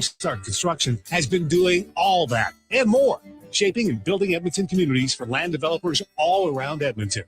All-Star Construction has been doing all that and more, shaping and building Edmonton communities for land developers all around Edmonton.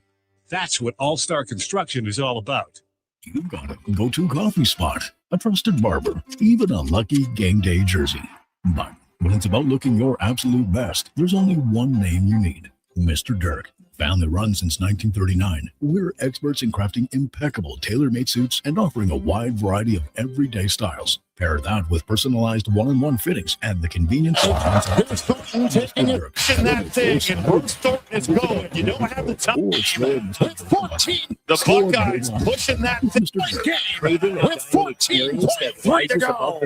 That's what All-Star Construction is all about. You've got a go-to coffee spot, a trusted barber, even a lucky game day jersey. But when it's about looking your absolute best, there's only one name you need: Mr. Dirk. Family run since 1939, we're experts in crafting impeccable tailor-made suits and offering a wide variety of everyday styles. Pair that with personalized one-on-one fittings and the convenience of Here's Thornton taking it in that thing, and where's Thornton is going. You don't have the time. With 14, the Buckeyes pushing that thing game with 14.3 to go.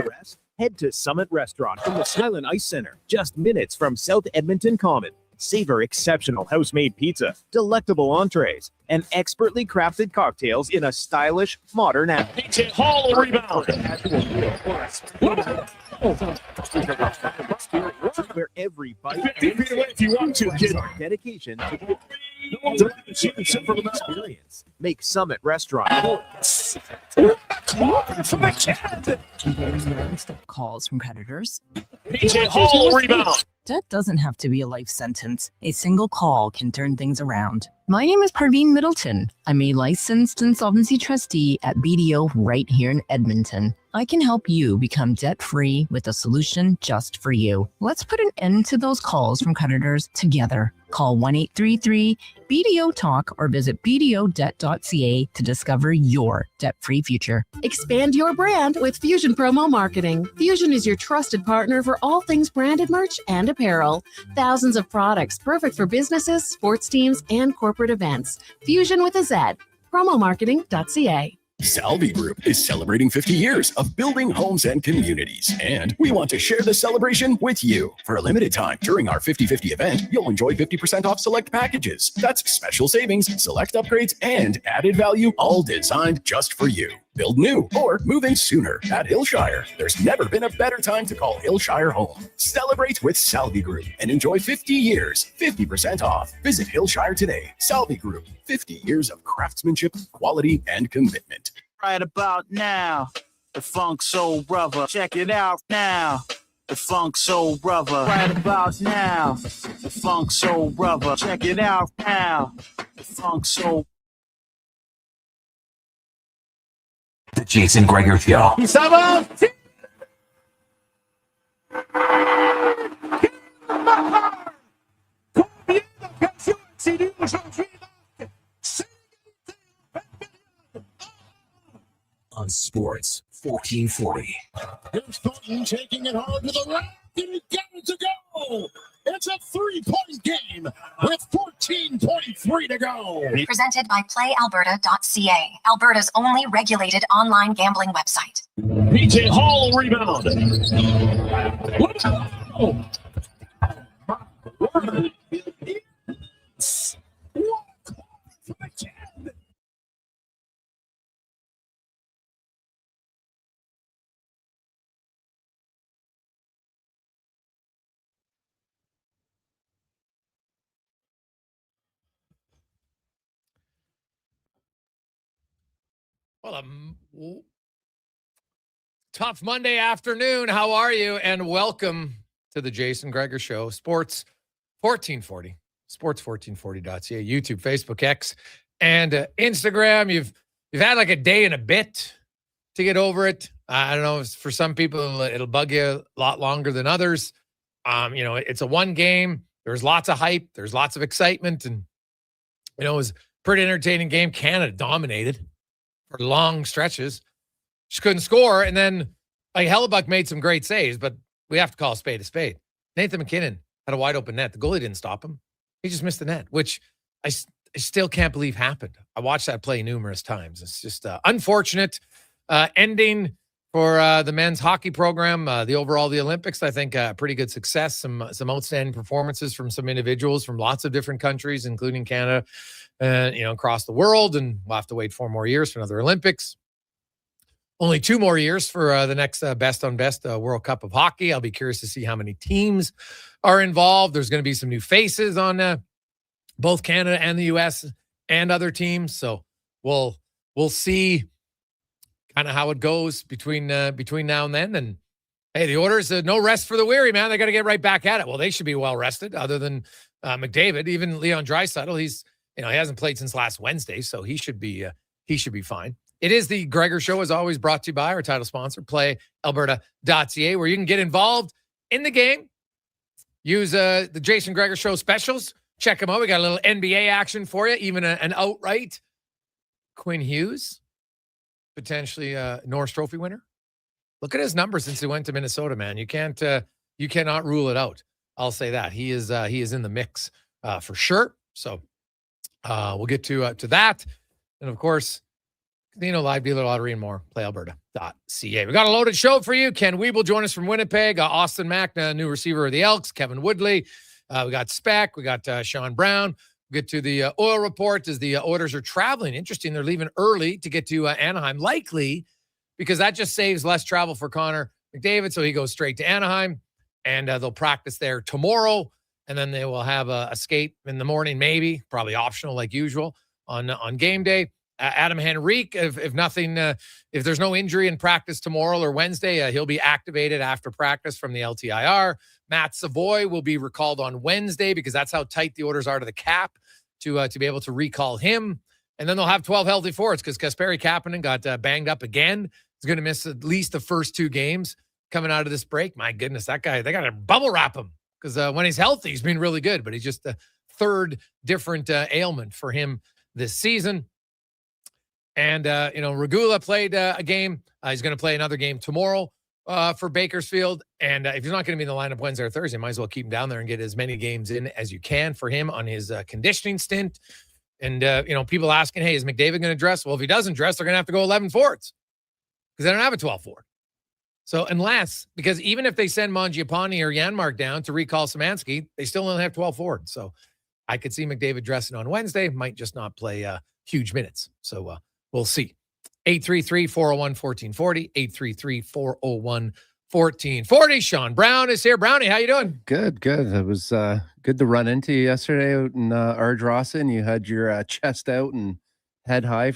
Head to Summit Restaurant from the Silent Ice Center, just minutes from South Edmonton Common. Savor exceptional house-made pizza, delectable entrees, and expertly crafted cocktails in a stylish, modern PJ Hall will rebound. Where every bite 50 feet away if you want to, kid. Dedication to the experience. Make Summit Restaurant. Calls from creditors. PJ Hall will rebound. That doesn't have to be a life sentence. A single call can turn things around. My name is Parveen Middleton. I'm a licensed insolvency trustee at BDO right here in Edmonton. I can help you become debt-free with a solution just for you. Let's put an end to those calls from creditors together. Call 1-833-BDO-TALK or visit bdodebt.ca to discover your debt-free future. Expand your brand with Fusion Promo Marketing. Fusion is your trusted partner for all things branded merch and apparel. Thousands of products perfect for businesses, sports teams, and corporate events. Fusion with a Z. Promomarketing.ca. Salvi Group is celebrating 50 years of building homes and communities, and we want to share the celebration with you. For a limited time during our 50/50 event, you'll enjoy 50% off select packages. That's special savings, select upgrades, and added value, all designed just for you. Build new or move in sooner at Hillshire. There's never been a better time to call Hillshire home. Celebrate with Salvi Group and enjoy 50 years, 50% off. Visit Hillshire today. Salvi Group, 50 years of craftsmanship, quality, and commitment. Right about now, the Funk Soul Brother. Check it out now. The Funk Soul Brother. Right about now, the Funk Soul Brother. Check it out now. The Funk Soul. The Jason Gregor Show. On Sports 1440. Here's Thornton taking it hard to the right, and he got it to go. It's a 3-point game with 14.3 to go. Presented by PlayAlberta.ca, Alberta's only regulated online gambling website. PJ Hall will rebound. Well, tough Monday afternoon. How are you? And welcome to the Jason Gregor Show. Sports 1440, sports1440.ca, YouTube, Facebook, X, and Instagram. You've had like a day and a bit to get over it. I don't know. For some people, it'll bug you a lot longer than others. It's a one game. There's lots of hype. There's lots of excitement. And, it was a pretty entertaining game. Canada dominated for long stretches. Just couldn't score. And then Hellebuck made some great saves, but we have to call a spade a spade. Nathan McKinnon had a wide open net. The goalie didn't stop him. He just missed the net, which I still can't believe happened. I watched that play numerous times. It's just unfortunate ending for the men's hockey program. The Olympics, I think pretty good success. Some outstanding performances from some individuals from lots of different countries, including Canada, across the world. And we'll have to wait 4 more years for another Olympics. Only 2 more years for the next best on best World Cup of Hockey. I'll be curious to see how many teams are involved. There's going to be some new faces on both Canada and the U.S. and other teams. So we'll see kind of how it goes between now and then. And Hey, the Oilers, no rest for the weary, man. They got to get right back at it. Well, they should be well rested, other than McDavid. Even Leon Draisaitl, he hasn't played since last Wednesday, so he should be fine. It is the Gregor Show, as always, brought to you by our title sponsor, PlayAlberta.ca, where you can get involved in the game. Use the Jason Gregor Show specials. Check them out. We got a little NBA action for you, even an outright Quinn Hughes, potentially Norris Trophy winner. Look at his numbers since he went to Minnesota, man. You cannot rule it out. I'll say that. He is in the mix for sure. So we'll get to that. And of course, live dealer lottery and more. PlayAlberta.ca. We got a loaded show for you. Ken Wiebe will join us from Winnipeg. Austin Mack, new receiver of the Elks. Kevin Woodley. We got Speck. We got Sean Brown. We'll get to the oil report as the Oilers are traveling. Interesting. They're leaving early to get to Anaheim, likely because that just saves less travel for Connor McDavid. So he goes straight to Anaheim, and they'll practice there tomorrow. And then they will have a skate in the morning, maybe, probably optional like usual on game day. Adam Henrique, if nothing, if there's no injury in practice tomorrow or Wednesday, he'll be activated after practice from the LTIR. Matt Savoy will be recalled on Wednesday because that's how tight the Oilers are to the cap to be able to recall him. And then they'll have 12 healthy forwards because Kasperi Kapanen got banged up again. He's going to miss at least the first 2 games coming out of this break. My goodness, that guy, they got to bubble wrap him because when he's healthy, he's been really good, but he's just the third different ailment for him this season. And, Regula played a game. He's going to play another game tomorrow for Bakersfield. And if he's not going to be in the lineup Wednesday or Thursday, might as well keep him down there and get as many games in as you can for him on his conditioning stint. And, people asking, hey, is McDavid going to dress? Well, if he doesn't dress, they're going to have to go 11 forwards because they don't have a 12 forward. So because even if they send Mangiapane or Janmark down to recall Szymanski, they still only have 12 forwards. So I could see McDavid dressing on Wednesday, might just not play huge minutes. So we'll see. 833-401-1440, 833-401-1440. Sean Brown is here. Brownie, how you doing? Good. It was good to run into you yesterday out in Ardrossan. You had your chest out and head high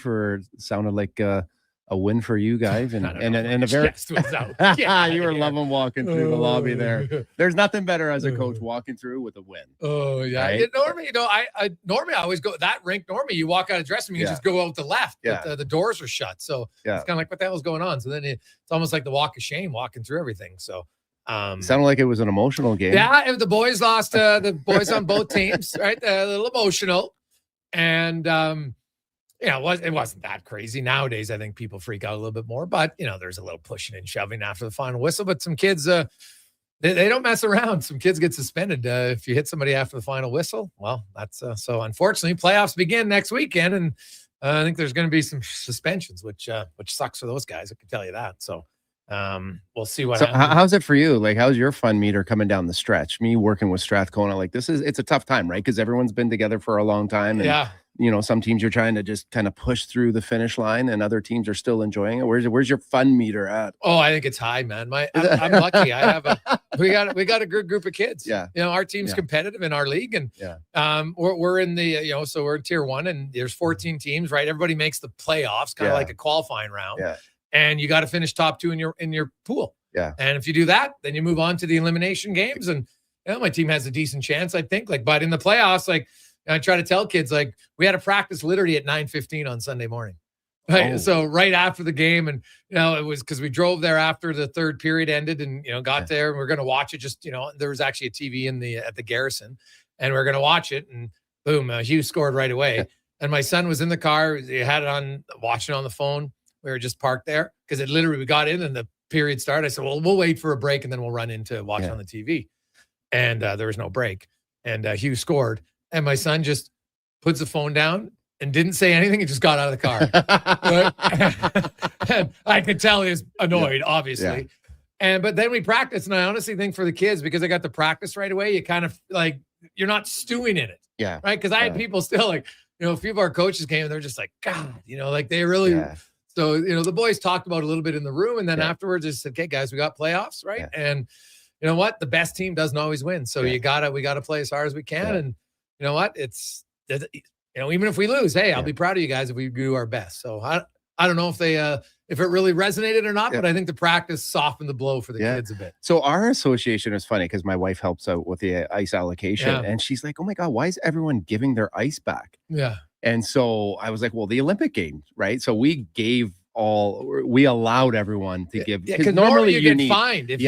sounded like a win for you guys, and a very chest was out. You were loving walking through the lobby there. There's nothing better as a coach walking through with a win. Oh yeah, right? Normally, normally I always go that rink. Normally, you walk out of dressing room, you just go out the left. Yeah, but the doors are shut, so it's kind of like what the hell's going on. So then it's almost like the walk of shame, walking through everything. So. Sounded like it was an emotional game. Yeah, the boys lost. The boys on both teams, right? A little emotional, and it wasn't that crazy. Nowadays, I think people freak out a little bit more, but there's a little pushing and shoving after the final whistle. But some kids, they don't mess around. Some kids get suspended if you hit somebody after the final whistle. Well, that's so. Unfortunately, playoffs begin next weekend, and I think there's going to be some suspensions, which sucks for those guys. I can tell you that. So. We'll see what happens. How's it for you? Like, how's your fun meter coming down the stretch? Me working with Strathcona, like it's a tough time, right? Because everyone's been together for a long time. And, some teams you're trying to just kind of push through the finish line and other teams are still enjoying it. Where's your fun meter at? Oh, I think it's high, man. I'm lucky. We got a good group of kids. Yeah. Our team's competitive in our league, and we're in the, so we're in tier 1 and there's 14 teams, right? Everybody makes the playoffs, kind of like a qualifying round. Yeah. And you got to finish top 2 in your pool. Yeah. And if you do that, then you move on to the elimination games. And my team has a decent chance, I think. But in the playoffs, I try to tell kids, we had a practice literally at 9:15 on Sunday morning. Right. Oh. So right after the game, and it was because we drove there after the third period ended, and got there, and we're going to watch it. Just there was actually a TV at the Garrison, and we're going to watch it, and boom, Hughes scored right away. And my son was in the car; he had it on, watching on the phone. We were just parked there because we got in and the period started. I said, well, we'll wait for a break and then we'll run in to watch on the TV. And there was no break. And Hughes scored. And my son just puts the phone down and didn't say anything and just got out of the car. And I could tell he was annoyed, obviously. Yeah. But then we practiced. And I honestly think for the kids, because I got the practice right away, you kind of you're not stewing in it. Yeah. Right. Because I had people still a few of our coaches came and they're just like, God, they really. Yeah. So, the boys talked about it a little bit in the room, and then afterwards just said, okay, guys, we got playoffs, right? Yeah. And you know what? The best team doesn't always win. So we got to play as hard as we can. Yeah. And you know what? It's, even if we lose, hey, I'll be proud of you guys if we do our best. So I I don't know if they if it really resonated or not, but I think the practice softened the blow for the kids a bit. So our association is funny because my wife helps out with the ice allocation, and she's like, "Oh my God, why is everyone giving their ice back?" Yeah. And so I was like, "Well, the Olympic Games, right? So we allowed everyone to give because normally you get fined if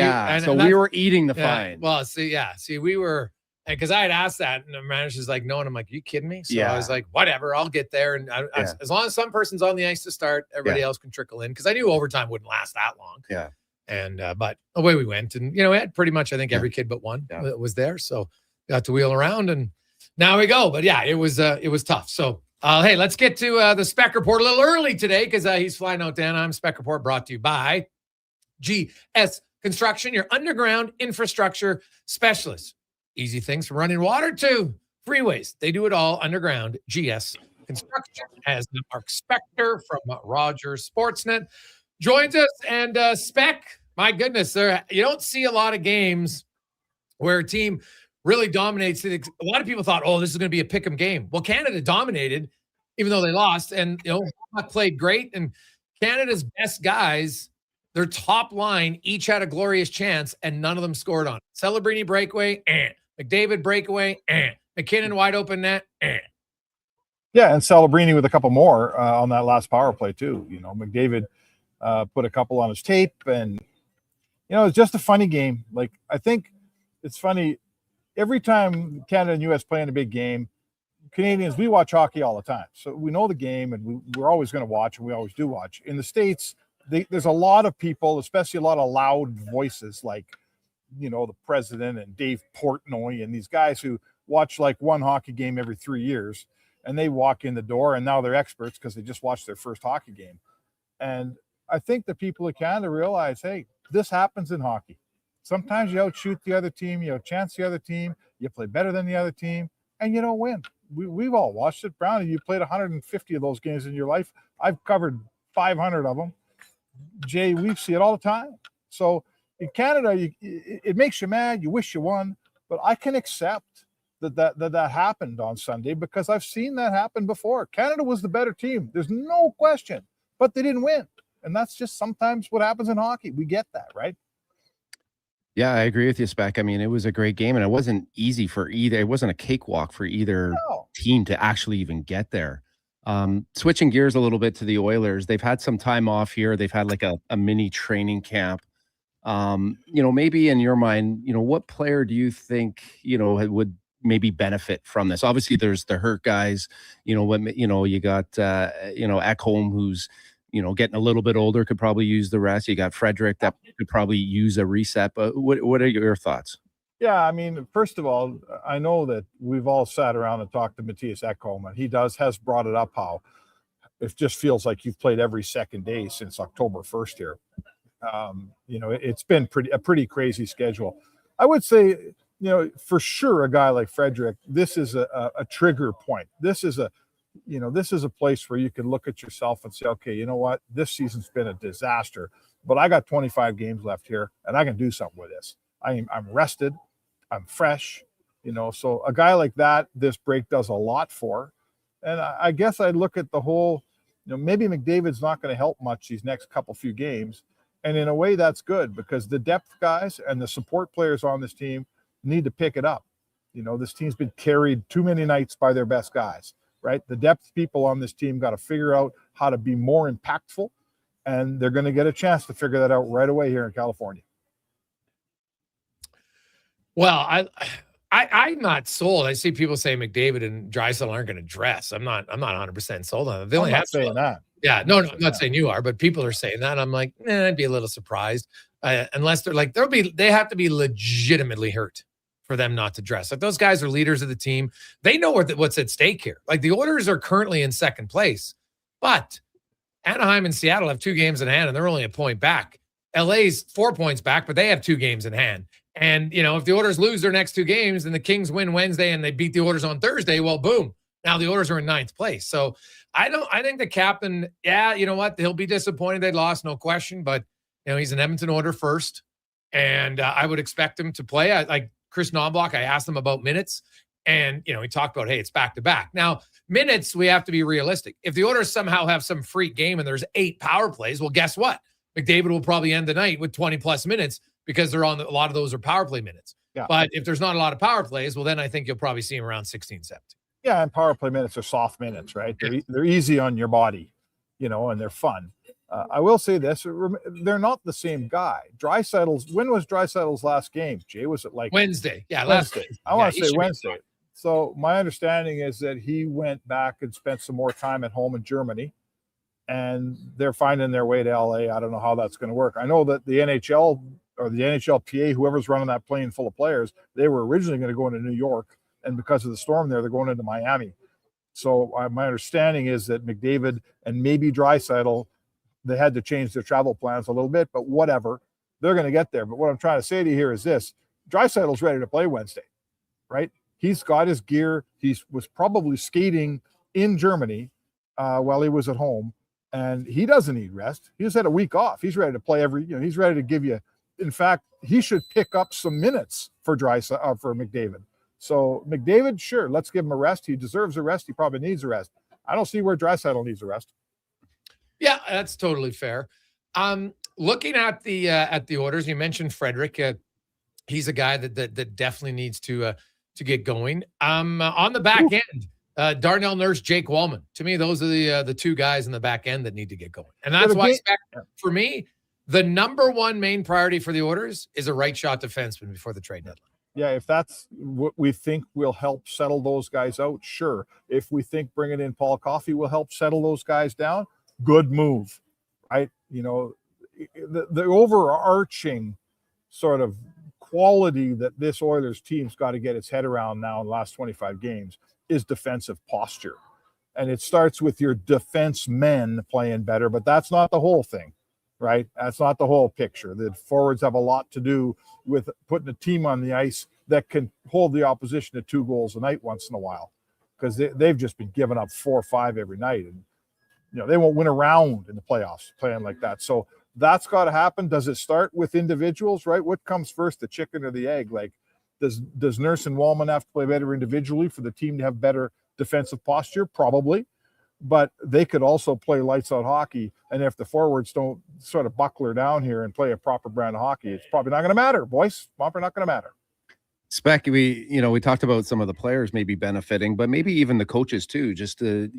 so we were eating the fine. Well, see, we were. And because I had asked that, and the manager's like, no. And I'm like, you kidding me? So I was like, whatever, I'll get there. And as long as some person's on the ice to start, everybody else can trickle in. Because I knew overtime wouldn't last that long. Yeah. And but away we went. And, we had pretty much, I think, every kid but one was there. So got to wheel around, and now we go. But, it was tough. So, hey, let's get to the Spec Report a little early today because he's flying out to Anaheim. Spec Report brought to you by GS Construction, your underground infrastructure specialist. Easy things from running water to freeways. They do it all underground. GS Construction has Mark Spector from Rogers Sportsnet joins us. And Spec, my goodness, you don't see a lot of games where a team really dominates. A lot of people thought, oh, this is going to be a pick'em game. Well, Canada dominated, even though they lost. And, played great. And Canada's best guys, their top line, each had a glorious chance, and none of them scored on it. Celebrini breakaway, McDavid breakaway, McKinnon wide open net, Yeah, and Celebrini with a couple more on that last power play too. McDavid put a couple on his tape, and it's just a funny game. Like, I think it's funny every time Canada and U.S. play in a big game. Canadians, we watch hockey all the time, so we know the game, and we're always going to watch, and we always do watch. In the States, there's a lot of people, especially a lot of loud voices, like the president and Dave Portnoy and these guys who watch like one hockey game every 3 years, and they walk in the door and now they're experts because they just watched their first hockey game. And I think the people of Canada realize, hey, this happens in hockey. Sometimes you outshoot the other team, you outchance the other team, you play better than the other team, and you don't win. We've all watched it. Brownie, you played 150 of those games in your life. I've covered 500 of them. Jay, we see it all the time. So in Canada, it makes you mad. You wish you won, but I can accept that happened on Sunday because I've seen that happen before. Canada was the better team. There's no question, but they didn't win. And that's just sometimes what happens in hockey. We get that, right? Yeah, I agree with you, Spec. I mean, it was a great game, and it wasn't easy for either. It wasn't a cakewalk for either team to actually even get there. Switching gears a little bit to the Oilers, they've had some time off here. They've had like a mini training camp. Maybe in your mind, what player do you think, would maybe benefit from this? Obviously there's the hurt guys, you got, Ekholm, who's, getting a little bit older, could probably use the rest. You got Frederick that could probably use a reset, but what are your thoughts? Yeah, I mean, first of all, I know that we've all sat around and talked to Matthias Ekholm, and he has brought it up how it just feels like you've played every second day since October 1st here. It's been a pretty crazy schedule. I would say, for sure, a guy like Frederick, this is a trigger point. This is a place where you can look at yourself and say, okay, you know what? This season's been a disaster, but I got 25 games left here, and I can do something with this. I'm rested. I'm fresh. So a guy like that, this break does a lot for. And I guess I look at the whole, maybe McDavid's not going to help much these next few games. And in a way, that's good because the depth guys and the support players on this team need to pick it up. This team's been carried too many nights by their best guys, right? The depth people on this team got to figure out how to be more impactful, and they're going to get a chance to figure that out right away here in California. Well, I'm not sold. I see people say McDavid and Draisaitl aren't going to dress. I'm not 100% sold on it. They only I'm not saying that. Yeah, no, I'm not saying you are, but people are saying that. I'm like, I'd be a little surprised unless they're like, they have to be legitimately hurt for them not to dress. Like, those guys are leaders of the team. They know what's at stake here. Like, the Oilers are currently in second place, but Anaheim and Seattle have 2 games in hand, and they're only a point back. LA's 4 points back, but they have 2 games in hand. And, if the Oilers lose their next 2 games and the Kings win Wednesday and they beat the Oilers on Thursday, well, boom. Now the Oilers are in 9th place. So I think the captain, you know what? He'll be disappointed they lost, no question. But, he's an Edmonton order first. And I would expect him to play. Like Chris Knobloch, I asked him about minutes. And, he talked about, hey, it's back-to-back. Now, minutes, we have to be realistic. If the Oilers somehow have some freak game and there's 8 power plays, well, guess what? McDavid will probably end the night with 20 plus minutes because they're on a lot of those are power play minutes. Yeah. But if there's not a lot of power plays, well, then I think you'll probably see him around 16, 17. Yeah, and power play minutes are soft minutes, right? They're easy on your body, and they're fun. I will say this: they're not the same guy. When was Draisaitl's last game? Jay, was it like Wednesday? Yeah, Wednesday. I want to say Wednesday. So my understanding is that he went back and spent some more time at home in Germany, and they're finding their way to LA. I don't know how that's going to work. I know that the NHL or the NHLPA, whoever's running that plane full of players, they were originally going to go into New York, and because of the storm there, they're going into Miami. So my understanding is that McDavid and maybe Draisaitl, they had to change their travel plans a little bit, but whatever, they're going to get there. But what I'm trying to say to you here is this: Draisaitl's ready to play Wednesday, right? He's got his gear. He was probably skating in Germany while he was at home, and he doesn't need rest. He just had a week off. He's ready to play he's ready to give you. In fact, he should pick up some minutes for McDavid. So McDavid, sure, let's give him a rest. He deserves a rest. He probably needs a rest. I don't see where Draisaitl needs a rest. Yeah, that's totally fair. Looking at the orders, you mentioned Frederick. He's a guy that definitely needs to get going. On the back end, Darnell Nurse, Jake Wallman. To me, those are the 2 guys in the back end that need to get going. And that's why, for me, the number 1 main priority for the Oilers is a right shot defenseman before the trade deadline. Yeah, if that's what we think will help settle those guys out, sure. If we think bringing in Paul Coffey will help settle those guys down, good move, right? The overarching sort of quality that this Oilers team's got to get its head around now in the last 25 games is defensive posture. And it starts with your defensemen playing better, but that's not the whole thing, right? That's not the whole picture. The forwards have a lot to do with putting a team on the ice that can hold the opposition to 2 goals a night once in a while, because they've just been giving up 4 or 5 every night. And, they won't win a round in the playoffs playing like that. So that's got to happen. Does it start with individuals, right? What comes first, the chicken or the egg? Like, does Nurse and Wallman have to play better individually for the team to have better defensive posture? Probably. But they could also play lights out hockey. And if the forwards don't sort of buckler down here and play a proper brand of hockey, it's probably not going to matter, boys. Probably not going to matter. Spec, we talked about some of the players maybe benefiting, but maybe even the coaches too, just to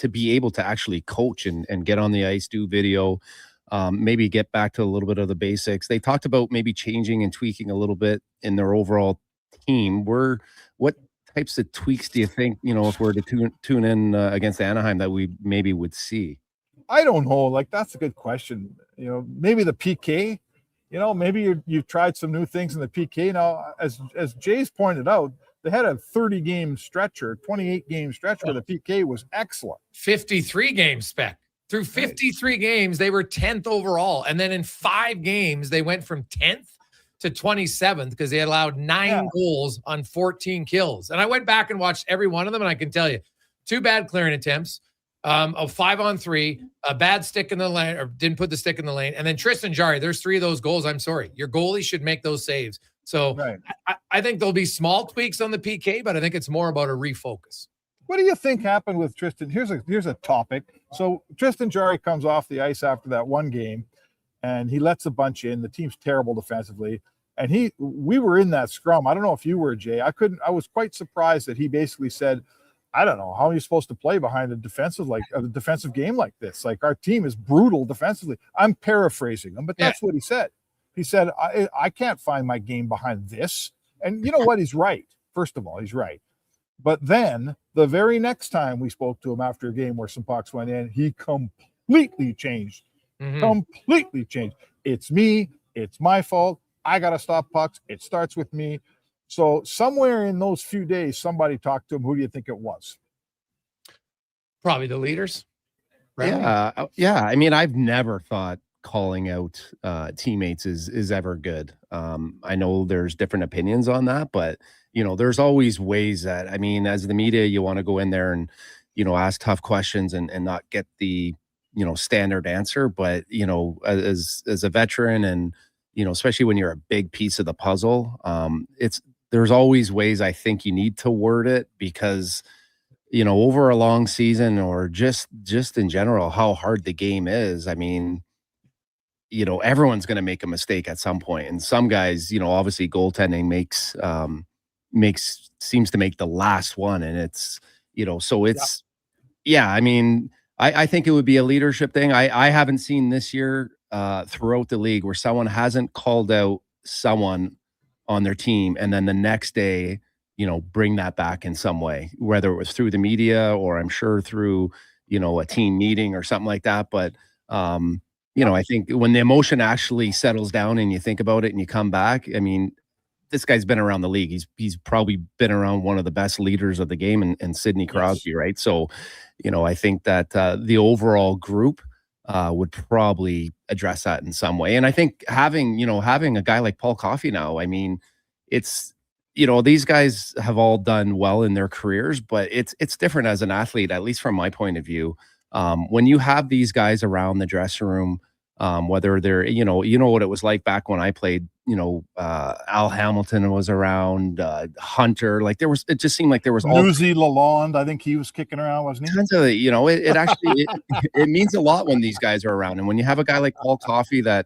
be able to actually coach and get on the ice, do video, maybe get back to a little bit of the basics. They talked about maybe changing and tweaking a little bit in their overall team. What types of tweaks do you think, if we're to tune in against Anaheim, that we maybe would see? I don't know. Like, that's a good question. Maybe the PK. Maybe you've tried some new things in the PK. Now, as Jay's pointed out, they had a 30-game stretch or 28-game stretch where the PK was excellent. 53 games, Spec. Through 53 games, they were 10th overall. And then in 5 games, they went from 10th to 27th because they allowed 9 goals on 14 kills. And I went back and watched every one of them, and I can tell you, 2 bad clearing attempts, a 5-on-3, a bad stick in the lane, or didn't put the stick in the lane. And then Tristan Jarry, there's 3 of those goals. I'm sorry. Your goalie should make those saves. So I think there'll be small tweaks on the PK, but I think it's more about a refocus. What do you think happened with Tristan? Here's a topic. So Tristan Jarry comes off the ice after that one game, and he lets a bunch in. The team's terrible defensively. And we were in that scrum. I don't know if you were, Jay. I was quite surprised that he basically said, I don't know, how are you supposed to play behind a defensive game like this? Like, our team is brutal defensively. I'm paraphrasing him, but that's what he said. He said, I can't find my game behind this. And you know what? He's right. First of all, he's right. But then the very next time we spoke to him after a game where some pucks went in, he completely changed. Completely changed. It's me. It's my fault. I got to stop pucks. It starts with me. So somewhere in those few days, somebody talked to him. Who do you think it was? Probably the leaders. Right? Yeah. I mean, I've never thought calling out teammates is ever good. I know there's different opinions on that, but there's always ways that, I mean, as the media, you want to go in there and, ask tough questions and not get the, standard answer. But, as a veteran and, especially when you're a big piece of the puzzle, there's always ways I think you need to word it, because, over a long season or just in general, how hard the game is. I mean, everyone's going to make a mistake at some point. And some guys, obviously goaltending seems to make the last one. And it's, so it's, I mean, I think it would be a leadership thing. I haven't seen this year throughout the league where someone hasn't called out someone on their team and then the next day, bring that back in some way, whether it was through the media or I'm sure through, a team meeting or something like that. But, I think when the emotion actually settles down and you think about it and you come back, I mean, this guy's been around the league. He's probably been around one of the best leaders of the game and Sidney Crosby, right? So, I think that the overall group would probably address that in some way. And I think having a guy like Paul Coffey now, I mean, it's, these guys have all done well in their careers, but it's different as an athlete, at least from my point of view. When you have these guys around the dressing room, whether they're, what it was like back when I played, Al Hamilton was around, Hunter, like it just seemed like there was all Newsy Lalonde. I think he was kicking around, wasn't he? Tons of, it actually, it means a lot when these guys are around. And when you have a guy like Paul Coffey that,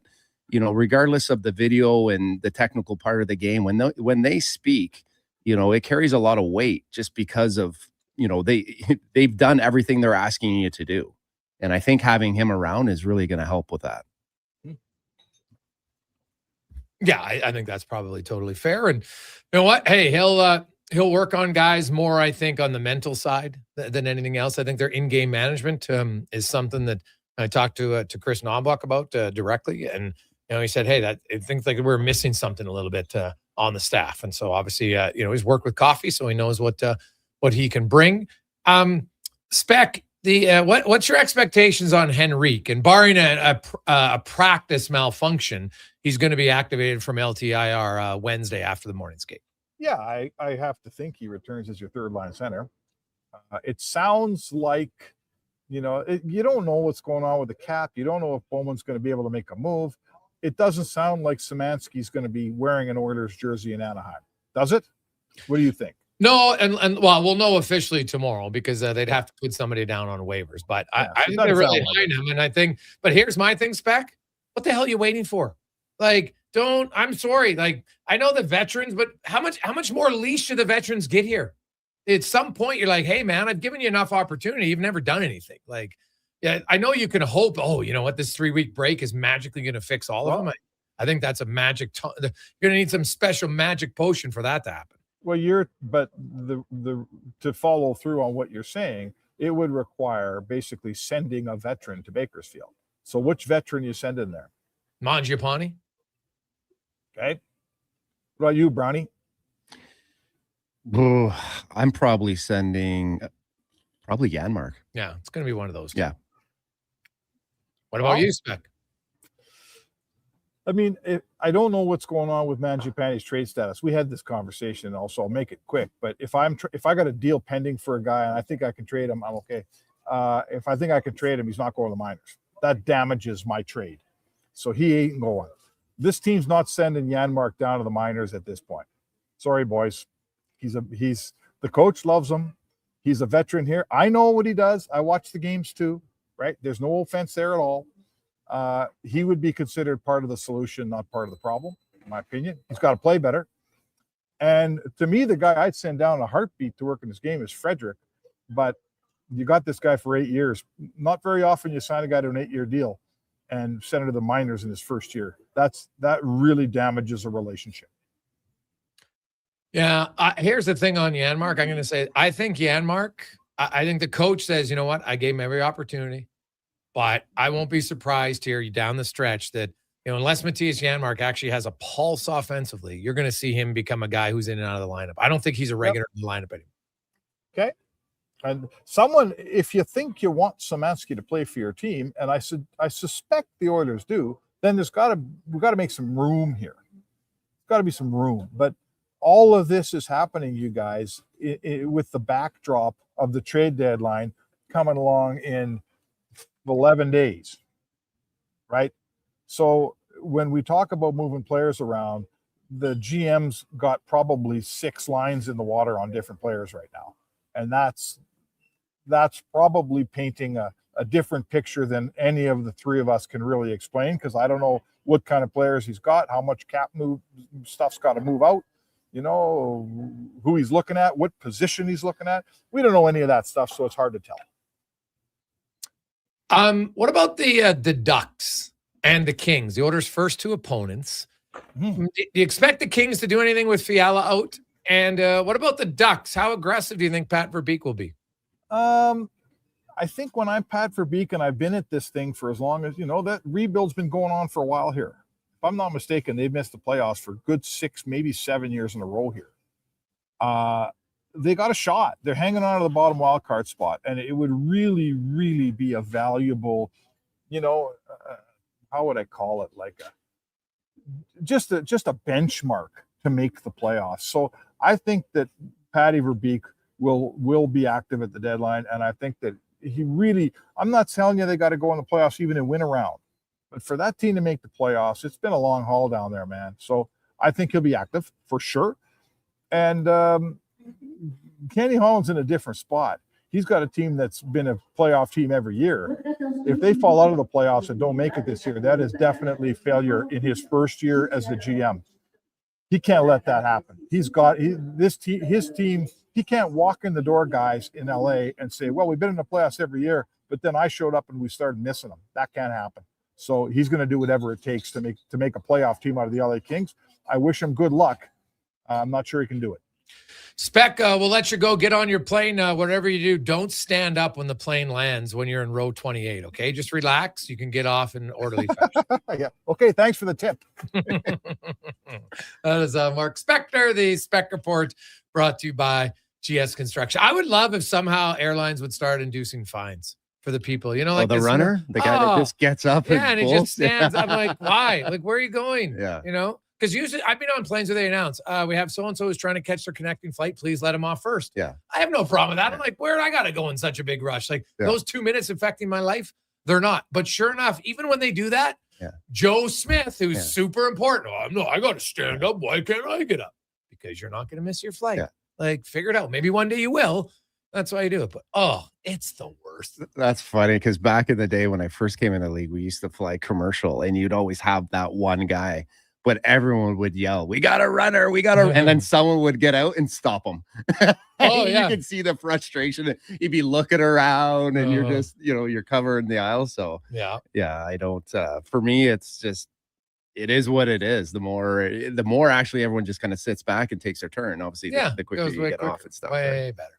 regardless of the video and the technical part of the game, when they speak, it carries a lot of weight just because of, they've done everything they're asking you to do. And I think having him around is really going to help with that. Yeah, I think that's probably totally fair. And you know what? Hey, he'll work on guys more, I think, on the mental side than anything else. I think their in-game management is something that I talked to Chris Knobloch about directly. And, he said, hey, I think like we're missing something a little bit on the staff. And so obviously, he's worked with Coffey, so he knows what he can bring. Spec, what's your expectations on Henrique? And barring a practice malfunction, he's going to be activated from LTIR Wednesday after the morning skate. Yeah, I have to think he returns as your third line center. It sounds like, you don't know what's going on with the cap. You don't know if Bowman's going to be able to make a move. It doesn't sound like Szymanski's going to be wearing an Oilers jersey in Anaheim. Does it? What do you think? No, and well, we'll know officially tomorrow because they'd have to put somebody down on waivers. But I think they're really behind him. And I think, but here's my thing, Spec. What the hell are you waiting for? Like, I'm sorry. Like, I know the veterans, but how much more leash do the veterans get here? At some point, you're like, hey, man, I've given you enough opportunity. You've never done anything. Like, yeah, I know you can hope, this 3-week break is magically going to fix all of them. I think that's a magic. You're going to need some special magic potion for that to happen. Well, to follow through on what you're saying, it would require basically sending a veteran to Bakersfield. So which veteran you send in there? Mangiapane. Okay. What about you, Brownie? I'm probably sending Janmark. Yeah, it's going to be one of those two. Yeah. What about you, Spec? I mean, I don't know what's going on with Mangiapane's trade status. We had this conversation also. I'll make it quick. But if I got a deal pending for a guy and I think I can trade him, I'm okay. If I think I can trade him, he's not going to the minors. That damages my trade. So he ain't going. This team's not sending Janmark down to the minors at this point. Sorry, boys. He's the coach loves him. He's a veteran here. I know what he does. I watch the games too, right? There's no offense there at all. He would be considered part of the solution, not part of the problem, in my opinion. He's got to play better. And to me, the guy I'd send down a heartbeat to work in this game is Frederick. But you got this guy for 8 years. Not very often you sign a guy to an 8-year deal and send him to the minors in his first year. That really damages a relationship. Yeah. Here's the thing on Janmark. I'm going to say, I think Janmark, I think the coach says, you know what? I gave him every opportunity. But I won't be surprised here down the stretch that, unless Matthias Janmark actually has a pulse offensively, you're going to see him become a guy who's in and out of the lineup. I don't think he's a regular in the lineup anymore. Okay. And if you think you want Szymanski to play for your team, and I suspect the Oilers do, then we've got to make some room here. There's got to be some room. But all of this is happening, you guys, with the backdrop of the trade deadline coming along in 11 days, right? So when we talk about moving players around, the GM's got probably 6 lines in the water on different players right now. And that's that's probably painting a different picture than any of the three of us can really explain, because I don't know what kind of players he's got, how much cap move stuff's got to move out, who he's looking at, what position he's looking at. We don't know any of that stuff, so it's hard to tell. What about the Ducks and the Kings, the Oilers' first two opponents? Do you expect the Kings to do anything with Fiala out? And what about the Ducks? How aggressive do you think Pat Verbeek will be? I think when I'm Pat Verbeek, and I've been at this thing for as long as, that rebuild's been going on for a while here. If I'm not mistaken, they've missed the playoffs for good 6, maybe 7 years in a row here. They got a shot. They're hanging on to the bottom wild card spot, and it would really, really be a valuable, how would I call it? Like just a benchmark to make the playoffs. So I think that Patty Verbeek will be active at the deadline, and I think that I'm not telling you they got to go in the playoffs even and win a round, but for that team to make the playoffs, it's been a long haul down there, man. So I think he'll be active for sure. And Kenny Holland's in a different spot. He's got a team that's been a playoff team every year. If they fall out of the playoffs and don't make it this year, that is definitely failure in his first year as the GM. He can't let that happen. His team. He can't walk in the door, guys, in LA and say, well, we've been in the playoffs every year, but then I showed up and we started missing them. That can't happen. So he's going to do whatever it takes to make a playoff team out of the LA Kings. I wish him good luck. I'm not sure he can do it. Spec, we'll let you go. Get on your plane. Whatever you do, don't stand up when the plane lands when you're in row 28, okay? Just relax. You can get off in orderly fashion. Yeah. Okay, thanks for the tip. That is Mark Spector, the Spec Report, brought to you by GS Construction. I would love if somehow airlines would start inducing fines for the people. Like the runner, the guy that just gets up and he just stands. I'm like, why? Like, where are you going? Yeah. Because usually I've been on planes where they announce, we have so-and-so who's trying to catch their connecting flight. Please let him off first. Yeah. I have no problem with that. I'm like, where do I got to go in such a big rush? Like those 2 minutes affecting my life, they're not. But sure enough, even when they do that, Joe Smith, who's super important. I got to stand up. Why can't I get up? Because you're not going to miss your flight. Yeah. Like, figure it out. Maybe one day you will. That's why you do it. But, it's the worst. That's funny because back in the day when I first came in the league, we used to fly commercial and you'd always have that one guy, but everyone would yell, we got a runner, and then someone would get out and stop them. You could see the frustration. You'd be looking around and you're just, you're covering the aisle. So I don't, for me, it's just, it is what it is. The more actually everyone just kind of sits back and takes their turn. Obviously, the quicker you get off and stuff. Way better.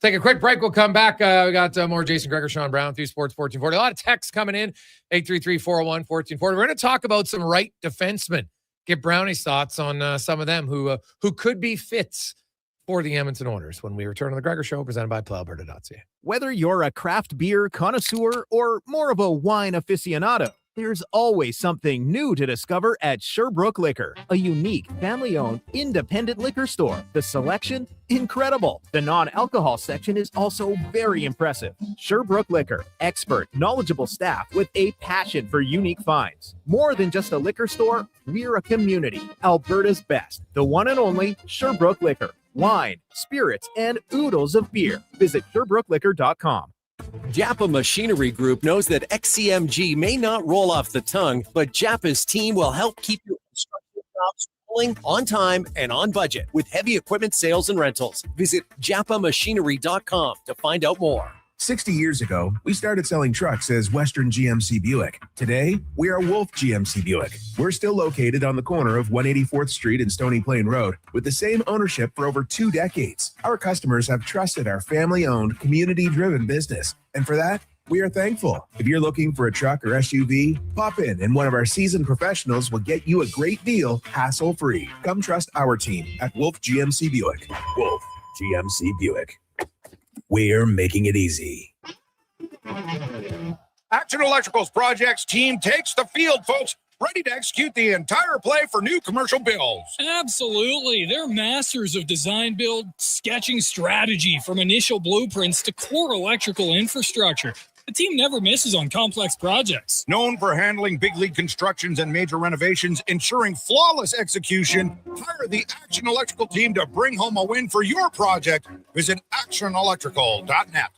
Take a quick break. We'll come back. We got more Jason Gregor, Sean Brown through Sports 1440. A lot of texts coming in. 833-401-1440. We're going to talk about some right defensemen. Get Brownie's thoughts on some of them who could be fits for the Edmonton Oilers when we return on the Gregor Show, presented by PlayAlberta.ca. Whether you're a craft beer connoisseur or more of a wine aficionado, there's always something new to discover at Sherbrooke Liquor, a unique, family-owned, independent liquor store. The selection, incredible. The non-alcohol section is also very impressive. Sherbrooke Liquor, expert, knowledgeable staff with a passion for unique finds. More than just a liquor store, we're a community. Alberta's best, the one and only Sherbrooke Liquor. Wine, spirits, and oodles of beer. Visit SherbrookeLiquor.com. Japa Machinery Group knows that XCMG may not roll off the tongue, but Japa's team will help keep your construction jobs rolling on time and on budget with heavy equipment sales and rentals. Visit japamachinery.com to find out more. 60 years ago, we started selling trucks as Western GMC Buick. Today, we are Wolf GMC Buick. We're still located on the corner of 184th Street and Stony Plain Road with the same ownership for over 2 decades. Our customers have trusted our family-owned, community-driven business. And for that, we are thankful. If you're looking for a truck or SUV, pop in and one of our seasoned professionals will get you a great deal, hassle-free. Come trust our team at Wolf GMC Buick. Wolf GMC Buick. We're making it easy. Action Electrical's projects team takes the field, folks, ready to execute the entire play for new commercial builds. Absolutely. They're masters of design build, sketching strategy from initial blueprints to core electrical infrastructure. The team never misses on complex projects. Known for handling big league constructions and major renovations, ensuring flawless execution, hire the Action Electrical team to bring home a win for your project. Visit actionelectrical.net.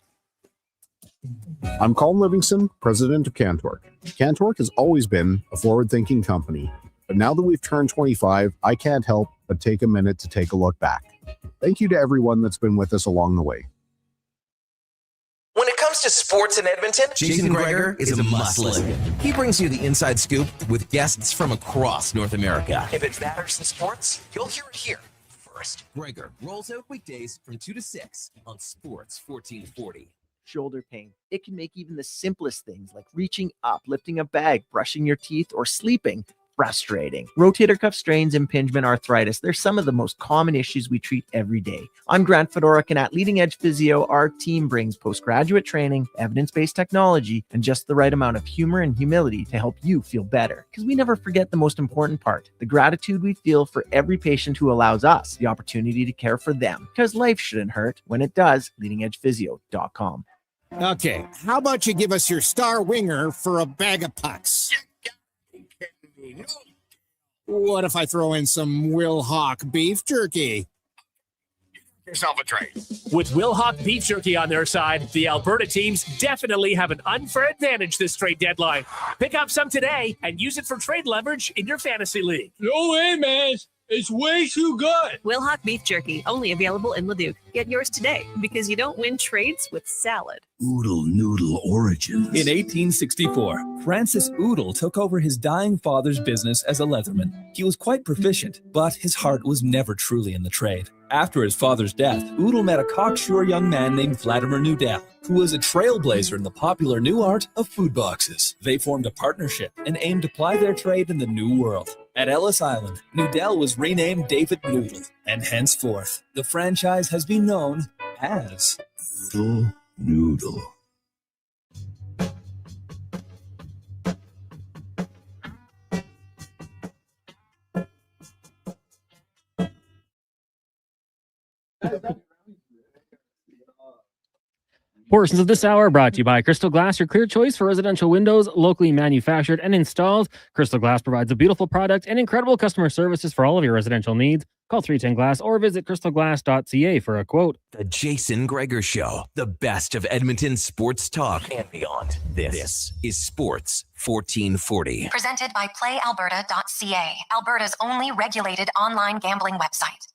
I'm Colin Livingston, president of Cantork. Cantork has always been a forward-thinking company, but now that we've turned 25, I can't help but take a minute to take a look back. Thank you to everyone that's been with us along the way. When it comes to sports in Edmonton, Jason Gregor is a must-listen. He brings you the inside scoop with guests from across North America. If it matters in sports, you'll hear it here first. Gregor rolls out weekdays from 2 to 6 on Sports 1440. Shoulder pain. It can make even the simplest things like reaching up, lifting a bag, brushing your teeth, or sleeping frustrating. Rotator cuff strains, impingement, arthritis, they're some of the most common issues we treat every day. I'm Grant Fedorik, and at Leading Edge Physio, our team brings postgraduate training, evidence-based technology, and just the right amount of humor and humility to help you feel better. Because we never forget the most important part, the gratitude we feel for every patient who allows us the opportunity to care for them. Because life shouldn't hurt. When it does, leadingedgephysio.com. Okay, how about you give us your star winger for a bag of pucks? What if I throw in some Will Hawk beef jerky? Yourself a trade. With Will Hawk beef jerky on their side, the Alberta teams definitely have an unfair advantage this trade deadline. Pick up some today and use it for trade leverage in your fantasy league. No way, man. It's way too good. Will Hawk beef jerky, only available in Leduc. Get yours today, because you don't win trades with salad. Oodle Noodle Origins. In 1864, Francis Oodle took over his dying father's business as a leatherman. He was quite proficient, but his heart was never truly in the trade. After his father's death, Oodle met a cocksure young man named Vladimir Nudel, who was a trailblazer in the popular new art of food boxes. They formed a partnership and aimed to ply their trade in the new world. At Ellis Island, Nudel was renamed David Noodle, and henceforth, the franchise has been known as Oodle Noodle. Portions of this hour brought to you by Crystal Glass, your clear choice for residential windows, locally manufactured and installed. Crystal Glass provides a beautiful product and incredible customer services for all of your residential needs. Call 310 Glass or visit crystalglass.ca for a quote. The Jason Gregor Show, the best of Edmonton sports talk and beyond. This is Sports 1440. Presented by PlayAlberta.ca, Alberta's only regulated online gambling website.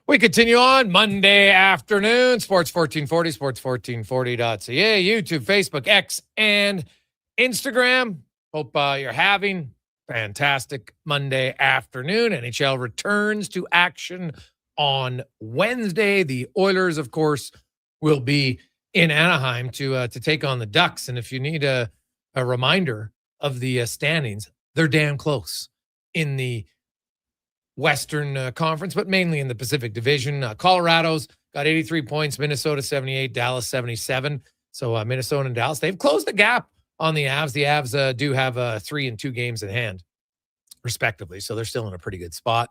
We continue on Monday afternoon, Sports 1440, sports1440.ca, YouTube, Facebook, X, and Instagram. Hope you're having a fantastic Monday afternoon. NHL returns to action on Wednesday. The Oilers, of course, will be in Anaheim to take on the Ducks. And if you need a reminder of the standings, they're damn close in the Western Conference, but mainly in the Pacific Division. Colorado's got 83 points, Minnesota 78, Dallas 77. So Minnesota and Dallas, they've closed the gap on the Avs. The Avs do have 3 and 2 games in hand, respectively. So they're still in a pretty good spot.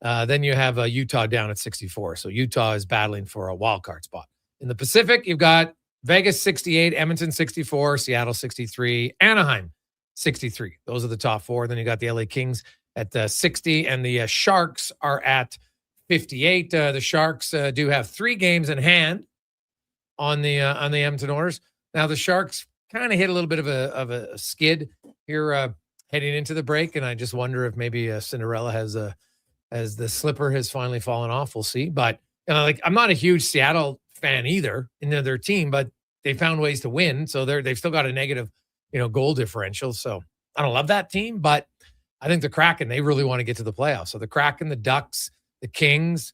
Then you have Utah down at 64. So Utah is battling for a wild card spot. In the Pacific, you've got Vegas 68, Edmonton 64, Seattle 63, Anaheim 63. Those are the top 4. Then you got the LA Kings at 60, and the Sharks are at 58. The Sharks do have 3 games in hand on the Edmonton Oilers. Now the Sharks kind of hit a little bit of a skid here heading into the break, and I just wonder if maybe Cinderella has the slipper has finally fallen off. We'll see. But I'm not a huge Seattle fan either in their team, but they found ways to win, so they've still got a negative goal differential. So I don't love that team, but I think the Kraken, they really want to get to the playoffs. So the Kraken, the Ducks, the Kings,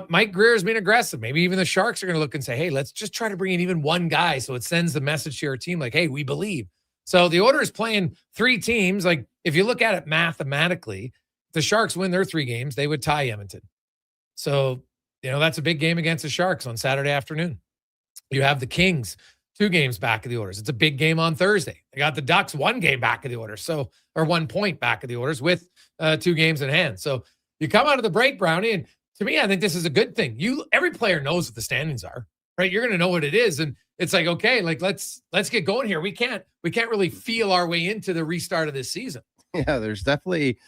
Mike Greer's been aggressive. Maybe even the Sharks are going to look and say, hey, let's just try to bring in even one guy. So it sends the message to our team like, hey, we believe. So the Oilers playing 3 teams. Like if you look at it mathematically, if the Sharks win their 3 games, they would tie Edmonton. So, that's a big game against the Sharks on Saturday afternoon. You have the Kings 2 games back of the orders. It's a big game on Thursday. They got the Ducks 1 game back of the orders, or 1 point back of the orders with 2 games in hand. So you come out of the break, Brownie, and to me, I think this is a good thing. Every player knows what the standings are, right? You're going to know what it is, and it's like, okay, like let's get going here. We can't really feel our way into the restart of this season. Yeah, there's definitely,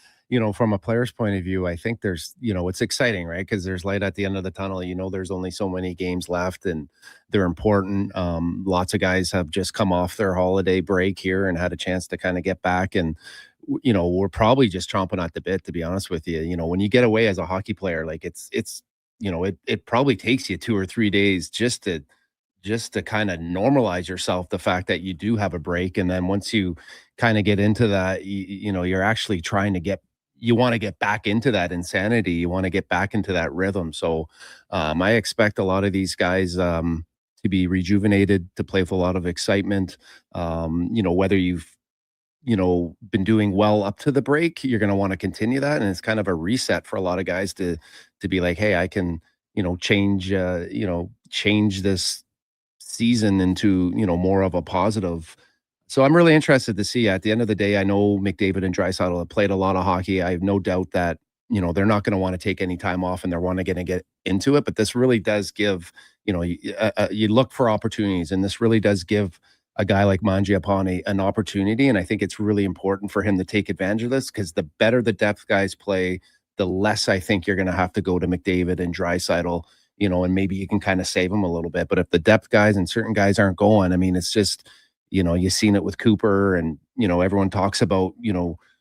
from a player's point of view, I think there's, it's exciting, right? Because there's light at the end of the tunnel. There's only so many games left and they're important. Lots of guys have just come off their holiday break here and had a chance to kind of get back. And, we're probably just chomping at the bit, to be honest with you. When you get away as a hockey player, like it's it probably takes you 2 or 3 days just to kind of normalize yourself, the fact that you do have a break. And then once you kind of get into that, you're actually you want to get back into that insanity. You want to get back into that rhythm. So I expect a lot of these guys to be rejuvenated, to play with a lot of excitement. Whether you've, been doing well up to the break, you're going to want to continue that. And it's kind of a reset for a lot of guys to be like, hey, I can, change this season into, more of a positive. So I'm really interested to see. At the end of the day, I know McDavid and Draisaitl have played a lot of hockey. I have no doubt that, they're not going to want to take any time off and they're going to get into it. But this really does give, you look for opportunities, and this really does give a guy like Mangiapane an opportunity. And I think it's really important for him to take advantage of this, because the better the depth guys play, the less I think you're going to have to go to McDavid and Draisaitl, and maybe you can kind of save them a little bit. But if the depth guys and certain guys aren't going, I mean, it's just, you've seen it with Cooper, and, everyone talks about, using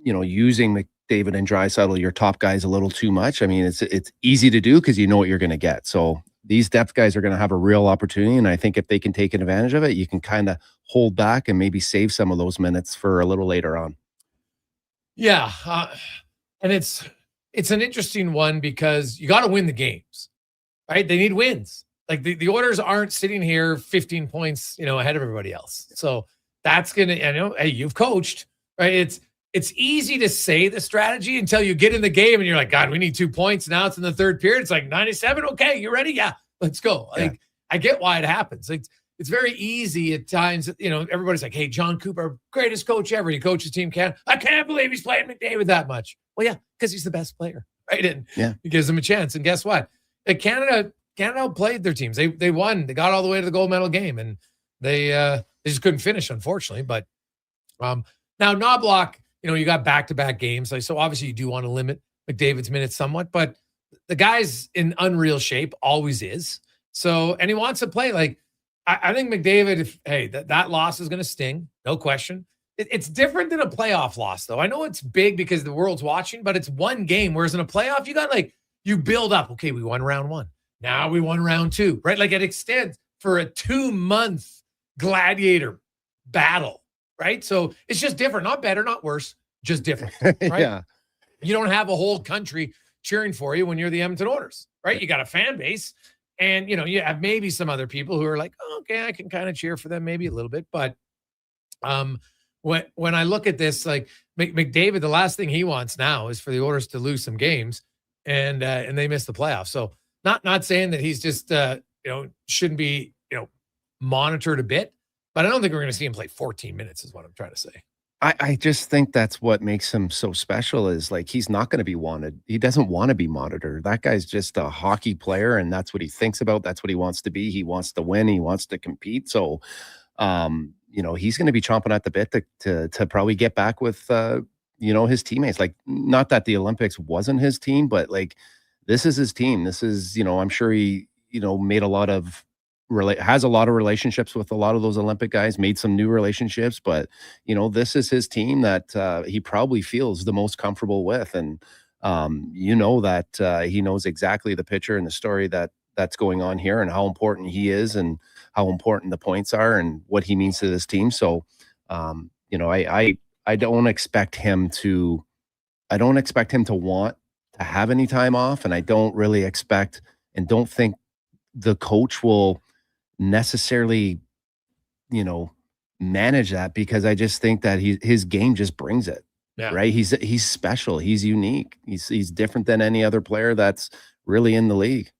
McDavid and Draisaitl, your top guys, a little too much. I mean, it's easy to do because you know what you're going to get. So these depth guys are going to have a real opportunity. And I think if they can take advantage of it, you can kind of hold back and maybe save some of those minutes for a little later on. Yeah. And it's an interesting one because you got to win the games, right? They need wins. Like the Oilers aren't sitting here 15 points, ahead of everybody else. So that's going to, hey, you've coached, right? It's easy to say the strategy until you get in the game and you're like, God, we need 2 points. Now it's in the third period. It's like 97. Okay, you ready? Yeah, let's go. Yeah. Like, I get why it happens. Like, it's very easy at times. Everybody's like, hey, John Cooper, greatest coach ever. He coaches Team Canada. I can't believe he's playing McDavid that much. Well, yeah, because he's the best player, right? And he gives them a chance. And guess what? Canada outplayed their teams. They won. They got all the way to the gold medal game, and they just couldn't finish, unfortunately. But now Knobloch, you got back-to-back games. So obviously you do want to limit McDavid's minutes somewhat, but the guy's in unreal shape, always is. So, and he wants to play. Like, I think McDavid, that loss is going to sting, no question. It's different than a playoff loss, though. I know it's big because the world's watching, but it's one game, whereas in a playoff, you got you build up. Okay, we won round 1. Now we won round 2, right? Like, it extends for a 2-month gladiator battle. Right. So it's just different, not better, not worse, just different. Right? Yeah. You don't have a whole country cheering for you when you're the Edmonton Oilers, right? You got a fan base, and, you have maybe some other people who are like, oh, okay, I can kind of cheer for them maybe a little bit. But when I look at this, like McDavid, the last thing he wants now is for the Oilers to lose some games and they miss the playoffs. So not saying that he's just, shouldn't be, monitored a bit. But I don't think we're going to see him play 14 minutes is what I'm trying to say. I just think that's what makes him so special, is like, he's not going to be wanted. He doesn't want to be monitored. That guy's just a hockey player, and that's what he thinks about. That's what he wants to be. He wants to win. He wants to compete. So, he's going to be chomping at the bit to probably get back with, his teammates. Like, not that the Olympics wasn't his team, but like, this is his team. This is, I'm sure he, made a lot of has a lot of relationships with a lot of those Olympic guys, made some new relationships, but this is his team that he probably feels the most comfortable with. And that he knows exactly the picture and the story that's going on here, and how important he is, and how important the points are, and what he means to this team. So I don't expect him to want to have any time off, and I don't really expect and don't think the coach will necessarily, manage that, because I just think that his game just brings it. right? He's special. He's unique. He's different than any other player that's really in the league.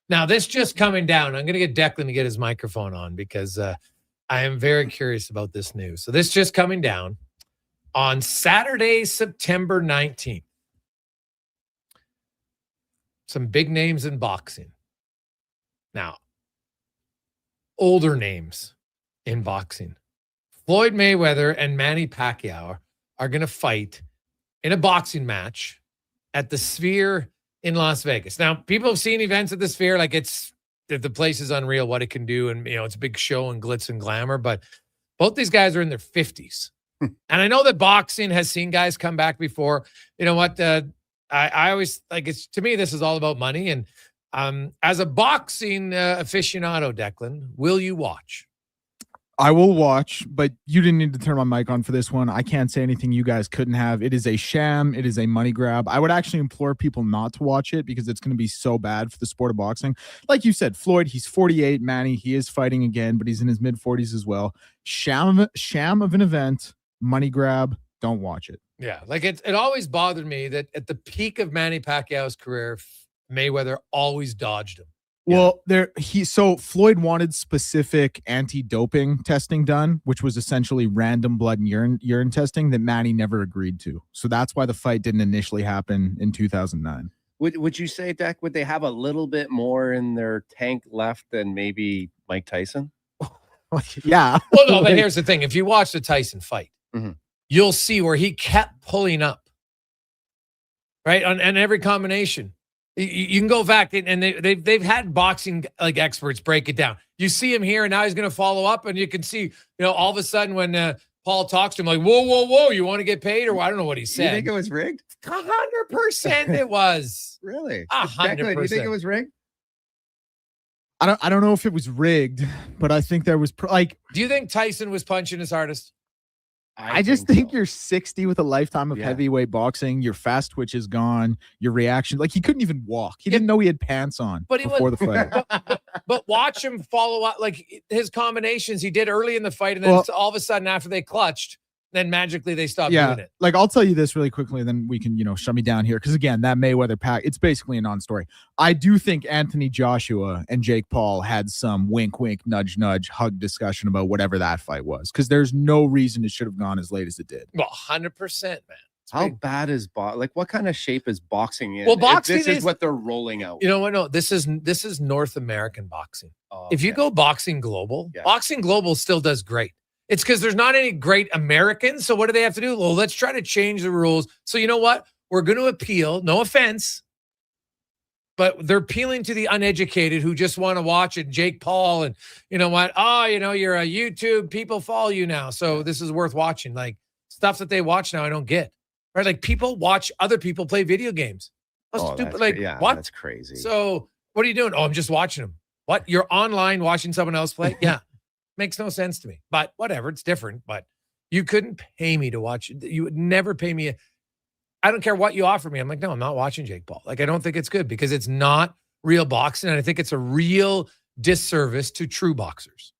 Now, this just coming down. I'm going to get Declan to get his microphone on because I am very curious about this news. So this just coming down on Saturday, September 19th. Some big names in boxing. Now, older names in boxing. Floyd Mayweather and Manny Pacquiao are going to fight in a boxing match at the Sphere in Las Vegas. Now, people have seen events at the Sphere, like the place is unreal what it can do, and it's a big show and glitz and glamour, but both these guys are in their 50s. And I know that boxing has seen guys come back before. You know what? I always to me, this is all about money. And as a boxing aficionado, Declan, will you watch? I will watch, but you didn't need to turn my mic on for this one. I can't say anything you guys couldn't have. It is a sham. It is a money grab. I would actually implore people not to watch it because it's going to be so bad for the sport of boxing. Like you said, Floyd, he's 48. Manny, he is fighting again, but he's in his mid-40s as well. Sham of an event, money grab. Don't watch it. Yeah, it always bothered me that at the peak of Manny Pacquiao's career, Mayweather always dodged him. Well, so Floyd wanted specific anti-doping testing done, which was essentially random blood and urine testing that Manny never agreed to. So that's why the fight didn't initially happen in 2009. Would you say, Deck, would they have a little bit more in their tank left than maybe Mike Tyson? Yeah. Well, no, but here's the thing. If you watch the Tyson fight, you'll see where he kept pulling up, right? And every combination. You can go back and they've had boxing experts break it down. You see him here, and now he's going to follow up, and you can see, all of a sudden when Paul talks to him, like, whoa, you want to get paid, or I don't know what he said. You think it was rigged? 100% it was. Really? 100%. Do you think it was rigged? I don't know if it was rigged, but I think there was Do you think Tyson was punching his hardest? I just think you're 60 with a lifetime of heavyweight boxing. Your fast twitch is gone. Your reaction, he couldn't even walk. He didn't know he had pants on before the fight. But watch him follow up, his combinations he did early in the fight, and then all of a sudden after they clutched, then magically they stopped doing it. I'll tell you this really quickly, and then we can, shut me down here. Because again, that Mayweather pack, it's basically a non-story. I do think Anthony Joshua and Jake Paul had some wink, wink, nudge, nudge, hug discussion about whatever that fight was. Because there's no reason it should have gone as late as it did. Well, 100%, man. How bad is what kind of shape is boxing in? Well, boxing this is what they're rolling out. You know what? No, this is North American boxing. Oh, okay. If you go boxing global, boxing global still does great. It's because there's not any great Americans. So what do they have to do? Well, let's try to change the rules. So you know what? We're going to appeal. No offense. But they're appealing to the uneducated who just want to watch it. Jake Paul and you know what? Oh, you're a YouTube. People follow you now. So this is worth watching. Stuff that they watch now I don't get. Right? People watch other people play video games. How stupid. What? That's crazy. So what are you doing? Oh, I'm just watching them. What? You're online watching someone else play? Yeah. Makes no sense to me, but whatever. It's different, but you couldn't pay me to watch it. You would never pay me. I don't care what you offer me. I'm like, no, I'm not watching Jake Paul. I don't think it's good because it's not real boxing. And I think it's a real disservice to true boxers.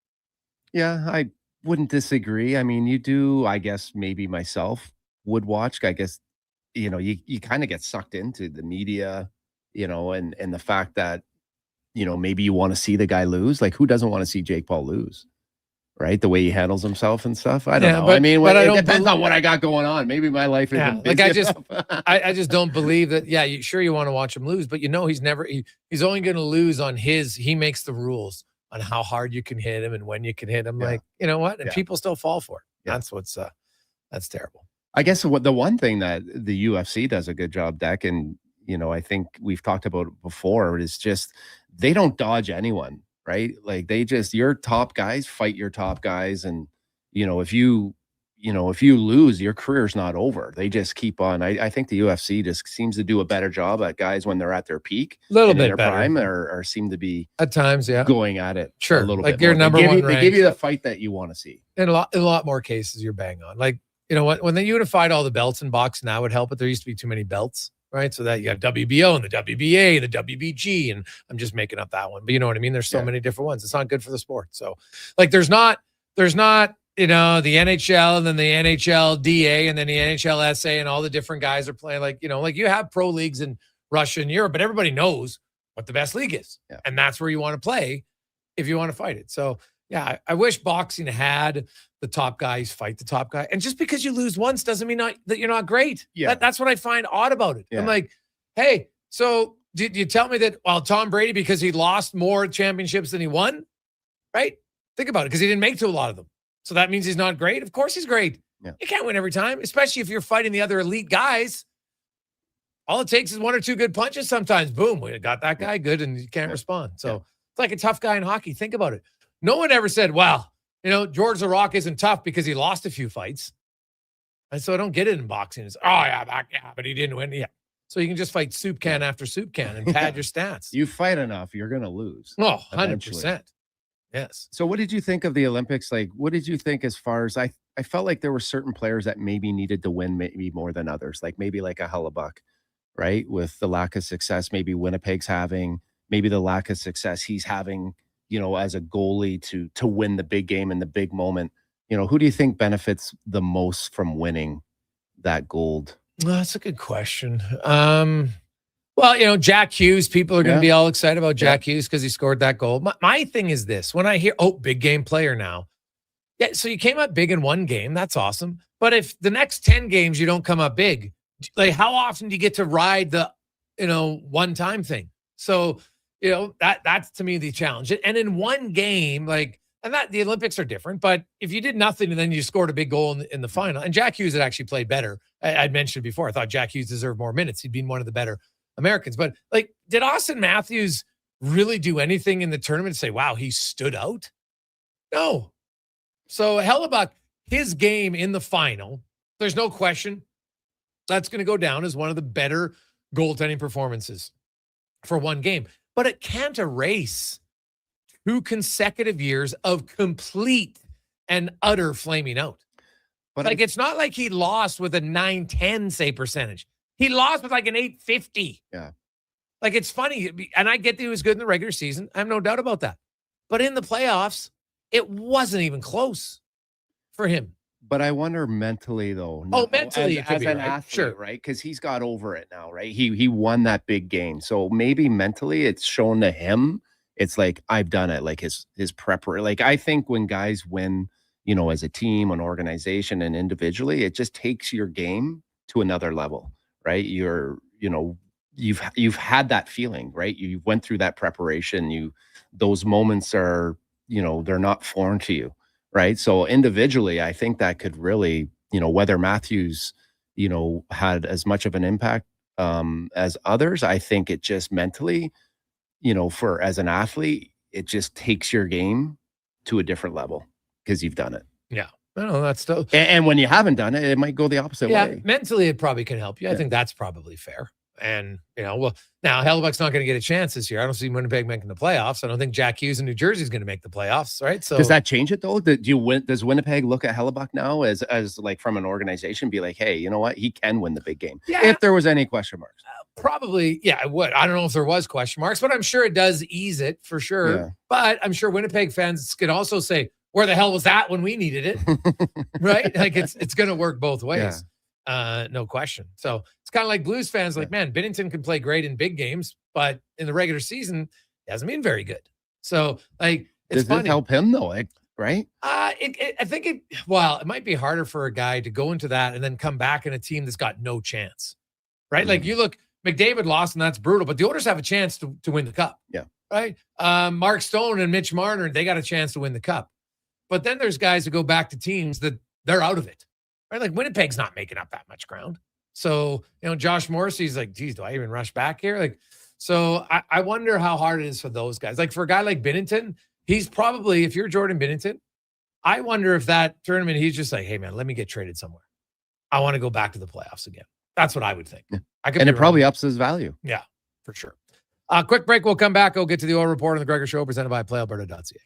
Yeah, I wouldn't disagree. I mean, you do, I guess maybe myself would watch. I guess, you kind of get sucked into the media, and the fact that, maybe you want to see the guy lose. Who doesn't want to see Jake Paul lose? Right? The way he handles himself and stuff. I don't know. But, it depends on what I got going on. Maybe my life isn't busy I just don't believe that. Yeah, you want to watch him lose, but he's only going to lose on he makes the rules on how hard you can hit him and when you can hit him. You know what? And people still fall for it. That's that's terrible. I guess the one thing that the UFC does a good job, Deck, and I think we've talked about it before, is just they don't dodge anyone, right? Your top guys fight your top guys, and if you lose, your career's not over. They just keep on. I think the UFC just seems to do a better job at guys when they're at their peak, a little bit in their better. Prime, or seem to be at times, going at it. Sure, a little bit. You're more. number one. They give you the fight that you want to see. In a lot more cases, you're bang on. You know what? When they unified all the belts in boxing, that would help. But there used to be too many belts, right? So that you have WBO and the WBA, the WBG, and I'm just making up that one. But you know what I mean? There's so many different ones. It's not good for the sport. So, there's not the NHL and then the NHL DA and then the NHL SA and all the different guys are playing. Like you have pro leagues in Russia and Europe, but everybody knows what the best league is. Yeah. And that's where you want to play if you want to fight it. So, yeah, I wish boxing had the top guys fight the top guy. And just because you lose once doesn't mean that you're not great. Yeah. That's what I find odd about it. Yeah. I'm like, hey, so did you tell me that, Tom Brady, because he lost more championships than he won, right? Think about it, because he didn't make to a lot of them. So that means he's not great? Of course he's great. Yeah. You can't win every time, especially if you're fighting the other elite guys. All it takes is one or two good punches sometimes. Boom, we got that guy good, and you can't respond. So it's like a tough guy in hockey. Think about it. No one ever said, well, George the Rock isn't tough because he lost a few fights. And so I don't get it in boxing. It's, but he didn't win. Yeah. So you can just fight soup can after soup can and pad your stats. You fight enough, you're going to lose. Oh, 100%. Eventually. Yes. So what did you think of the Olympics? Like, what did you think as far as I felt like there were certain players that maybe needed to win maybe more than others, like maybe like a Hellebuck, right? With the lack of success, maybe Winnipeg's having, maybe the lack of success he's having, as a goalie to win the big game in the big moment. Who do you think benefits the most from winning that gold? Well, that's a good question. Well, Jack Hughes, people are going to be all excited about Jack Hughes because he scored that goal. My thing is this. When I hear, big game player now. Yeah, so you came up big in one game. That's awesome. But if the next 10 games you don't come up big, like how often do you get to ride the, one-time thing? So, that's to me the challenge. And in one game, and that the Olympics are different, but if you did nothing and then you scored a big goal in the final, and Jack Hughes had actually played better. I'd mentioned before, I thought Jack Hughes deserved more minutes. He'd been one of the better Americans. But did Austin Matthews really do anything in the tournament to say, wow, he stood out? No. So Hellebuck, his game in the final, there's no question that's going to go down as one of the better goaltending performances for one game. But it can't erase 2 consecutive years of complete and utter flaming out. But it's not like he lost with a 910 save percentage. He lost with an 850. Yeah. It's funny. And I get that he was good in the regular season. I have no doubt about that. But in the playoffs, it wasn't even close for him. But I wonder mentally, though. Mentally, as an athlete, sure, right? Because he's got over it now, right? He won that big game, so maybe mentally, it's shown to him. It's like I've done it. Like his preparation. I think when guys win, as a team, an organization, and individually, it just takes your game to another level, right? You've had that feeling, right? You went through that preparation. Those moments are, they're not foreign to you. Right. So individually, I think that could really, whether Matthews, had as much of an impact as others, I think it just mentally, as an athlete, it just takes your game to a different level because you've done it. Yeah. No, that's still. And when you haven't done it, it might go the opposite way. Yeah. Mentally, it probably can help you. I think that's probably fair. And, now Hellebuck's not going to get a chance this year. I don't see Winnipeg making the playoffs. I don't think Jack Hughes in New Jersey is going to make the playoffs, right? So does that change it though? Does Winnipeg look at Hellebuck now as from an organization be like, hey, you know what? He can win the big game. Yeah. If there was any question marks. Probably, yeah, it would. I don't know if there was question marks, but I'm sure it does ease it for sure. Yeah. But I'm sure Winnipeg fans could also say, where the hell was that when we needed it? Right? It's going to work both ways. Yeah. No question. So it's kind of like Blues fans, man, Binnington can play great in big games, but in the regular season, he hasn't been very good. So it's does funny. This help him though, right? I think it might be harder for a guy to go into that and then come back in a team that's got no chance, right? Mm-hmm. You look, McDavid lost and that's brutal, but the Oilers have a chance to win the cup. Yeah. Right. Mark Stone and Mitch Marner, they got a chance to win the cup, but then there's guys who go back to teams that they're out of it. Right? Winnipeg's not making up that much ground. So, Josh Morrissey's like, geez, do I even rush back here? So I wonder how hard it is for those guys. For a guy like Binnington, he's probably, if you're Jordan Binnington, I wonder if that tournament, he's just like, hey man, let me get traded somewhere. I want to go back to the playoffs again. That's what I would think. Yeah. And it probably ups his value. Yeah, for sure. Quick break. We'll come back. We'll get to the Oil Report on the Gregor Show presented by PlayAlberta.ca.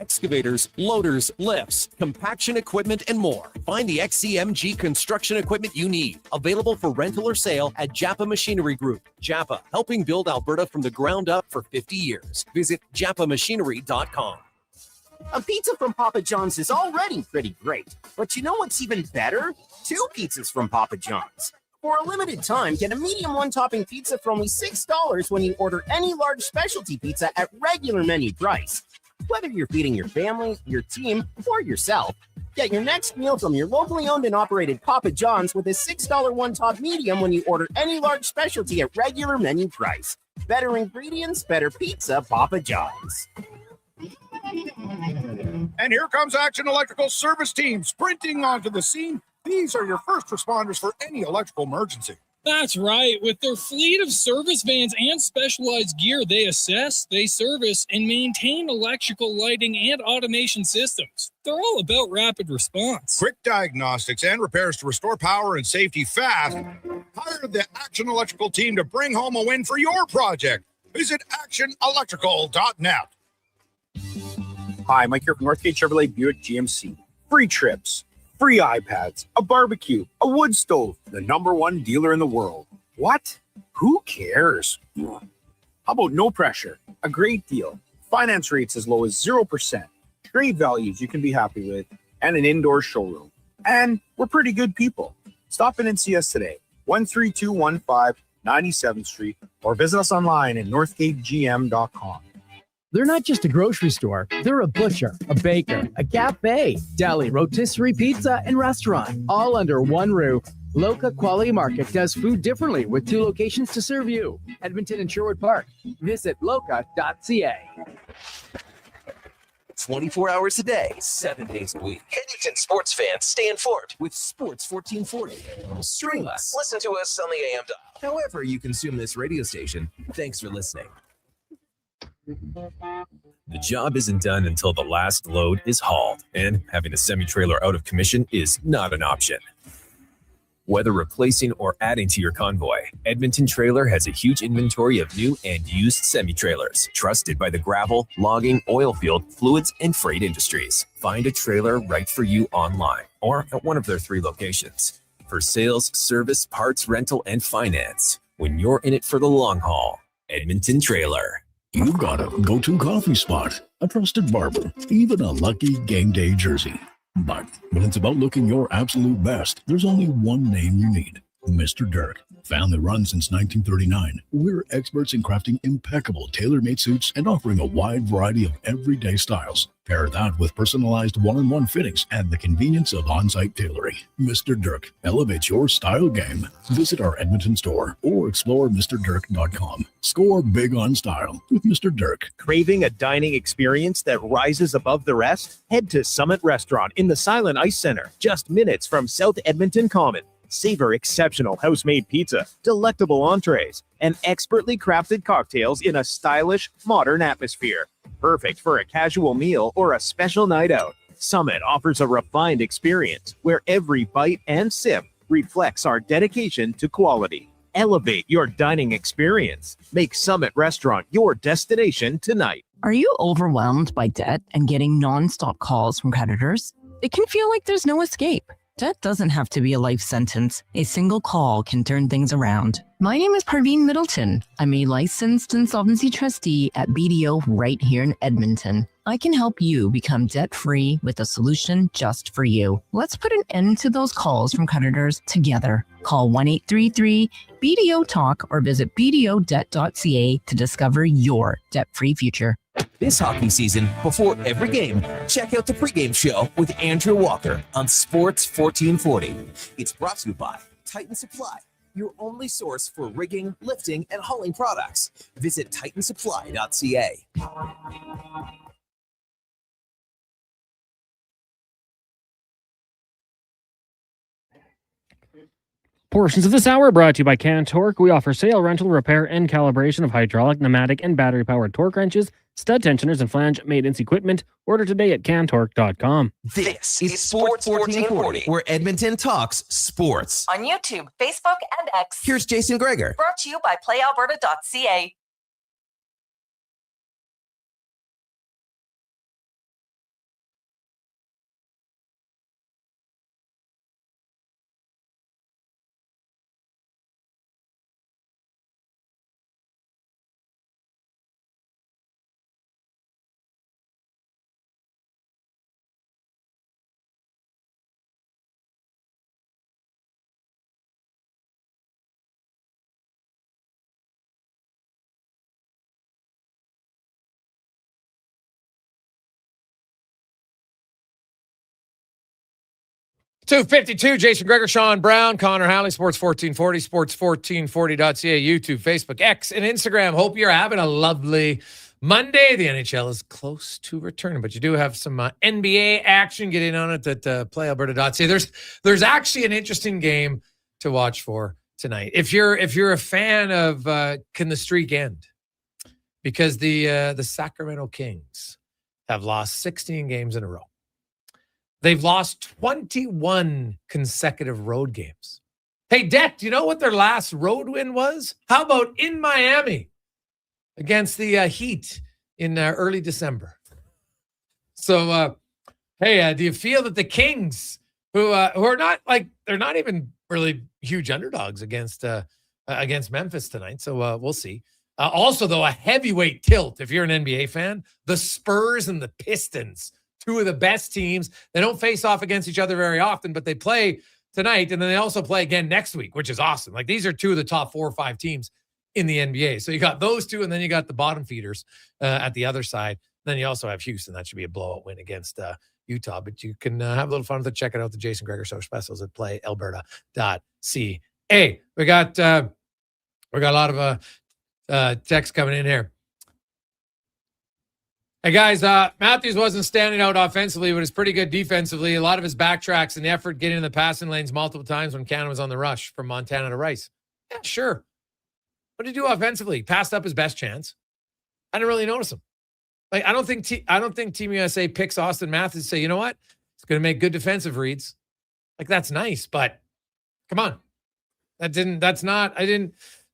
Excavators, loaders, lifts, compaction equipment, and more. Find the XCMG construction equipment you need. Available for rental or sale at Japa Machinery Group. Japa, helping build Alberta from the ground up for 50 years. Visit japamachinery.com. A pizza from Papa John's is already pretty great, but you know what's even better? 2 pizzas from Papa John's. For a limited time, get a medium one-topping pizza for only $6 when you order any large specialty pizza at regular menu price. Whether you're feeding your family, your team, or yourself, get your next meal from your locally owned and operated Papa John's with a $6 one-top medium when you order any large specialty at regular menu price. Better ingredients, better pizza, Papa John's. And here comes Action Electrical Service Team sprinting onto the scene. These are your first responders for any electrical emergency. That's right. With their fleet of service vans and specialized gear, they assess, they service, and maintain electrical lighting and automation systems. They're all about rapid response. Quick diagnostics and repairs to restore power and safety fast. Hire the Action Electrical team to bring home a win for your project. Visit actionelectrical.net. Hi, Mike here from Northgate Chevrolet Buick GMC. Free trips, free iPads, a barbecue, a wood stove, the #1 dealer in the world. What? Who cares? How about no pressure, a great deal, finance rates as low as 0%, trade values you can be happy with, and an indoor showroom. And we're pretty good people. Stop in and see us today, 13215 97th Street, or visit us online at northgategm.com. They're not just a grocery store. They're a butcher, a baker, a cafe, deli, rotisserie pizza, and restaurant, all under one roof. Loca Quality Market does food differently with 2 locations to serve you, Edmonton and Sherwood Park. Visit loca.ca. 24 hours a day, 7 days a week. Edmonton sports fans stay informed with Sports 1440. Stream us. Listen to us on the AM dial. However you consume this radio station, thanks for listening. The job isn't done until the last load is hauled, and having a semi-trailer out of commission is not an option. Whether replacing or adding to your convoy, Edmonton Trailer has a huge inventory of new and used semi-trailers, trusted by the gravel, logging, oil field, fluids, and freight industries. Find a trailer right for you online or at one of their 3 locations. For sales, service, parts, rental, and finance, when you're in it for the long haul, Edmonton Trailer. You've got a go-to coffee spot, a trusted barber, even a lucky game day jersey. But when it's about looking your absolute best, there's only one name you need: Mr. Dirk. Family run since 1939, we're experts in crafting impeccable tailor-made suits and offering a wide variety of everyday styles. Pair that with personalized one-on-one fittings and the convenience of on-site tailoring. Mr. Dirk elevates your style game. Visit our Edmonton store or explore MrDirk.com. Score big on style with Mr. Dirk. Craving a dining experience that rises above the rest? Head to Summit Restaurant in the Silent Ice Center, just minutes from South Edmonton Common. Savor exceptional house-made pizza, delectable entrees, and expertly crafted cocktails in a stylish, modern atmosphere. Perfect for a casual meal or a special night out. Summit offers a refined experience where every bite and sip reflects our dedication to quality. Elevate your dining experience. Make Summit Restaurant your destination tonight. Are you overwhelmed by debt and getting non-stop calls from creditors? It can feel like there's no escape. Debt doesn't have to be a life sentence. A single call can turn things around. My name is Parveen Middleton. I'm a licensed insolvency trustee at BDO right here in Edmonton. I can help you become debt-free with a solution just for you. Let's put an end to those calls from creditors together. Call 1-833-BDO-TALK or visit bdodebt.ca to discover your debt-free future. This hockey season, before every game, check out the pregame show with Andrew Walker on Sports 1440. It's brought to you by Titan Supply, your only source for rigging, lifting, and hauling products. Visit titansupply.ca. Portions of this hour brought to you by Cantork. We offer sale, rental, repair, and calibration of hydraulic, pneumatic, and battery-powered torque wrenches, stud tensioners, and flange maintenance equipment. Order today at cantork.com. This is Sports 1440, where Edmonton talks sports. On YouTube, Facebook, and X. Here's Jason Gregor. Brought to you by playalberta.ca. 252, Jason Gregor, Sean Brown, Connor Halley, Sports 1440, sports1440.ca, YouTube, Facebook, X, and Instagram. Hope you're having a lovely Monday. The NHL is close to returning, but you do have some NBA action. Get in on it at playalberta.ca. There's actually an interesting game to watch for tonight. If you're a fan of can the streak end? Because the Sacramento Kings have lost 16 games in a row. They've lost 21 consecutive road games. Hey, Deck, do you know what their last road win was? How about in Miami against the Heat in early December? So, hey, do you feel that the Kings, who are not they're not even really huge underdogs against Memphis tonight? So we'll see. Also, though, a heavyweight tilt if you're an NBA fan. The Spurs and the Pistons, two of the best teams. They don't face off against each other very often, but they play tonight, and then they also play again next week, which is awesome. Like, these are two of the top 4 or 5 teams in the NBA. So you got those two, and then you got the bottom feeders at the other side. Then you also have Houston. That should be a blowout win against Utah. But you can have a little fun with it. Check it out, the Jason Gregor Show specials at playalberta.ca. We got a lot of text coming in here. Hey, guys, Matthews wasn't standing out offensively, but it's pretty good defensively. A lot of his backtracks and the effort getting in the passing lanes multiple times when Canada was on the rush from Montana to Rice. Yeah, sure. What did he do offensively? Passed up his best chance. I didn't really notice him. Like, I don't think Team USA picks Austin Matthews and say, you know what? It's going to make good defensive reads. Like, that's nice, but come on.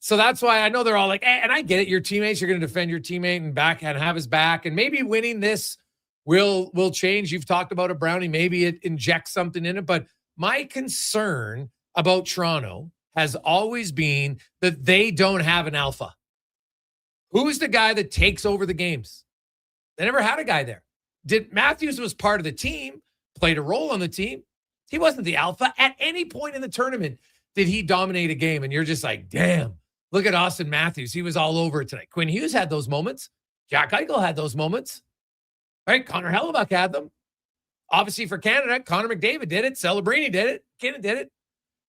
So that's why I know they're all like, and I get it. Your teammates, you're going to defend your teammate and have his back. And maybe winning this will change. You've talked about it, Brownie. Maybe it injects something in it. But my concern about Toronto has always been that they don't have an alpha. Who's the guy that takes over the games? They never had a guy there. Matthews was part of the team, played a role on the team. He wasn't the alpha. At any point in the tournament did he dominate a game. And you're just like, damn. Look at Austin Matthews. He was all over it tonight. Quinn Hughes had those moments. Jack Eichel had those moments. Right? Connor Hellebuyck had them. Obviously for Canada, Connor McDavid did it. Celebrini did it. McKinnon did it.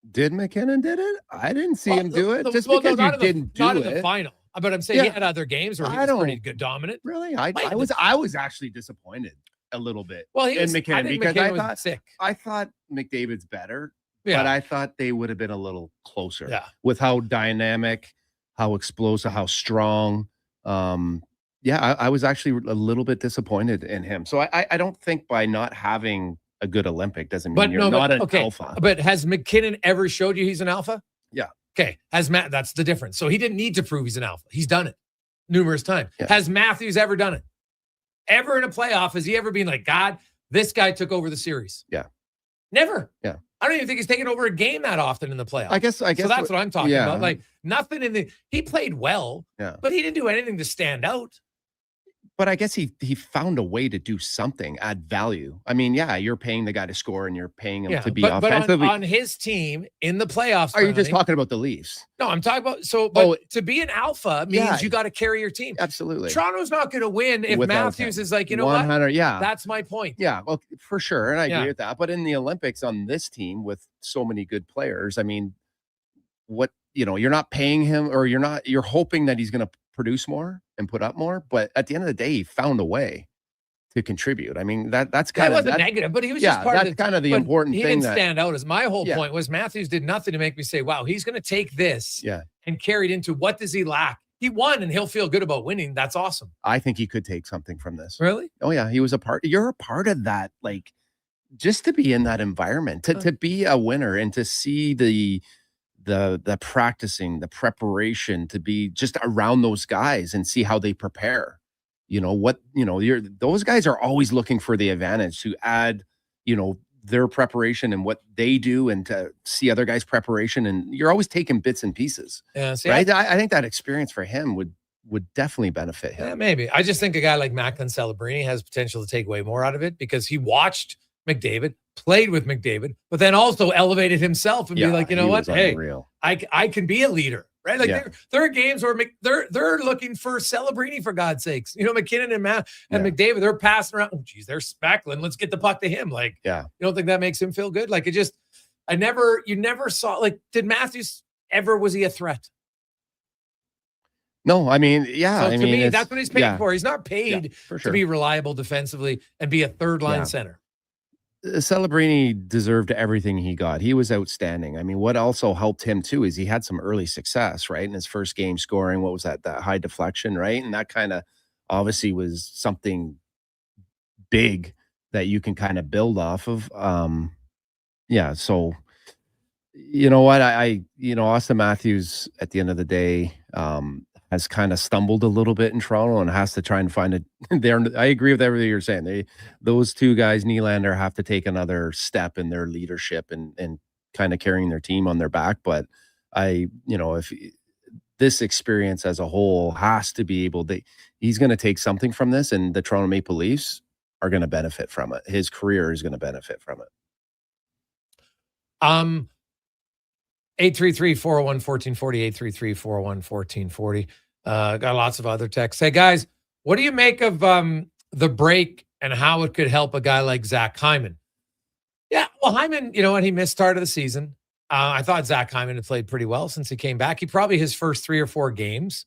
Did McKinnon did it? I didn't see him do it. Just because you didn't do it. Not in the final. But I'm saying he had other games where he was pretty good dominant. Really? I was actually disappointed a little bit in McKinnon because I thought McDavid's better. Yeah. But I thought they would have been a little closer with how dynamic, how explosive, how strong. I was actually a little bit disappointed in him. So I don't think by not having a good Olympic doesn't mean you're not an alpha. But has McKinnon ever showed you he's an alpha? Yeah. Okay. That's the difference. So he didn't need to prove he's an alpha. He's done it numerous times. Yeah. Has Matthews ever done it? Ever in a playoff, has he ever been like, God, this guy took over the series? Yeah. Never. Yeah. I don't even think he's taken over a game that often in the playoffs. I guess. So that's what I'm talking about. Like, nothing he played well, but he didn't do anything to stand out. But I guess he found a way to do something, add value. I mean, you're paying the guy to score and you're paying him to be offensive. But on his team in the playoffs. Are you just talking about the Leafs? No, I'm talking about to be an alpha means you got to carry your team. Absolutely. Toronto's not going to win if Matthews is like, you know what? That's my point. Yeah, well, for sure. And I agree with that. But in the Olympics on this team with so many good players, I mean, you're not paying him or you're hoping that he's going to produce more and put up more, but at the end of the day, he found a way to contribute. I mean, that's kind of negative, but he was just part of that's kind of the important thing. He didn't stand out. As my whole point was Matthews did nothing to make me say, wow, he's going to take this and carry it into what does he lack? He won and he'll feel good about winning. That's awesome. I think he could take something from this. Really? Oh yeah. He was you're a part of that. Like, just to be in that environment, to be a winner and to see the practicing, the preparation, to be just around those guys and see how they prepare. Those guys are always looking for the advantage to add, their preparation and what they do and to see other guys' preparation. And you're always taking bits and pieces. Yeah, right? I think that experience for him would definitely benefit him. Yeah, maybe. I just think a guy like Macklin Celebrini has potential to take way more out of it because he watched McDavid, played with McDavid, but then also elevated himself and be like, you know what? Hey, I can be a leader. right? Like there are games where they're looking for Celebrini, for God's sakes. You know, McKinnon and McDavid, they're passing around. Oh, geez, there's Specklin. Let's get the puck to him. Like, you don't think that makes him feel good? Like, you never saw, like, did Matthews ever, was he a threat? No, I mean, So to me, that's what he's paid for. He's not paid for sure to be reliable defensively and be a third-line center. Celebrini deserved everything he got. He was outstanding. I mean, what also helped him too is he had some early success, right? In his first game scoring, what was that high deflection, right? And that kind of obviously was something big that you can kind of build off of. So you know what? Austin Matthews at the end of the day has kind of stumbled a little bit in Toronto and has to try and find it there. I agree with everything you're saying. Those two guys, Nylander, have to take another step in their leadership and kind of carrying their team on their back. But if this experience as a whole has to be able to, he's going to take something from this, and the Toronto Maple Leafs are going to benefit from it. His career is going to benefit from it. 833-401-1440, 833-401-1440. Got lots of other texts. Hey, guys, what do you make of the break and how it could help a guy like Zach Hyman? Yeah, well, Hyman, you know what? He missed start of the season. I thought Zach Hyman had played pretty well since he came back. His first 3 or 4 games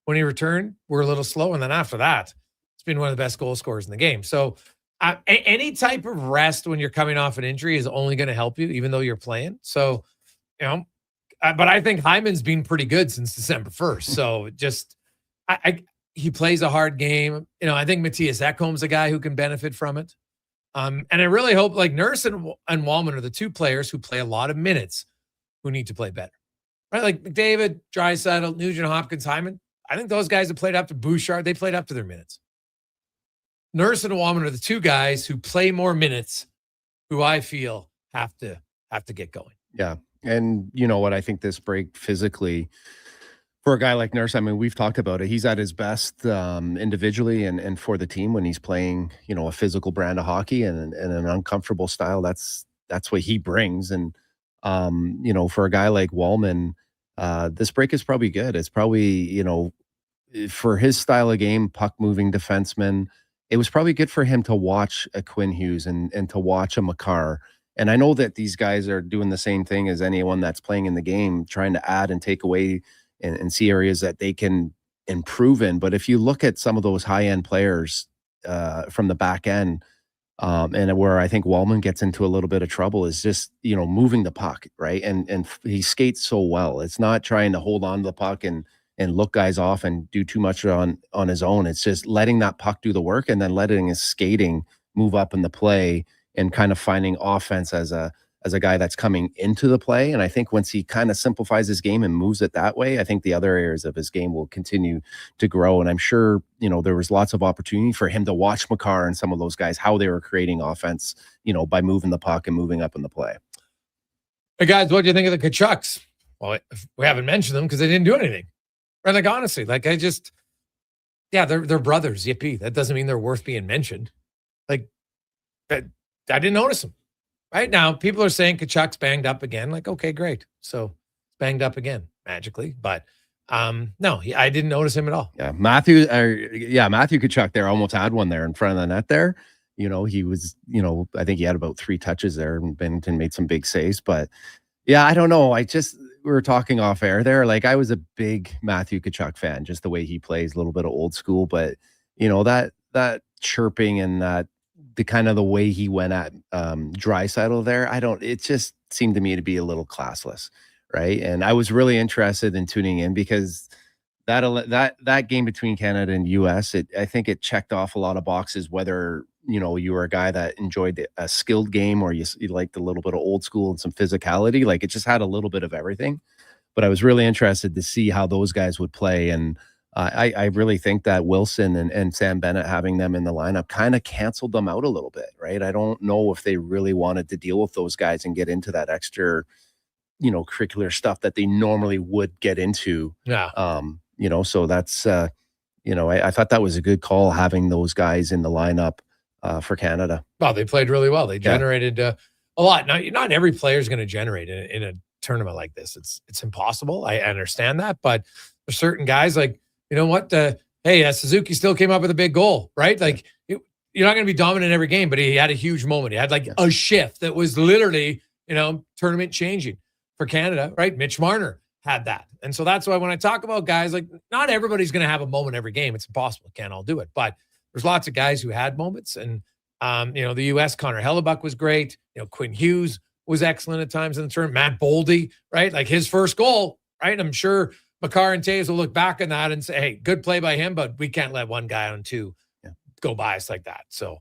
when he returned were a little slow. And then after that, it's been one of the best goal scorers in the game. So any type of rest when you're coming off an injury is only going to help you, even though you're playing. So, but I think Hyman's been pretty good since December 1st. So he plays a hard game. I think Matthias Ekholm's a guy who can benefit from it. And I really hope, like, Nurse and Wallman are the two players who play a lot of minutes who need to play better, right? Like McDavid, Draisaitl, Nugent Hopkins, Hyman. I think those guys have played up to Bouchard. They played up to their minutes. Nurse and Wallman are the two guys who play more minutes who I feel have to get going. Yeah. And you know what? I think this break physically for a guy like Nurse, I mean, we've talked about it. He's at his best individually and for the team when he's playing, a physical brand of hockey and an uncomfortable style. That's what he brings. And, for a guy like Wallman, this break is probably good. It's probably, for his style of game, puck moving defenseman, it was probably good for him to watch a Quinn Hughes and to watch a Makar. And I know that these guys are doing the same thing as anyone that's playing in the game, trying to add and take away and see areas that they can improve in. But if you look at some of those high-end players from the back end, and where I think Wallman gets into a little bit of trouble is just, moving the puck, right? And he skates so well. It's not trying to hold on to the puck and look guys off and do too much on his own. It's just letting that puck do the work and then letting his skating move up in the play and kind of finding offense as a guy that's coming into the play. And I think once he kind of simplifies his game and moves it that way, I think the other areas of his game will continue to grow. And I'm sure, there was lots of opportunity for him to watch Makar and some of those guys, how they were creating offense, by moving the puck and moving up in the play. Hey guys, what do you think of the Kachucks? Well, we haven't mentioned them because they didn't do anything. Right? Like, honestly, they're brothers. Yippee. That doesn't mean they're worth being mentioned. Like, I didn't notice them. Right now, people are saying Kachuk's banged up again. Like, okay, great. So banged up again magically, but no, I didn't notice him at all. Yeah, Matthew Tkachuk there almost had one there in front of the net there. He was, I think he had about 3 touches there, and Bennington made some big saves. But yeah, I don't know. We were talking off air there. Like, I was a big Matthew Tkachuk fan, just the way he plays, a little bit of old school, but that chirping and that the kind of the way he went at Draisaitl there, it just seemed to me to be a little classless, right? And I was really interested in tuning in because that game between Canada and US, I think it checked off a lot of boxes, whether you were a guy that enjoyed a skilled game or you liked a little bit of old school and some physicality. Like, it just had a little bit of everything. But I was really interested to see how those guys would play. And I really think that Wilson and Sam Bennett having them in the lineup kind of canceled them out a little bit, right? I don't know if they really wanted to deal with those guys and get into that extra, curricular stuff that they normally would get into. Yeah. So that's, I thought that was a good call having those guys in the lineup for Canada. Well, they played really well. They generated a lot. Now, not every player is going to generate in a tournament like this. It's impossible. I understand that, but there's certain guys like, you know what? Suzuki still came up with a big goal, right? Like you're not going to be dominant every game, but he had a huge moment. He had like a shift that was literally, tournament changing for Canada, right? Mitch Marner had that. And so that's why when I talk about guys, like not everybody's going to have a moment every game. It's impossible. Can't all do it, but there's lots of guys who had moments. And, the U.S. Connor Hellebuck was great. Quinn Hughes was excellent at times in the tournament. Matt Boldy, right? Like his first goal, right? I'm sure Makar and Taves will look back on that and say, hey, good play by him, but we can't let one guy on two go by us like that. So,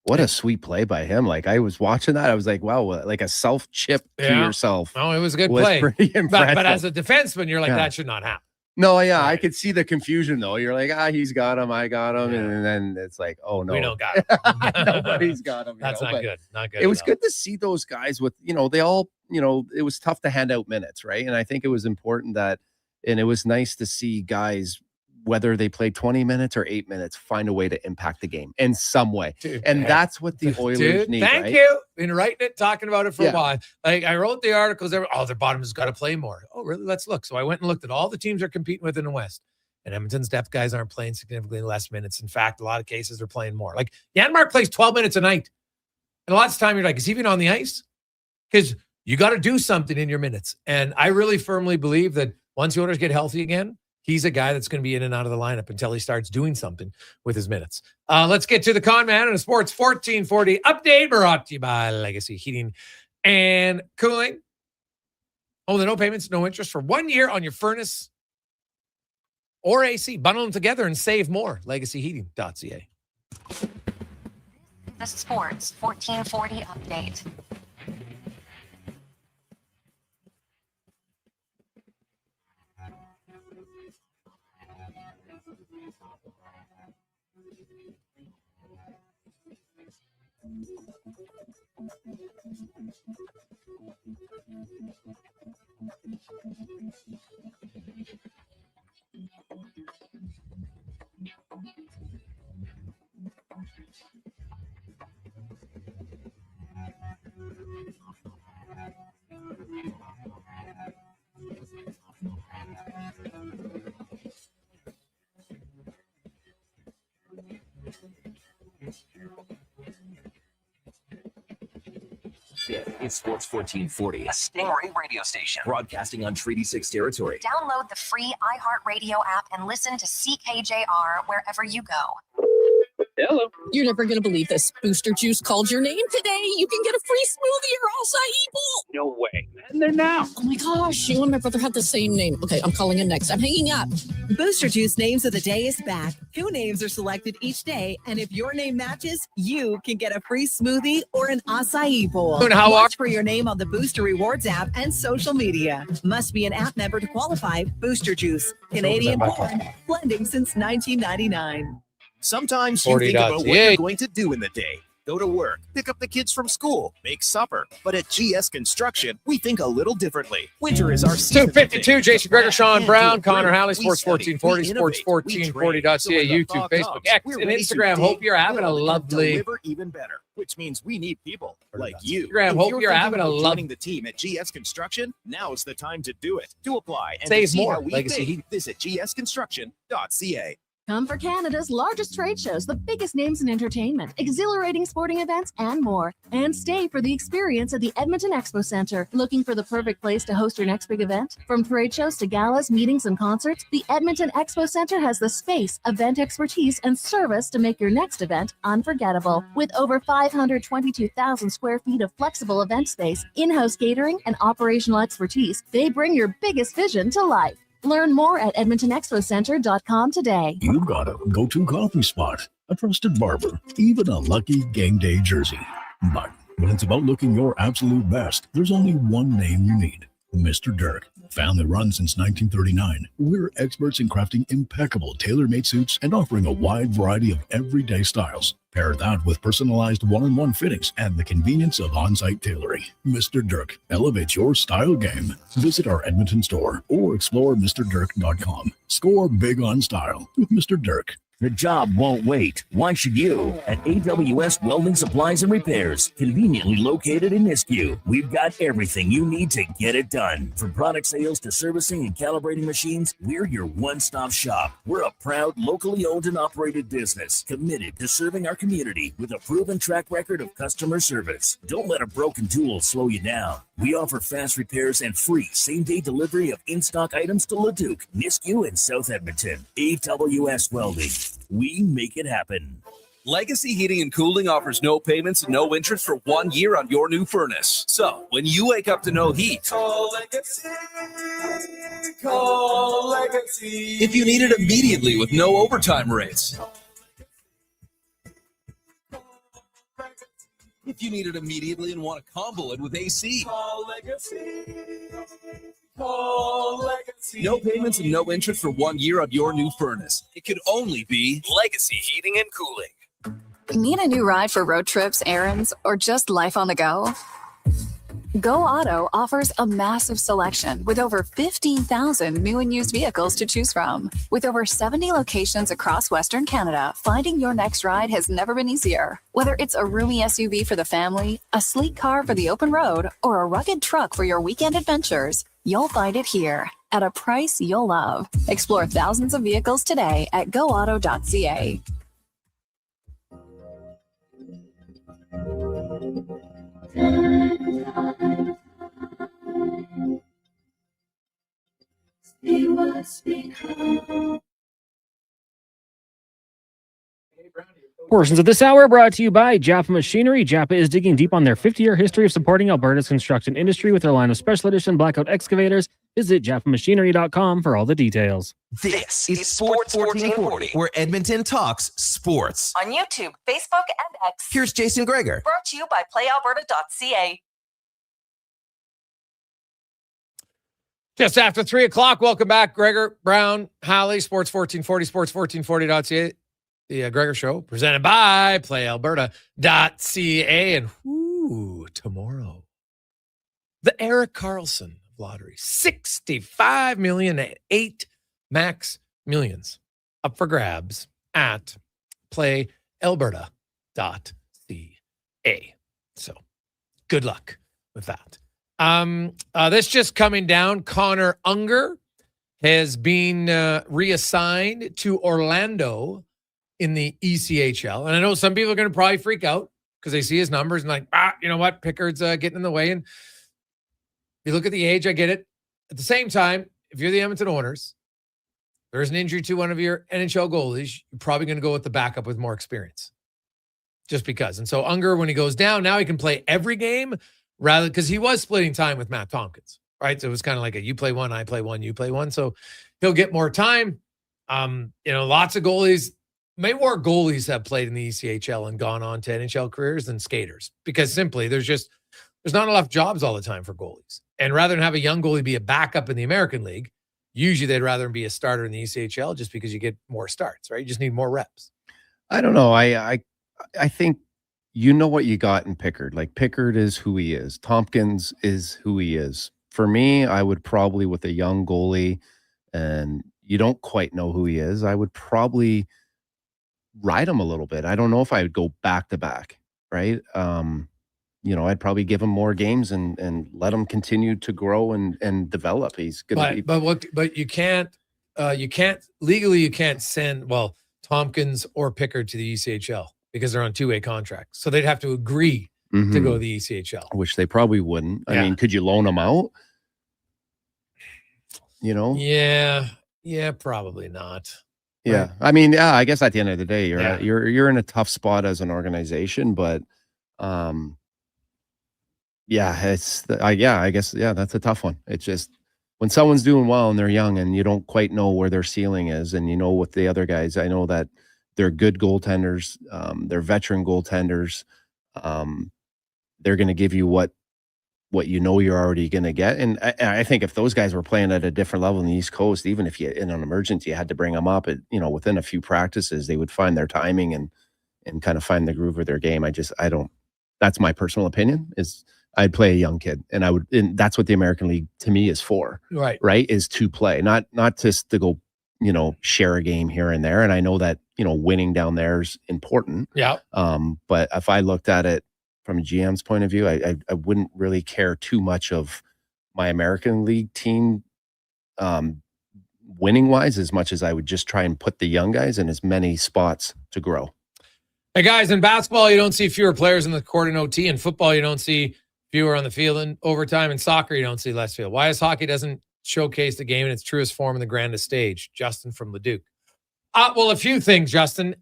what a sweet play by him. Like I was watching that. I was like, wow, like a self chip to yourself. Oh, it was a good play. Pretty impressive. But as a defenseman, you're like, that should not happen. No, yeah, right. I could see the confusion though. You're like, he's got him, I got him. And then it's like, oh no. We don't got him. Nobody's got him. That's not good. Not good. It was good to see those guys with, they all, it was tough to hand out minutes, right? And I think it was important and it was nice to see guys, whether they play 20 minutes or 8 minutes, find a way to impact the game in some way. That's what the Oilers need. Thank you. Been writing it, talking about it for a while. Like I wrote the articles, their bottom has got to play more. Oh, really? Let's look. So I went and looked at all the teams they're competing with in the West. And Edmonton's depth guys aren't playing significantly less minutes. In fact, a lot of cases they're playing more. Like Janmark plays 12 minutes a night. And a lot of time you're like, is he even on the ice? Because you got to do something in your minutes. And I really firmly believe that once the Oilers get healthy again, he's a guy that's going to be in and out of the lineup until he starts doing something with his minutes. Let's get to the Con Man and a Sports 1440 update brought to you by Legacy Heating and Cooling. Only no payments, no interest for 1 year on your furnace or AC. Bundle them together and save more. LegacyHeating.ca. The Sports 1440 update. It's Sports 1440, a Stingray radio station broadcasting on Treaty 6 territory. Download the free iHeartRadio app and listen to CKJR wherever you go. Hello. You're never going to believe this. Booster Juice called your name today. You can get a free smoothie or acai bowl. No way. And they're now. Oh my gosh. You and my brother have the same name. Okay, I'm calling in next. I'm hanging up. Booster Juice Names of the Day is back. 2 names are selected each day. And if your name matches, you can get a free smoothie or an acai bowl. Watch for your name on the Booster Rewards app and social media. Must be an app member to qualify. Booster Juice. Canadian born. Blending since 1999. Sometimes you think about what you're going to do in the day. Go to work, pick up the kids from school, make supper. But at GS Construction, we think a little differently. Winter is our season. 252, Jason Gregor, Sean Brown, Connor Halley, Sports 1440, Sports1440.ca, YouTube, Facebook, X, and Instagram. Hope you're having a lovely... Deliver even better, which means we need people like you. Instagram, hope you're having a lovely... the team at GS Construction, now is the time to do it. To apply and save to see more. How we think, visit gsconstruction.ca. Come for Canada's largest trade shows, the biggest names in entertainment, exhilarating sporting events, and more. And stay for the experience at the Edmonton Expo Centre. Looking for the perfect place to host your next big event? From trade shows to galas, meetings, and concerts, the Edmonton Expo Centre has the space, event expertise, and service to make your next event unforgettable. With over 522,000 square feet of flexible event space, in-house catering, and operational expertise, they bring your biggest vision to life. Learn more at EdmontonExpoCenter.com today. You got a go-to coffee spot, a trusted barber, even a lucky game day jersey. But when it's about looking your absolute best, there's only one name you need, Mr. Dirk. Family run since 1939, we're experts in crafting impeccable tailor-made suits and offering a wide variety of everyday styles. Pair that with personalized one-on-one fittings and the convenience of on-site tailoring. Mr. Dirk elevates your style game. Visit our Edmonton store or explore MrDirk.com. Score big on style with Mr. Dirk. The job won't wait. Why should you? At AWS Welding Supplies and Repairs, conveniently located in Nisku, we've got everything you need to get it done. From product sales to servicing and calibrating machines, we're your one-stop shop. We're a proud, locally owned and operated business, committed to serving our community with a proven track record of customer service. Don't let a broken tool slow you down. We offer fast repairs and free same-day delivery of in-stock items to Leduc, Nisku, and South Edmonton. AWS Welding. We make it happen. Legacy Heating and Cooling offers no payments and no interest for 1 year on your new furnace. So, when you wake up to no heat, call Legacy. Call Legacy. If you need it immediately with no overtime rates. If you need it immediately and want to combo it with AC. Call Legacy. Call Legacy. No payments and no interest for 1 year on your new furnace. It could only be Legacy Heating and Cooling. Need a new ride for road trips, errands, or just life on the go? Go Auto offers a massive selection with over 15,000 new and used vehicles to choose from. With over 70 locations across Western Canada, finding your next ride has never been easier. Whether it's a roomy SUV for the family, a sleek car for the open road, or a rugged truck for your weekend adventures, you'll find it here at a price you'll love. Explore thousands of vehicles today at goauto.ca. Portions of this hour brought to you by Japa Machinery. Japa is digging deep on their 50-year history of supporting Alberta's construction industry with their line of special edition blackout excavators. Visit japamachinery.com for all the details. This is Sports 1440, where Edmonton talks sports. On YouTube, Facebook, and X. Here's Jason Gregor. Brought to you by playalberta.ca. Just after 3 o'clock, welcome back. Gregor, Brown, Halley, Sports 1440, sports1440.ca. The Gregor Show, presented by playalberta.ca. And tomorrow, the Eric Carlson lottery, $65 million and 8 max millions up for grabs at playalberta.ca. So good luck with that. This just coming down, Connor Unger has been reassigned to Orlando in the ECHL. And I know some people are going to probably freak out because they see his numbers and like, you know what? Pickard's getting in the way. And you look at the age, I get it. At the same time, if you're the Edmonton Oilers, there's an injury to one of your NHL goalies, you're probably going to go with the backup with more experience. Just because. And so Unger, when he goes down, now he can play every game rather because he was splitting time with Matt Tompkins, right? So it was kind of like a you play one, I play one, you play one. So he'll get more time. Lots of goalies. Many more goalies have played in the ECHL and gone on to NHL careers than skaters because simply there's not enough jobs all the time for goalies. And rather than have a young goalie be a backup in the American League, usually they'd rather be a starter in the ECHL just because you get more starts, right? You just need more reps. I don't know. I think you know what you got in Pickard. Like Pickard is who he is. Tompkins is who he is. For me, I would probably with a young goalie and you don't quite know who he is, I would probably ride him a little bit. I don't know if I would go back to back, right? I'd probably give him more games and let him continue to grow and develop. He's gonna but you can't send Tompkins or Pickard to the ECHL because they're on two-way contracts. So they'd have to agree to go to the ECHL. Which they probably wouldn't. I mean, could you loan them out? Yeah, probably not. Yeah. I mean, I guess at the end of the day, you're in a tough spot as an organization, but I guess that's a tough one. It's just when someone's doing well and they're young and you don't quite know where their ceiling is, and with the other guys, I know that they're good goaltenders, they're veteran goaltenders. They're going to give you what you're already going to get. And I think if those guys were playing at a different level in the East Coast, even if you in an emergency you had to bring them up, within a few practices, they would find their timing and kind of find the groove of their game. That's my personal opinion is I'd play a young kid and that's what the American League to me is for. Right. Right. Is to play, not just to go, share a game here and there. And I know that, winning down there is important. Yeah. But if I looked at it from a GM's point of view, I wouldn't really care too much of my American League team winning wise, as much as I would just try and put the young guys in as many spots to grow. Hey guys, in basketball, you don't see fewer players in the court in OT. In football, you don't see fewer on the field in overtime. In soccer, you don't see less field. Why is hockey doesn't showcase the game in its truest form in the grandest stage? Justin from Leduc. Well, a few things, Justin.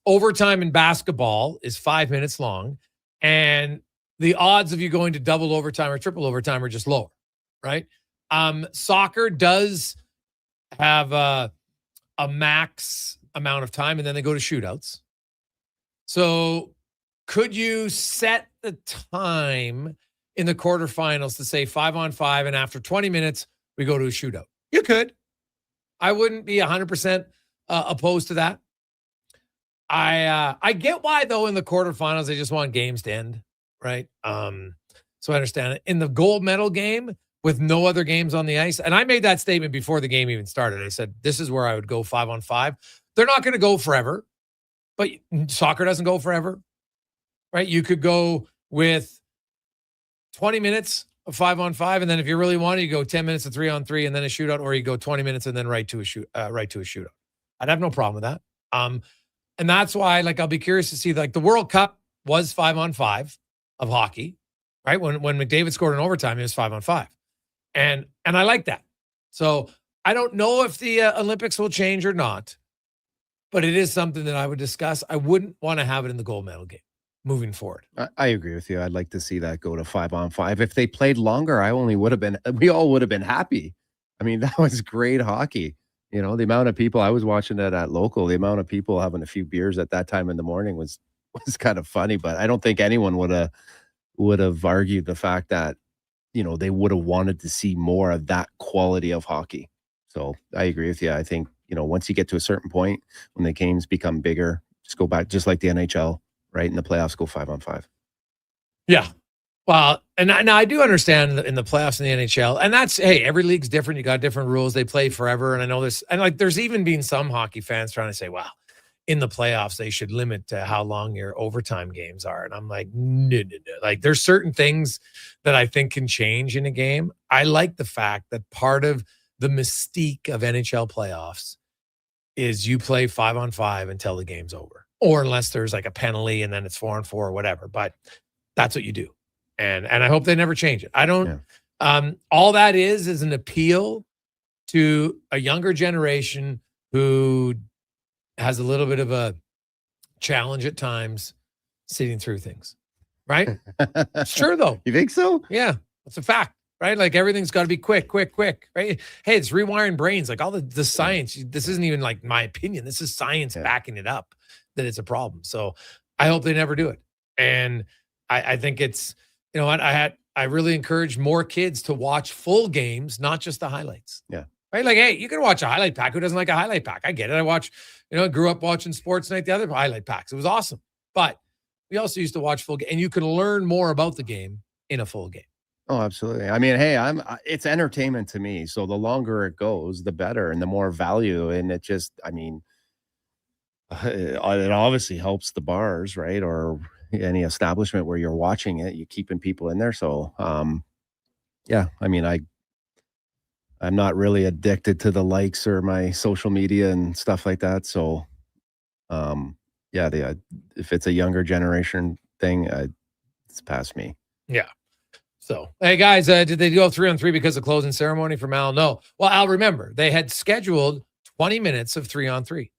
Overtime in basketball is 5 minutes long, and the odds of you going to double overtime or triple overtime are just lower, right? Soccer does have a max amount of time, and then they go to shootouts. So could you set the time in the quarterfinals to say 5-on-5, and after 20 minutes, we go to a shootout? You could. I wouldn't be 100% opposed to that. I get why, though, in the quarterfinals, they just want games to end, right? So I understand it. In the gold medal game with no other games on the ice, and I made that statement before the game even started. I said, this is where I would go 5-on-5. They're not going to go forever, but soccer doesn't go forever, right? You could go with 20 minutes of 5-on-5, and then if you really want to, you go 10 minutes of 3-on-3 and then a shootout, or you go 20 minutes and then right to a shootout. I'd have no problem with that. And that's why, I'll be curious to see, the World Cup was 5-on-5 of hockey, right? When McDavid scored in overtime, it was 5-on-5. And I like that. So I don't know if the Olympics will change or not, but it is something that I would discuss. I wouldn't want to have it in the gold medal game moving forward. I agree with you. I'd like to see that go to 5-on-5. If they played longer, we all would have been happy. I mean, that was great hockey. The amount of people, I was watching it at local, the amount of people having a few beers at that time in the morning was kind of funny, but I don't think anyone would have argued the fact that, they would have wanted to see more of that quality of hockey. So I agree with you. I think, once you get to a certain point, when the games become bigger, just go back, just like the NHL, right? In the playoffs, go 5-on-5. Yeah. Well, and I do understand in the playoffs in the NHL, and that's, hey, every league's different. You got different rules. They play forever. And I know this, and there's even been some hockey fans trying to say, wow, in the playoffs, they should limit how long your overtime games are. And I'm like, no. There's certain things that I think can change in a game. I like the fact that part of the mystique of NHL playoffs is you play 5-on-5 until the game's over, or unless there's a penalty and then it's 4-on-4 or whatever, but that's what you do. And I hope they never change it. I don't, all that is an appeal to a younger generation who has a little bit of a challenge at times sitting through things, right? It's true though. You think so? Yeah, it's a fact. Right? Everything's got to be quick, right? Hey, it's rewiring brains. All the science. This isn't even my opinion. This is science backing it up that it's a problem. So I hope they never do it. And I think it's, what I really encourage more kids to watch full games, not just the highlights. Yeah. Right? Hey, you can watch a highlight pack. Who doesn't like a highlight pack? I get it. I grew up watching Sports Night, the other highlight packs. It was awesome. But we also used to watch full game, and you can learn more about the game in a full game. Oh, absolutely. I mean, hey, it's entertainment to me. So the longer it goes, the better, and the more value. And it just, it obviously helps the bars, right? Or any establishment where you're watching it, you're keeping people in there. So, yeah, I'm not really addicted to the likes or my social media and stuff like that. So, if it's a younger generation thing, it's past me. Yeah. So, hey, guys, did they go 3-on-3 because of closing ceremony from Al? No. Well, Al, remember, they had scheduled 20 minutes of 3-on-3.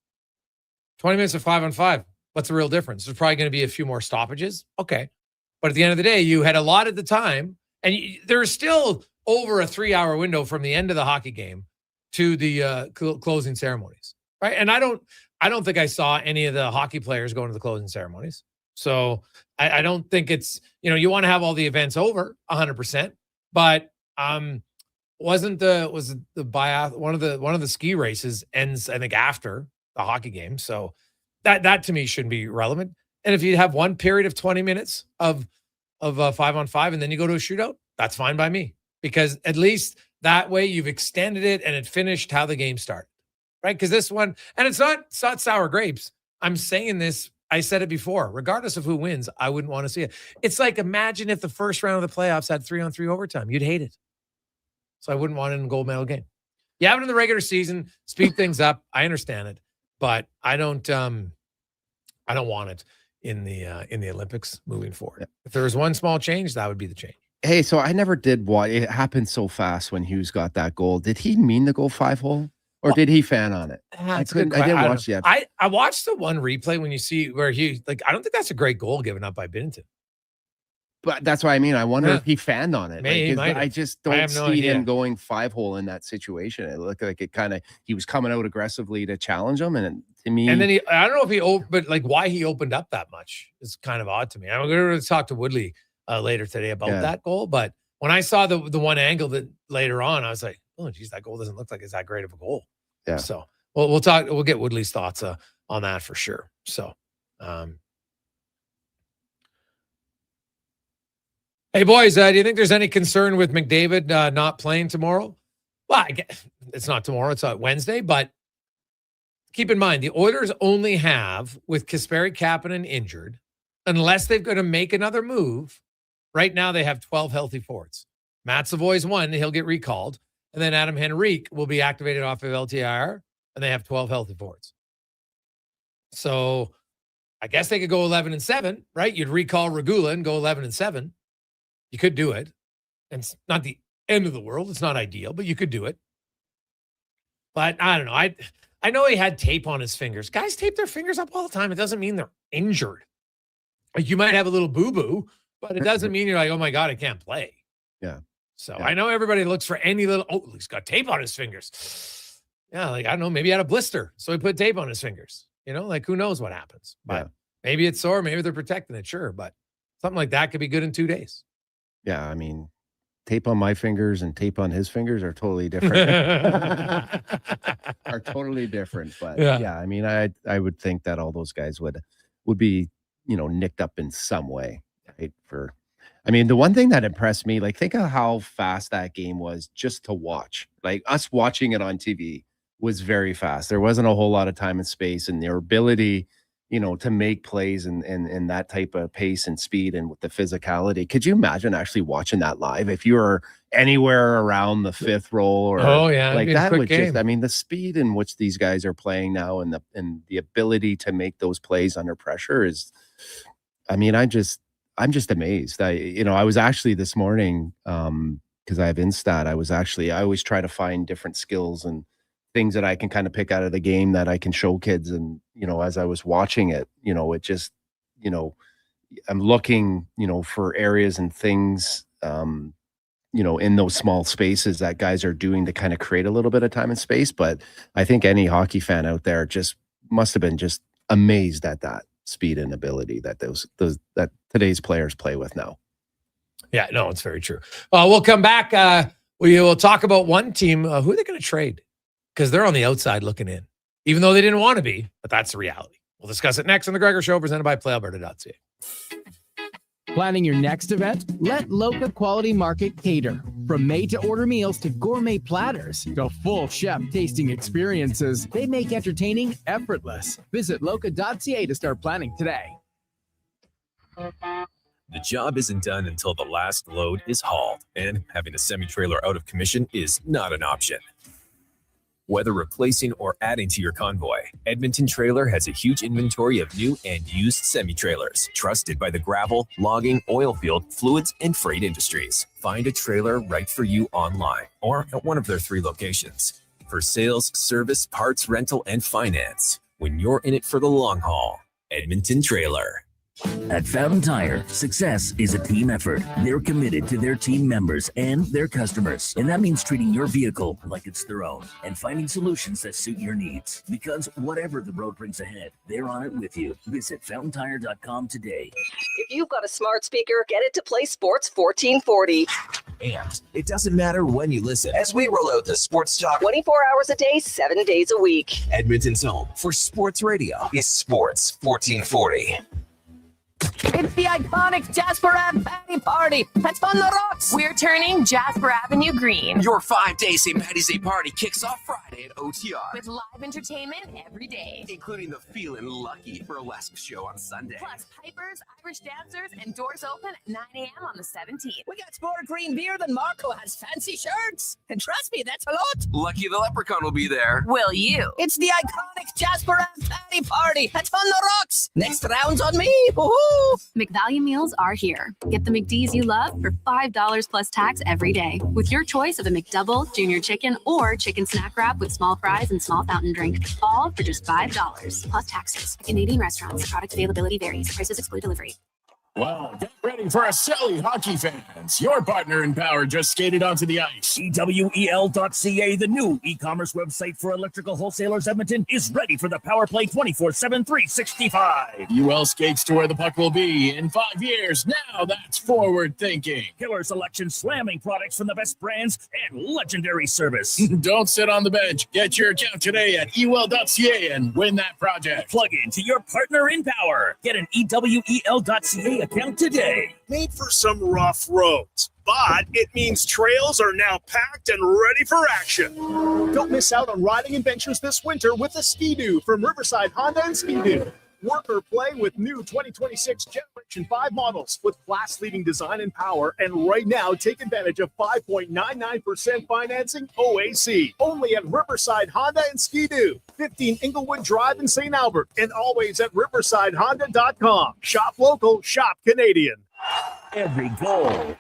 20 minutes of 5-on-5. What's the real difference? There's probably going to be a few more stoppages. Okay. But at the end of the day, you had allotted the time, and there's still over a 3-hour window from the end of the hockey game to the closing ceremonies, right? And I don't think I saw any of the hockey players going to the closing ceremonies. So I don't think it's, you want to have all the events over 100%, but was the one of the ski races ends, I think, after the hockey game. So that to me shouldn't be relevant. And if you have one period of 20 minutes of 5-on-5 and then you go to a shootout, that's fine by me, because at least that way you've extended it and it finished how the game started, right? Because this one, and it's not sour grapes. I'm saying this. I said it before. Regardless of who wins, I wouldn't want to see it. It's like, imagine if the first round of the playoffs had 3-on-3 overtime. You'd hate it. So I wouldn't want it in a gold medal game. You have it in the regular season, speed things up. I understand it, but I don't want it in the Olympics moving forward. Yeah. If there was one small change, that would be the change. Hey, so I never did watch. It happened so fast when Hughes got that goal. Did he mean to go 5-hole? Or did he fan on it? I didn't watch yet. I watched the one replay when you see where he, like, I don't think that's a great goal given up by Binnington. But that's what I mean. I wonder if he fanned on it. Maybe, like, I just don't see him going 5-hole in that situation. It looked like he was coming out aggressively to challenge him. And to me, and then I don't know if but like why he opened up that much is kind of odd to me. I'm going to talk to Woodley later today about that goal. But when I saw the one angle that later on, I was like, oh, geez, that goal doesn't look like it's that great of a goal. Yeah. So we'll talk. We'll get Woodley's thoughts on that for sure. So, hey boys, do you think there's any concern with McDavid not playing tomorrow? Well, I guess it's not tomorrow; it's Wednesday. But keep in mind, the Oilers only have, with Kasperi Kapanen injured, unless they've got to make another move. Right now, they have 12 healthy forwards. Matt Savoy's one; he'll get recalled. And then Adam Henrique will be activated off of LTIR, and they have 12 healthy forwards. So I guess they could go 11-7, right? You'd recall Regula and go 11-7. You could do it. And it's not the end of the world. It's not ideal, but you could do it. But I don't know. I know he had tape on his fingers. Guys tape their fingers up all the time. It doesn't mean they're injured. Like, you might have a little boo-boo, but it doesn't mean you're like, oh my God, I can't play. Yeah. So I know everybody looks for any little, he's got tape on his fingers. Yeah, like, I don't know, maybe he had a blister, so he put tape on his fingers. Like, who knows what happens? But maybe it's sore, maybe they're protecting it, sure. But something like that could be good in 2 days. Yeah, I mean, tape on my fingers and tape on his fingers are totally different. But yeah, I mean, I would think that all those guys would be, nicked up in some way, right? I mean, the one thing that impressed me, like, think of how fast that game was just to watch. Like, us watching it on TV was very fast. There wasn't a whole lot of time and space, and their ability, to make plays and that type of pace and speed and with the physicality. Could you imagine actually watching that live if you were anywhere around the fifth row or like that would just, I mean, the speed in which these guys are playing now and the ability to make those plays under pressure is, I mean, I'm just amazed. I was actually this morning, because I have Instat, I always try to find different skills and things that I can kind of pick out of the game that I can show kids. And, as I was watching it, it just, I'm looking, for areas and things, in those small spaces that guys are doing to kind of create a little bit of time and space. But I think any hockey fan out there just must have been just amazed at that speed and ability that that today's players play with now. Yeah, no, it's very true. We'll come back. We will talk about one team. Who are they going to trade? Because they're on the outside looking in, even though they didn't want to be, but that's the reality. We'll discuss it next on the Gregor Show, presented by PlayAlberta.ca. Planning your next event? Let Loca Quality Market cater. From made-to-order meals to gourmet platters to full chef tasting experiences, they make entertaining effortless. Visit Loca.ca to start planning today. The job isn't done until the last load is hauled, and having a semi-trailer out of commission is not an option. Whether replacing or adding to your convoy, Edmonton Trailer has a huge inventory of new and used semi-trailers, trusted by the gravel, logging, oil field, fluids, and freight industries. Find a trailer right for you online or at one of their 3 locations. For sales, service, parts, rental, and finance, when you're in it for the long haul, Edmonton Trailer. At Fountain Tire, success is a team effort. They're committed to their team members and their customers. And that means treating your vehicle like it's their own and finding solutions that suit your needs. Because whatever the road brings ahead, they're on it with you. Visit fountaintire.com today. If you've got a smart speaker, get it to play Sports 1440. And it doesn't matter when you listen as we roll out the Sports Talk 24 hours a day, 7 days a week. Edmonton's home for sports radio is Sports 1440. It's the iconic Jasper Ave Patty Party. That's on the rocks. We're turning Jasper Avenue green. Your 5-day St. Patty's Day party kicks off Friday at OTR. With live entertainment every day. Including the Feelin' Lucky Burlesque show on Sunday. Plus pipers, Irish dancers, and doors open at 9 a.m. on the 17th. We got more green beer than Marco has fancy shirts. And trust me, that's a lot. Lucky the Leprechaun will be there. Will you? It's the iconic Jasper Ave Patty Party. That's on the rocks. Next round's on me. Woohoo! McValue meals are here. Get the McD's you love for $5 plus tax every day with your choice of a McDouble, Junior Chicken, or Chicken Snack Wrap with small fries and small fountain drink. All for just $5 plus taxes. Canadian restaurants. Product availability varies. Prices exclude delivery. Well, get ready for a Selly hockey fans. Your partner in power just skated onto the ice. EWEL.ca, the new e-commerce website for electrical wholesalers Edmonton, is ready for the Power Play 24/7 365. UL skates to where the puck will be in 5 years. Now that's forward thinking. Killer selection, slamming products from the best brands, and legendary service. Don't sit on the bench. Get your account today at EWEL.ca and win that project. Plug into your partner in power. Get an EWEL.ca account today. Made for some rough roads, but it means trails are now packed and ready for action. Don't miss out on riding adventures this winter with a Ski-Doo from Riverside Honda and Ski-Doo. Work or play with new 2026 Generation 5 models with class-leading design and power. And right now, take advantage of 5.99% financing OAC. Only at Riverside Honda and Ski-Doo. 15 Inglewood Drive in St. Albert. And always at riversidehonda.com. Shop local, shop Canadian. Every goal,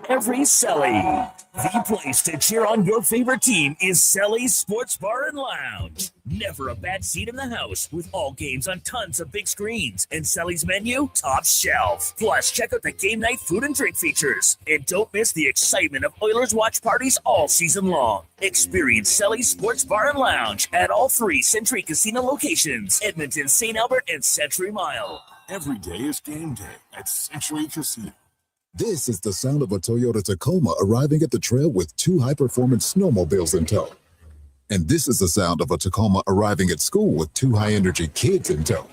every Selly. The place to cheer on your favorite team is Selly's Sports Bar and Lounge. Never a bad seat in the house with all games on tons of big screens. And Selly's menu, top shelf. Plus, check out the game night food and drink features. And don't miss the excitement of Oilers watch parties all season long. Experience Selly's Sports Bar and Lounge at all 3 Century Casino locations, Edmonton, St. Albert, and Century Mile. Every day is game day at Century Casino. This is the sound of a Toyota Tacoma arriving at the trail with 2 high-performance snowmobiles in tow. And this is the sound of a Tacoma arriving at school with 2 high-energy kids in tow.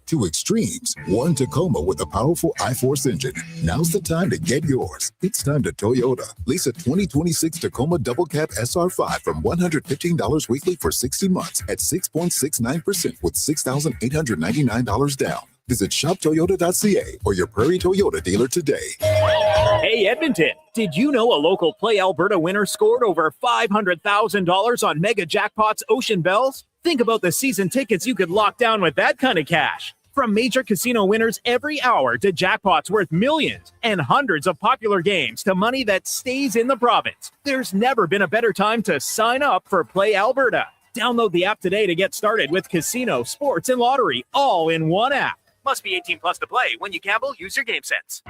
2 extremes, 1 Tacoma with a powerful I-Force engine. Now's the time to get yours. It's time to Toyota. Lease a 2026 Tacoma Double Cab SR5 from $115 weekly for 60 months at 6.69% with $6,899 down. Visit shoptoyota.ca or your Prairie Toyota dealer today. Hey, Edmonton, did you know a local Play Alberta winner scored over $500,000 on Mega Jackpots Ocean Bells? Think about the season tickets you could lock down with that kind of cash. From major casino winners every hour to jackpots worth millions and hundreds of popular games to money that stays in the province, there's never been a better time to sign up for Play Alberta. Download the app today to get started with casino, sports, and lottery all in one app. Must be 18 plus to play. When you gamble, use your game sense.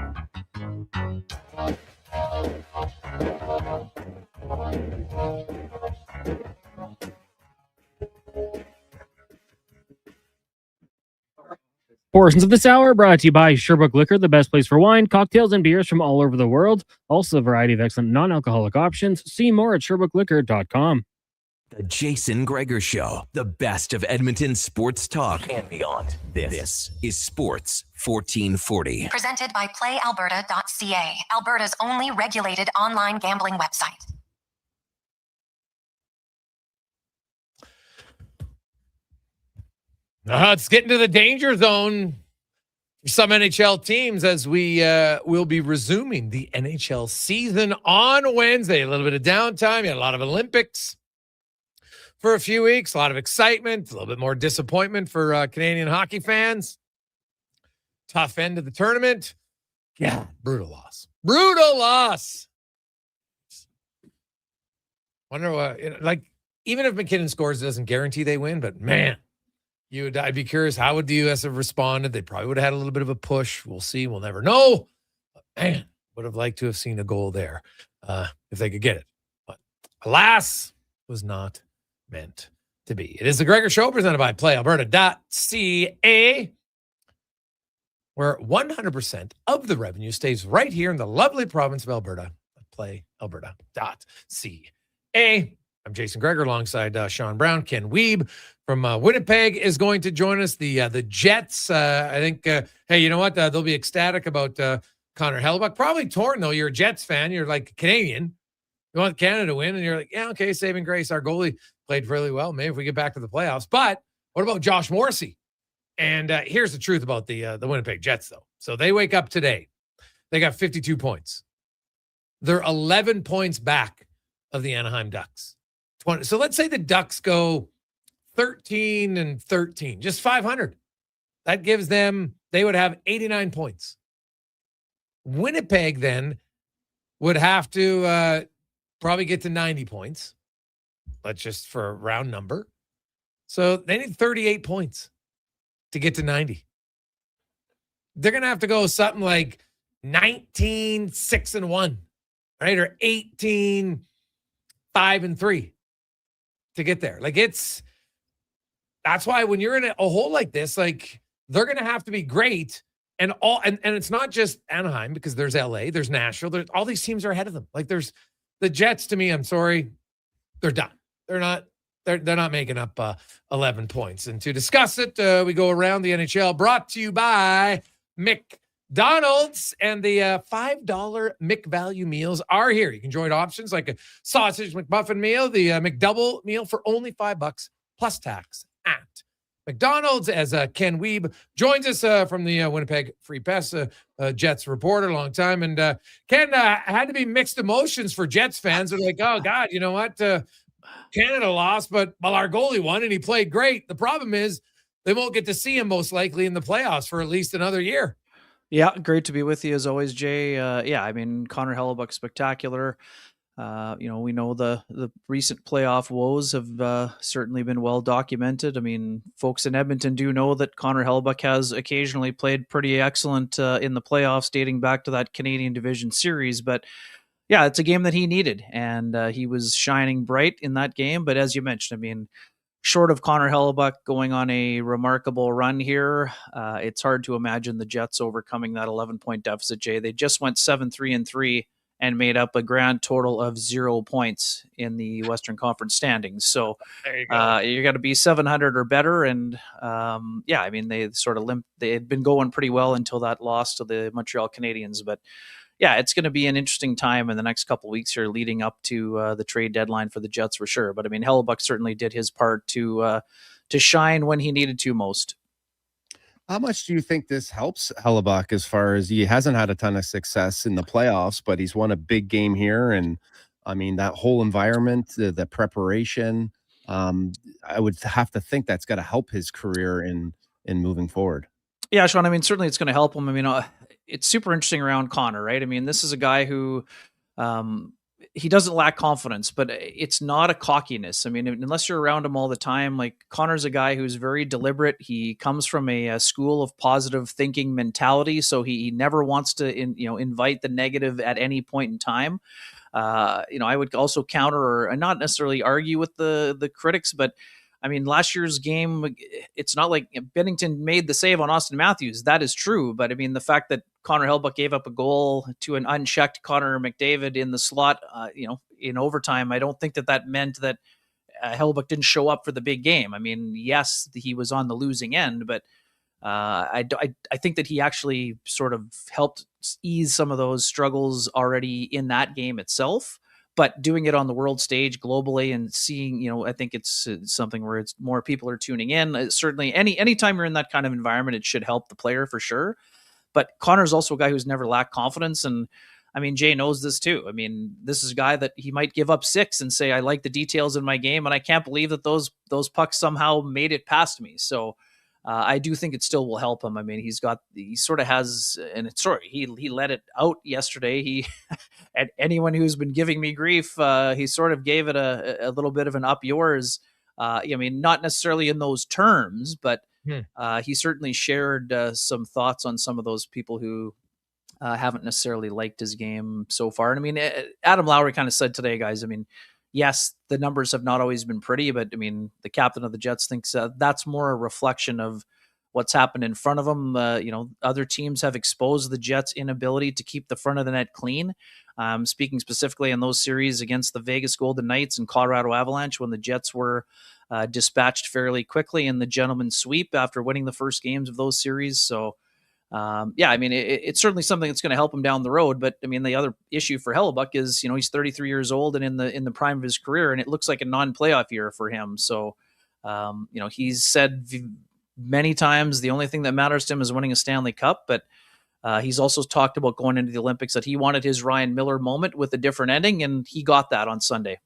Portions of this hour brought to you by Sherbrooke Liquor, the best place for wine, cocktails, and beers from all over the world. Also a variety of excellent non-alcoholic options. See more at SherbrookeLiquor.com. The Jason Gregor Show, the best of Edmonton sports talk and beyond. This is Sports 1440. Presented by PlayAlberta.ca, Alberta's only regulated online gambling website. It's getting to the danger zone for some NHL teams as we will be resuming the NHL season on Wednesday. A little bit of downtime. You had a lot of Olympics for a few weeks, a lot of excitement, a little bit more disappointment for Canadian hockey fans. Tough end of the tournament. Yeah, brutal loss. Brutal loss. Wonder what, even if McKinnon scores, it doesn't guarantee they win, but man, I'd be curious, how would the U.S. have responded? They probably would have had a little bit of a push. We'll see. We'll never know. But man, would have liked to have seen a goal there if they could get it. But alas, was not meant to be. It is the Gregor Show presented by PlayAlberta.ca, where 100% of the revenue stays right here in the lovely province of Alberta at PlayAlberta.ca. I'm Jason Gregor alongside Sean Brown. Ken Wiebe from Winnipeg is going to join us. The Jets, I think, hey, you know what? They'll be ecstatic about Connor Halley. Probably torn, though. You're a Jets fan. You're like Canadian. You want Canada to win, and you're like, yeah, okay, saving grace. Our goalie played really well. Maybe if we get back to the playoffs. But what about Josh Morrissey? And here's the truth about the Winnipeg Jets, though. So they wake up today. They got 52 points. They're 11 points back of the Anaheim Ducks. So let's say the Ducks go 13-13, just 500. That gives them, they would have 89 points. Winnipeg then would have to probably get to 90 points. Let's just for a round number. So they need 38 points to get to 90. They're going to have to go something like 19-6-1, right? Or 18-5-3 to get there. Like that's why when you're in a hole like this, like they're going to have to be great. And it's not just Anaheim, because there's LA, there's Nashville, all these teams are ahead of them. Like there's the Jets, to me, I'm sorry, they're done. They're not making up 11 points. And to discuss it, we go around the NHL, brought to you by McDonald's, and the $5 McValue meals are here. You can enjoy options like a sausage McMuffin meal, the McDouble meal for only $5 plus tax at McDonald's. As Ken Wiebe joins us from the Winnipeg Free Press, Jets reporter, long time. And Ken, had to be mixed emotions for Jets fans. They're like, oh, God, you know what? Canada lost, but our goalie won, and he played great. The problem is they won't get to see him most likely in the playoffs for at least another year. Yeah, great to be with you as always, Jay. I mean, Connor Halley, spectacular. We know the recent playoff woes have certainly been well documented. I mean, folks in Edmonton do know that Connor Halley has occasionally played pretty excellent in the playoffs, dating back to that Canadian Division Series. But yeah, it's a game that he needed, and he was shining bright in that game. But as you mentioned, I mean, short of Connor Hellebuyck going on a remarkable run here, it's hard to imagine the Jets overcoming that 11-point deficit, Jay. They just went 7-3-3 and made up a grand total of 0 points in the Western Conference standings. So you got to be 700 or better. And I mean, they sort of they had been going pretty well until that loss to the Montreal Canadiens. But yeah, it's going to be an interesting time in the next couple of weeks here leading up to the trade deadline for the Jets for sure. But I mean, Hellebuyck certainly did his part to shine when he needed to most. How much do you think this helps Hellebuyck, as far as he hasn't had a ton of success in the playoffs, but he's won a big game here? And I mean, that whole environment, the preparation, I would have to think that's got to help his career in moving forward. Yeah, Sean, I mean, certainly it's going to help him. I mean, it's super interesting around Connor, right? I mean, this is a guy who he doesn't lack confidence, but it's not a cockiness. I mean, unless you're around him all the time, like Connor's a guy who's very deliberate. He comes from a school of positive thinking mentality. So he never wants to, invite the negative at any point in time. I would also counter or not necessarily argue with the critics, but I mean, last year's game, it's not like Bennington made the save on Austin Matthews. That is true. But I mean, the fact that Connor Hellebuyck gave up a goal to an unchecked Connor McDavid in the slot, in overtime, I don't think that meant that Hellebuyck didn't show up for the big game. I mean, yes, he was on the losing end, but I think that he actually sort of helped ease some of those struggles already in that game itself. But doing it on the world stage globally and seeing, I think it's something where it's more people are tuning in. Certainly, anytime you're in that kind of environment, it should help the player for sure. But Connor's also a guy who's never lacked confidence. And I mean, Jay knows this too. I mean, this is a guy that he might give up 6 and say, I like the details in my game, and I can't believe that those pucks somehow made it past me. So I do think it still will help him. I mean, he sort of has, and it's sorry, he let it out yesterday. He, and anyone who's been giving me grief, he sort of gave it a little bit of an up yours. I mean, not necessarily in those terms, but he certainly shared some thoughts on some of those people who haven't necessarily liked his game so far. And I mean, Adam Lowry kind of said today, guys, I mean, yes, the numbers have not always been pretty, but I mean, the captain of the Jets thinks that's more a reflection of what's happened in front of them. Other teams have exposed the Jets' inability to keep the front of the net clean. Speaking specifically in those series against the Vegas Golden Knights and Colorado Avalanche, when the Jets were dispatched fairly quickly in the gentleman's sweep after winning the first games of those series. So, it's certainly something that's going to help him down the road. But I mean, the other issue for Hellebuyck is, he's 33 years old and in the prime of his career, and it looks like a non-playoff year for him. So, he's said many times the only thing that matters to him is winning a Stanley Cup. But he's also talked about going into the Olympics that he wanted his Ryan Miller moment with a different ending, and he got that on Sunday.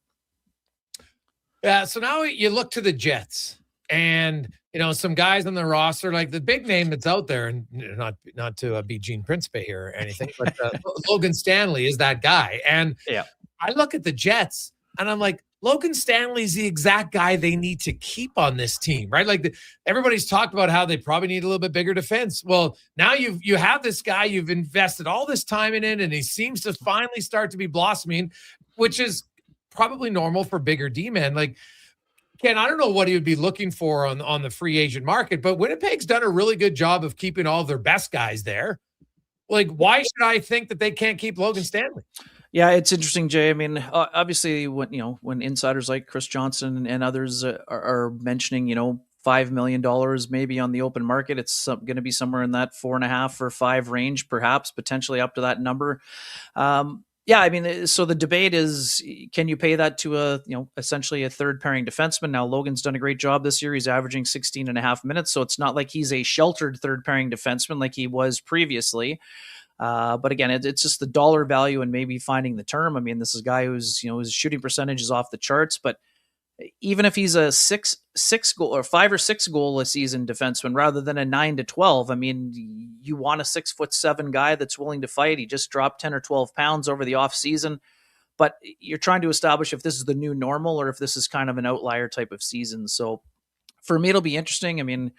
Yeah. So now you look to the Jets, and some guys on the roster, like the big name that's out there, and not to be Gene Principe here or anything, but Logan Stanley is that guy. And I look at the Jets and I'm like, Logan Stanley's the exact guy they need to keep on this team, right? Like everybody's talked about how they probably need a little bit bigger defense. Well, now you have this guy, you've invested all this time in it, and he seems to finally start to be blossoming, which is probably normal for bigger D-men. Like, Ken, I don't know what he would be looking for on the free agent market, but Winnipeg's done a really good job of keeping all of their best guys there. Like, why should I think that they can't keep Logan Stanley? Yeah, it's interesting, Jay. I mean, obviously, when insiders like Chris Johnson and others are mentioning, $5 million maybe on the open market, it's going to be somewhere in that 4.5 or 5 range, perhaps potentially up to that number. Yeah, I mean, so the debate is, can you pay that to essentially a third pairing defenseman? Now, Logan's done a great job this year. He's averaging 16.5 minutes. So it's not like he's a sheltered third pairing defenseman like he was previously. But again, it's just the dollar value and maybe finding the term. I mean, this is a guy who's, his shooting percentage is off the charts, but even if he's a 5 or 6 goal a season defenseman rather than a 9 to 12, I mean, you want a 6'7" guy that's willing to fight. He just dropped 10 or 12 pounds over the off season, but you're trying to establish if this is the new normal or if this is kind of an outlier type of season. So for me, it'll be interesting. I mean,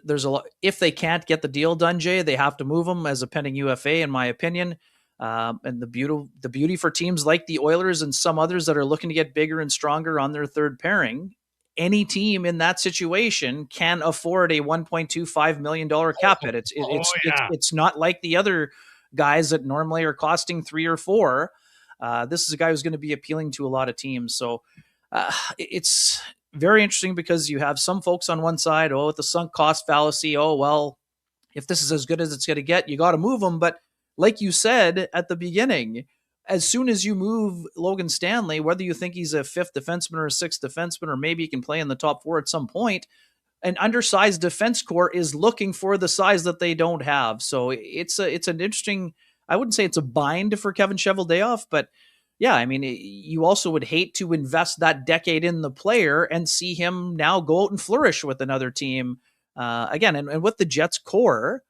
there's a lot, if they can't get the deal done, Jay, they have to move him as a pending UFA, in my opinion. And the beauty for teams like the Oilers and some others that are looking to get bigger and stronger on their third pairing, any team in that situation can afford a $1.25 million cap hit. It's not like the other guys that normally are costing 3 or 4. This is a guy who's going to be appealing to a lot of teams. So it's very interesting because you have some folks on one side, with the sunk cost fallacy. Oh, well, if this is as good as it's going to get, you got to move them. But like you said at the beginning, as soon as you move Logan Stanley, whether you think he's a 5th defenseman or a 6th defenseman, or maybe he can play in the top 4 at some point, an undersized defense corps is looking for the size that they don't have. So it's an interesting, I wouldn't say it's a bind for Kevin Cheveldayoff, but yeah, I mean, you also would hate to invest that decade in the player and see him now go out and flourish with another team again. And with the Jets core,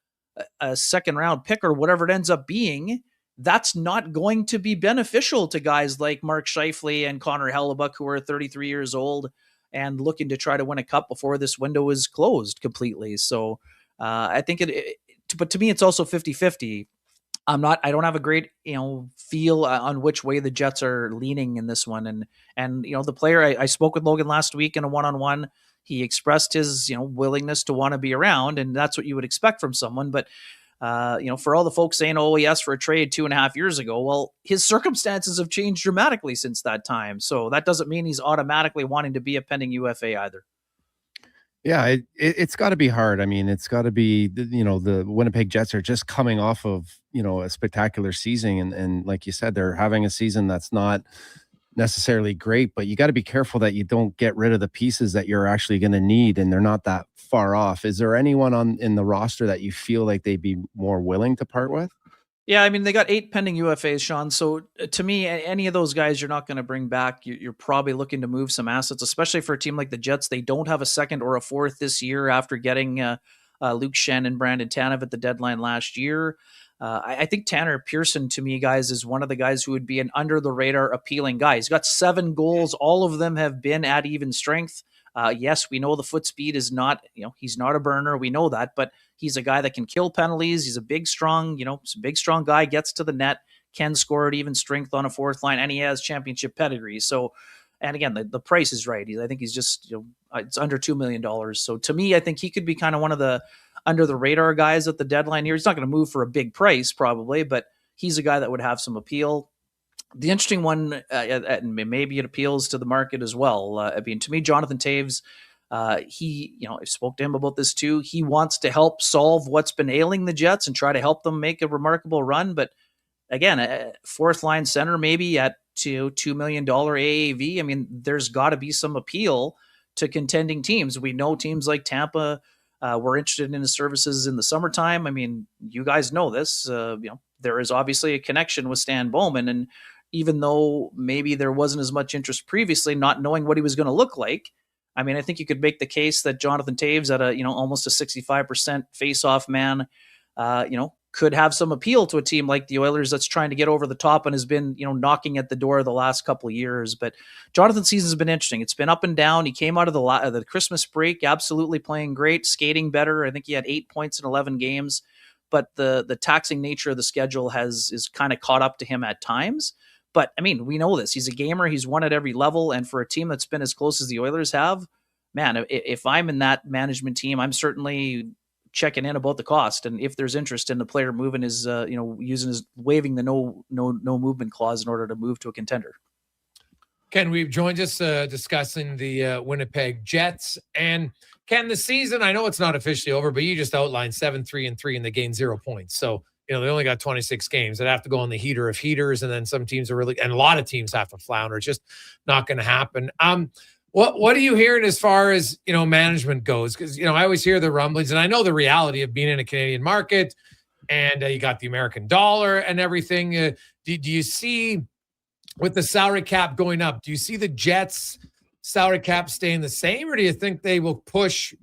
a second round pick or whatever it ends up being, that's not going to be beneficial to guys like Mark Scheifele and Connor Halley, who are 33 years old and looking to try to win a cup before this window is closed completely. So I think but to me, it's also 50-50. I don't have a great, feel on which way the Jets are leaning in this one. And the player, I spoke with Logan last week in a one-on-one. He expressed his, willingness to want to be around, and that's what you would expect from someone. But, for all the folks saying, oh, he asked for a trade 2.5 years ago, well, his circumstances have changed dramatically since that time. So that doesn't mean he's automatically wanting to be a pending UFA either. Yeah, it's got to be hard. I mean, it's got to be, the Winnipeg Jets are just coming off of, a spectacular season. And like you said, they're having a season that's not necessarily great, but you got to be careful that you don't get rid of the pieces that you're actually going to need, and they're not that far off. Is there anyone in the roster that you feel like they'd be more willing to part with? Yeah, I mean, they got 8 pending UFAs, Sean. So to me, any of those guys you're not going to bring back. You're probably looking to move some assets, especially for a team like the Jets. They don't have a 2nd or a 4th this year after getting Luke Schenn and Brandon Tanev at the deadline last year. I think Tanner Pearson, to me, guys, is one of the guys who would be an under-the-radar appealing guy. He's got 7 goals. All of them have been at even strength. Yes, we know the foot speed is not, he's not a burner. We know that, but he's a guy that can kill penalties. He's a big, strong guy, gets to the net, can score at even strength on a 4th line, and he has championship pedigree. So, and again, the price is right. I think he's just, it's under $2 million. So to me, I think he could be kind of one of the under the radar guys at the deadline here. He's not going to move for a big price probably, but he's a guy that would have some appeal. The interesting one, and maybe it appeals to the market as well. I mean, to me, Jonathan Toews, he, I spoke to him about this too. He wants to help solve what's been ailing the Jets and try to help them make a remarkable run. But again, a fourth line center, maybe at $2 million AAV. I mean, there's got to be some appeal to contending teams. We know teams like Tampa were interested in his services in the summertime. I mean, you guys know this. There is obviously a connection with Stan Bowman, and even though maybe there wasn't as much interest previously, not knowing what he was going to look like, I mean, I think you could make the case that Jonathan Toews at almost a 65% face-off man, could have some appeal to a team like the Oilers that's trying to get over the top and has been, knocking at the door the last couple of years. But Jonathan's season's been interesting. It's been up and down. He came out of the Christmas break absolutely playing great, skating better. I think he had 8 points in 11 games, but the taxing nature of the schedule is kind of caught up to him at times. But I mean, we know this. He's a gamer. He's won at every level. And for a team that's been as close as the Oilers have, man, if I'm in that management team, I'm certainly checking in about the cost. And if there's interest in the player moving his, waiving the no movement clause in order to move to a contender. Ken, we've joined us discussing the Winnipeg Jets. And Ken, the season, I know it's not officially over, but you just outlined 7-3-3 and they gained 0 points. So, they only got 26 games. They'd have to go on the heater of heaters. And then some teams are and a lot of teams have to flounder. It's just not going to happen. What are you hearing as far as, management goes? Because, I always hear the rumblings, and I know the reality of being in a Canadian market, and you got the American dollar and everything. Do you see, with the salary cap going up, do you see the Jets salary cap staying the same, or do you think they will push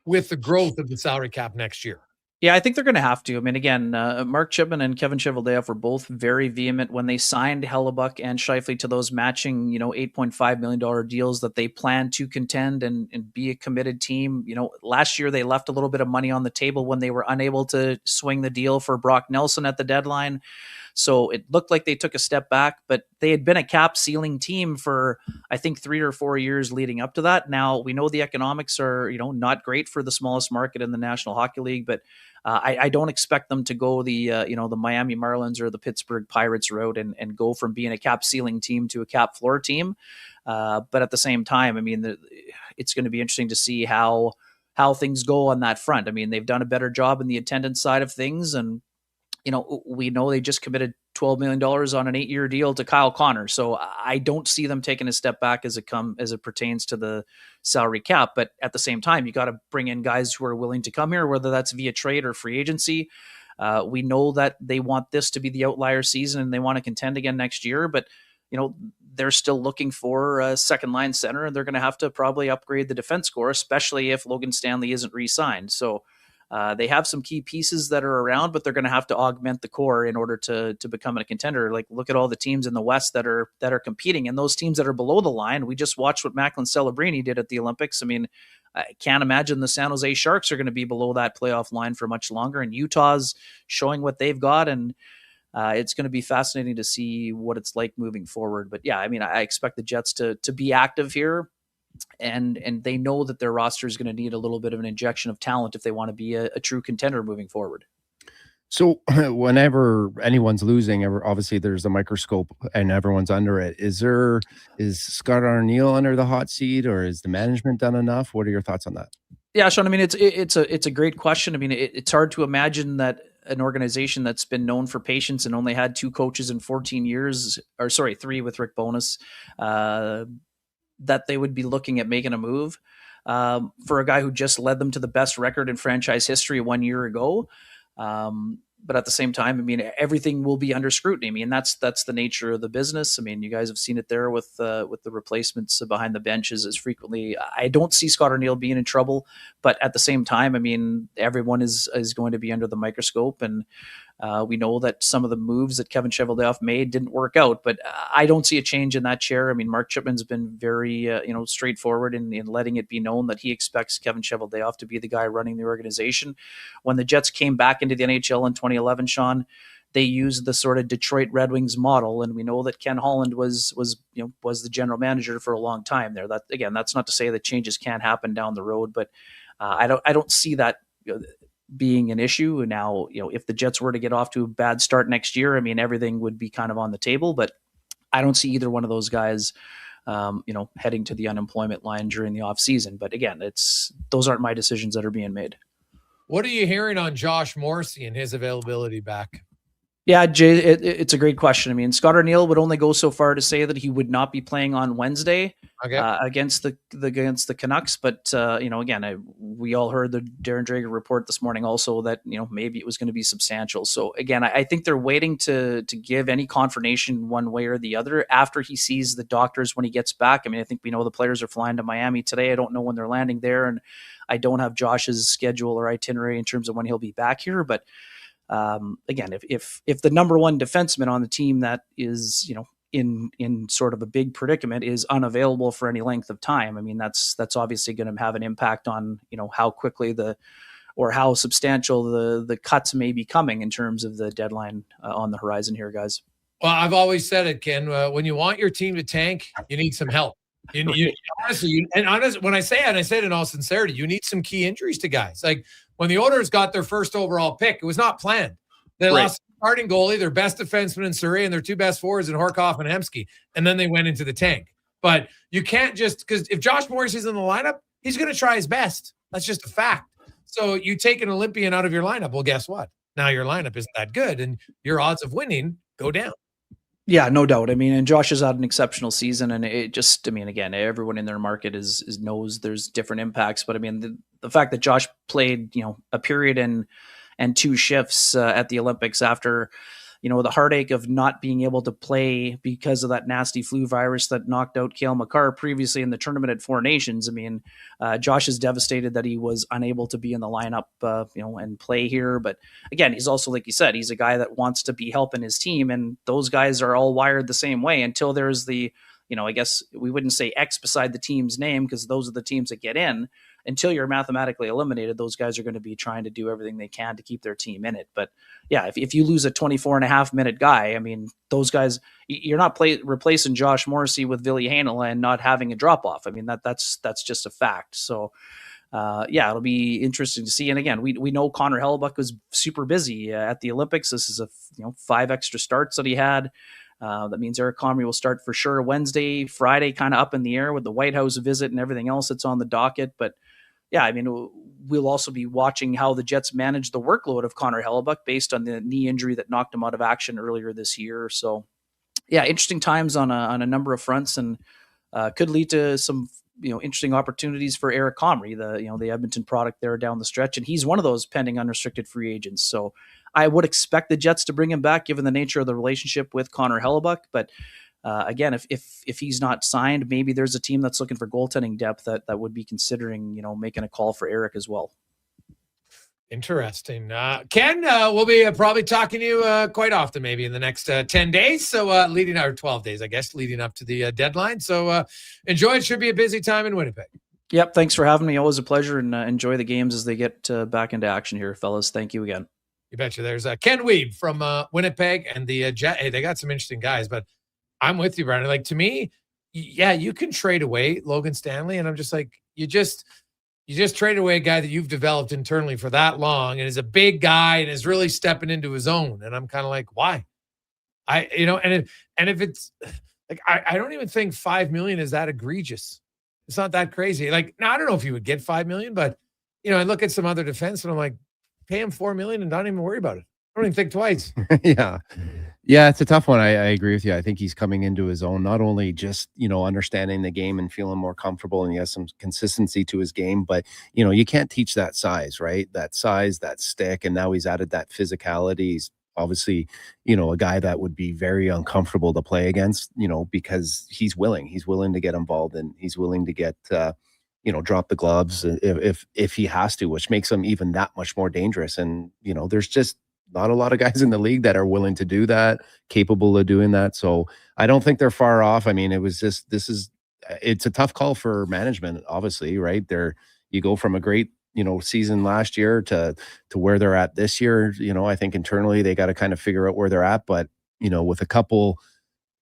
with the growth of the salary cap next year? Yeah, I think they're going to have to. I mean, again, Mark Chipman and Kevin Cheveldayoff were both very vehement when they signed Hellebuck and Scheifele to those matching, $8.5 million deals that they plan to contend and be a committed team. Last year they left a little bit of money on the table when they were unable to swing the deal for Brock Nelson at the deadline. So it looked like they took a step back, but they had been a cap ceiling team for, I think, 3 or 4 years leading up to that. Now we know the economics are, not great for the smallest market in the National Hockey League, but I don't expect them to go the Miami Marlins or the Pittsburgh Pirates route and go from being a cap ceiling team to a cap floor team. But at the same time, I mean, it's going to be interesting to see how things go on that front. I mean, they've done a better job in the attendance side of things, and we know they just committed $12 million on an 8-year deal to Kyle Connor. So I don't see them taking a step back as it pertains to the salary cap. But at the same time, you got to bring in guys who are willing to come here, whether that's via trade or free agency. We know that they want this to be the outlier season and they want to contend again next year, but they're still looking for a second line center, and they're going to have to probably upgrade the defense core, especially if Logan Stanley isn't re-signed. So they have some key pieces that are around, but they're going to have to augment the core in order to become a contender. Like, look at all the teams in the West that are competing, and those teams that are below the line. We just watched what Macklin Celebrini did at the Olympics. I mean, I can't imagine the San Jose Sharks are going to be below that playoff line for much longer, and Utah's showing what they've got, and it's going to be fascinating to see what it's like moving forward. But yeah, I mean, I expect the Jets to be active here. And they know that their roster is going to need a little bit of an injection of talent if they want to be a true contender moving forward. So whenever anyone's losing, obviously there's a microscope and everyone's under it. Is Scott Arniel under the hot seat, or is the management done enough? What are your thoughts on that? Yeah, Sean, I mean, it's a great question. I mean, it's hard to imagine that an organization that's been known for patience and only had 2 coaches in 14 years, 3 with Rick Bowness, that they would be looking at making a move for a guy who just led them to the best record in franchise history 1 year ago. But at the same time, I mean, everything will be under scrutiny. I mean, that's the nature of the business. I mean, you guys have seen it there with the replacements behind the benches as frequently. I don't see Scott Arniel being in trouble, but at the same time, I mean, everyone is going to be under the microscope, and we know that some of the moves that Kevin Cheveldayoff made didn't work out, but I don't see a change in that chair. I mean, Mark Chipman's been very, straightforward in letting it be known that he expects Kevin Cheveldayoff to be the guy running the organization. When the Jets came back into the NHL in 2011, Sean, they used the sort of Detroit Red Wings model, and we know that Ken Holland was the general manager for a long time there. That's not to say that changes can't happen down the road, but I don't see that. being an issue. And now, if the Jets were to get off to a bad start next year, I mean, everything would be kind of on the table, but I don't see either one of those guys, heading to the unemployment line during the off season. But again, those aren't my decisions that are being made. What are you hearing on Josh Morrissey and his availability back? Yeah, Jay, it's a great question. I mean, Scott Arniel would only go so far to say that he would not be playing on Wednesday against the Canucks. But again, we all heard the Darren Drager report this morning also that maybe it was going to be substantial. So again, I think they're waiting to give any confirmation one way or the other after he sees the doctors when he gets back. I mean, I think we know the players are flying to Miami today. I don't know when they're landing there, and I don't have Josh's schedule or itinerary in terms of when he'll be back here, but. Again, if the number one defenseman on the team that is, in sort of a big predicament is unavailable for any length of time, I mean, that's obviously going to have an impact on, how quickly or how substantial the cuts may be coming in terms of the deadline on the horizon here, guys. Well, I've always said it, Ken, when you want your team to tank, you need some help. Honestly, when I say it, and I say it in all sincerity, you need some key injuries to guys. Like when the Oilers got their first overall pick, it was not planned. They lost their starting goalie, their best defenseman in Surrey, and their two best forwards in Horkoff and Hemsky, and then they went into the tank. But you can't because if Josh Morrissey's in the lineup, he's going to try his best. That's just a fact. So you take an Olympian out of your lineup. Well, guess what? Now your lineup isn't that good, and your odds of winning go down. Yeah, no doubt. I mean, and Josh has had an exceptional season, and it just, I mean, again, everyone in their market knows there's different impacts, but I mean, the fact that Josh played, a period and two shifts at the Olympics after, the heartache of not being able to play because of that nasty flu virus that knocked out Cale Makar previously in the tournament at Four Nations. I mean, Josh is devastated that he was unable to be in the lineup, and play here. But again, he's also, like you said, he's a guy that wants to be helping his team, and those guys are all wired the same way until there's the, I guess we wouldn't say X beside the team's name because those are the teams that get in. Until you're mathematically eliminated, those guys are going to be trying to do everything they can to keep their team in it. But yeah, if you lose a 24.5-minute guy, I mean, those guys, you're not replacing Josh Morrissey with Ville Heinola and not having a drop off. I mean, that's just a fact. So it'll be interesting to see. And again, we know Connor Hellebuyck was super busy at the Olympics. This is 5 extra starts that he had. That means Eric Comrie will start for sure Wednesday, Friday, kind of up in the air with the White House visit and everything else that's on the docket. But yeah, I mean, we'll also be watching how the Jets manage the workload of Connor Hellebuyck based on the knee injury that knocked him out of action earlier this year. So yeah, interesting times on a number of fronts, and could lead to some, interesting opportunities for Eric Comrie, the Edmonton product there down the stretch. And he's one of those pending unrestricted free agents. So I would expect the Jets to bring him back given the nature of the relationship with Connor Hellebuyck. But again, if he's not signed, maybe there's a team that's looking for goaltending depth that would be considering, making a call for Eric as well. Interesting. Ken, we'll be probably talking to you quite often, maybe in the next 10 days. So leading our 12 days, I guess, leading up to the deadline. So enjoy. It should be a busy time in Winnipeg. Yep. Thanks for having me. Always a pleasure, and enjoy the games as they get back into action here, fellas. Thank you again. You betcha. There's Ken Wiebe from Winnipeg and the Jet. Hey, they got some interesting guys, but I'm with you, Brandon. Like, to me, yeah, you can trade away Logan Stanley, and I'm just like, you just traded away a guy that you've developed internally for that long and is a big guy and is really stepping into his own. And I'm kind of like, why? And if it's like, I don't even think $5 million is that egregious. It's not that crazy. Like, now I don't know if you would get $5 million, but I look at some other defense and I'm like, pay him $4 million and don't even worry about it. I don't even think twice. Yeah, it's a tough one. I agree with you. I think he's coming into his own, not only just, understanding the game and feeling more comfortable, and he has some consistency to his game, but, you can't teach that size, right? That size, that stick, and now he's added that physicality. He's obviously, a guy that would be very uncomfortable to play against, because he's willing to get involved, and he's willing to get, drop the gloves if he has to, which makes him even that much more dangerous. And, there's just not a lot of guys in the league that are willing to do that, capable of doing that. So I don't think they're far off. I mean, it's a tough call for management, obviously, right? You go from a great, season last year to where they're at this year. I think internally they got to kind of figure out where they're at, but, with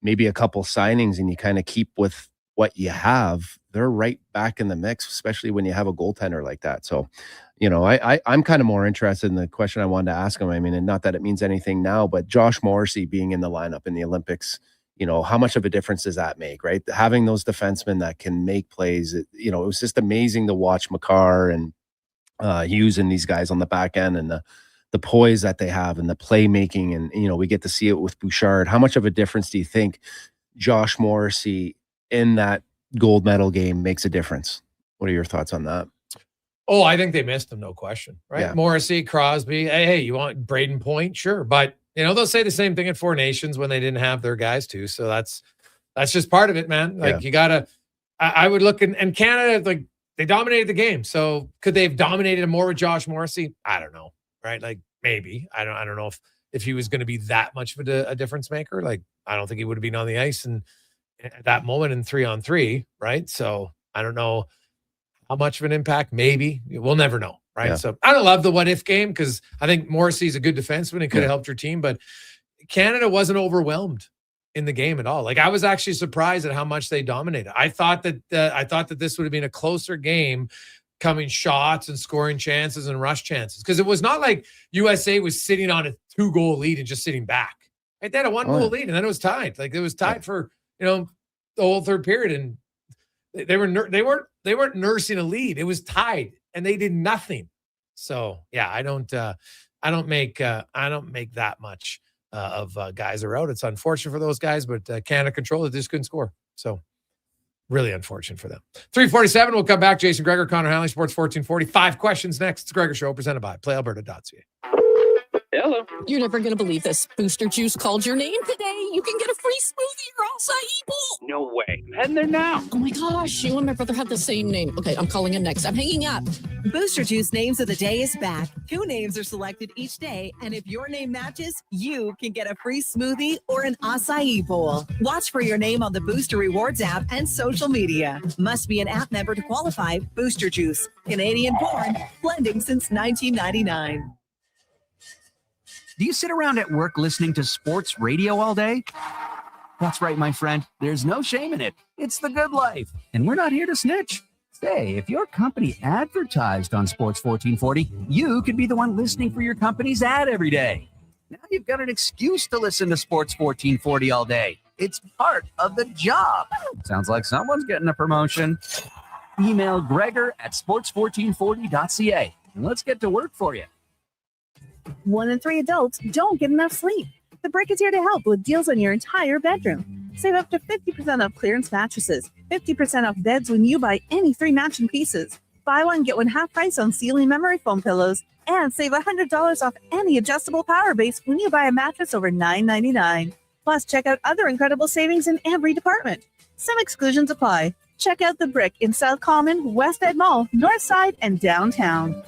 maybe a couple signings, and you kind of keep with what you have, they're right back in the mix, especially when you have a goaltender like that. So, I'm kind of more interested in the question I wanted to ask him. I mean, and not that it means anything now, but Josh Morrissey being in the lineup in the Olympics, how much of a difference does that make, right? Having those defensemen that can make plays, it was just amazing to watch Makar and Hughes and these guys on the back end, and the poise that they have and the playmaking. And, we get to see it with Bouchard. How much of a difference do you think Josh Morrissey in that gold medal game makes a difference? What are your thoughts on that? Oh, I think they missed him, no question, right? Yeah. Morrissey, Crosby. Hey, you want Braden Point? Sure. But, they'll say the same thing at Four Nations when they didn't have their guys too. So that's just part of it, man. Like, you got to – I would look – and Canada, like, they dominated the game. So could they have dominated more with Josh Morrissey? I don't know, right? Like, maybe. I don't know if he was going to be that much of a difference maker. Like, I don't think he would have been on the ice at that moment in 3-on-3, right? So I don't know how much of an impact. Maybe we'll never know, right? Yeah. So I don't love the what if game because I think Morrissey's a good defenseman and could have helped your team, but Canada wasn't overwhelmed in the game at all. Like, I was actually surprised at how much they dominated. I thought that this would have been a closer game, coming shots and scoring chances and rush chances, because it was not like USA was sitting on a 2-goal lead and just sitting back. Right? They had a 1-goal lead and then it was tied. Like, it was tied for the whole third period, and they weren't nursing a lead. It was tied, and they did nothing. So yeah, I don't make that much of guys are out. It's unfortunate for those guys, but Canada controlled it. They just couldn't score. So really unfortunate for them. 3:47. We'll come back. Jason Gregor, Connor Halley, Sports 1440. 5 questions next. It's Gregor Show presented by PlayAlberta.ca. Hello. You're never going to believe this. Booster Juice called your name today. You can get a free smoothie or acai bowl. No way. I'm heading there now. Oh my gosh, you and my brother have the same name. Okay, I'm calling him next. I'm hanging up. Booster Juice Names of the Day is back. 2 names are selected each day, and if your name matches, you can get a free smoothie or an acai bowl. Watch for your name on the Booster Rewards app and social media. Must be an app member to qualify. Booster Juice, Canadian-born, blending since 1999. Do you sit around at work listening to sports radio all day? That's right, my friend. There's no shame in it. It's the good life. And we're not here to snitch. Say, if your company advertised on Sports 1440, you could be the one listening for your company's ad every day. Now you've got an excuse to listen to Sports 1440 all day. It's part of the job. Sounds like someone's getting a promotion. Email Gregor at sports1440.ca and let's get to work for you. 1 in 3 adults don't get enough sleep. The Brick is here to help with deals on your entire bedroom. Save up to 50% off clearance mattresses, 50% off beds when you buy any 3 matching pieces. Buy one, get one half price on ceiling memory foam pillows, and save $100 off any adjustable power base when you buy a mattress over $9.99. Plus, check out other incredible savings in every department. Some exclusions apply. Check out The Brick in South Common, West Ed Mall, North Side, and downtown.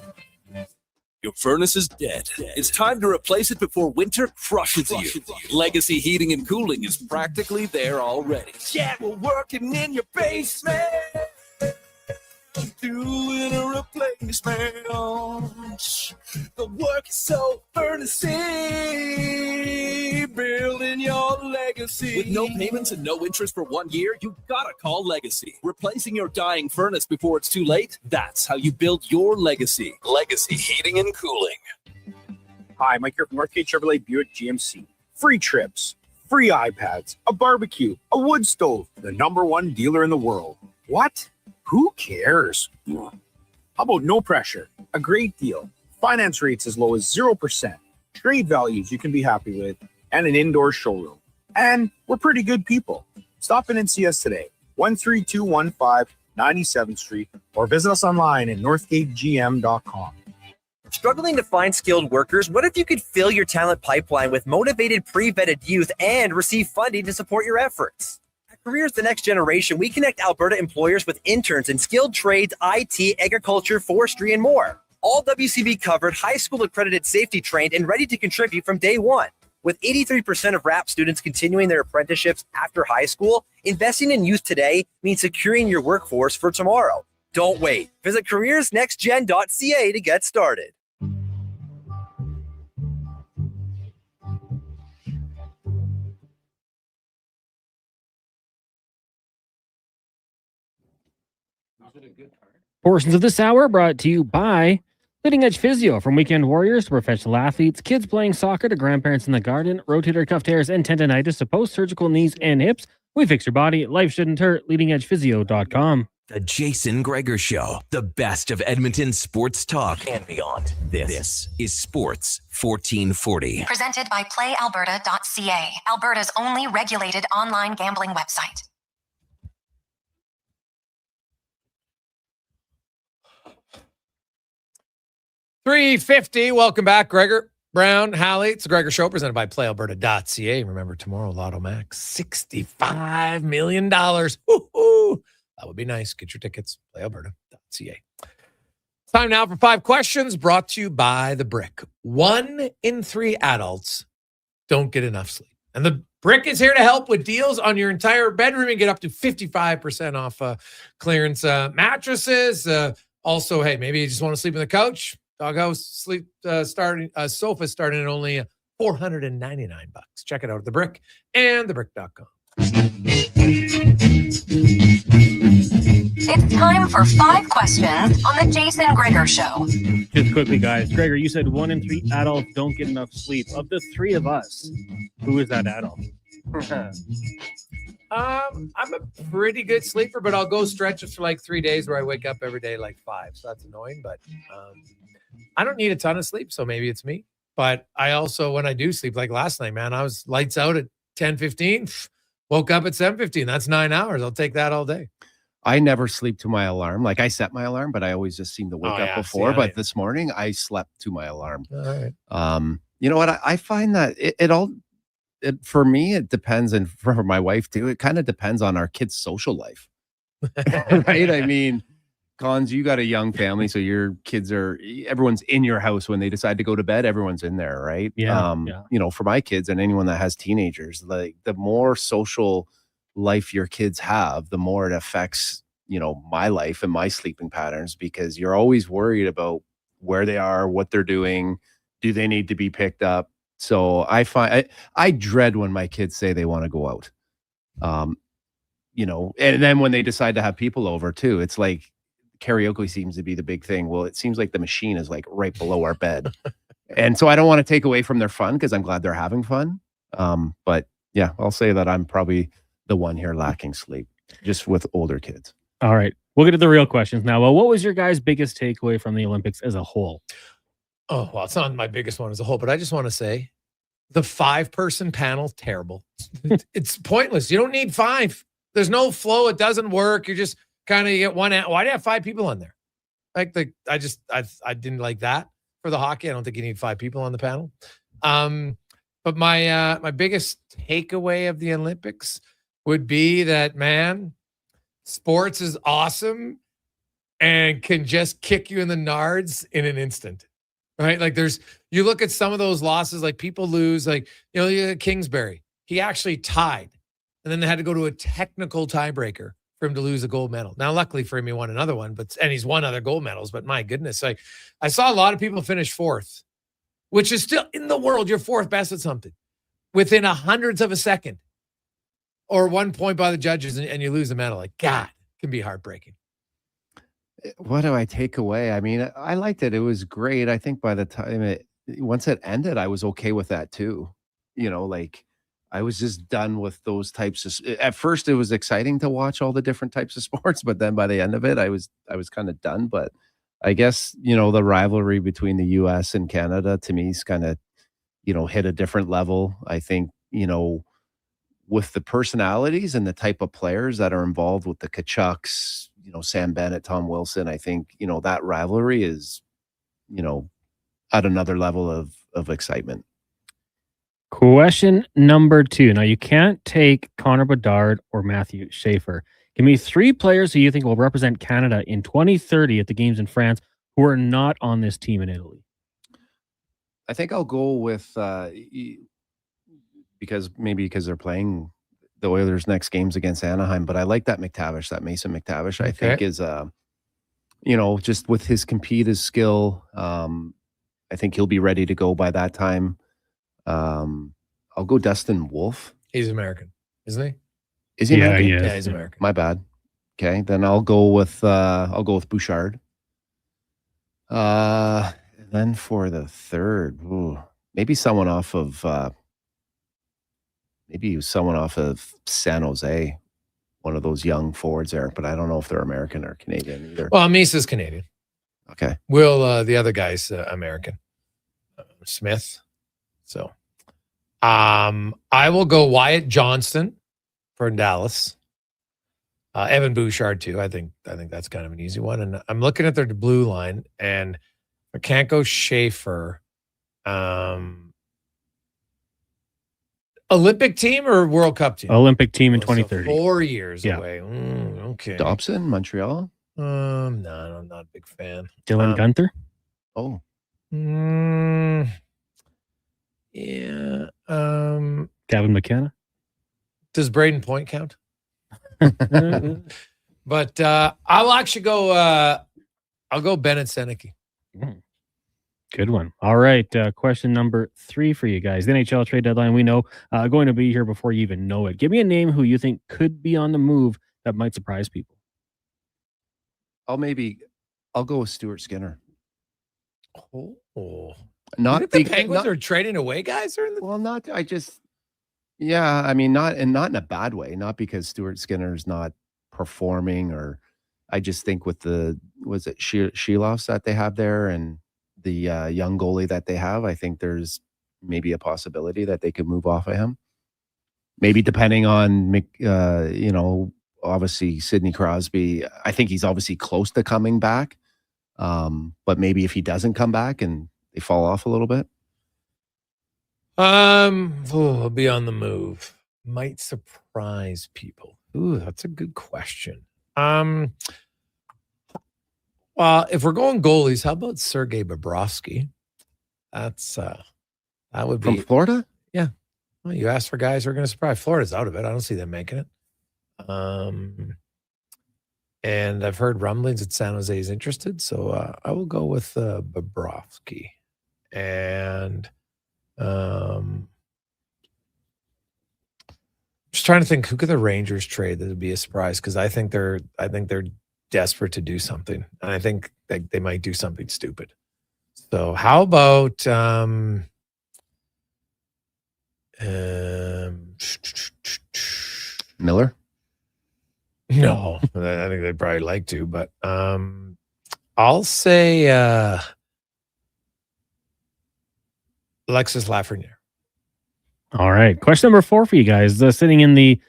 Your furnace is dead. It's time to replace it before winter crushes you. Legacy Heating and Cooling is practically there already. Yeah, we're working in your basement, doing a replacement. The work is so earnestly building your legacy. With no payments and no interest for 1 year, you gotta call Legacy. Replacing your dying furnace before it's too late, that's how you build your legacy. Legacy Heating and Cooling. Hi, Mike here from Northgate Chevrolet Buick GMC. Free trips, free iPads, a barbecue, a wood stove, the #1 dealer in the world. What? Who cares? How about no pressure, a great deal, finance rates as low as 0%, trade values you can be happy with, and an indoor showroom. And we're pretty good people. Stop in and see us today, 13215 97th Street, or visit us online at northgategm.com. Struggling to find skilled workers? What if you could fill your talent pipeline with motivated, pre-vetted youth and receive funding to support your efforts? At Careers the Next Generation, we connect Alberta employers with interns in skilled trades, IT, agriculture, forestry, and more. All WCB covered, high school accredited, safety trained, and ready to contribute from day one. With 83% of RAP students continuing their apprenticeships after high school, investing in youth today means securing your workforce for tomorrow. Don't wait. Visit careersnextgen.ca to get started. Portions of this hour brought to you by Leading Edge Physio, from weekend warriors to professional athletes, kids playing soccer to grandparents in the garden, rotator cuff tears and tendonitis to post-surgical knees and hips. We fix your body. Life shouldn't hurt. LeadingEdgePhysio.com. The Jason Gregor Show, the best of Edmonton sports talk and beyond. This is Sports 1440. Presented by PlayAlberta.ca, Alberta's only regulated online gambling website. $3.50. Welcome back, Gregor, Brown, Halley. It's the Gregor Show presented by PlayAlberta.ca. Remember, tomorrow, Lotto Max, $65 million. Woo-hoo. That would be nice. Get your tickets, PlayAlberta.ca. Time now for 5 questions brought to you by The Brick. 1 in 3 adults don't get enough sleep. And The Brick is here to help with deals on your entire bedroom. You get up to 55% off clearance mattresses. Also, hey, maybe you just want to sleep on the couch. Doghouse sleep sofa starting at only $499. Check it out at The Brick and thebrick.com. It's time for 5 questions on the Jason Gregor Show. Just quickly, guys. Gregor, you said 1 in 3 adults don't get enough sleep. Of the 3 of us, who is that adult? I'm a pretty good sleeper, but I'll go stretches for like 3 days where I wake up every day like 5. So that's annoying, but I don't need a ton of sleep, so maybe it's me. But I also, when I do sleep, like last night, man, I was lights out at 10:15, woke up at 7:15. That's 9 hours. I'll take that all day. I never sleep to my alarm. Like I set my alarm, but I always just seem to wake up before. But this morning I slept to my alarm. All right. You know what? I find that for me, it depends. And for my wife too, it kind of depends on our kids' social life. Right? I mean, Cons, you got a young family, so your kids everyone's in your house when they decide to go to bed. Everyone's in there, right? Yeah. You know, for my kids and anyone that has teenagers, like the more social life your kids have, the more it affects, you know, my life and my sleeping patterns, because you're always worried about where they are, what they're doing, do they need to be picked up? So I dread when my kids say they want to go out. You know, and then when they decide to have people over too, it's like karaoke seems to be the big thing. Well, it seems like the machine is like right below our bed. And so I don't want to take away from their fun because I'm glad they're having fun. But yeah, I'll say that I'm probably the one here lacking sleep, just with older kids. All right. We'll get to the real questions now. Well, what was your guys' biggest takeaway from the Olympics as a whole? Oh, well, it's not my biggest one as a whole, but I just want to say the 5-person panel, terrible. It's pointless. You don't need 5. There's no flow. It doesn't work. You're just kind of get one. Why do you have 5 people on there? Like I didn't like that for the hockey. I don't think you need 5 people on the panel. But my biggest takeaway of the Olympics would be that, man, sports is awesome and can just kick you in the nards in an instant. Right? Like you look at some of those losses, like people lose, like, you know, Kingsbury, he actually tied and then they had to go to a technical tiebreaker for him to lose a gold medal. Now, luckily for him, he won another one, and he's won other gold medals, but my goodness, like I saw a lot of people finish 4th, which is still in the world. You're 4th best at something within 100th of a second or 1 point by the judges and you lose the medal. Like, God, it can be heartbreaking. What do I take away? I mean, I liked it. It was great. I think by the time once it ended, I was okay with that too. You know, like I was just done with those types of, at first it was exciting to watch all the different types of sports, but then by the end of it, I was kind of done. But I guess, you know, the rivalry between the US and Canada to me is kind of, you know, hit a different level. I think, you know, with the personalities and the type of players that are involved with the Kachucks, you know, Sam Bennett, Tom Wilson, I think, you know, that rivalry is, you know, at another level of excitement. Question number 2. Now, you can't take Connor Bedard or Matthew Schaefer. Give me 3 players who you think will represent Canada in 2030 at the games in France who are not on this team in Italy. I think I'll go with because they're playing the Oilers' next games against Anaheim, but I like that Mason McTavish, I think is, you know, just with his skill, I think he'll be ready to go by that time. I'll go Dustin Wolf. He's American, isn't he? Is he American? He is. Yeah, he's American. My bad. Okay, then I'll go with Bouchard. Then for the third, maybe someone off of San Jose, one of those young forwards there, but I don't know if they're American or Canadian either. Well, Misa's Canadian. Okay. Will, the other guy's American, Smith. So, I will go Wyatt Johnston for Dallas. Evan Bouchard too. I think that's kind of an easy one. And I'm looking at their blue line, and I can't go Schaefer. Olympic team or World Cup team? Olympic team in 2030. 4 years away. Okay. Dobson, Montreal. No, I'm not a big fan. Dylan Gunther. Oh. Yeah. Gavin McKenna. Does Braden Point count? But I'll actually go. I'll go Bennett Seneke. Good one. All right. Question number 3 for you guys. The NHL trade deadline, we know, going to be here before you even know it. Give me a name who you think could be on the move that might surprise people. I'll go with Stuart Skinner. Oh, not the Penguins are trading away guys, or not in a bad way. Not because Stuart Skinner's not performing, or I just think with Shilovs that they have there and the young goalie that they have, I think there's maybe a possibility that they could move off of him. Maybe depending on obviously Sidney Crosby. I think he's obviously close to coming back, but maybe if he doesn't come back and they fall off a little bit. I'll be on the move. Might surprise people. Ooh, that's a good question. Well, if we're going goalies, how about Sergei Bobrovsky? That would be from Florida. Yeah. Well, you asked for guys who are going to surprise. Florida's out of it. I don't see them making it. And I've heard rumblings that San Jose is interested, so I will go with Bobrovsky. And just trying to think, who could the Rangers trade that would be a surprise? Because I think they're desperate to do something, and I think they might do something stupid. So how about Miller? No, I think they'd probably like to, but I'll say Alexis Lafreniere. All right. Question number 4 for you guys. Sitting in the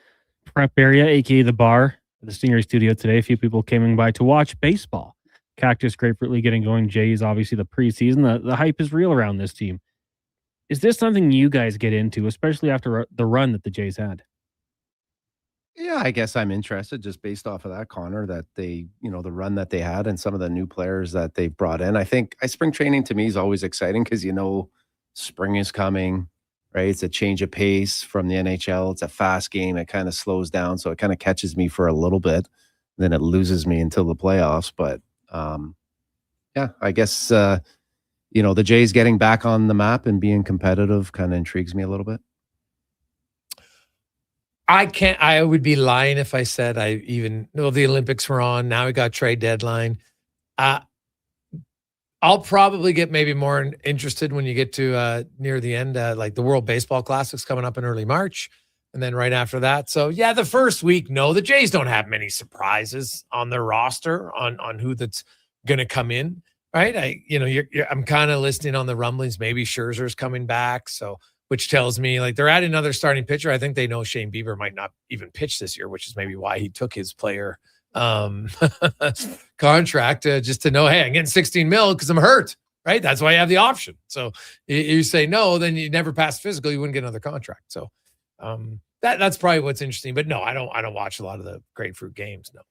prep area, aka the bar, at the Stingray studio today, a few people came by to watch baseball. Cactus Grapefruit League getting going. Jays, obviously the preseason. The hype is real around this team. Is this something you guys get into, especially after the run that the Jays had? Yeah, I guess I'm interested just based off of that, Connor, that they, the run that they had and some of the new players that they've brought in. I think spring training to me is always exciting because, spring is coming, right? It's a change of pace from the NHL. It's a fast game. It kind of slows down. So it kind of catches me for a little bit. Then it loses me until the playoffs. But yeah, I guess, the Jays getting back on the map and being competitive kind of intrigues me a little bit. I would be lying if I said I even know the Olympics were on. Now we got trade deadline. I'll probably get maybe more interested when you get to near the end, like the World Baseball Classic's coming up in early March. And then right after that. So yeah, the first week, no, the Jays don't have many surprises on their roster on who that's going to come in. Right. I'm kind of listening on the rumblings. Maybe Scherzer's coming back. So, which tells me like they're adding another starting pitcher. I think they know Shane Bieber might not even pitch this year, which is maybe why he took his player contract just to know, hey, I'm getting 16 mil because I'm hurt. Right. That's why you have the option. So you say no, then you never pass physical. You wouldn't get another contract. So that's probably what's interesting. But no, I don't watch a lot of the grapefruit games. No.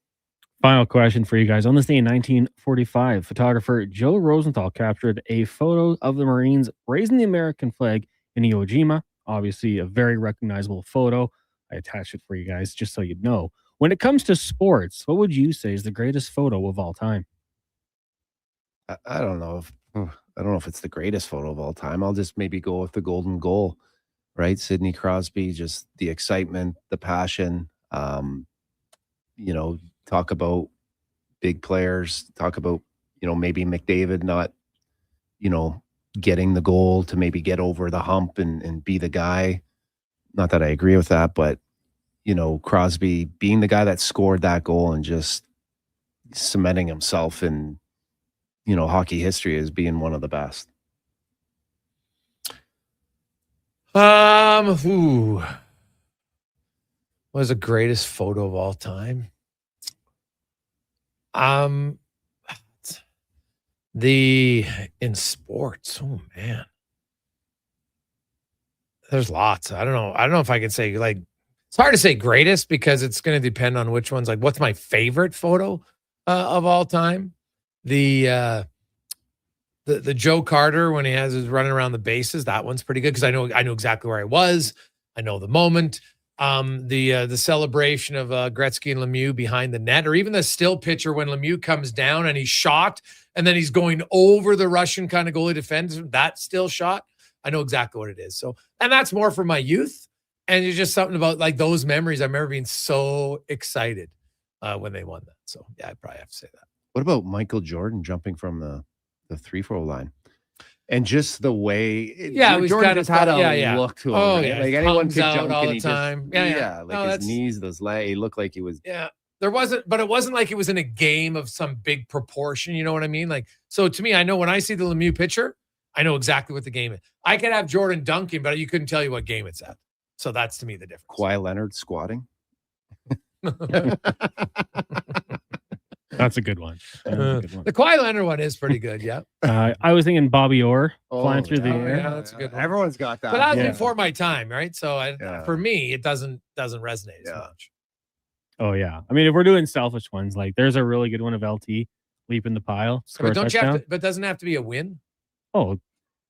Final question for you guys. On this day in 1945, photographer Joe Rosenthal captured a photo of the Marines raising the American flag in Iwo Jima. Obviously, a very recognizable photo. I attached it for you guys just so you know. When it comes to sports, what would you say is the greatest photo of all time? I don't know if it's the greatest photo of all time. I'll just maybe go with the golden goal, right? Sidney Crosby, just the excitement, the passion. Talk about big players, talk about, maybe McDavid not, getting the goal to maybe get over the hump and be the guy. Not that I agree with that, but, Crosby being the guy that scored that goal and just cementing himself in, hockey history as being one of the best. What was the greatest photo of all time? In sports. Oh man. There's lots. I don't know if I can say, like, it's hard to say greatest because it's going to depend on which one's, like, what's my favorite photo of all time? The Joe Carter when he has his running around the bases, that one's pretty good because I know exactly where I was. I know the moment. The celebration of Gretzky and Lemieux behind the net, or even the still picture when Lemieux comes down and he's shot and then he's going over the Russian kind of goalie defender, that still shot. I know exactly what it is. So, and that's more from my youth. And it's just something about, like, those memories. I remember being so excited when they won that. So yeah, I'd probably have to say that. What about Michael Jordan jumping from the 3-4 line? And just the way, Jordan just had a look to him. Oh, right? yeah. Like anyone could out jump all and the he time. Just, his knees, those legs, he looked like he was. Yeah, it wasn't like it was in a game of some big proportion. You know what I mean? Like, so to me, I know when I see the Lemieux picture, I know exactly what the game is. I could have Jordan dunking, but you couldn't tell you what game it's at. So that's, to me, the difference. Kawhi Leonard squatting. That's a good one. The Kawhi Leonard one is pretty good, yeah. I was thinking Bobby Orr flying through the air. Yeah, that's a good one. Everyone's got that. But that was before my time, right? So for me, it doesn't resonate as much. Oh, yeah. I mean, if we're doing selfish ones, like, there's a really good one of LT leaping the pile. But doesn't have to be a win? Oh,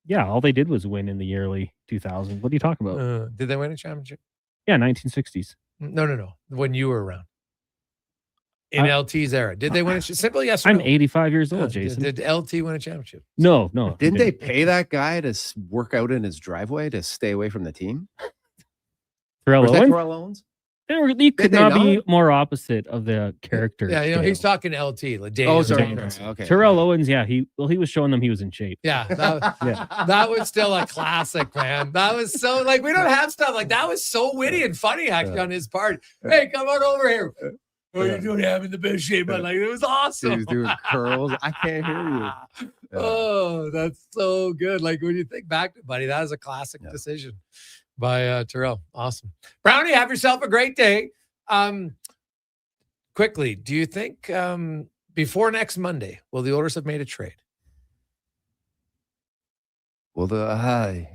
yeah. All they did was win in the early 2000s. What are you talking about? Did they win a championship? Yeah, 1960s. No. When you were around. In LT's era. Did they win a championship? Simple yes or I'm no. 85 years old, Jason. Did LT win a championship? No. Didn't they pay that guy to work out in his driveway to stay away from the team? Terrell Owens? He could not be more opposite of the character. Yeah, he's talking LT. Like sorry. Okay. Terrell Owens, he was showing them he was in shape. Yeah, that was still a classic, man. That was so, like, we don't have stuff like that. Was so witty and funny actually on his part. Hey, come on over here. What are you doing? I'm in the best shape, but, like, it was awesome. He was doing curls. I can't hear you. Oh, that's so good. Like, when you think back to it, buddy, that was a classic decision by Terrell. Awesome. Brownie, have yourself a great day. Quickly, do you think before next Monday, will the Oilers have made a trade? Well, I'm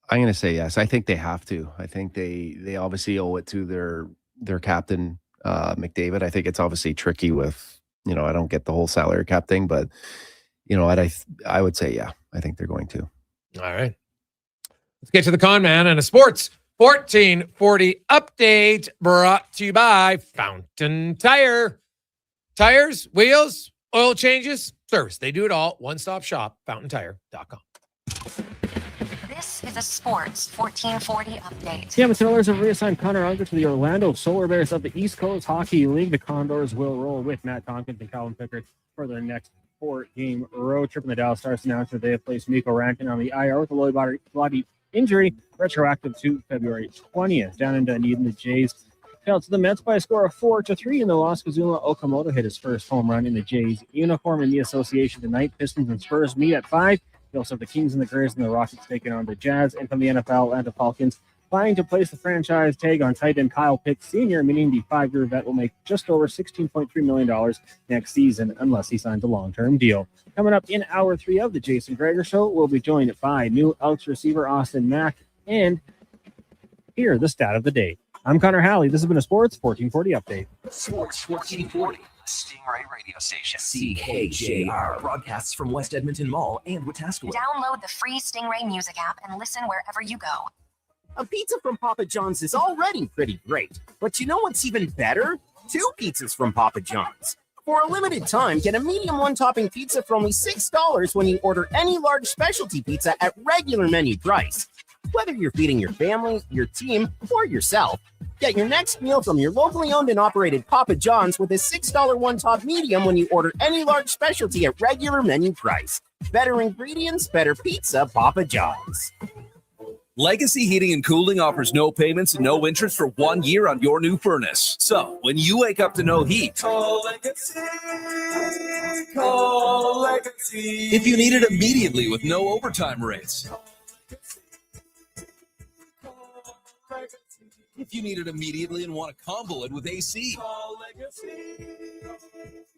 going to say yes. I think they have to. I think they obviously owe it to their captain, McDavid. I think it's obviously tricky with, I don't get the whole salary cap thing, but, I would say, yeah, I think they're going to. All right. Let's get to the con man and a sports 1440 update brought to you by Fountain Tire. Tires, wheels, oil changes, service. They do it all. One-stop shop, fountaintire.com. This is a sports 1440 update. The Edmonton Oilers have reassigned Connor Halley to the Orlando Solar Bears of the East Coast Hockey League. The Condors will roll with Matt Tompkins and Calvin Pickard for their next 4-game road trip. And the Dallas Stars announced that they have placed Mikko Rankin on the IR with a lower body injury, retroactive to February 20th. Down in Dunedin, the Jays fell to the Mets by a score of 4-3 in the loss. Kazuma Okamoto hit his first home run in the Jays uniform. In the association tonight, Pistons and Spurs meet at 5. We also have the Kings and the Grizz and the Rockets taking on the Jazz. And from the NFL, Atlanta Falcons vying to place the franchise tag on tight end Kyle Pitts Sr., meaning the 5-year vet will make just over $16.3 million next season unless he signs a long-term deal. Coming up in Hour 3 of the Jason Gregor Show, we'll be joined by new Elks receiver Austin Mack. And here, the stat of the day. I'm Connor Halley. This has been a Sports 1440 update. Sports 1440, Stingray Radio Station. CKJR broadcasts from West Edmonton Mall and Wetaskiwin. Download the free Stingray music app and listen wherever you go. A pizza from Papa John's is already pretty great, but you know what's even better? 2 pizzas from Papa John's. For a limited time, get a medium one-topping pizza for only $6 when you order any large specialty pizza at regular menu price. Whether you're feeding your family, your team, or yourself, Get your next meal from your locally owned and operated Papa John's with a $6 one-top medium when you order any large specialty at regular menu price. Better ingredients, better pizza, Papa John's. Legacy Heating and Cooling offers no payments and no interest for 1 year on your new furnace. So when you wake up to no heat, call Legacy. Call Legacy. If you need it immediately with no overtime rates. If you need it immediately and want to combo it with AC. Call Legacy.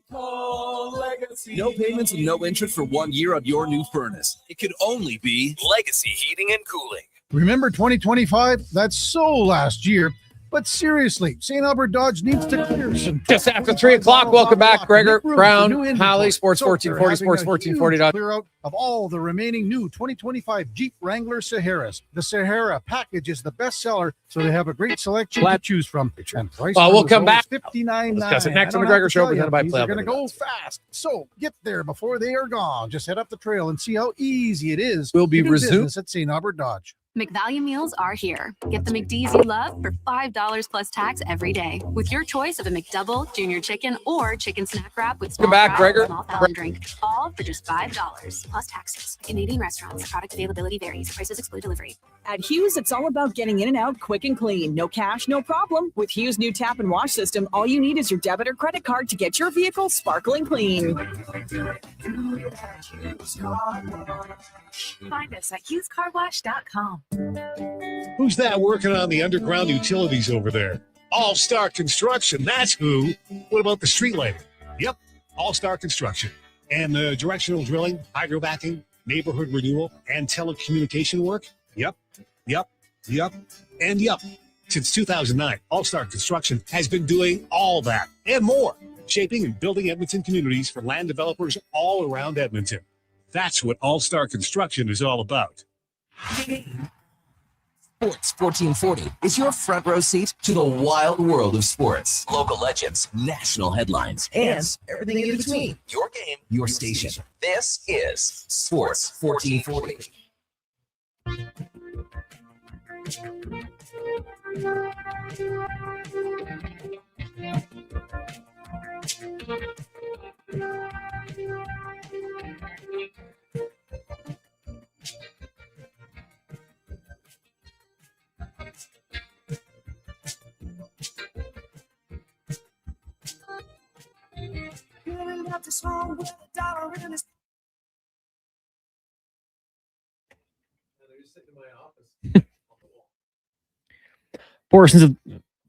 Call Legacy. No payments and no interest for 1 year on your new furnace. It could only be Legacy Heating and Cooling. Remember 2025? That's so last year. But seriously, St. Albert Dodge needs to clear some. Just after 3 o'clock, welcome back, Gregor, Brown, Halley, Sports 1440, Sports 1440. Clear out of all the remaining new 2025 Jeep Wrangler Saharas. The Sahara package is the best seller, so they have a great selection to choose from. And price we'll come back. $59.9. Discuss it next on the Gregor Show, presented by They're going to go fast. So get there before they are gone. Just head up the trail and see how easy it is. We'll be to do resumed business at St. Albert Dodge. McValue meals are here. Get the McD's you love for $5 plus tax every day with your choice of a McDouble, Junior Chicken, or Chicken Snack Wrap with small back, fries Gregor. and small fountain drink. All for just $5 plus taxes. Canadian restaurants. Product availability varies. Prices exclude delivery. At Hughes, it's all about getting in and out quick and clean. No cash, no problem. With Hughes' new tap and wash system, all you need is your debit or credit card to get your vehicle sparkling clean. Find us at HughesCarWash.com. Who's that working on the underground utilities over there? All-Star Construction, that's who. What about the street lighting? Yep, All-Star Construction. And the directional drilling, hydrovacking, neighborhood renewal, and telecommunication work? Yep. And yep. Since 2009, All-Star Construction has been doing all that and more, shaping and building Edmonton communities for land developers all around Edmonton. That's what All-Star Construction is all about. Sports 1440 is your front row seat to the wild world of sports. Local legends, national headlines, and everything in between. Your game, your station. This is Sports 1440.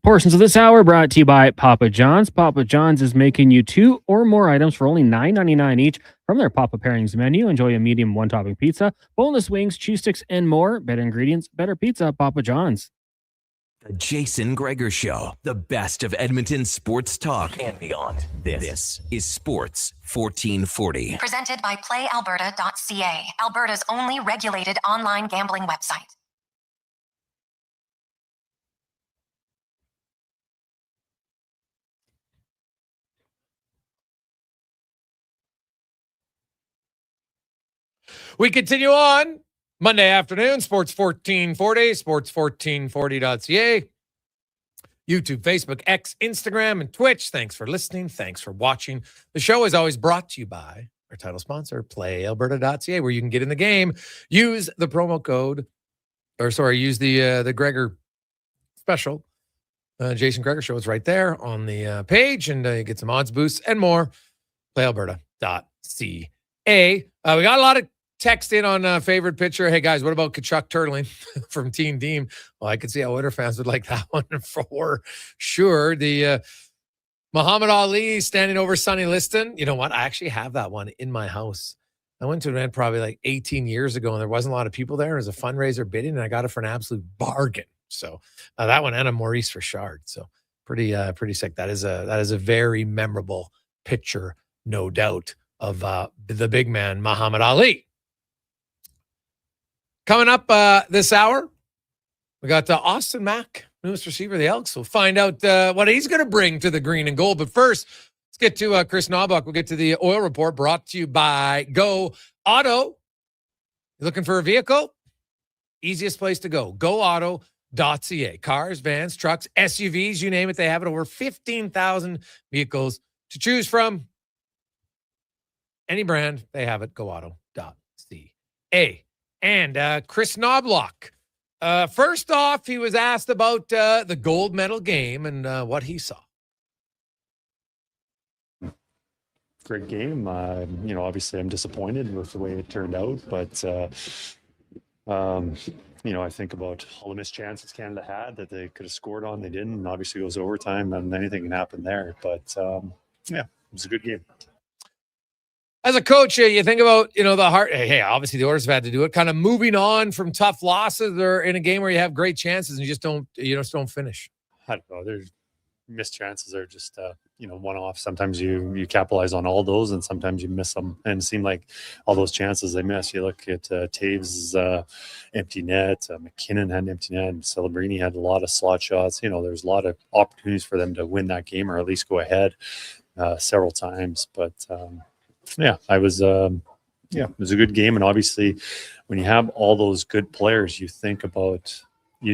Portions of this hour brought to you by Papa John's. Papa John's is making you 2 or more items for only $9.99 each from their Papa Pairings menu. Enjoy a medium one-topping pizza, boneless wings, cheese sticks, and more. Better ingredients, better pizza, Papa John's. The Jason Gregor Show, the best of Edmonton sports talk and beyond. This is Sports 1440. Presented by PlayAlberta.ca, Alberta's only regulated online gambling website. We continue on Monday afternoon, Sports 1440, sports1440.ca, YouTube, Facebook, X, Instagram, and Twitch. Thanks for listening. Thanks for watching. The show is always brought to you by our title sponsor, PlayAlberta.ca, where you can get in the game. Use the promo code, use the Gregor special. Jason Gregor Show is right there on the page, and you get some odds boosts and more. PlayAlberta.ca. We got a lot of text in on favorite pitcher. Hey, guys, what about Kachuk Turtling from Team Deem? Well, I could see how Oiler fans would like that one for sure. The Muhammad Ali standing over Sonny Liston. You know what? I actually have that one in my house. I went to an event probably like 18 years ago, and there wasn't a lot of people there. It was a fundraiser bidding, and I got it for an absolute bargain. So that one and a Maurice Richard. So pretty sick. That is a very memorable picture, no doubt, of the big man, Muhammad Ali. Coming up this hour, we got Austin Mack, newest receiver of the Elks. We'll find out what he's going to bring to the green and gold. But first, let's get to Chris Knobloch. We'll get to the oil report brought to you by Go Auto. You looking for a vehicle? Easiest place to go. Go Auto. Cars.ca. Cars, vans, trucks, SUVs, you name it, they have it. Over 15,000 vehicles to choose from. Any brand, they have it. GoAuto.ca. And Chris Knobloch. First off, he was asked about the gold medal game and what he saw. Great game. Obviously I'm disappointed with the way it turned out, but I think about all the missed chances Canada had that they could have scored on. They didn't. And obviously it goes overtime and anything can happen there. But it was a good game. As a coach, you think about, the heart. Hey, obviously the Oilers have had to do it. Kind of moving on from tough losses or in a game where you have great chances and you just don't finish. I don't know. There's missed chances are just one-off. Sometimes you capitalize on all those and sometimes you miss them, and it seemed like all those chances they missed. You look at Taves' empty net, McKinnon had an empty net, and Celebrini had a lot of slot shots. There's a lot of opportunities for them to win that game or at least go ahead several times. But it was a good game. And obviously when you have all those good players, you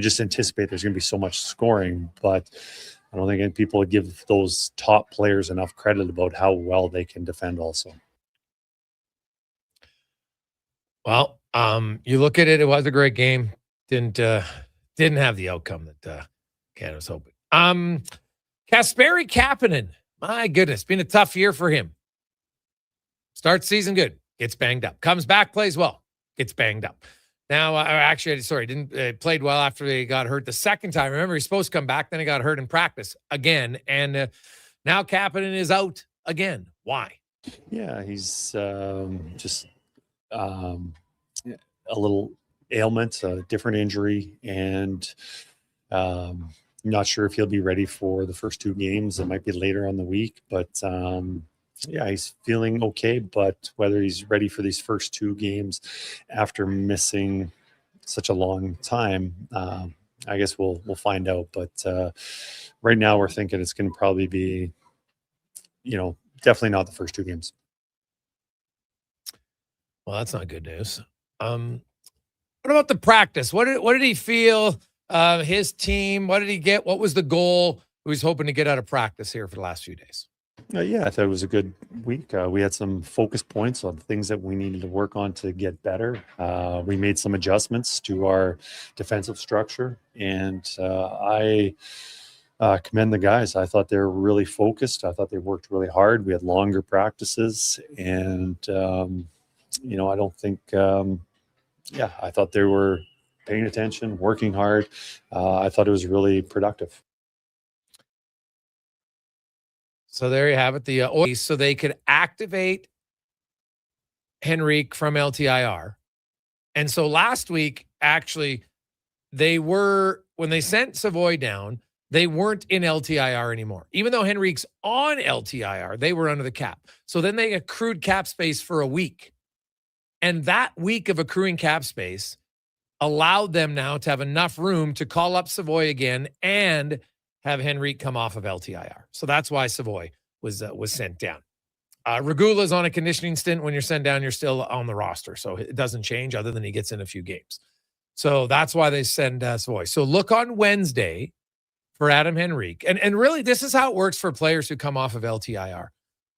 just anticipate there's going to be so much scoring, but I don't think people would give those top players enough credit about how well they can defend also. Well, you look at it, it was a great game. Didn't have the outcome that Canada was hoping. Kasperi Kapanen, my goodness, been a tough year for him. Starts season good, gets banged up. Comes back, plays well, gets banged up. Now, played well after he got hurt the second time. Remember, he's supposed to come back, then he got hurt in practice again. And now Kapanen is out again. Why? Yeah, he's just a little ailment, a different injury, and not sure if he'll be ready for the first two games. It might be later on the week, but he's feeling okay, but whether he's ready for these first two games after missing such a long time, I guess we'll find out. But right now we're thinking it's going to probably be, definitely not the first two games. Well, that's not good news. What about the practice? What did he feel? His team, what did he get? What was the goal he was hoping to get out of practice here for the last few days? I thought it was a good week. We had some focus points on things that we needed to work on to get better. We made some adjustments to our defensive structure, and I commend the guys. I thought they were really focused. I thought they worked really hard. We had longer practices, and I don't think, I thought they were paying attention, working hard. I thought it was really productive. So there you have it. The Oilers, so they could activate Henrique from LTIR. And so last week, actually, when they sent Savoy down, they weren't in LTIR anymore. Even though Henrique's on LTIR, they were under the cap. So then they accrued cap space for a week. And that week of accruing cap space allowed them now to have enough room to call up Savoy again and have Henrique come off of LTIR. So that's why Savoy was sent down. Regula's on a conditioning stint. When you're sent down, you're still on the roster. So it doesn't change other than he gets in a few games. So that's why they send Savoy. So look on Wednesday for Adam Henrique. And really, this is how it works for players who come off of LTIR.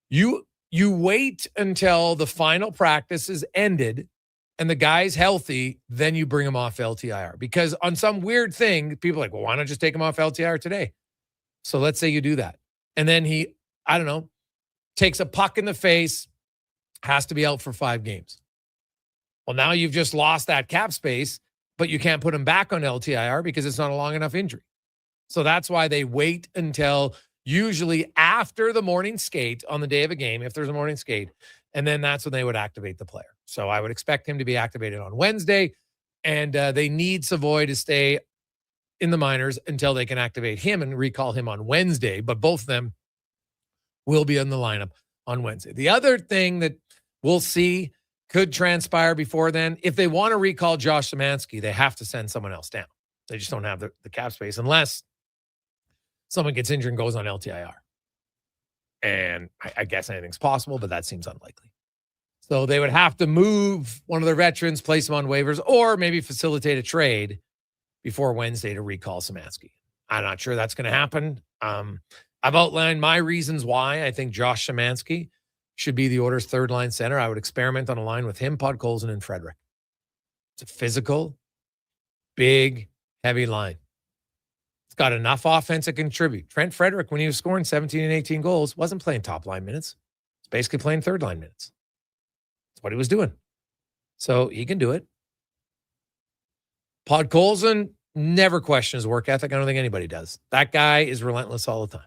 You wait until the final practice is ended and the guy's healthy, then you bring him off LTIR. Because on some weird thing, people are like, well, why not just take him off LTIR today? So let's say you do that. And then he, takes a puck in the face, has to be out for 5 games. Well, now you've just lost that cap space, but you can't put him back on LTIR because it's not a long enough injury. So that's why they wait until usually after the morning skate on the day of a game, if there's a morning skate, and then that's when they would activate the player. So I would expect him to be activated on Wednesday, and they need Savoy to stay in the minors until they can activate him and recall him on Wednesday. But both of them will be in the lineup on Wednesday. The other thing that we'll see could transpire before then, if they want to recall Josh Szymanski, they have to send someone else down. They just don't have the cap space unless someone gets injured and goes on LTIR. And I guess anything's possible, but that seems unlikely. So they would have to move one of their veterans, place them on waivers, or maybe facilitate a trade before Wednesday to recall Szymanski. I'm not sure that's going to happen. I've outlined my reasons why I think Josh Szymanski should be the Oilers' third-line center. I would experiment on a line with him, Podkolzin, and Frederic. It's a physical, big, heavy line. It's got enough offense to contribute. Trent Frederic, when he was scoring 17 and 18 goals, wasn't playing top-line minutes. He's basically playing third-line minutes. That's what he was doing. So he can do it. Podkolzin never questions work ethic. I don't think anybody does. That guy is relentless all the time.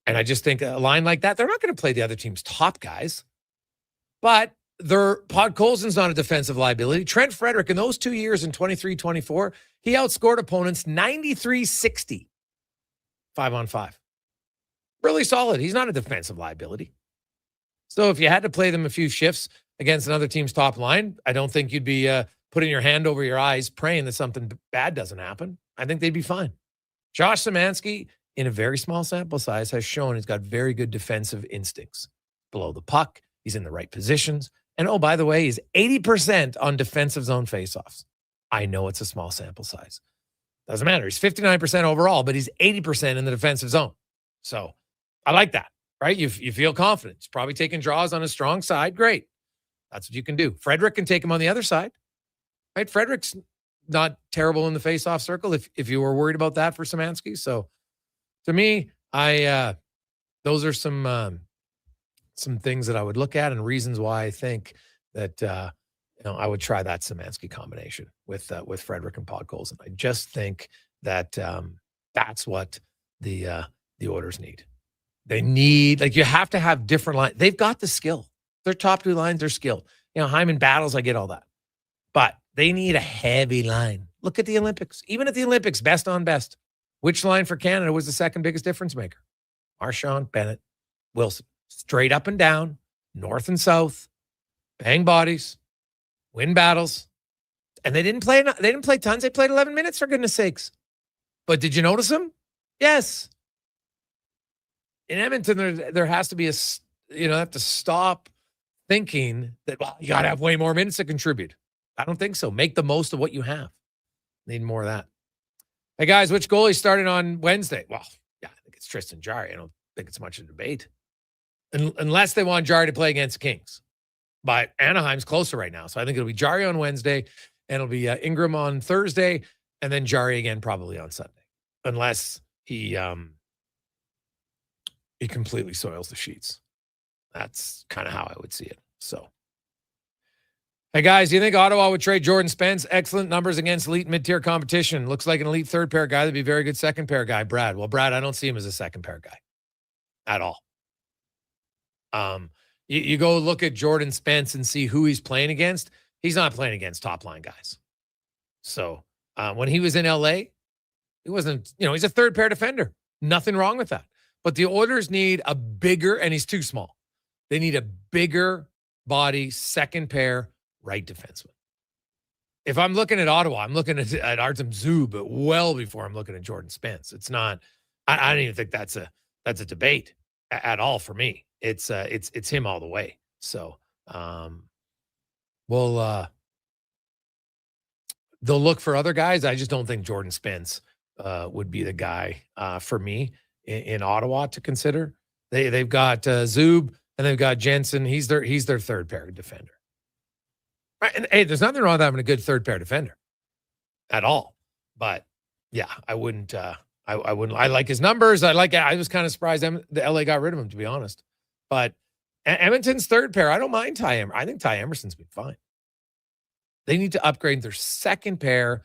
And I just think a line like that, they're not going to play the other team's top guys. But Podkolzin's not a defensive liability. Trent Frederic, in those 2 years in 23-24, he outscored opponents 93-60, 5-on-5. Really solid. He's not a defensive liability. So if you had to play them a few shifts against another team's top line, I don't think you'd be putting your hand over your eyes praying that something bad doesn't happen. I think they'd be fine. Josh Szymanski, in a very small sample size, has shown he's got very good defensive instincts. Below the puck, he's in the right positions. And oh, by the way, he's 80% on defensive zone faceoffs. I know it's a small sample size. Doesn't matter. He's 59% overall, but he's 80% in the defensive zone. So I like that, right? You feel confident. He's probably taking draws on his strong side. Great. That's what you can do. Frederic can take him on the other side, right? Frederic's not terrible in the faceoff circle if you were worried about that for Szymanski. So to me, those are some things that I would look at and reasons why I think that I would try that Szymanski combination with Frederic and Podkolzin. I just think that that's what the Oilers need. They need, you have to have different lines. They've got the skill. Their top two lines are skilled. Hyman battles, I get all that. But they need a heavy line. Look at the Olympics. Even at the Olympics, best on best. Which line for Canada was the second biggest difference maker? Marchand, Bennett, Wilson. Straight up and down, north and south, bang bodies, win battles. And they didn't play tons. They played 11 minutes, for goodness sakes. But did you notice them? Yes. In Edmonton, there has to be have to stop thinking that, you got to have way more minutes to contribute. I don't think so. Make the most of what you have. Need more of that. Hey, guys, which goalie started on Wednesday? Well, yeah, I think it's Tristan Jarry. I don't think it's much of a debate. Unless they want Jarry to play against Kings. But Anaheim's closer right now. So I think it'll be Jarry on Wednesday, and it'll be Ingram on Thursday, and then Jarry again probably on Sunday. Unless he completely soils the sheets. That's kind of how I would see it. So, hey, guys, do you think Ottawa would trade Jordan Spence? Excellent numbers against elite mid-tier competition. Looks like an elite third-pair guy. That'd be a very good second-pair guy. Brad. Well, Brad, I don't see him as a second-pair guy at all. You go look at Jordan Spence and see who he's playing against. He's not playing against top-line guys. So when he was in LA, he wasn't, he's a third-pair defender. Nothing wrong with that. But the Oilers need a bigger, and he's too small. They need a bigger body, second-pair right defenseman. If I'm looking at Ottawa, I'm looking at Artem Zub, but well before I'm looking at Jordan Spence. It's not, I don't even think that's a debate at all for me. It's him all the way. So, they'll look for other guys. I just don't think Jordan Spence would be the guy for me in Ottawa to consider. They've got Zub and they've got Jensen. He's their third pair defender. Right. And hey, there's nothing wrong with having a good third pair defender at all. But yeah, I wouldn't. I wouldn't. I like his numbers. I was kind of surprised the LA got rid of him, to be honest. But Edmonton's third pair, I don't mind Ty Emerson. I think Ty Emerson's been fine. They need to upgrade their second pair.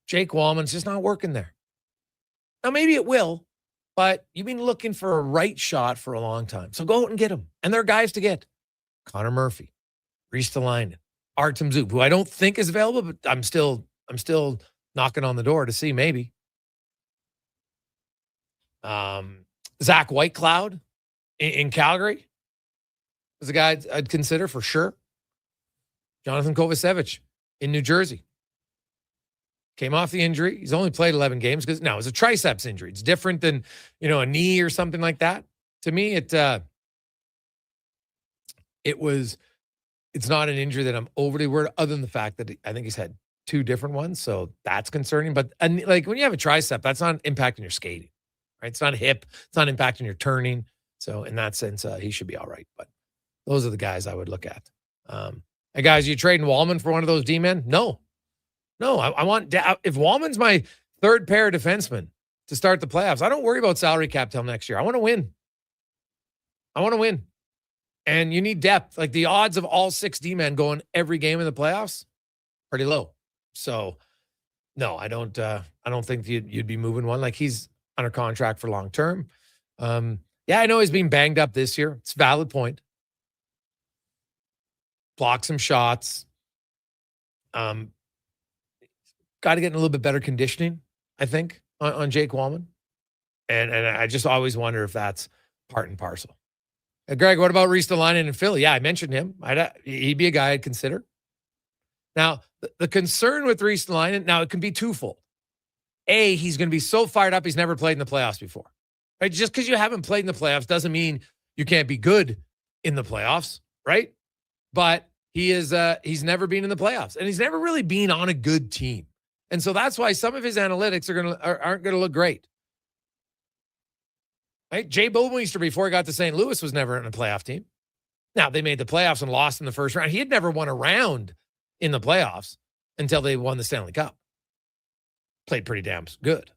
Jake Wallman's just not working there. Now, maybe it will, but you've been looking for a right shot for a long time. So go out and get him. And there are guys to get. Connor Murphy, Ristolainen, Artem Zub, who I don't think is available, but I'm still knocking on the door to see maybe. Zach Whitecloud in Calgary is a guy I'd consider for sure. Jonathan Kovacevic in New Jersey. Came off the injury. He's only played 11 games because now it's a triceps injury. It's different than, a knee or something like that. To me, it's not an injury that I'm overly worried, other than the fact that I think he's had two different ones, so that's concerning. But like when you have a tricep, that's not impacting your skating, right? It's not hip. It's not impacting your turning. So in that sense, he should be all right. But those are the guys I would look at. And guys, you trading Wallman for one of those D-men? No. I want if Wallman's my third pair of defensemen to start the playoffs, I don't worry about salary cap till next year. I want to win. And you need depth. Like the odds of all 6 D-men going every game in the playoffs, pretty low. So no, I don't think you'd be moving one. Like he's under contract for long term. Yeah, I know he's being banged up this year. It's a valid point. Block some shots. Got to get in a little bit better conditioning, I think, on Jake Wallman. And I just always wonder if that's part and parcel. Greg, what about Ristolainen in Philly? Yeah, I mentioned him. He'd be a guy I'd consider. Now, the concern with Ristolainen, now it can be twofold. A, he's going to be so fired up he's never played in the playoffs before. Right? Just because you haven't played in the playoffs doesn't mean you can't be good in the playoffs, right? But he's never been in the playoffs, and he's never really been on a good team. And so that's why some of his analytics aren't going to look great. Right? Jay Bouwmeester, before he got to St. Louis, was never in a playoff team. Now, they made the playoffs and lost in the first round. He had never won a round in the playoffs until they won the Stanley Cup. Played pretty damn good.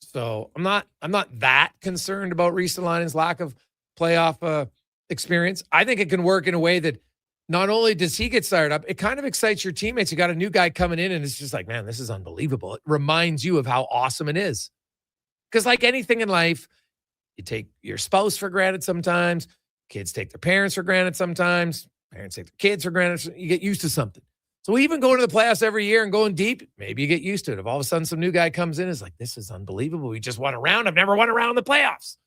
So I'm not that concerned about Ristolainen's lack of playoff experience. I think it can work in a way that not only does he get fired up, it kind of excites your teammates. You got a new guy coming in, and it's just like, man, this is unbelievable. It reminds you of how awesome it is. Because like anything in life, you take your spouse for granted sometimes. Kids take their parents for granted sometimes. Parents take their kids for granted. You get used to something. So even going to the playoffs every year and going deep, maybe you get used to it. If all of a sudden some new guy comes in, it's like, this is unbelievable. We just won a round. I've never won a round in the playoffs.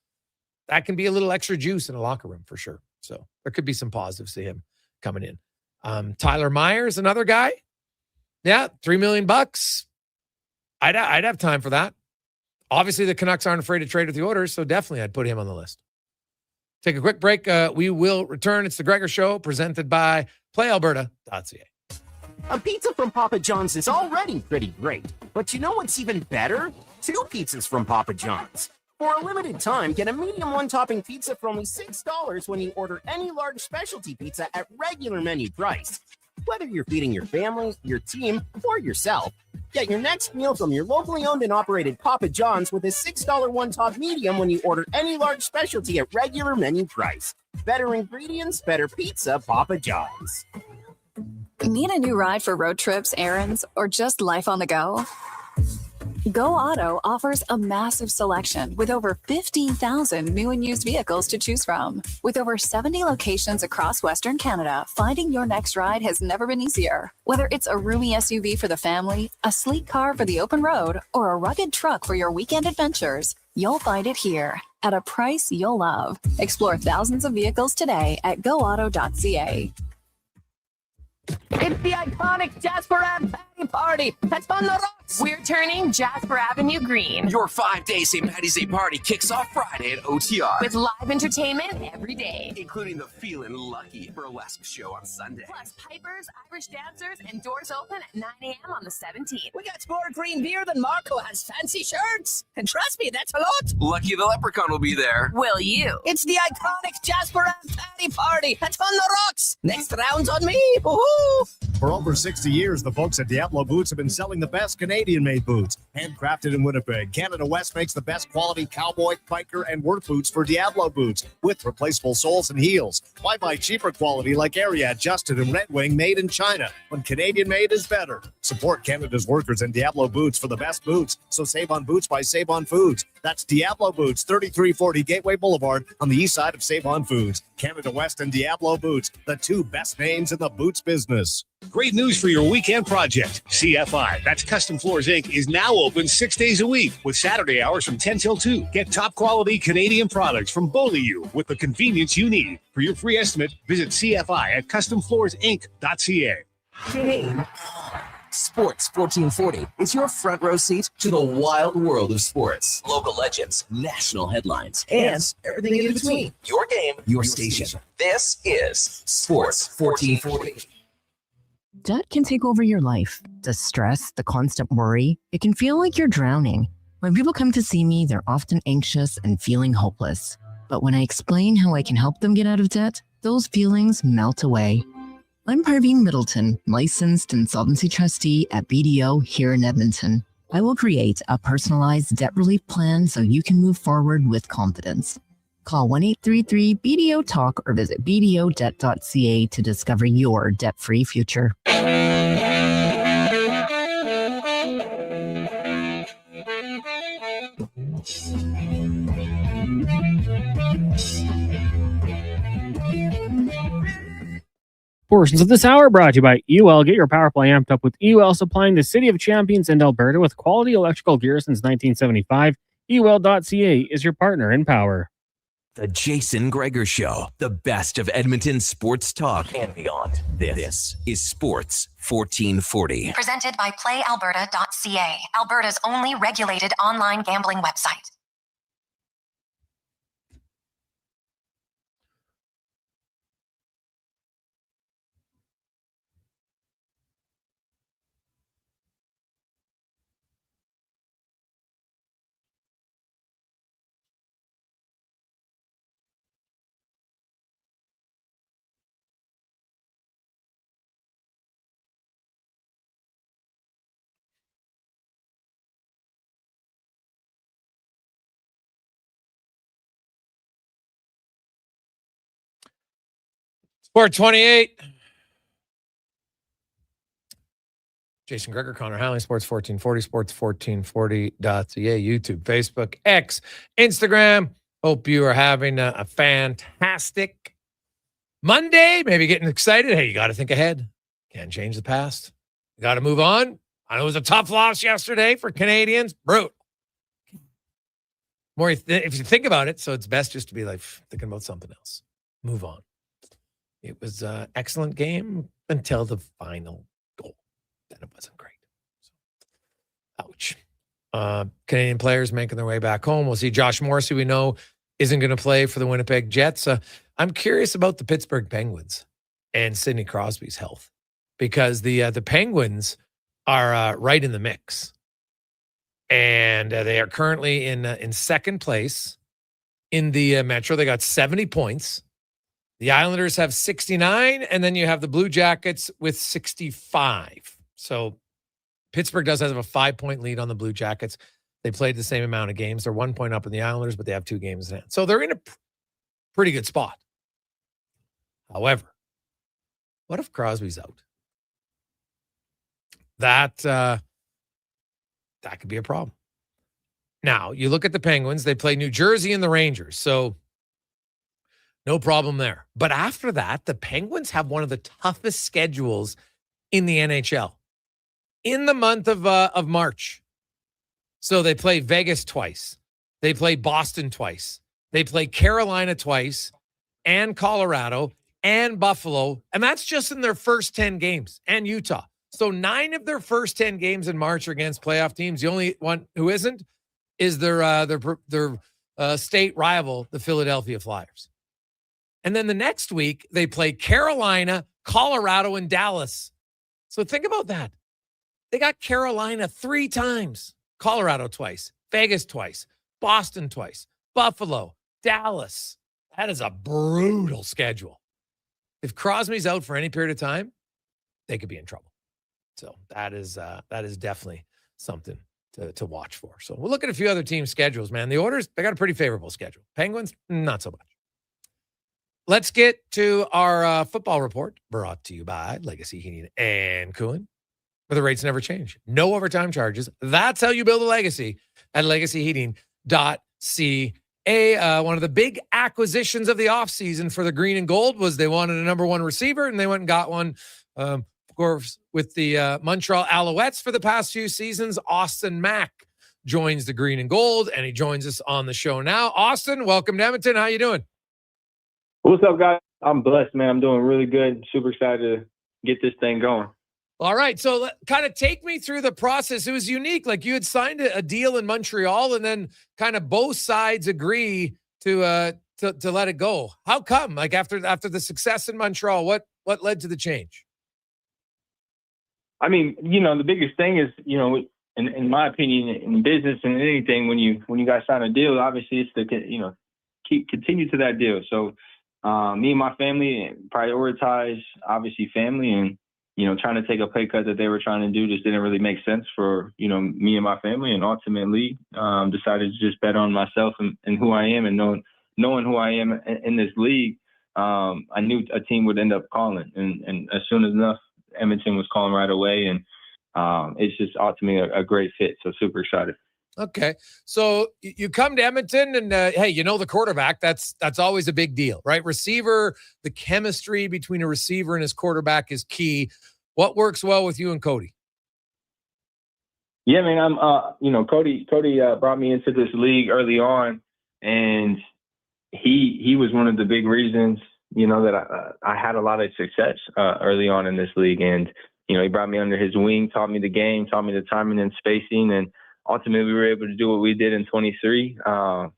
That can be a little extra juice in a locker room for sure. So there could be some positives to him coming in. Tyler Myers, another guy. Yeah, $3 million. I'd have time for that. Obviously, the Canucks aren't afraid to trade with the Oilers, so definitely I'd put him on the list. Take a quick break. We will return. It's the Gregor Show, presented by PlayAlberta.ca. A pizza from Papa John's is already pretty great, but you know what's even better? 2 pizzas from Papa John's. For a limited time, get a medium one-topping pizza for only $6 when you order any large specialty pizza at regular menu price. Whether you're feeding your family, your team, or yourself, get your next meal from your locally owned and operated Papa John's with a $6 one-top medium when you order any large specialty at regular menu price. Better ingredients, better pizza, Papa John's. Need a new ride for road trips, errands, or just life on the go? Go Auto offers a massive selection with over 15,000 new and used vehicles to choose from. With over 70 locations across Western Canada, finding your next ride has never been easier. Whether it's a roomy SUV for the family, a sleek car for the open road, or a rugged truck for your weekend adventures, you'll find it here at a price you'll love. Explore thousands of vehicles today at goauto.ca. It's the iconic Jasper Ave Patty Party. That's on the rocks. We're turning Jasper Avenue green. Your 5-day St. Paddy's Day party kicks off Friday at OTR. With live entertainment every day. Including the Feelin' Lucky burlesque show on Sunday. Plus pipers, Irish dancers, and doors open at 9 a.m. on the 17th. We got more green beer than Marco has fancy shirts. And trust me, that's a lot. Lucky the Leprechaun will be there. Will you? It's the iconic Jasper Ave Patty Party. That's on the rocks. Next round's on me. Woohoo! For over 60 years, the folks at Diablo Boots have been selling the best Canadian-made boots. Handcrafted in Winnipeg, Canada West makes the best quality cowboy, biker, and work boots for Diablo Boots with replaceable soles and heels. Why buy cheaper quality like Ariat, Justin, and Red Wing made in China when Canadian-made is better? Support Canada's workers and Diablo Boots for the best boots. So save on boots by Save On Foods. That's Diablo Boots, 3340 Gateway Boulevard on the east side of Save On Foods. Canada West and Diablo Boots, the 2 best names in the boots business. Great news for your weekend project. CFI, that's Custom Floors Inc., is now open 6 days a week with Saturday hours from 10 till 2. Get top quality Canadian products from Beaulieu with the convenience you need. For your free estimate, visit CFI at customfloorsinc.ca. Hey. Sports 1440 is your front row seat to the wild world of sports. Local legends, national headlines, and everything in between. Your game, your station. This is Sports 1440. Debt can take over your life. The stress, the constant worry, it can feel like you're drowning. When people come to see me, they're often anxious and feeling hopeless. But when I explain how I can help them get out of debt, those feelings melt away. I'm Parveen Middleton, licensed insolvency trustee at BDO here in Edmonton. I will create a personalized debt relief plan so you can move forward with confidence. Call 1-833-BDO-TALK or visit bdodebt.ca to discover your debt-free future. Portions of this hour brought to you by UL. Get your power play amped up with UL, supplying the City of Champions and Alberta with quality electrical gear since 1975. UL.ca is your partner in power. The Jason Gregor Show, the best of Edmonton sports talk and beyond. This is Sports 1440. Presented by PlayAlberta.ca, Alberta's only regulated online gambling website. Sport 28. Jason Gregor, Connor Halley, Sports 1440, sports1440.ca, YouTube, Facebook, X, Instagram. Hope you are having a fantastic Monday. Maybe getting excited. Hey, you got to think ahead. Can't change the past. You got to move on. I know it was a tough loss yesterday for Canadians. Brutal. More if you think about it, so it's best just to be like thinking about something else. Move on. It was an excellent game until the final goal. Then it wasn't great. So, ouch. Canadian players making their way back home. We'll see Josh Morrissey, we know, isn't going to play for the Winnipeg Jets. I'm curious about the Pittsburgh Penguins and Sidney Crosby's health, because the Penguins are right in the mix. And they are currently in second place in the Metro. They got 70 points. The Islanders have 69, and then you have the Blue Jackets with 65. So Pittsburgh does have a 5-point lead on the Blue Jackets. They played the same amount of games. They're 1 point up in the Islanders, but they have 2 games in hand. So they're in a pretty good spot. However, what if Crosby's out? That could be a problem. Now, you look at the Penguins. They play New Jersey and the Rangers. So no problem there. But after that, the Penguins have one of the toughest schedules in the NHL in the month of March. So they play Vegas twice. They play Boston twice. They play Carolina twice and Colorado and Buffalo. And that's just in their first 10 games, and Utah. So 9 of their first 10 games in March are against playoff teams. The only one who isn't is their state rival, the Philadelphia Flyers. And then the next week, they play Carolina, Colorado, and Dallas. So think about that. They got Carolina 3 times, Colorado twice, Vegas twice, Boston twice, Buffalo, Dallas. That is a brutal schedule. If Crosby's out for any period of time, they could be in trouble. So that is definitely something to watch for. So we'll look at a few other team schedules, man. The Oilers, they got a pretty favorable schedule. Penguins, not so much. Let's get to our football report, brought to you by Legacy Heating and Cooling, where the rates never change. No overtime charges. That's how you build a legacy at legacyheating.ca. One of the big acquisitions of the offseason for the green and gold was they wanted a number 1 receiver, and they went and got one, of course, with the Montreal Alouettes for the past few seasons. Austin Mack joins the green and gold, and he joins us on the show now. Austin, welcome to Edmonton. How you doing? What's up, guys? I'm blessed, man. I'm doing really good. Super excited to get this thing going. All right. So kind of take me through the process. It was unique. Like, you had signed a deal in Montreal, and then kind of both sides agree to let it go. How come? Like, after the success in Montreal, what led to the change? I mean, the biggest thing is, in my opinion, in business and anything, when you guys sign a deal, obviously it's to, continue to that deal. So me and my family prioritize, obviously, family, and, trying to take a pay cut that they were trying to do just didn't really make sense for, me and my family, and ultimately decided to just bet on myself and who I am, and knowing who I am in this league. I knew a team would end up calling, and as soon as enough, Edmonton was calling right away, and it's just ultimately a great fit. So super excited. Okay, so you come to Edmonton, and hey, the quarterback. That's always a big deal, right? Receiver, the chemistry between a receiver and his quarterback is key. What works well with you and Cody? Yeah, man, I'm Cody brought me into this league early on, and he was one of the big reasons, that I had a lot of success early on in this league. And, he brought me under his wing, taught me the game, taught me the timing and spacing. And ultimately we were able to do what we did in 23.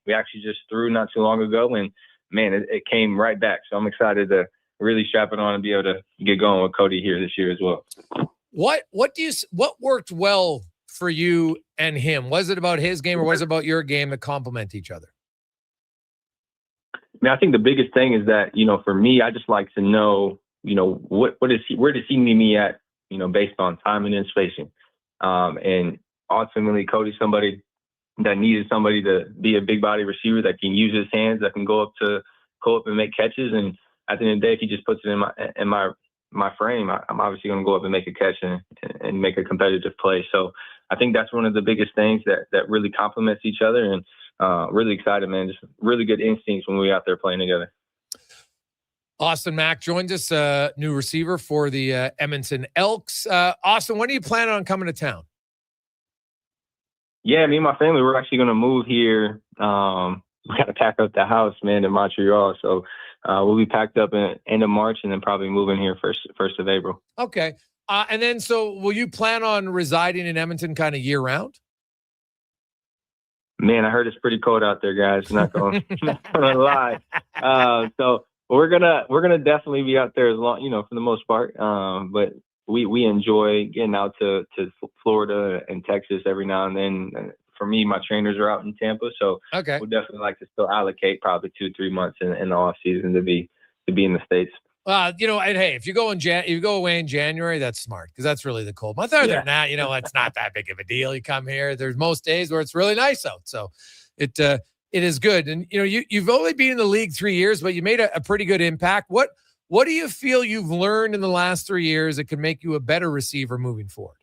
We actually just threw not too long ago, and man, it came right back. So I'm excited to really strap it on and be able to get going with Cody here this year as well. What worked well for you and him? Was it about his game, or was it about your game that complement each other? I mean, I think the biggest thing is that, for me, I just like to know, where does he meet me at, based on timing and spacing. And ultimately, Cody's somebody that needed somebody to be a big body receiver that can use his hands, that can go up and make catches. And at the end of the day, if he just puts it in my frame, I'm obviously going to go up and make a catch and make a competitive play. So I think that's one of the biggest things that really complements each other. And really excited, man. Just really good instincts when we're out there playing together. Austin Mack joins us, new receiver for the Edmonton Elks. Austin, when are you planning on coming to town? Yeah, me and my family, we're actually going to move here. We got to pack up the house, man, in Montreal. So we'll be packed up in end of March, and then probably moving here first of April. Okay. And then, so will you plan on residing in Edmonton kind of year round? Man, I heard it's pretty cold out there, guys. Not gonna lie. So we're gonna definitely be out there as long, for the most part. But we enjoy getting out to Florida and Texas every now and then. For me, my trainers are out in Tampa, so okay, we'll definitely like to still allocate probably 2-3 months in the off season to be in the States. And hey, if you go away in January, that's smart, because that's really the cold month. Other than that, it's not that big of a deal. You come here. There's most days where it's really nice out, so it is good. And you've only been in the league 3 years, but you made a pretty good impact. What do you feel you've learned in the last 3 years that can make you a better receiver moving forward?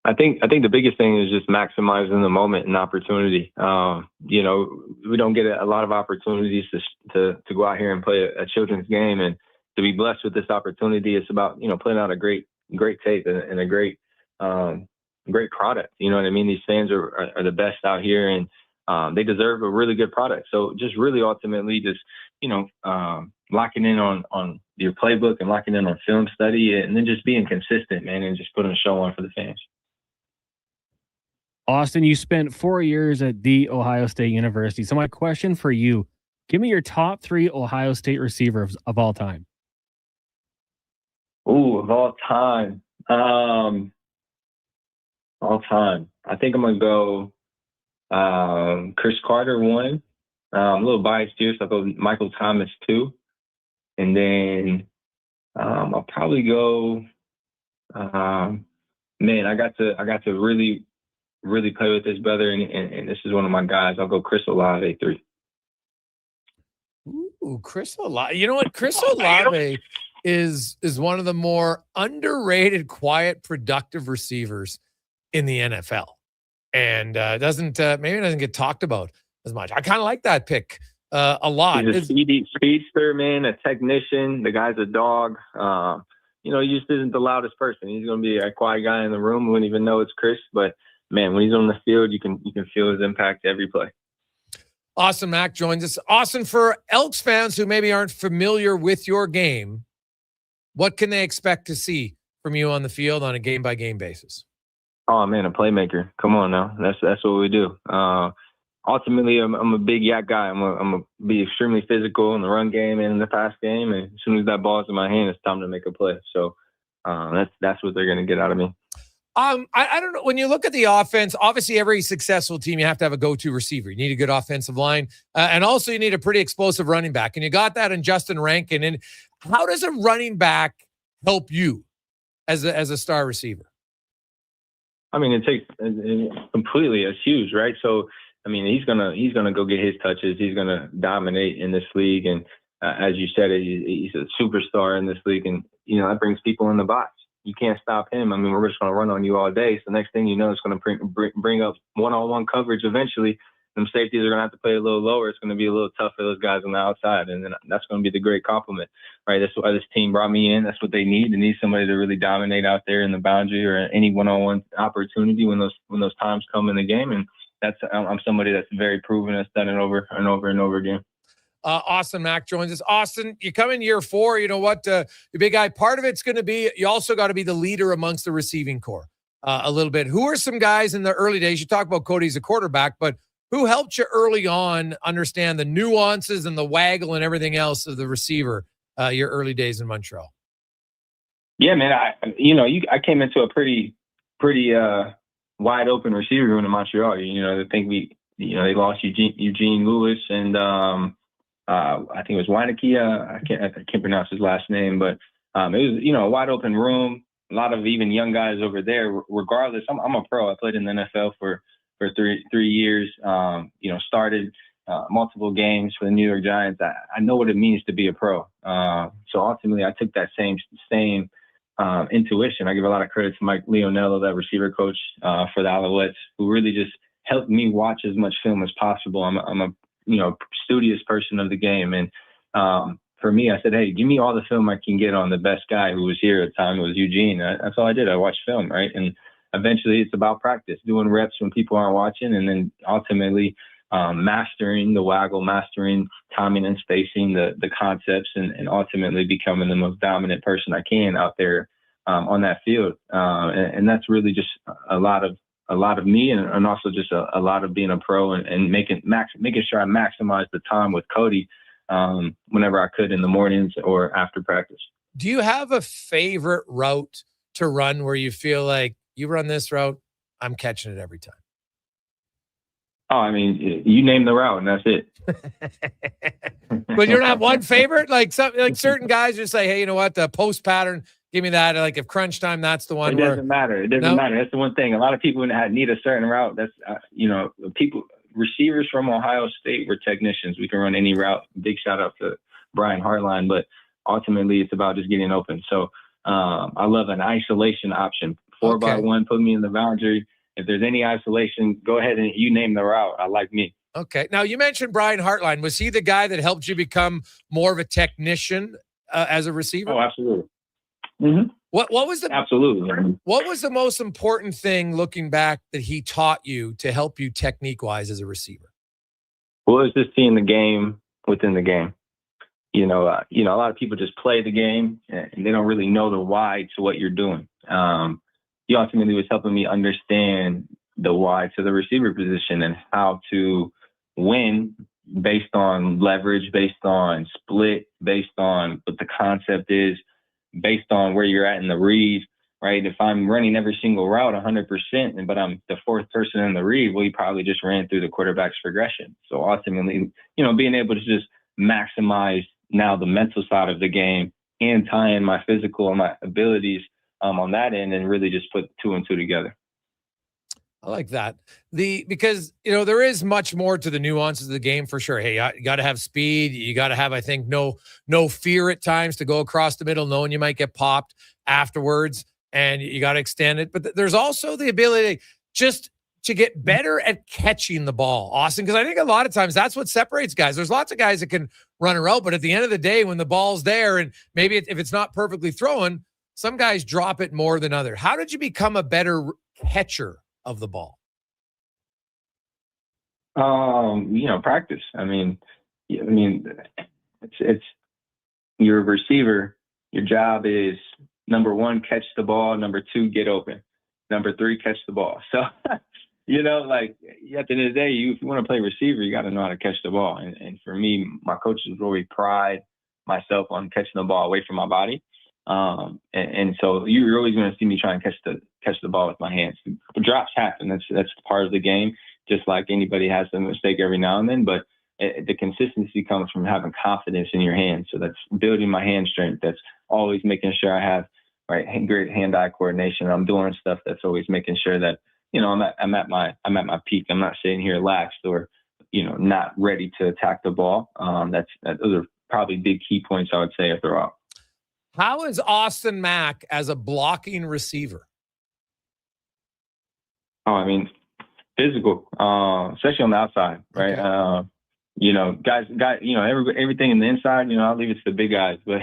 I think the biggest thing is just maximizing the moment and opportunity. We don't get a lot of opportunities to go out here and play a children's game, and to be blessed with this opportunity. It's about, putting out a great tape and a great product. You know what I mean? These fans are the best out here, and they deserve a really good product. So just really ultimately just, locking in on your playbook and locking in on film study, and then just being consistent, man, and just putting a show on for the fans. Austin, you spent 4 years at The Ohio State University. So my question for you, give me your top 3 Ohio State receivers of all time. Ooh, of all time. All time. I think I'm going to go Chris Carter 1. I'm a little biased here, so I'll go Michael Thomas 2. And then I'll probably go man, I got to really play with this brother, and this is one of my guys. I'll go Chris Olave 3. Ooh, Chris Olave. You know what? Chris Olave is one of the more underrated, quiet, productive receivers in the NFL, and maybe doesn't get talked about as much. I kind of like that pick a lot. He's a speedster, man, a technician. The guy's a dog. He just isn't the loudest person. He's going to be a quiet guy in the room. We wouldn't even know it's Chris, but man, when he's on the field, you can feel his impact every play. Austin Mack joins us. Austin, for Elks fans who maybe aren't familiar with your game, what can they expect to see from you on the field on a game-by-game basis? Oh, man, a playmaker. Come on now. That's what we do. Ultimately, I'm a big yak guy. I'm going to be extremely physical in the run game and in the pass game. And as soon as that ball's in my hand, it's time to make a play. So That's what they're going to get out of me. I don't know. When you look at the offense, obviously every successful team, you have to have a go-to receiver. You need a good offensive line, and also you need a pretty explosive running back. And you got that in Justin Rankin. And how does a running back help you as a star receiver? I mean, it takes completely. It's huge, right? So, I mean, he's gonna go get his touches. He's gonna dominate in this league, and as you said, he's a superstar in this league, and that brings people in the box. You can't stop him. I mean, we're just going to run on you all day. So next thing you know, it's going to bring up one-on-one coverage eventually. Them safeties are going to have to play a little lower. It's going to be a little tough for those guys on the outside. And then that's going to be the great compliment, right? That's why this team brought me in. That's what they need. They need somebody to really dominate out there in the boundary or any one-on-one opportunity when those times come in the game. And I'm somebody that's very proven, that's done it over and over and over again. Austin Mack joins us. Austin, you come in year 4. You know what? Your big guy, part of it's going to be, you also got to be the leader amongst the receiving core a little bit. Who are some guys in the early days? You talk about Cody as a quarterback, but who helped you early on understand the nuances and the waggle and everything else of the receiver your early days in Montreal? Yeah, man. I came into a pretty wide open receiver room in Montreal. I think they lost Eugene Lewis and I think it was Weineke. I can't pronounce his last name, but it was a wide open room. A lot of even young guys over there. Regardless, I'm a pro. I played in the NFL for 3 years. Started multiple games for the New York Giants. I know what it means to be a pro. So ultimately, I took that same intuition. I give a lot of credit to Mike Leonello, that receiver coach for the Alouettes, who really just helped me watch as much film as possible. I'm a studious person of the game. And for me, I said, hey, give me all the film I can get on the best guy who was here at the time. It was Eugene. That's all I did. I watched film, right? And eventually it's about practice, doing reps when people aren't watching, and then ultimately mastering the waggle, mastering timing and spacing, the concepts, and ultimately becoming the most dominant person I can out there on that field. And that's really just a lot of me, and also just a lot of being a pro and making sure I maximize the time with Cody whenever I could in the mornings or after practice. Do you have a favorite route to run where you feel like you run this route, I'm catching it every time? Oh, I mean, you name the route and that's it. But you don't have one favorite? Like certain guys just say, hey, you know what? The post pattern, give me that. Like if crunch time, that's the one. It doesn't matter. It doesn't matter. That's the one thing. A lot of people need a certain route. That's, receivers from Ohio State were technicians. We can run any route. Big shout out to Brian Hartline, but ultimately it's about just getting open. So I love an isolation option. 4x1, put me in the boundary. If there's any isolation, go ahead and you name the route. I like me. Okay. Now, you mentioned Brian Hartline. Was he the guy that helped you become more of a technician as a receiver? Oh, absolutely. Mm-hmm. What was the absolutely? What was the most important thing looking back that he taught you to help you technique-wise as a receiver? Well, it's just seeing the game within the game. A lot of people just play the game and they don't really know the why to what you're doing. He ultimately was helping me understand the why to the receiver position and how to win based on leverage, based on split, based on what the concept is, based on where you're at in the read, right? If I'm running every single route 100%, but I'm the fourth person in the read, well, he probably just ran through the quarterback's progression. So ultimately, being able to just maximize now the mental side of the game and tie in my physical and my abilities on that end and really just put 2 and 2 together. I like that. Because there is much more to the nuances of the game for sure. Hey, you got to have speed. You got to have, I think, no fear at times to go across the middle, knowing you might get popped afterwards, and you got to extend it. But there's also the ability just to get better at catching the ball, Austin, because I think a lot of times that's what separates guys. There's lots of guys that can run a route, but at the end of the day, when the ball's there and maybe if it's not perfectly thrown, some guys drop it more than others. How did you become a better catcher of the ball? Practice. I mean, it's you're a receiver. Your job is number 1, catch the ball. Number 2, get open. Number 3, catch the ball. So, at the end of the day, if you want to play receiver, you got to know how to catch the ball. And for me, my coaches really pride myself on catching the ball away from my body. And so you're always going to see me try and catch the ball with my hands. Drops happen. That's part of the game. Just like anybody has a mistake every now and then, but the consistency comes from having confidence in your hands. So that's building my hand strength. That's always making sure I have great hand-eye coordination. I'm doing stuff that's always making sure that, I'm at my peak. I'm not sitting here laxed or, not ready to attack the ball. Those are probably big key points I would say if they're off. How is Austin Mack as a blocking receiver? Oh, I mean, physical, especially on the outside, right? Okay. Guys, everything in the inside, I'll leave it to the big guys, but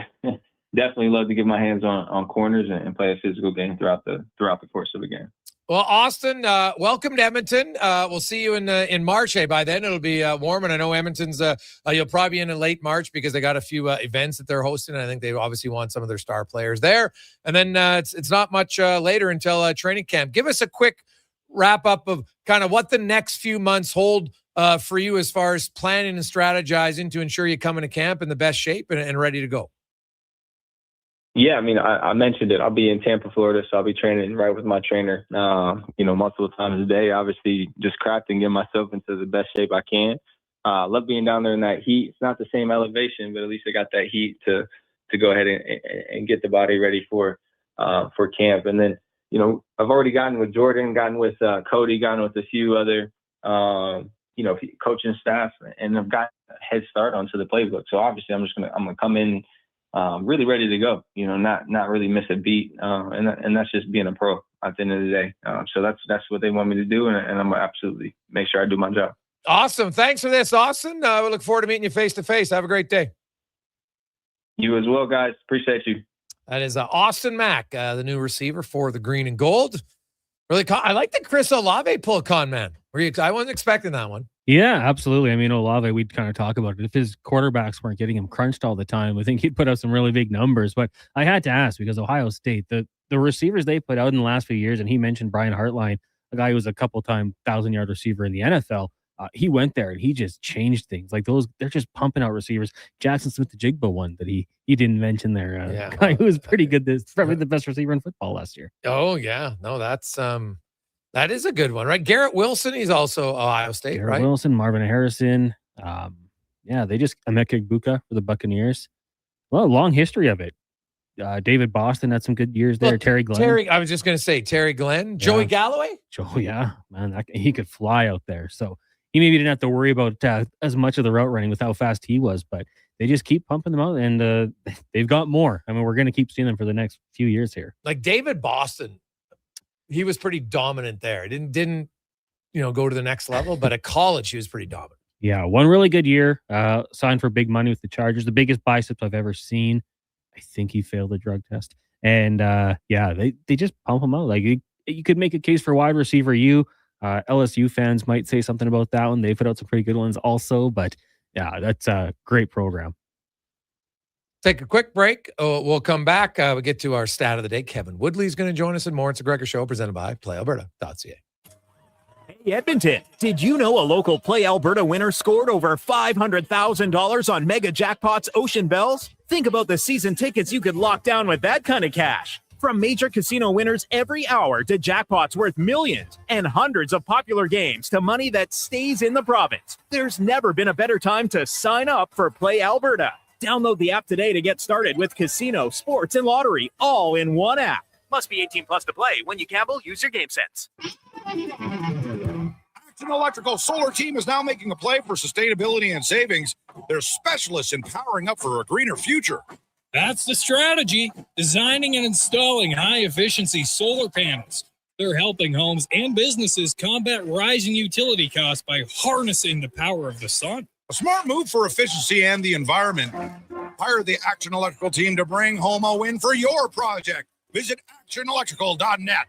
definitely love to get my hands on corners and play a physical game throughout the course of the game. Well, Austin, welcome to Edmonton. We'll see you in March. Hey, by then it'll be warm, and I know Edmonton's. You'll probably be in late March because they got a few events that they're hosting. And I think they obviously want some of their star players there. And then it's not much later until training camp. Give us a quick wrap up of kind of what the next few months hold for you as far as planning and strategizing to ensure you come into camp in the best shape and ready to go. Yeah, I mean, I mentioned it. I'll be in Tampa, Florida, so I'll be training right with my trainer, multiple times a day, obviously just crafting, getting myself into the best shape I can. Love being down there in that heat. It's not the same elevation, but at least I got that heat to go ahead and get the body ready for camp. And then, I've already gotten with Jordan, gotten with Cody, gotten with a few other, coaching staff, and I've got a head start onto the playbook. So obviously I'm going to come in really ready to go, not really miss a beat. And that's just being a pro at the end of the day. So that's what they want me to do. And I'm going to absolutely make sure I do my job. Awesome. Thanks for this, Austin. We look forward to meeting you face to face. Have a great day. You as well, guys. Appreciate you. That is Austin Mack, the new receiver for the green and gold. Really, I like the Chris Olave pull, con man. I wasn't expecting that one. Yeah, absolutely. I mean, Olave, we'd kind of talk about it. If his quarterbacks weren't getting him crunched all the time, I think he'd put out some really big numbers. But I had to ask because Ohio State, the receivers they put out in the last few years, and he mentioned Brian Hartline, a guy who was a couple-time 1,000-yard receiver in the NFL. He went there and he just changed things. Like they're just pumping out receivers. Jackson Smith-Njigba one that he didn't mention there. Guy who was pretty good. Probably the best receiver in football last year. Oh yeah, no, that is a good one, right? Garrett Wilson, he's also Ohio State, Garrett right? Wilson, Marvin Harrison. They just Emeka Egbuka for the Buccaneers. Well, long history of it. David Boston had some good years there. Terry Glenn. I was just going to say Terry Glenn. Yeah. Joey Galloway. Man, he could fly out there. So he maybe didn't have to worry about as much of the route running with how fast he was, but they just keep pumping them out, and they've got more. I mean, we're going to keep seeing them for the next few years here. Like David Boston, he was pretty dominant there. Didn't go to the next level, but at college he was pretty dominant. Yeah, one really good year. Signed for big money with the Chargers. The biggest biceps I've ever seen. I think he failed the drug test, and they just pump him out. Like you could make a case for wide receiver. LSU fans might say something about that one. They put out some pretty good ones also, but yeah, that's a great program. Take a quick break. We'll come back. We'll get to our stat of the day. Kevin Woodley is going to join us in more. It's a Gregor Show presented by PlayAlberta.ca. Hey, Edmonton, did you know a local Play Alberta winner scored over $500,000 on Mega Jackpots Ocean Bells? Think about the season tickets you could lock down with that kind of cash. From major casino winners every hour to jackpots worth millions and hundreds of popular games to money that stays in the province, there's never been a better time to sign up for Play Alberta. Download the app today to get started with casino, sports, and lottery all in one app. Must be 18 plus to play. When you gamble, use your game sense. Action Electrical Solar Team is now making a play for sustainability and savings. They're specialists in powering up for a greener future. That's the strategy, designing and installing high-efficiency solar panels. They're helping homes and businesses combat rising utility costs by harnessing the power of the sun. A smart move for efficiency and the environment. Hire the Action Electrical team to bring home a win for your project. Visit actionelectrical.net.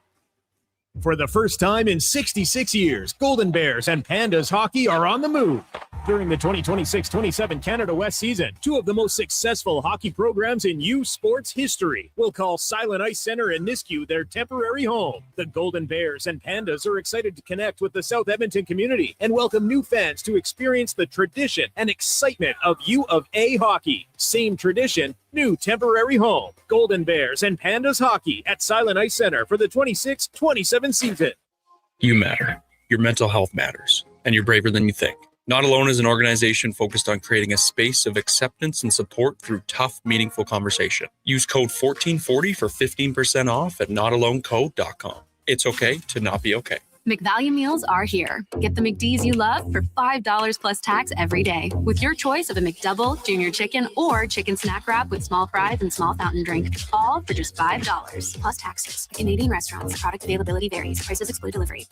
For the first time in 66 years, Golden Bears and Pandas hockey are on the move. During the 2026-27 Canada West season, two of the most successful hockey programs in U Sports history will call Silent Ice Center in Nisku their temporary home. The Golden Bears and Pandas are excited to connect with the South Edmonton community and welcome new fans to experience the tradition and excitement of U of A hockey. Same tradition, New temporary home, Golden Bears and Pandas hockey at Silent Ice Center for the 26-27 season. You matter. Your mental health matters, and you're braver than you think. Not Alone is an organization focused on creating a space of acceptance and support through tough, meaningful conversation. Use code 1440 for 15% off at notalonecode.com. It's okay to not be okay. McValue meals are here. Get the McDs you love for $5 plus tax every day with your choice of a McDouble, junior chicken, or chicken snack wrap with small fries and small fountain drink. All for just $5 plus taxes. Canadian restaurants. Product availability varies. Prices exclude delivery.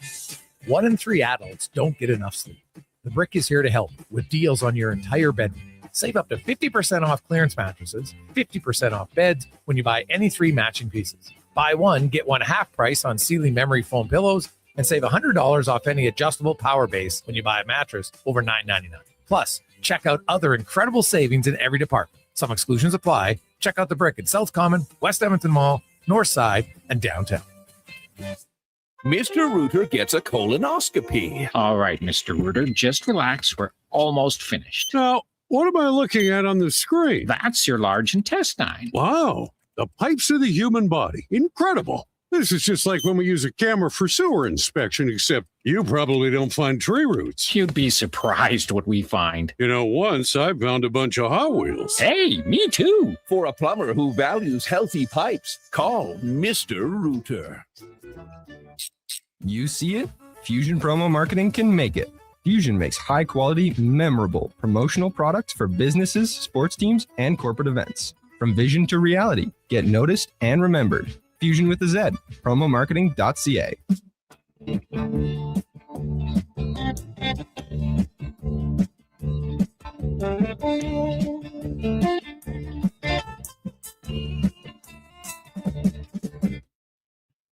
1 in 3 adults don't get enough sleep. The Brick is here to help with deals on your entire bedroom. Save up to 50% off clearance mattresses, 50% off beds when you buy any 3 matching pieces. Buy one, get one half price on Sealy memory foam pillows, and save $100 off any adjustable power base when you buy a mattress over $9.99. Plus, check out other incredible savings in every department. Some exclusions apply. Check out The Brick at South Common, West Edmonton Mall, North Side, and downtown. Mr. Rooter gets a colonoscopy. All right, Mr. Rooter, just relax. We're almost finished. Now, what am I looking at on the screen? That's your large intestine. Wow, the pipes of the human body. Incredible. This is just like when we use a camera for sewer inspection, except you probably don't find tree roots. You'd be surprised what we find. You know, once I found a bunch of Hot Wheels. Hey, me too. For a plumber who values healthy pipes, call Mr. Rooter. You see it? Fusion Promo Marketing can make it. Fusion makes high-quality, memorable promotional products for businesses, sports teams, and corporate events. From vision to reality, get noticed and remembered. Fusion with a Z. Promomarketing.ca.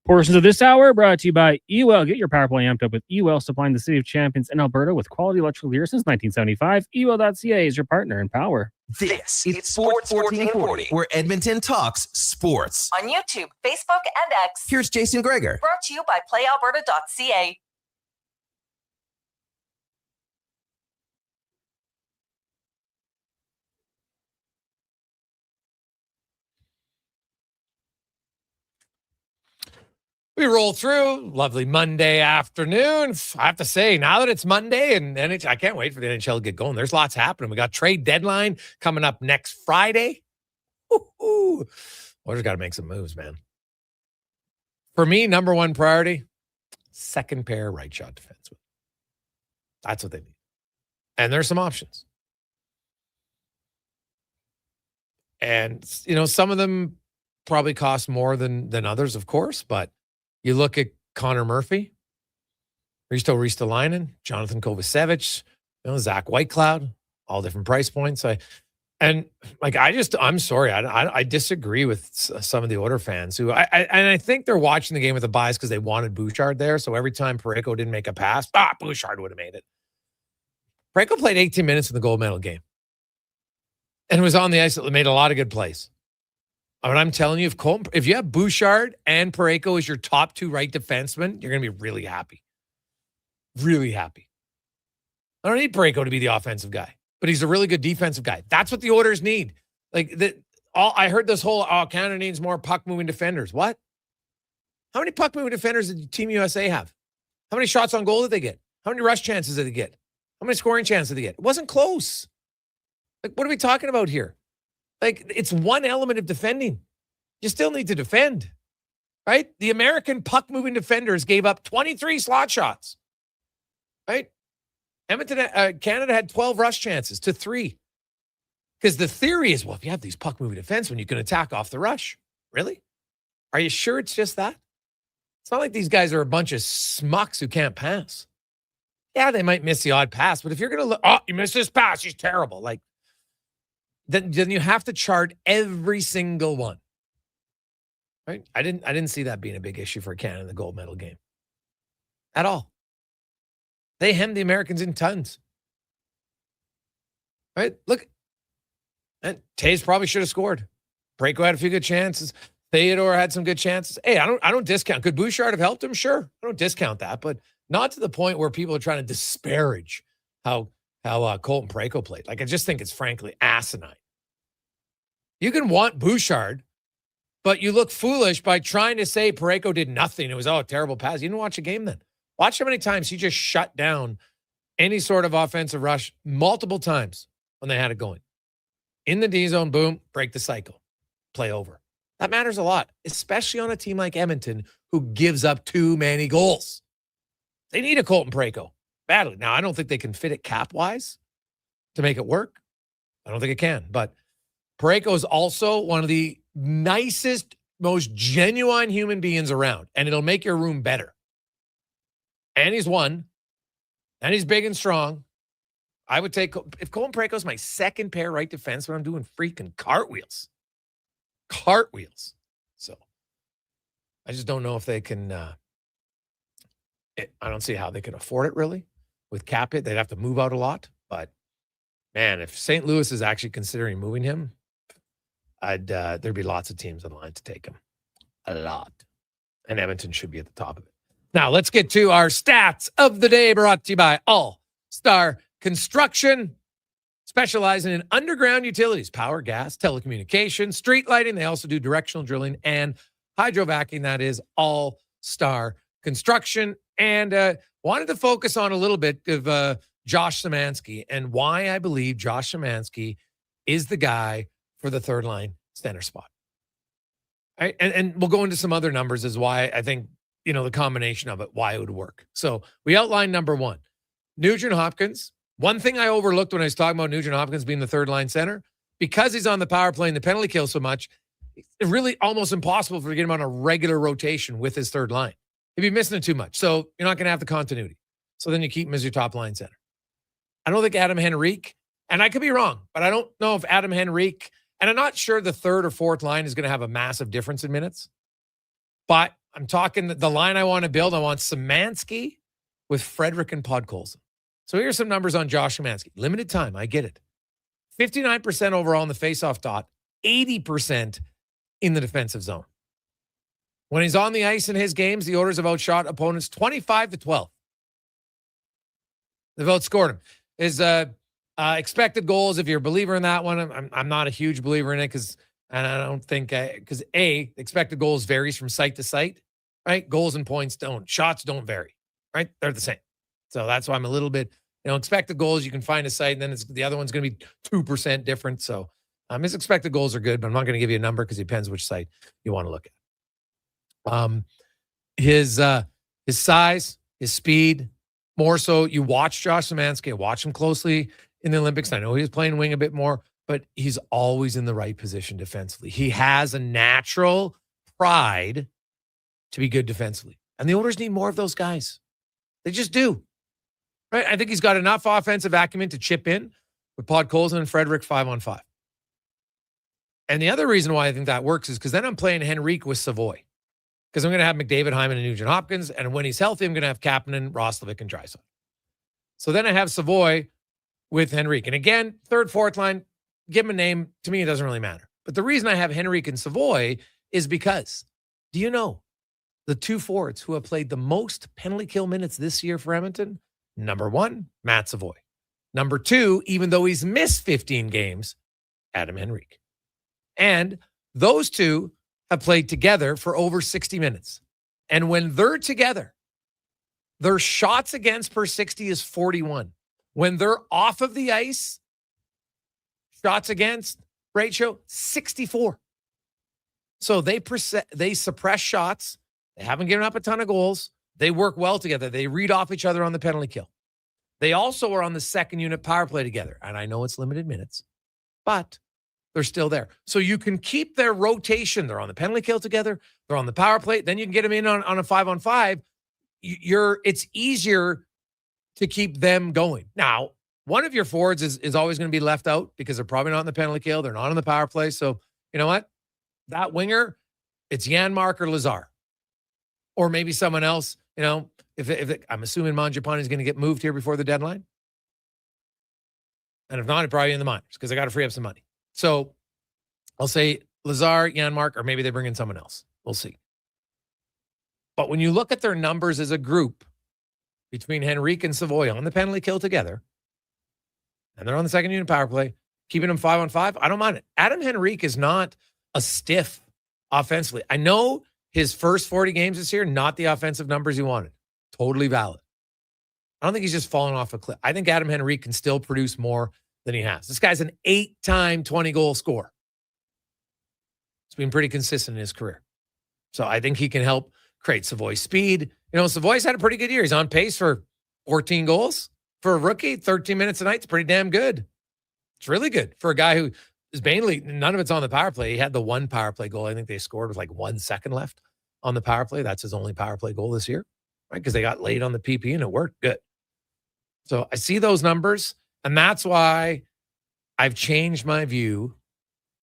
Portions of this hour brought to you by EWEL. Get your power play amped up with EWEL, supplying the city of champions in Alberta with quality electrical gear since 1975. EWEL.ca is your partner in power. This is Sports 1440, where Edmonton talks sports. On YouTube, Facebook, and X. Here's Jason Gregor. Brought to you by PlayAlberta.ca. We roll through. Lovely Monday afternoon. I have to say, now that it's Monday and I can't wait for the NHL to get going. There's lots happening. We got trade deadline coming up next Friday. Oilers got to make some moves, man. For me, number one priority, second pair right shot defenseman. That's what they need. And there's some options. And, you know, some of them probably cost more than others, of course, but you look at Connor Murphy, Risto Ristolainen, Jonathan Kovacevic, Zach Whitecloud, all different price points. I'm sorry, I disagree with some of the Oilers fans who I think they're watching the game with a bias because they wanted Bouchard there. So every time Parayko didn't make a pass, Bouchard would have made it. Parayko played 18 minutes in the gold medal game and was on the ice that made a lot of good plays. But I'm telling you, if you have Bouchard and Parayko as your top 2 right defensemen, you're going to be really happy. Really happy. I don't need Parayko to be the offensive guy, but he's a really good defensive guy. That's what the Oilers need. I heard this whole, Canada needs more puck-moving defenders. What? How many puck-moving defenders did Team USA have? How many shots on goal did they get? How many rush chances did they get? How many scoring chances did they get? It wasn't close. What are we talking about here? It's one element of defending. You still need to defend, right? The American puck-moving defenders gave up 23 slot shots, right? Canada had 12 rush chances to 3. Because the theory is, well, if you have these puck-moving defensemen, you can attack off the rush. Really? Are you sure it's just that? It's not like these guys are a bunch of smucks who can't pass. Yeah, they might miss the odd pass, but if you're going to look, you missed this pass, he's terrible. Then you have to chart every single one. Right? I didn't see that being a big issue for Canada in the gold medal game. At all. They hemmed the Americans in tons. Right? Look. And Taves probably should have scored. Parayko had a few good chances. Theodore had some good chances. Hey, I don't discount. Could Bouchard have helped him? Sure. I don't discount that, but not to the point where people are trying to disparage how Colton Parayko played. I just think it's frankly asinine. You can want Bouchard, but you look foolish by trying to say Parayko did nothing. It was, a terrible pass. You didn't watch the game then. Watch how many times he just shut down any sort of offensive rush multiple times when they had it going. In the D zone, boom, break the cycle, play over. That matters a lot, especially on a team like Edmonton who gives up too many goals. They need a Colton Parayko badly. Now, I don't think they can fit it cap-wise to make it work. I don't think it can. But Parayko is also one of the nicest, most genuine human beings around, and it'll make your room better. And he's won, and he's big and strong. I would take, if Colton Parayko's my second pair right defenseman, I'm doing freaking cartwheels. So I just don't know if they can, I don't see how they can afford it really with cap hit. They'd have to move out a lot. But man, if St. Louis is actually considering moving him, there'd be lots of teams in line to take him. A lot. And Edmonton should be at the top of it. Now let's get to our stats of the day, brought to you by All Star Construction, specializing in underground utilities, power, gas, telecommunications, street lighting. They also do directional drilling and hydrovacing. That is All Star Construction. And wanted to focus on a little bit of Josh Szymanski and why I believe Josh Szymanski is the guy for the third line center spot. All right? And we'll go into some other numbers as why I think, the combination of it, why it would work. So we outlined number one, Nugent Hopkins. One thing I overlooked when I was talking about Nugent Hopkins being the third line center, because he's on the power play and the penalty kill so much, it's really almost impossible for to get him on a regular rotation with his third line. He'd be missing it too much. So you're not going to have the continuity. So then you keep him as your top line center. I don't think Adam Henrique, and I could be wrong, but I don't know if Adam Henrique, and I'm not sure the third or fourth line is going to have a massive difference in minutes. But I'm talking the line I want to build. I want Szymanski with Frederick and Podkolzin. So here's some numbers on Josh Szymanski. Limited time, I get it. 59% overall in the faceoff dot, 80% in the defensive zone. When he's on the ice in his games, the Oilers have outshot opponents 25-12. They've outscored him. His expected goals, if you're a believer in that one, I'm not a huge believer in it because I don't think because expected goals varies from site to site, right? Goals and points don't. Shots don't vary, right? They're the same. So that's why I'm a little bit, expected goals, you can find a site, and then the other one's going to be 2% different. So his expected goals are good, but I'm not going to give you a number because it depends which site you want to look at. His size, his speed, more so you watch Josh Szymanski, watch him closely in the Olympics. I know he was playing wing a bit more, but he's always in the right position defensively. He has a natural pride to be good defensively. And the Oilers need more of those guys. They just do. Right? I think he's got enough offensive acumen to chip in with Podkolzin and Frederick 5-on-5. And the other reason why I think that works is because then I'm playing Henrique with Savoy. Because I'm going to have McDavid, Hyman, and Nugent Hopkins. And when he's healthy, I'm going to have Kapanen, Roslovic, and Draisaitl. So then I have Savoy with Henrique. And again, third, fourth line, give him a name. To me, it doesn't really matter. But the reason I have Henrique and Savoy is because, do you know the two forwards who have played the most penalty kill minutes this year for Edmonton? Number one, Matt Savoy. Number two, even though he's missed 15 games, Adam Henrique. And those two have played together for over 60 minutes. And when they're together, their shots against per 60 is 41. When they're off of the ice, shots against ratio 64. So they suppress shots. They haven't given up a ton of goals. They work well together. They read off each other on the penalty kill. They also are on the second unit power play together. And I know it's limited minutes, but they're still there. So you can keep their rotation. They're on the penalty kill together. They're on the power play. Then you can get them in on a 5-on-5. It's easier to keep them going. Now, one of your forwards is always going to be left out because they're probably not on the penalty kill. They're not on the power play. So you know what? That winger, it's Janmark or Lazar. Or maybe someone else, if I'm assuming Mangiapane is going to get moved here before the deadline. And if not, it'd probably in the minors because I got to free up some money. So I'll say Lazar, Janmark, or maybe they bring in someone else. We'll see. But when you look at their numbers as a group between Henrique and Savoy on the penalty kill together, and they're on the second unit power play, keeping him 5-on-5, I don't mind it. Adam Henrique is not a stiff offensively. I know his first 40 games this year, not the offensive numbers he wanted. Totally valid. I don't think he's just falling off a cliff. I think Adam Henrique can still produce more than he has. This guy's an 8-time 20-goal scorer. He's been pretty consistent in his career. So I think he can help create Savoy's speed. You know, Savoy's had a pretty good year. He's on pace for 14 goals. For a rookie, 13 minutes a night is pretty damn good. It's really good for a guy who is mainly, none of it's on the power play. He had the one power play goal I think they scored with like 1 second left on the power play. That's his only power play goal this year, right? Because they got late on the PP and it worked good. So I see those numbers, and that's why I've changed my view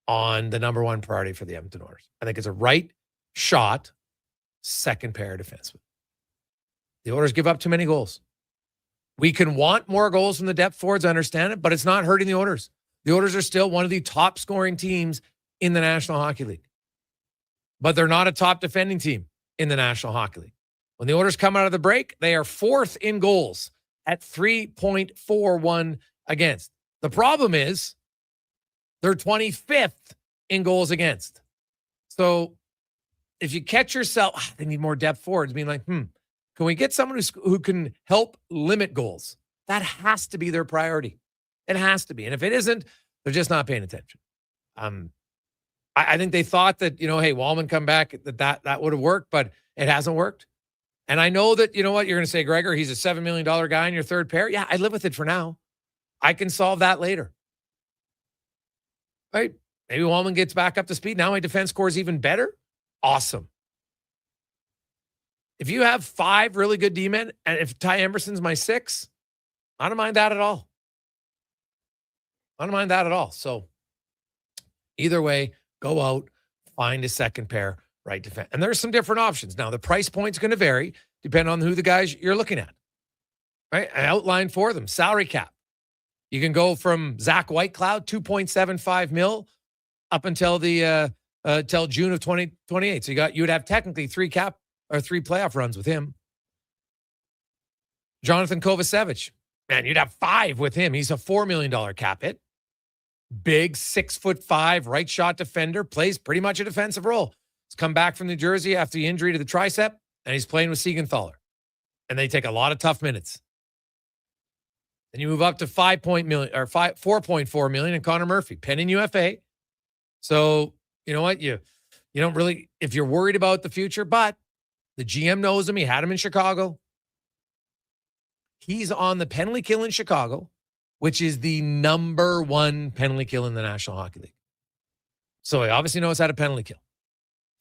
on the number one priority for the Edmonton Oilers. I think it's a right shot, second pair defenseman. The Oilers give up too many goals. We can want more goals from the depth forwards, I understand it, but it's not hurting the Oilers. The Oilers are still one of the top scoring teams in the National Hockey League. But they're not a top defending team in the National Hockey League. When the Oilers come out of the break, they are 4th in goals at 3.41 against. The problem is they're 25th in goals against. So if you catch yourself, they need more depth forwards, being like, can we get someone who can help limit goals? That has to be their priority. It has to be. And if it isn't, they're just not paying attention. I think they thought that, hey, Wallman come back, that would have worked, but it hasn't worked. And I know that, you know what, you're going to say, Gregor, he's a $7 million guy in your third pair. Yeah, I live with it for now. I can solve that later. Right? Maybe Wallman gets back up to speed. Now my defense score is even better. Awesome. If you have 5 really good D-men, and if Ty Emberson's my 6, I don't mind that at all. I don't mind that at all. So either way, go out, find a second pair, right defense. And there's some different options. Now, the price point's going to vary depending on who the guys you're looking at. Right? I outlined for them. Salary cap. You can go from Zach Whitecloud, $2.75 million, up until the till June of 2028. So you would have technically 3 playoff runs with him. Jonathan Kovacevic, man, you'd have 5 with him. He's a $4 million cap hit. Big 6'5" right shot defender, plays pretty much a defensive role. He's come back from New Jersey after the injury to the tricep, and he's playing with Siegenthaler. And they take a lot of tough minutes. Then you move up to $4.4 million in Connor Murphy, pending UFA. So you know what? You don't really, if you're worried about the future, but the GM knows him. He had him in Chicago. He's on the penalty kill in Chicago, which is the number 1 penalty kill in the National Hockey League. So he obviously knows how to penalty kill.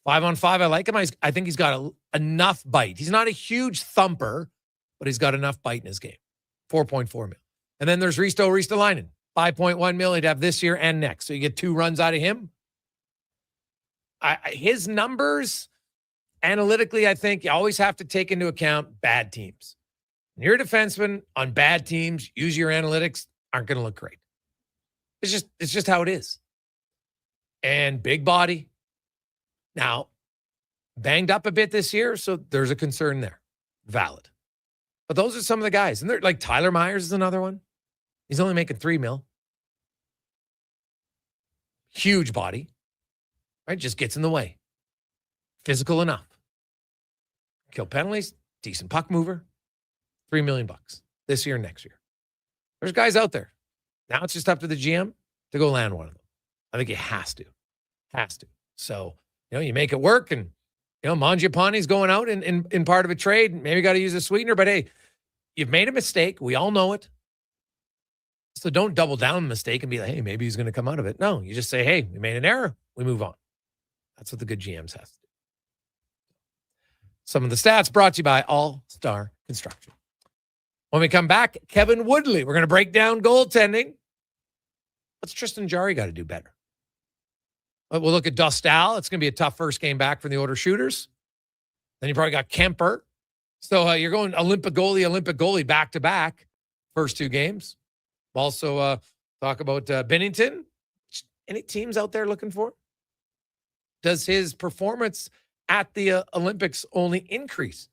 5-on-5, I like him. I think he's got enough bite. He's not a huge thumper, but he's got enough bite in his game. $4.4 million. And then there's Risto Ristolainen, $5.1 million he'd have this year and next. So you get 2 runs out of him. His numbers, analytically, I think you always have to take into account bad teams. When you're a defenseman on bad teams, use your analytics, aren't going to look great. It's just how it is. And big body. Now, banged up a bit this year, so there's a concern there. Valid. But those are some of the guys. And they're like Tyler Myers is another one. He's only making $3 million. Huge body. Right? Just gets in the way. Physical enough. Kill penalties, decent puck mover. $3 million this year and next year. There's guys out there. Now it's just up to the GM to go land one of them. I think he has to. Has to. So, you make it work, and, Mangiapane's going out in part of a trade. Maybe got to use a sweetener, but hey, you've made a mistake. We all know it. So don't double down on the mistake and be like, hey, maybe he's going to come out of it. No, you just say, hey, we made an error. We move on. That's what the good GMs have to do. Some of the stats brought to you by All Star Construction. When we come back, Kevin Woodley. We're going to break down goaltending. What's Tristan Jarry got to do better? We'll look at Dostal. It's going to be a tough first game back for the Oilers shooters. Then you probably got Kemper. So you're going Olympic goalie back-to-back first 2 games. We'll also talk about Binnington. Any teams out there looking for him? Does his performance at the Olympics only increase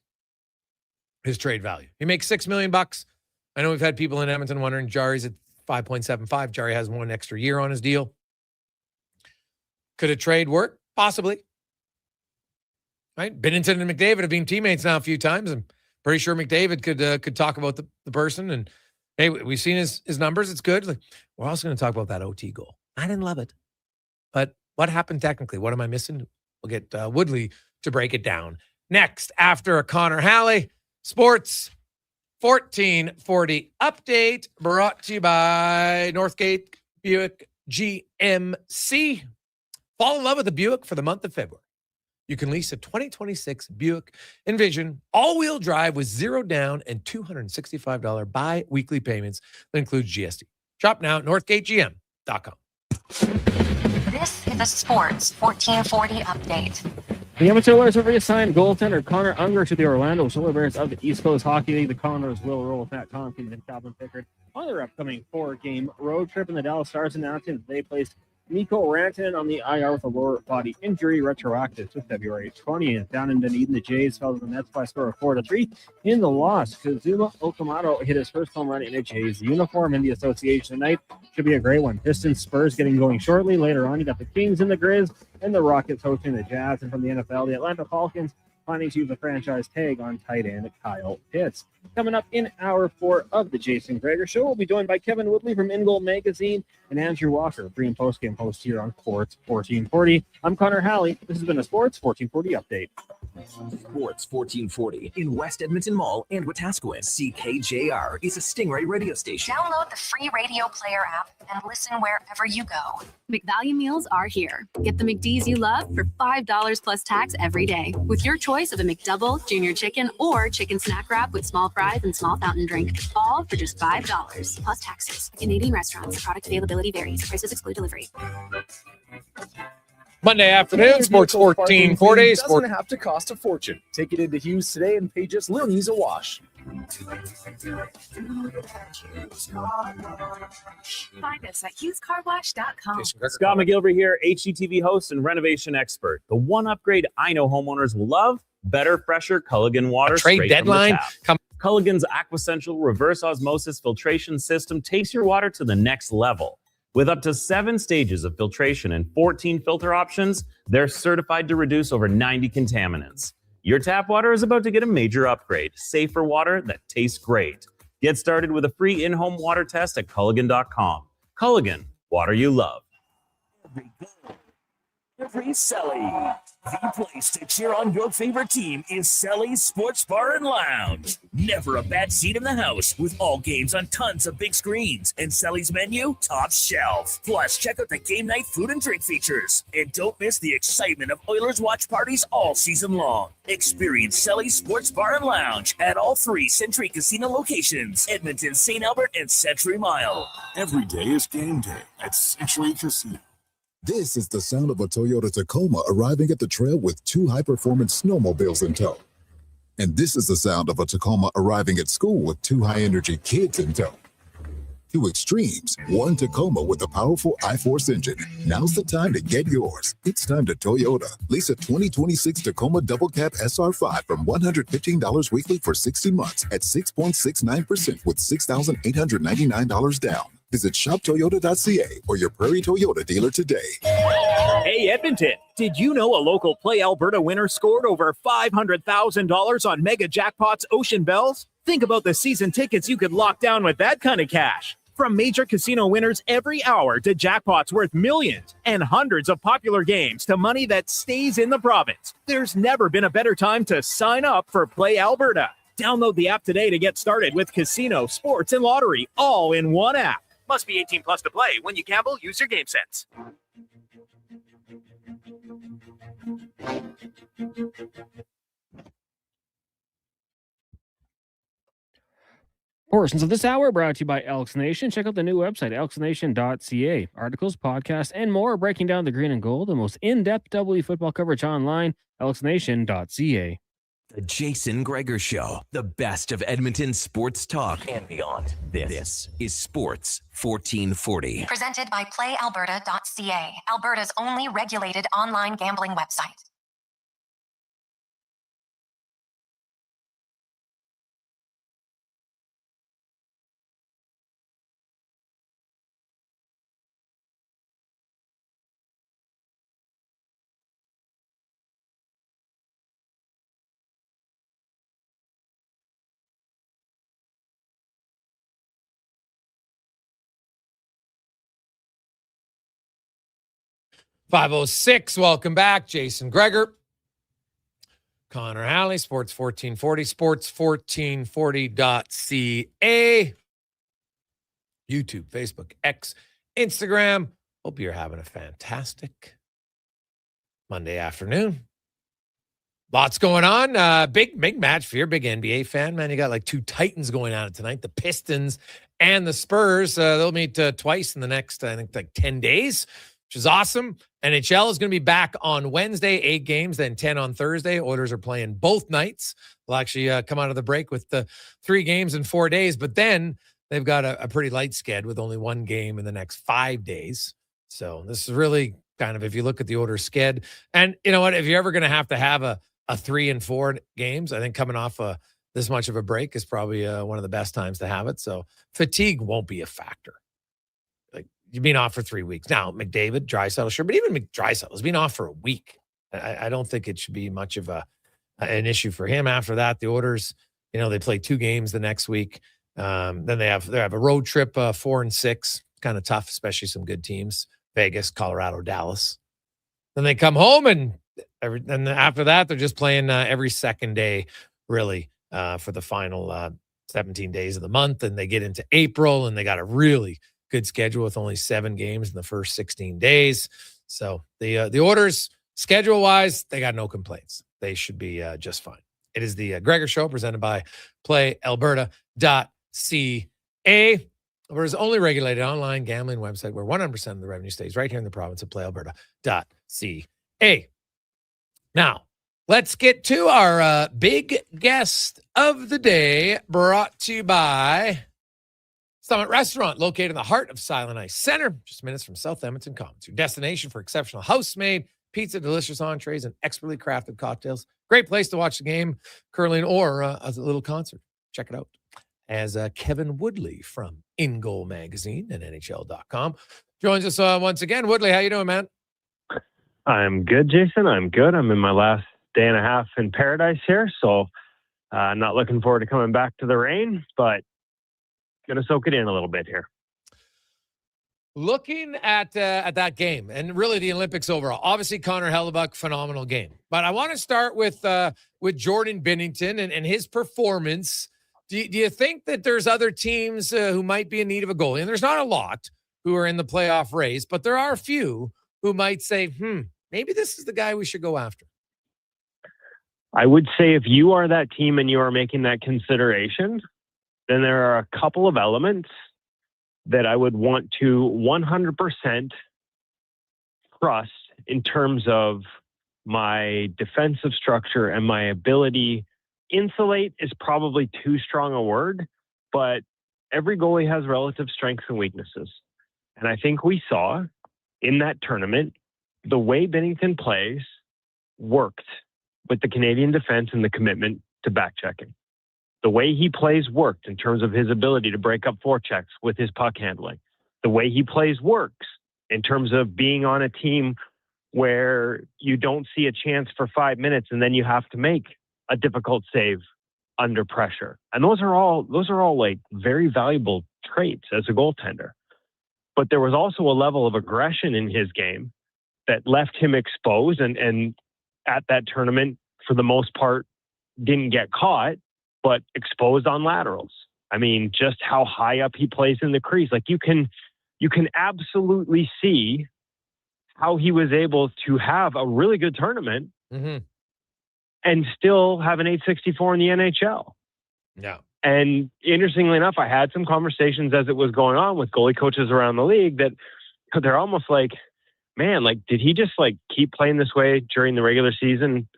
his trade value? He makes $6 million. I know we've had people in Edmonton wondering, Jarry's at 5.75. Jari has 1 extra year on his deal. Could a trade work? Possibly. Right? Binnington and McDavid have been teammates now a few times. I'm pretty sure McDavid could talk about the person. And hey, we've seen his numbers. It's good. Like, we're also going to talk about that OT goal. I didn't love it. But what happened technically? What am I missing? We'll get Woodley to break it down. Next, after a Connor Halley, Sports 1440 update brought to you by Northgate Buick GMC. Fall in love with a Buick for the month of February. You can lease a 2026 Buick Envision all-wheel drive with 0 down and $265 bi-weekly payments that includes GST. Shop now at northgategm.com. This is a Sports 1440 update. The Edmonton Oilers have reassigned goaltender Connor Unger to the Orlando Solar Bears of the East Coast Hockey League. The Condors will roll with Matt Tompkins and Calvin Pickard on their upcoming 4-game road trip. And the Dallas Stars announcing that they placed Mikko Rantanen on the IR with a lower body injury, retroactive to February 20th. Down in Dunedin, the Jays fell to the Nets by a score of 4-3 in the loss. Kazuma Okamoto hit his first home run in a Jays uniform in the association tonight. Should be a great one. Pistons Spurs getting going shortly. Later on, you got the Kings and the Grizz, and the Rockets hosting the Jazz. And from the NFL, the Atlanta Falcons planning to use the franchise tag on tight end Kyle Pitts. Coming up in hour 4 of the Jason Gregor Show, we'll be joined by Kevin Woodley from In Goal Magazine and Andrew Walker, pre- and post-game host here on Sports 1440. I'm Connor Halley. This has been a Sports 1440 update. Sports 1440 in West Edmonton Mall and Wetaskiwin. CKJR is a Stingray radio station. Download the free radio player app and listen wherever you go. McValue meals are here. Get the McD's you love for $5 plus tax every day with your choice of a McDouble, junior chicken, or chicken snack wrap with small fries and small fountain drink. All for just $5 plus taxes. Canadian restaurants. Product availability varies. Prices exclude delivery. Monday afternoon, Sports 1440. Doesn't have to cost a fortune. Take it into Hughes today and pay just loonies a wash. Find us at HughesCarWash.com. Scott McGilvery here, HGTV host and renovation expert. The one upgrade I know homeowners will love: better, fresher Culligan water. A trade straight deadline. From the tap. Culligan's Aquessential reverse osmosis filtration system takes your water to the next level. With up to 7 stages of filtration and 14 filter options, they're certified to reduce over 90 contaminants. Your tap water is about to get a major upgrade. Safer water that tastes great. Get started with a free in-home water test at Culligan.com. Culligan, water you love. Every Selly. The place to cheer on your favorite team is Selly's Sports Bar and Lounge. Never a bad seat in the house with all games on tons of big screens. And Selly's menu, top shelf. Plus, check out the game night food and drink features. And don't miss the excitement of Oilers watch parties all season long. Experience Selly's Sports Bar and Lounge at all 3 Century Casino locations: Edmonton, St. Albert, and Century Mile. Every day is game day at Century Casino. This is the sound of a Toyota Tacoma arriving at the trail with 2 high-performance snowmobiles in tow. And this is the sound of a Tacoma arriving at school with 2 high-energy kids in tow. 2 extremes, 1 Tacoma with a powerful I-Force engine. Now's the time to get yours. It's time to Toyota. Lease a 2026 Tacoma Double Cab SR5 from $115 weekly for 60 months at 6.69% with $6,899 down. Visit shoptoyota.ca or your Prairie Toyota dealer today. Hey, Edmonton, did you know a local Play Alberta winner scored over $500,000 on Mega Jackpots Ocean Bells? Think about the season tickets you could lock down with that kind of cash. From major casino winners every hour to jackpots worth millions and hundreds of popular games to money that stays in the province, there's never been a better time to sign up for Play Alberta. Download the app today to get started with casino, sports, and lottery all in one app. Must be 18 plus to play. When you gamble, use your game sense. Portions of this hour brought to you by Elks Nation. Check out the new website, elksnation.ca. Articles, podcasts, and more breaking down the green and gold, the most in-depth WE football coverage online, elksnation.ca. The Jason Gregor Show, the best of Edmonton sports talk and beyond. This is Sports 1440. Presented by PlayAlberta.ca, Alberta's only regulated online gambling website. 5:06. Welcome back. Jason Gregor, Connor Halley, Sports 1440, sports1440.ca, YouTube, Facebook, X, Instagram. Hope you're having a fantastic Monday afternoon. Lots going on. Big match for your big NBA fan, man. You got like two Titans going at it tonight, the Pistons and the Spurs. They'll meet twice in the next, I think, like 10 days, which is awesome. NHL is going to be back on Wednesday, 8 games, then 10 on Thursday. Oilers are playing both nights. They'll actually come out of the break with the 3 games in 4 days, but then they've got a pretty light sked with only 1 game in the next 5 days. So this is really kind of, if you look at the Oilers sked, and you know what, if you're ever going to have a 3 and 4 games, I think coming off this much of a break is probably one of the best times to have it. So fatigue won't be a factor. You've been off for 3 weeks. Now, McDavid, Draisaitl, sure, but even Draisaitl has been off for a week. I don't think it should be much of an issue for him. After that, the Oilers, they play 2 games the next week. Then they have a road trip, 4 and 6, kind of tough, especially some good teams, Vegas, Colorado, Dallas. Then they come home, and after that, they're just playing every second day, really, for the final 17 days of the month. And they get into April, and they got a really good schedule with only 7 games in the first 16 days. So the Oilers, schedule-wise, they got no complaints. They should be just fine. It is the Gregor Show presented by PlayAlberta.ca. Alberta's only regulated online gambling website where 100% of the revenue stays right here in the province of PlayAlberta.ca. Now, let's get to our big guest of the day, brought to you by Summit Restaurant, located in the heart of Silent Ice Center, just minutes from South Edmonton Commons. Your destination for exceptional house-made pizza, delicious entrees, and expertly crafted cocktails. Great place to watch the game, curling, or a little concert. Check it out. As Kevin Woodley from In Goal Magazine and NHL.com joins us once again. Woodley, how you doing, man? I'm good, Jason. I'm good. I'm in my last day and a half in paradise here, so not looking forward to coming back to the rain, but going to soak it in a little bit here. Looking at that game and really the Olympics overall, obviously Connor Hellebuyck, phenomenal game. But I want to start with Jordan Binnington and his performance. Do you think that there's other teams who might be in need of a goalie? And there's not a lot who are in the playoff race, but there are a few who might say, maybe this is the guy we should go after. I would say if you are that team and you are making that consideration, then there are a couple of elements that I would want to 100% trust in terms of my defensive structure and my ability. Insulate is probably too strong a word, but every goalie has relative strengths and weaknesses. And I think we saw in that tournament, the way Binnington plays worked with the Canadian defense and the commitment to back-checking. The way he plays worked in terms of his ability to break up forechecks with his puck handling. The way he plays works in terms of being on a team where you don't see a chance for 5 minutes and then you have to make a difficult save under pressure. And those are all like very valuable traits as a goaltender. But there was also a level of aggression in his game that left him exposed and at that tournament, for the most part, didn't get caught, but exposed on laterals. I mean, just how high up he plays in the crease. Like you can absolutely see how he was able to have a really good tournament and still have an 864 in the NHL. Yeah. And interestingly enough, I had some conversations as it was going on with goalie coaches around the league that they're almost like, man, like, did he just like keep playing this way during the regular season,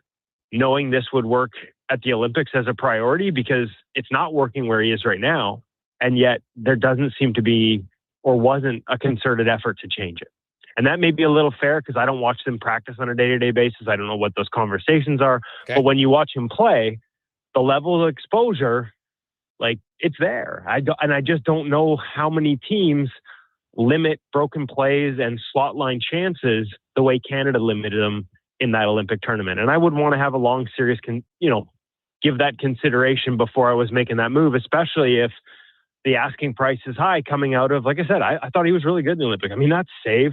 knowing this would work at the Olympics as a priority? Because it's not working where he is right now. And yet there doesn't seem to be, or wasn't a concerted effort to change it. And that may be a little fair because I don't watch them practice on a day-to-day basis. I don't know what those conversations are. Okay. But when you watch him play, the level of exposure, like, it's there. I just don't know how many teams limit broken plays and slot line chances the way Canada limited them in that Olympic tournament. And I would want to have a long, serious, give that consideration before I was making that move, especially if the asking price is high coming out of, like I said, I thought he was really good in the Olympic. I mean, that save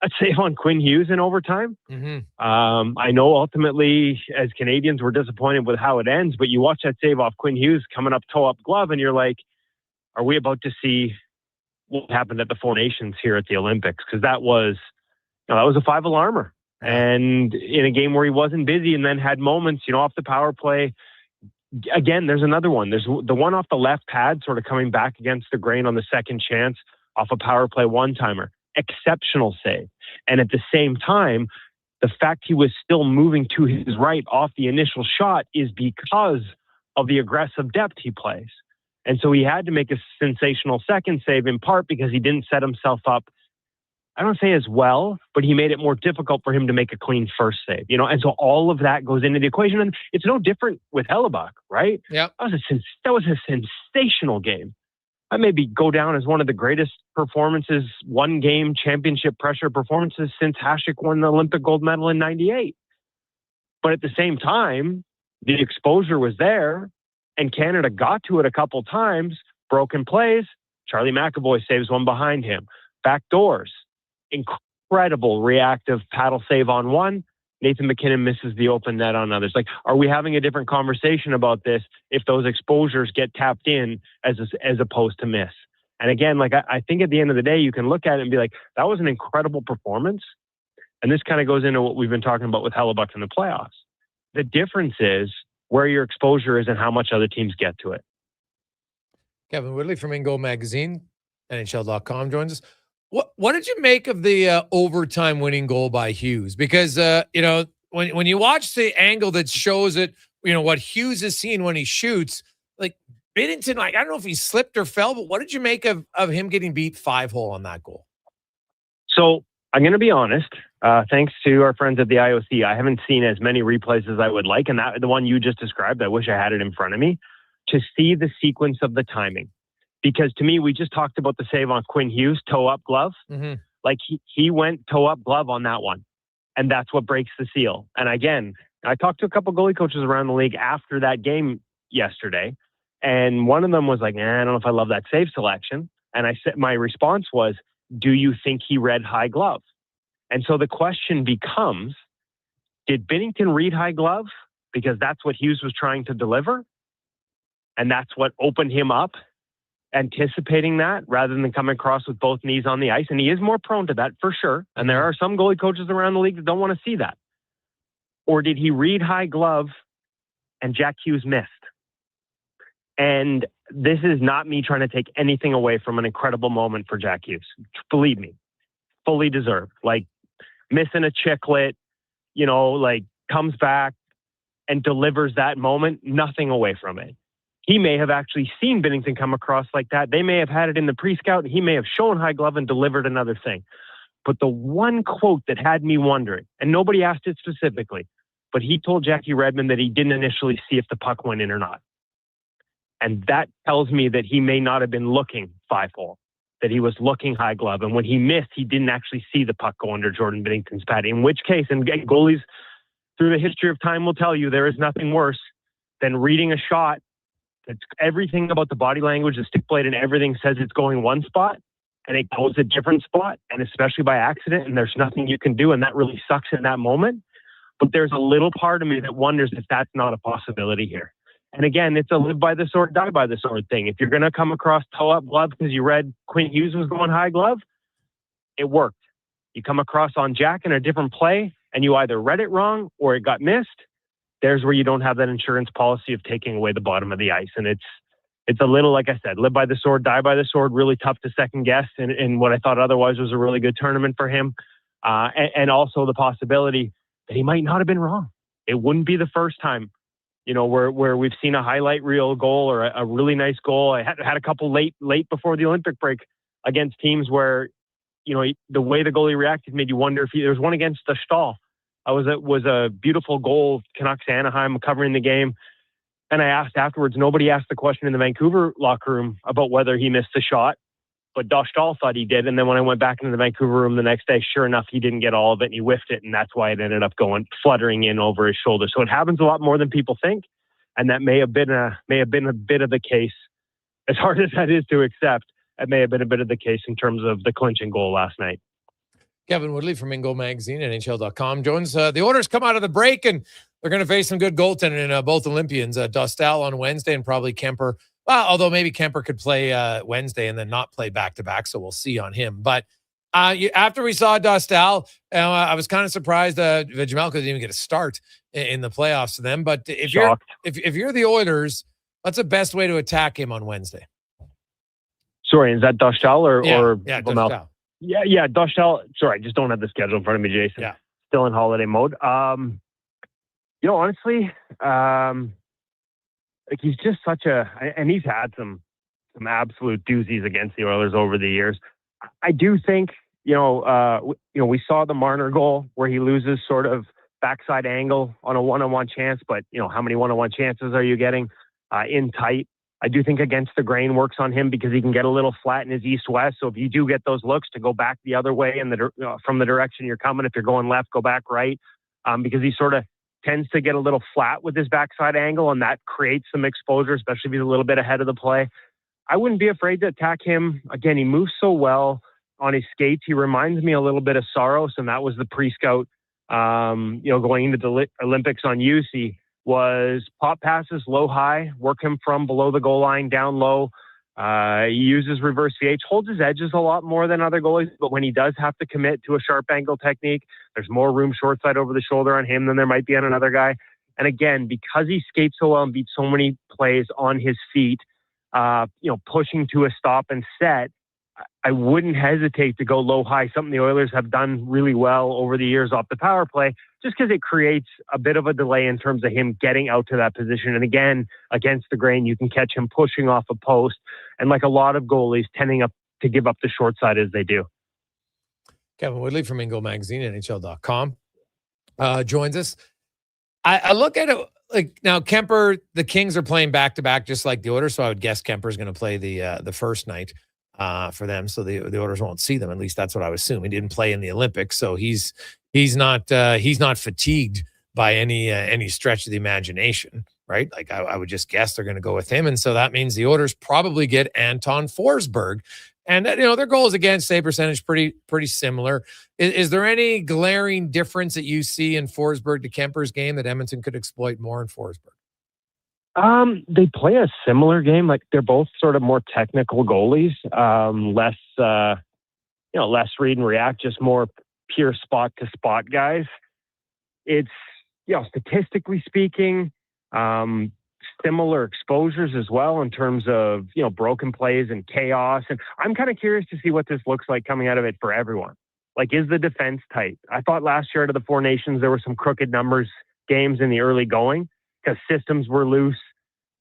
a save on Quinn Hughes in overtime. I know ultimately as Canadians we're disappointed with how it ends, but you watch that save off Quinn Hughes coming up toe-up glove and you're like, are we about to see what happened at the Four Nations here at the Olympics? Because that was a 5-alarmer. And in a game where he wasn't busy and then had moments, off the power play. Again, there's another one. There's the one off the left pad sort of coming back against the grain on the second chance off a power play one-timer. Exceptional save. And at the same time, the fact he was still moving to his right off the initial shot is because of the aggressive depth he plays. And so he had to make a sensational second save in part because he didn't set himself up, I don't say as well, but he made it more difficult for him to make a clean first save, and so all of that goes into the equation. And it's no different with Hellebuck, right? Yeah. That was a sensational game. That maybe go down as one of the greatest performances, one game championship pressure performances since Hasek won the Olympic gold medal in 98. But at the same time, the exposure was there and Canada got to it a couple times, broken plays. Charlie McAvoy saves one behind him. Back doors. Incredible reactive paddle save on one. Nathan McKinnon misses the open net on others. Like, are we having a different conversation about this if those exposures get tapped in as opposed to miss? And again, I think at the end of the day, you can look at it and be like, that was an incredible performance. And this kind of goes into what we've been talking about with Hellebuck in the playoffs. The difference is where your exposure is and how much other teams get to it. Kevin Woodley from In Goal Magazine, NHL.com joins us. What did you make of the overtime winning goal by Hughes? Because, when you watch the angle that shows it, what Hughes is seeing when he shoots, like Binnington, I don't know if he slipped or fell, but what did you make of him getting beat 5-hole on that goal? So I'm going to be honest. Thanks to our friends at the IOC, I haven't seen as many replays as I would like. And the one you just described, I wish I had it in front of me to see the sequence of the timing. Because to me, we just talked about the save on Quinn Hughes, toe-up glove. Mm-hmm. Like he went toe-up glove on that one. And that's what breaks the seal. And again, I talked to a couple goalie coaches around the league after that game yesterday. And one of them was like, I don't know if I love that save selection. And I said, my response was, do you think he read high glove? And so the question becomes, did Binnington read high glove? Because that's what Hughes was trying to deliver. And that's what opened him up, anticipating that rather than coming across with both knees on the ice. And he is more prone to that for sure. And there are some goalie coaches around the league that don't want to see that. Or did he read high glove and Jack Hughes missed? And this is not me trying to take anything away from an incredible moment for Jack Hughes. Believe me, fully deserved. Like missing a chiclet, comes back and delivers that moment, nothing away from it. He may have actually seen Binnington come across like that. They may have had it in the pre-scout. He may have shown high glove and delivered another thing. But the one quote that had me wondering, and nobody asked it specifically, but he told Jackie Redmond that he didn't initially see if the puck went in or not. And that tells me that he may not have been looking 5-hole, that he was looking high glove. And when he missed, he didn't actually see the puck go under Jordan Binnington's pad. In which case, and goalies through the history of time will tell you, there is nothing worse than reading a shot. It's everything about the body language, the stick blade and everything says it's going one spot and it goes a different spot, and especially by accident, and there's nothing you can do. And that really sucks in that moment. But there's a little part of me that wonders if that's not a possibility here. And again, it's a live by the sword, die by the sword thing. If you're going to come across toe-up glove because you read Quinn Hughes was going high glove, it worked. You come across on Jack in a different play and you either read it wrong or it got missed. There's where you don't have that insurance policy of taking away the bottom of the ice. And it's a little, like I said, live by the sword, die by the sword, really tough to second guess. And what I thought otherwise was a really good tournament for him. And also the possibility that he might not have been wrong. It wouldn't be the first time, where we've seen a highlight reel goal or a really nice goal. I had a couple late before the Olympic break against teams where, the way the goalie reacted made you wonder if there was one against the Stahl. Was a beautiful goal, Canucks Anaheim covering the game. And I asked afterwards, nobody asked the question in the Vancouver locker room about whether he missed the shot, but Dahl thought he did. And then when I went back into the Vancouver room the next day, sure enough, he didn't get all of it and he whiffed it. And that's why it ended up fluttering in over his shoulder. So it happens a lot more than people think. And that may have been a bit of the case, as hard as that is to accept. It may have been a bit of the case in terms of the clinching goal last night. Kevin Woodley from Ingo Magazine, NHL.com. Jones, the Oilers come out of the break, and they're going to face some good goaltending in both Olympians. Dostal on Wednesday and probably Kemper. Well, although maybe Kemper could play Wednesday and then not play back-to-back, so we'll see on him. But after we saw Dostal, I was kind of surprised Jamelka didn't even get a start in the playoffs to them. But if you're the Oilers, what's the best way to attack him on Wednesday? Sorry, is that Dostal or Dostal. Yeah, Dostal. Sorry, I just don't have the schedule in front of me, Jason. Yeah. Still in holiday mode. Honestly, like he's just and he's had some absolute doozies against the Oilers over the years. I do think, we saw the Marner goal where he loses sort of backside angle on a one-on-one chance, but how many one-on-one chances are you getting in tight? I do think against the grain works on him because he can get a little flat in his east-west. So if you do get those looks, to go back the other way from the direction you're coming, if you're going left, go back right, because he sort of tends to get a little flat with his backside angle, and that creates some exposure, especially if he's a little bit ahead of the play. I wouldn't be afraid to attack him. Again, he moves so well on his skates. He reminds me a little bit of Saros, and that was the pre-scout, going into the Olympics on UC, was pop passes low-high, work him from below the goal line down low. He uses reverse VH, holds his edges a lot more than other goalies, but when he does have to commit to a sharp angle technique, there's more room short side over the shoulder on him than there might be on another guy. And again, because he skates so well and beats so many plays on his feet, pushing to a stop and set, I wouldn't hesitate to go low-high, something the Oilers have done really well over the years off the power play, just because it creates a bit of a delay in terms of him getting out to that position. And again, against the grain, you can catch him pushing off a post, and like a lot of goalies, tending to give up the short side as they do. Kevin Woodley from Ingo Magazine, NHL.com, joins us. I look at it like now Kemper, the Kings are playing back-to-back just like the Oilers, so I would guess Kemper's going to play the first night for them, so the Oilers won't see them. At least that's what I would assume. He didn't play in the Olympics, so he's not fatigued by any stretch of the imagination, right? Like I would just guess they're going to go with him, and so that means the Oilers probably get Anton Forsberg, and their goals against save percentage pretty similar. Is there any glaring difference that you see in Forsberg to Kemper's game that Edmonton could exploit more in Forsberg? They play a similar game. Like they're both sort of more technical goalies, less read and react, just more pure spot to spot guys. It's, statistically speaking, similar exposures as well in terms of, broken plays and chaos. And I'm kind of curious to see what this looks like coming out of it for everyone. Like, is the defense tight? I thought last year out of the Four Nations, there were some crooked numbers games in the early going, because systems were loose.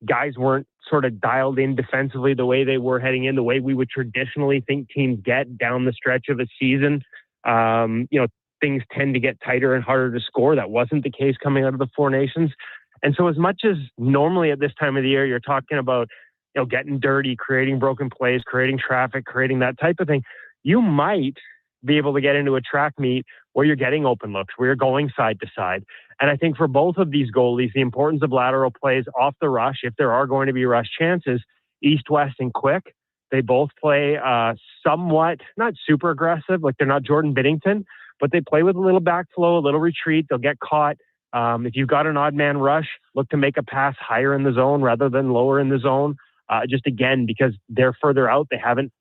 Guys weren't sort of dialed in defensively the way they were heading in, the way we would traditionally think teams get down the stretch of a season. Things tend to get tighter and harder to score. That wasn't the case coming out of the Four Nations. And so as much as normally at this time of the year, you're talking about, getting dirty, creating broken plays, creating traffic, creating that type of thing, you might be able to get into a track meet where you're getting open looks, where you're going side to side. And I think for both of these goalies, the importance of lateral plays off the rush, if there are going to be rush chances, east, west, and quick. They both play somewhat, not super aggressive, like they're not Jordan Binnington, but they play with a little backflow, a little retreat. They'll get caught. If you've got an odd man rush, look to make a pass higher in the zone rather than lower in the zone. Just again, because they're further out, they haven't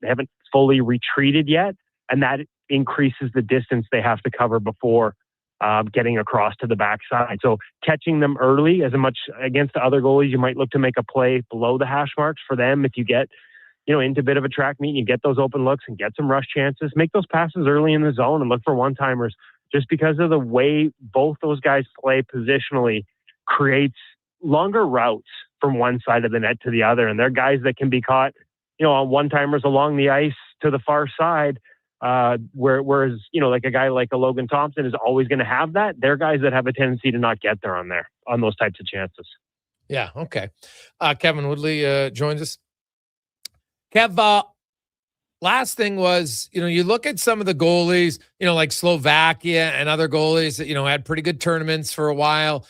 fully retreated yet, and that increases the distance they have to cover before getting across to the backside. So catching them early, as much against the other goalies, you might look to make a play below the hash marks. For them, if you get into a bit of a track meet and you get those open looks and get some rush chances, make those passes early in the zone and look for one-timers. Just because of the way both those guys play positionally creates longer routes from one side of the net to the other. And they're guys that can be caught, on one-timers along the ice to the far side, whereas, like a guy like a Logan Thompson is always going to have that. They're guys that have a tendency to not get there on those types of chances. Yeah. Okay. Kevin Woodley joins us. Kev, last thing was, you look at some of the goalies, like Slovakia and other goalies that, had pretty good tournaments for a while.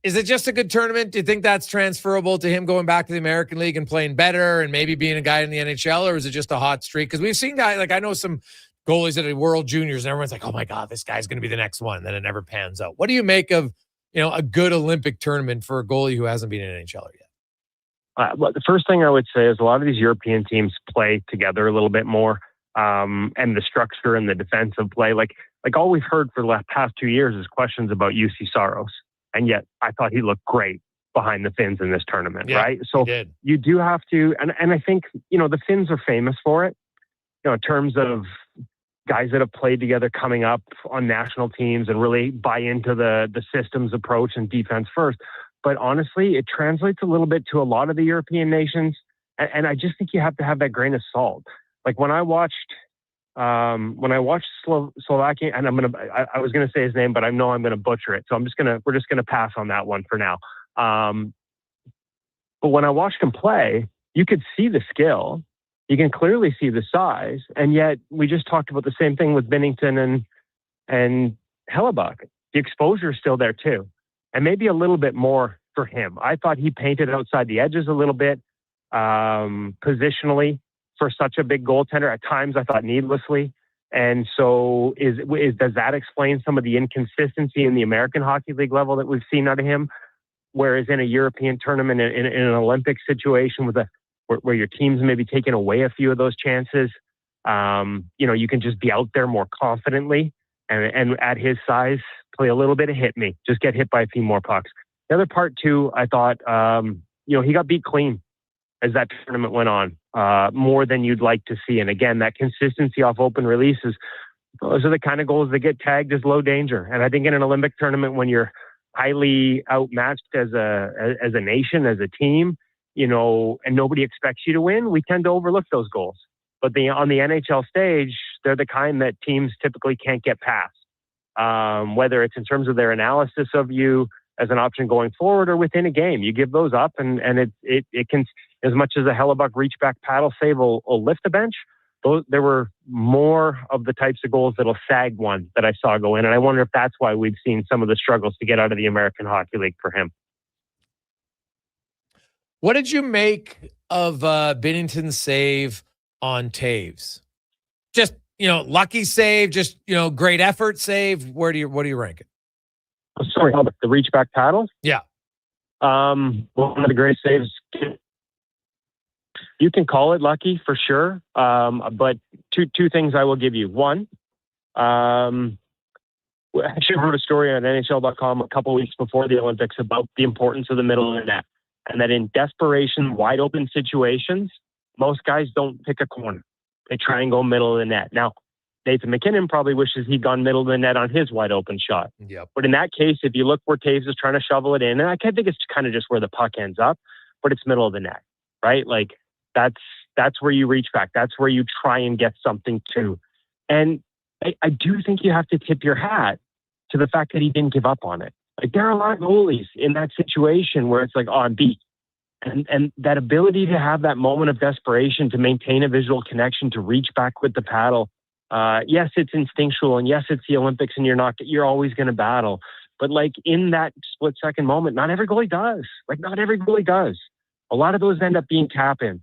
Is it just a good tournament? Do you think that's transferable to him going back to the American League and playing better and maybe being a guy in the NHL, or is it just a hot streak? Because we've seen guys, like I know some goalies at a World Juniors, and everyone's like, oh my God, this guy's going to be the next one. And then it never pans out. What do you make of, a good Olympic tournament for a goalie who hasn't been an NHLer yet? Well, the first thing I would say is a lot of these European teams play together a little bit more, and the structure and the defensive play. Like all we've heard for the past 2 years is questions about UC Saros, and yet I thought he looked great behind the Finns in this tournament, right? So you do have to, and I think the Finns are famous for it, in terms of guys that have played together coming up on national teams and really buy into the systems approach and defense first. But honestly, it translates a little bit to a lot of the European nations. And I just think you have to have that grain of salt. Like when I watched Slovakia, and I was going to say his name, but I know I'm going to butcher it. So we're just going to pass on that one for now. But when I watched him play, you could see the skill. You can clearly see the size. And yet we just talked about the same thing with Binnington and Hellebuck. The exposure is still there too. And maybe a little bit more for him. I thought he painted outside the edges a little bit, positionally for such a big goaltender. At times I thought needlessly. And so does that explain some of the inconsistency in the American Hockey League level that we've seen out of him? Whereas in a European tournament, in an Olympic situation where your team's maybe taking away a few of those chances, you can just be out there more confidently and at his size, play a little bit of hit me, just get hit by a few more pucks. The other part too, I thought, he got beat clean as that tournament went on, more than you'd like to see. And again, that consistency off open releases, those are the kind of goals that get tagged as low danger. And I think in an Olympic tournament, when you're highly outmatched as a nation, as a team, and nobody expects you to win, we tend to overlook those goals. But on the NHL stage, they're the kind that teams typically can't get past, whether it's in terms of their analysis of you as an option going forward or within a game. You give those up, and it can, as much as a Hellebuck reach back paddle save will lift the bench, there were more of the types of goals that'll sag one that I saw go in. And I wonder if that's why we've seen some of the struggles to get out of the American Hockey League for him. What did you make of Binnington's save on Taves? Just, lucky save, just, great effort save. What do you rank it? Oh, sorry, the reach back paddle? Yeah. One of the great saves. You can call it lucky for sure. But two things I will give you. One, I actually wrote a story on NHL.com a couple weeks before the Olympics about the importance of the middle of the net. And that in desperation, wide open situations, most guys don't pick a corner. They try and go middle of the net. Now, Nathan McKinnon probably wishes he'd gone middle of the net on his wide open shot. Yep. But in that case, if you look where Taves is trying to shovel it in, and I think it's kind of just where the puck ends up, but it's middle of the net, right? Like that's where you reach back. That's where you try and get something to. And I do think you have to tip your hat to the fact that he didn't give up on it. Like there are a lot of goalies in that situation where it's like, oh, I'm beat. And that ability to have that moment of desperation, to maintain a visual connection, to reach back with the paddle. Yes, it's instinctual, and yes, it's the Olympics, and you're always going to battle. But like in that split second moment, not every goalie does. Not every goalie does. A lot of those end up being tap-ins.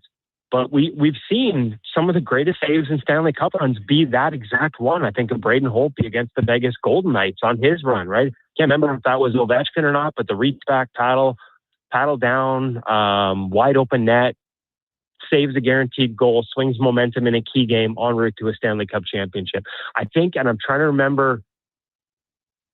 But we've seen some of the greatest saves in Stanley Cup runs be that exact one. I think of Braden Holtby against the Vegas Golden Knights on his run, right? Can't remember if that was Ovechkin or not, but the reach back paddle down, wide open net, saves a guaranteed goal, swings momentum in a key game en route to a Stanley Cup championship. I think, and I'm trying to remember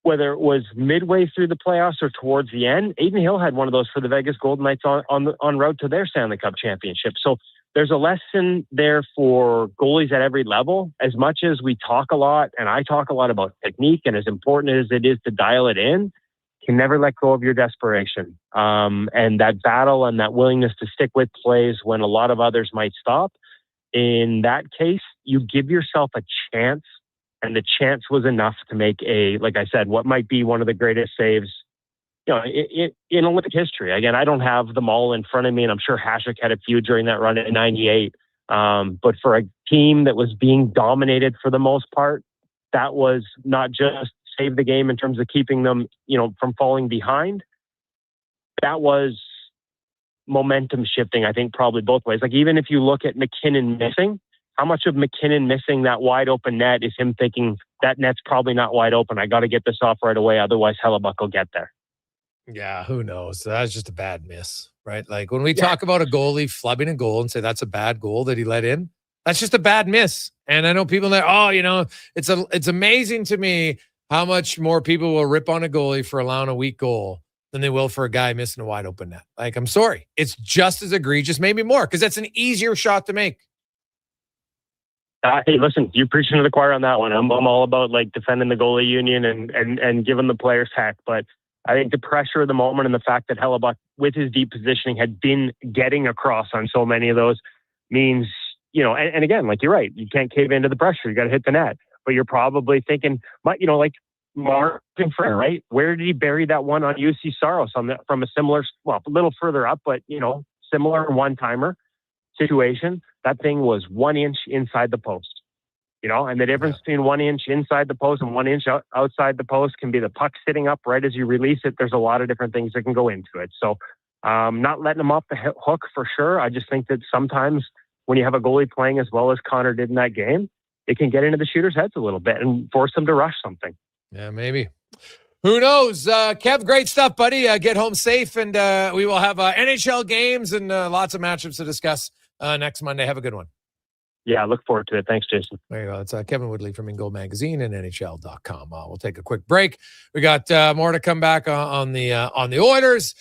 whether it was midway through the playoffs or towards the end, Adin Hill had one of those for the Vegas Golden Knights on route to their Stanley Cup championship. So there's a lesson there for goalies at every level. As much as we talk a lot, and I talk a lot about technique, and as important as it is to dial it in, you can never let go of your desperation. And that battle and that willingness to stick with plays when a lot of others might stop. In that case, you give yourself a chance, and the chance was enough to make like I said, what might be one of the greatest saves in Olympic history. Again, I don't have them all in front of me, and I'm sure Hasek had a few during that run in '98. But for a team that was being dominated for the most part, that was not just save the game in terms of keeping them, from falling behind. That was momentum shifting, I think, probably both ways. Like even if you look at McKinnon missing, How much of McKinnon missing that wide open net is him thinking that net's probably not wide open? I got to get this off right away. Otherwise, Hellebuck will get there. Yeah, who knows? That's just a bad miss, right? Like when we talk about a goalie flubbing a goal and say that's a bad goal that he let in, that's just a bad miss. And I know people that, it's amazing to me how much more people will rip on a goalie for allowing a weak goal than they will for a guy missing a wide open net. Like, I'm sorry. It's just as egregious, maybe more, because that's an easier shot to make. Hey, listen, you're preaching to the choir on that one. I'm all about like defending the goalie union and giving the players heck. But I think the pressure of the moment and the fact that Hellebuck, with his deep positioning, had been getting across on so many of those means, and again, like you're right, you can't cave into the pressure. You got to hit the net. But you're probably thinking, like Martin Frere, right? Where did he bury that one on UC Saros from a similar, a little further up, but similar one-timer situation? That thing was 1 inch inside the post, and the difference between 1 inch inside the post and 1 inch outside the post can be the puck sitting up right as you release it. There's a lot of different things that can go into it. So not letting them off the hook for sure. I just think that sometimes when you have a goalie playing as well as Connor did in that game, it can get into the shooters' heads a little bit and force them to rush something. Yeah, maybe. Who knows? Kev, great stuff, buddy. Get home safe, and we will have NHL games and lots of matchups to discuss next Monday. Have a good one. Yeah, I look forward to it. Thanks, Jason. There you go. It's Kevin Woodley from In Goal Magazine and NHL.com. We'll take a quick break. We got more to come back on the Oilers,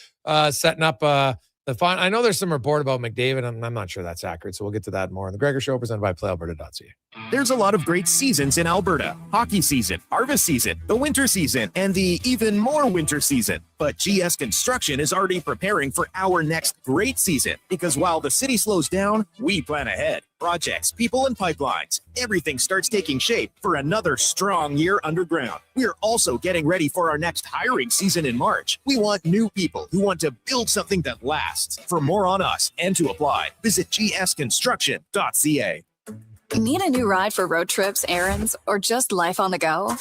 setting up the final. I know there's some report about McDavid. I'm not sure that's accurate, so we'll get to that more on the Gregor Show, presented by PlayAlberta.ca. There's a lot of great seasons in Alberta. Hockey season, harvest season, the winter season, and the even more winter season. But GS Construction is already preparing for our next great season, because while the city slows down, we plan ahead. Projects, people, and pipelines. Everything starts taking shape for another strong year underground. We're also getting ready for our next hiring season in March. We want new people who want to build something that lasts. For more on us and to apply, visit gsconstruction.ca. Need a new ride for road trips, errands, or just life on the go?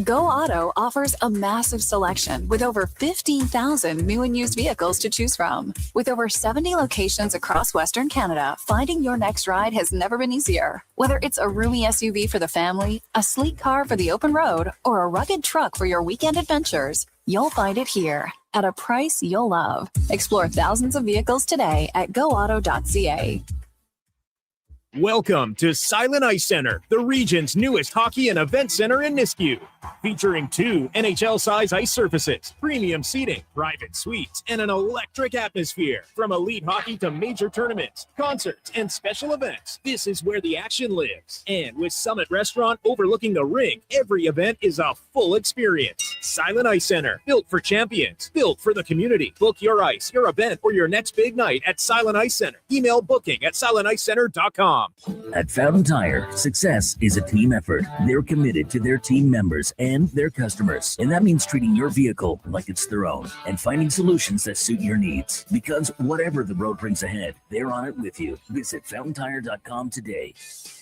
Go Auto offers a massive selection with over 15,000 new and used vehicles to choose from. With over 70 locations across Western Canada, finding your next ride has never been easier. Whether it's a roomy SUV for the family, a sleek car for the open road, or a rugged truck for your weekend adventures, you'll find it here at a price you'll love. Explore thousands of vehicles today at goauto.ca. Welcome to Silent Ice Center, the region's newest hockey and event center in Nisku. Featuring 2 NHL-size ice surfaces, premium seating, private suites, and an electric atmosphere. From elite hockey to major tournaments, concerts, and special events, this is where the action lives. And with Summit Restaurant overlooking the rink, every event is a full experience. Silent Ice Center, built for champions, built for the community. Book your ice, your event, or your next big night at Silent Ice Center. Email booking at silenticecenter.com. At Fountain Tire, success is a team effort. They're committed to their team members and their customers. And that means treating your vehicle like it's their own and finding solutions that suit your needs. Because whatever the road brings ahead, they're on it with you. Visit fountaintire.com today.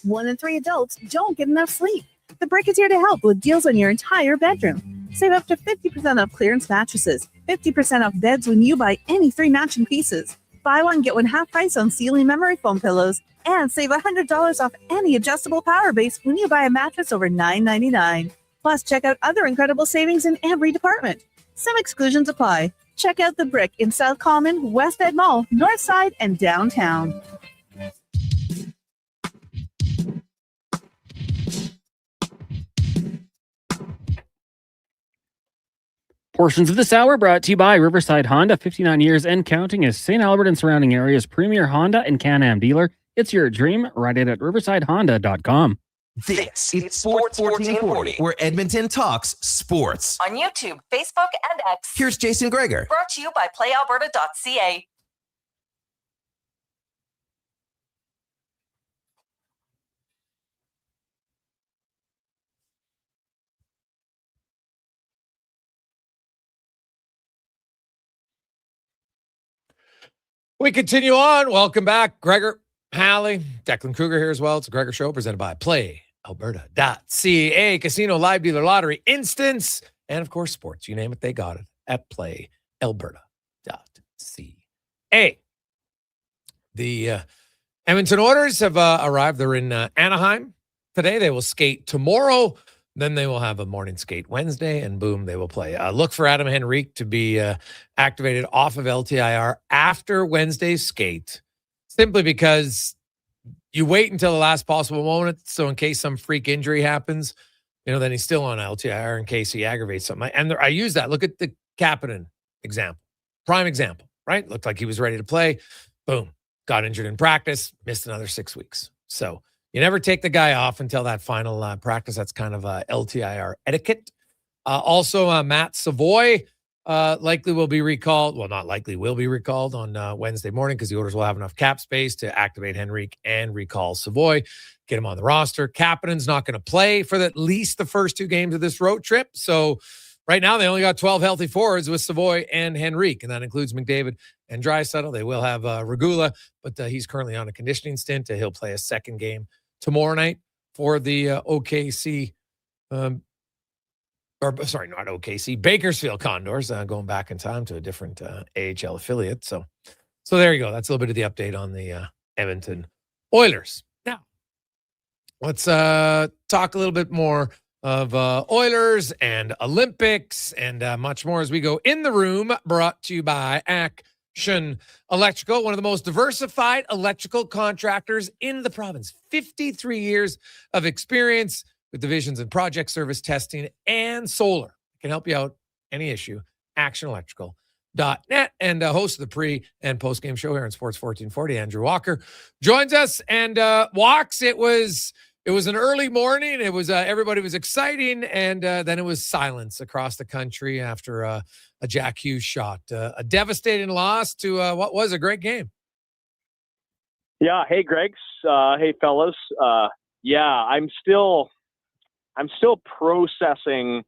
1 in 3 adults don't get enough sleep. The Brick is here to help with deals on your entire bedroom. Save up to 50% off clearance mattresses, 50% off beds when you buy any 3 matching pieces. Buy one, get one half price on ceiling memory foam pillows, and save $100 off any adjustable power base when you buy a mattress over $9.99. Plus, check out other incredible savings in every department. Some exclusions apply. Check out The Brick in South Common, West Ed Mall, North Side, and downtown. Portions of this hour brought to you by Riverside Honda, 59 years and counting as St. Albert and surrounding areas' premier Honda and Can-Am dealer. It's your dream. Ride it at riversidehonda.com. This is Sports 1440, where Edmonton talks sports. On YouTube, Facebook, and X. Here's Jason Gregor. Brought to you by PlayAlberta.ca. We continue on. Welcome back, Gregor Halley, Declan Kruger here as well. It's a Gregor Show presented by PlayAlberta.ca, casino, live dealer, lottery, instance, and of course sports. You name it, they got it at PlayAlberta.ca. The Edmonton Oilers have arrived. They're in Anaheim today. They will skate tomorrow. Then they will have a morning skate Wednesday, and boom, they will play. Look for Adam Henrique to be activated off of LTIR after Wednesday's skate, simply because you wait until the last possible moment. So in case some freak injury happens, then he's still on LTIR in case he aggravates something. And I use that. Look at the Kapanen example. Prime example, right? Looked like he was ready to play. Boom. Got injured in practice. Missed another 6 weeks. So you never take the guy off until that final practice. That's kind of LTIR etiquette. Also, Matt Savoy likely will be recalled. Well, not likely, will be recalled on Wednesday morning because the Oilers will have enough cap space to activate Henrique and recall Savoy, get him on the roster. Kapanen's not going to play for at least the first 2 games of this road trip. So right now they only got 12 healthy forwards with Savoy and Henrique, and that includes McDavid and Draisaitl. They will have Regula, but he's currently on a conditioning stint. He'll play a second game tomorrow night for the OKC, not OKC, Bakersfield Condors, going back in time to a different AHL affiliate. So there you go. That's a little bit of the update on the Edmonton Oilers. Now, let's talk a little bit more of Oilers and Olympics and much more as we go in the room, brought to you by Action Electrical, one of the most diversified electrical contractors in the province. 53 years of experience with divisions in project service, testing, and solar. Can help you out any issue. ActionElectrical.net. And host of the pre and post game show here on Sports 1440, Andrew Walker joins us. And Walks, it was an early morning. It was everybody was exciting, and then it was silence across the country after a Jack Hughes shot. A devastating loss to what was a great game. Yeah. Hey, Gregs. Hey, fellas. I'm still processing.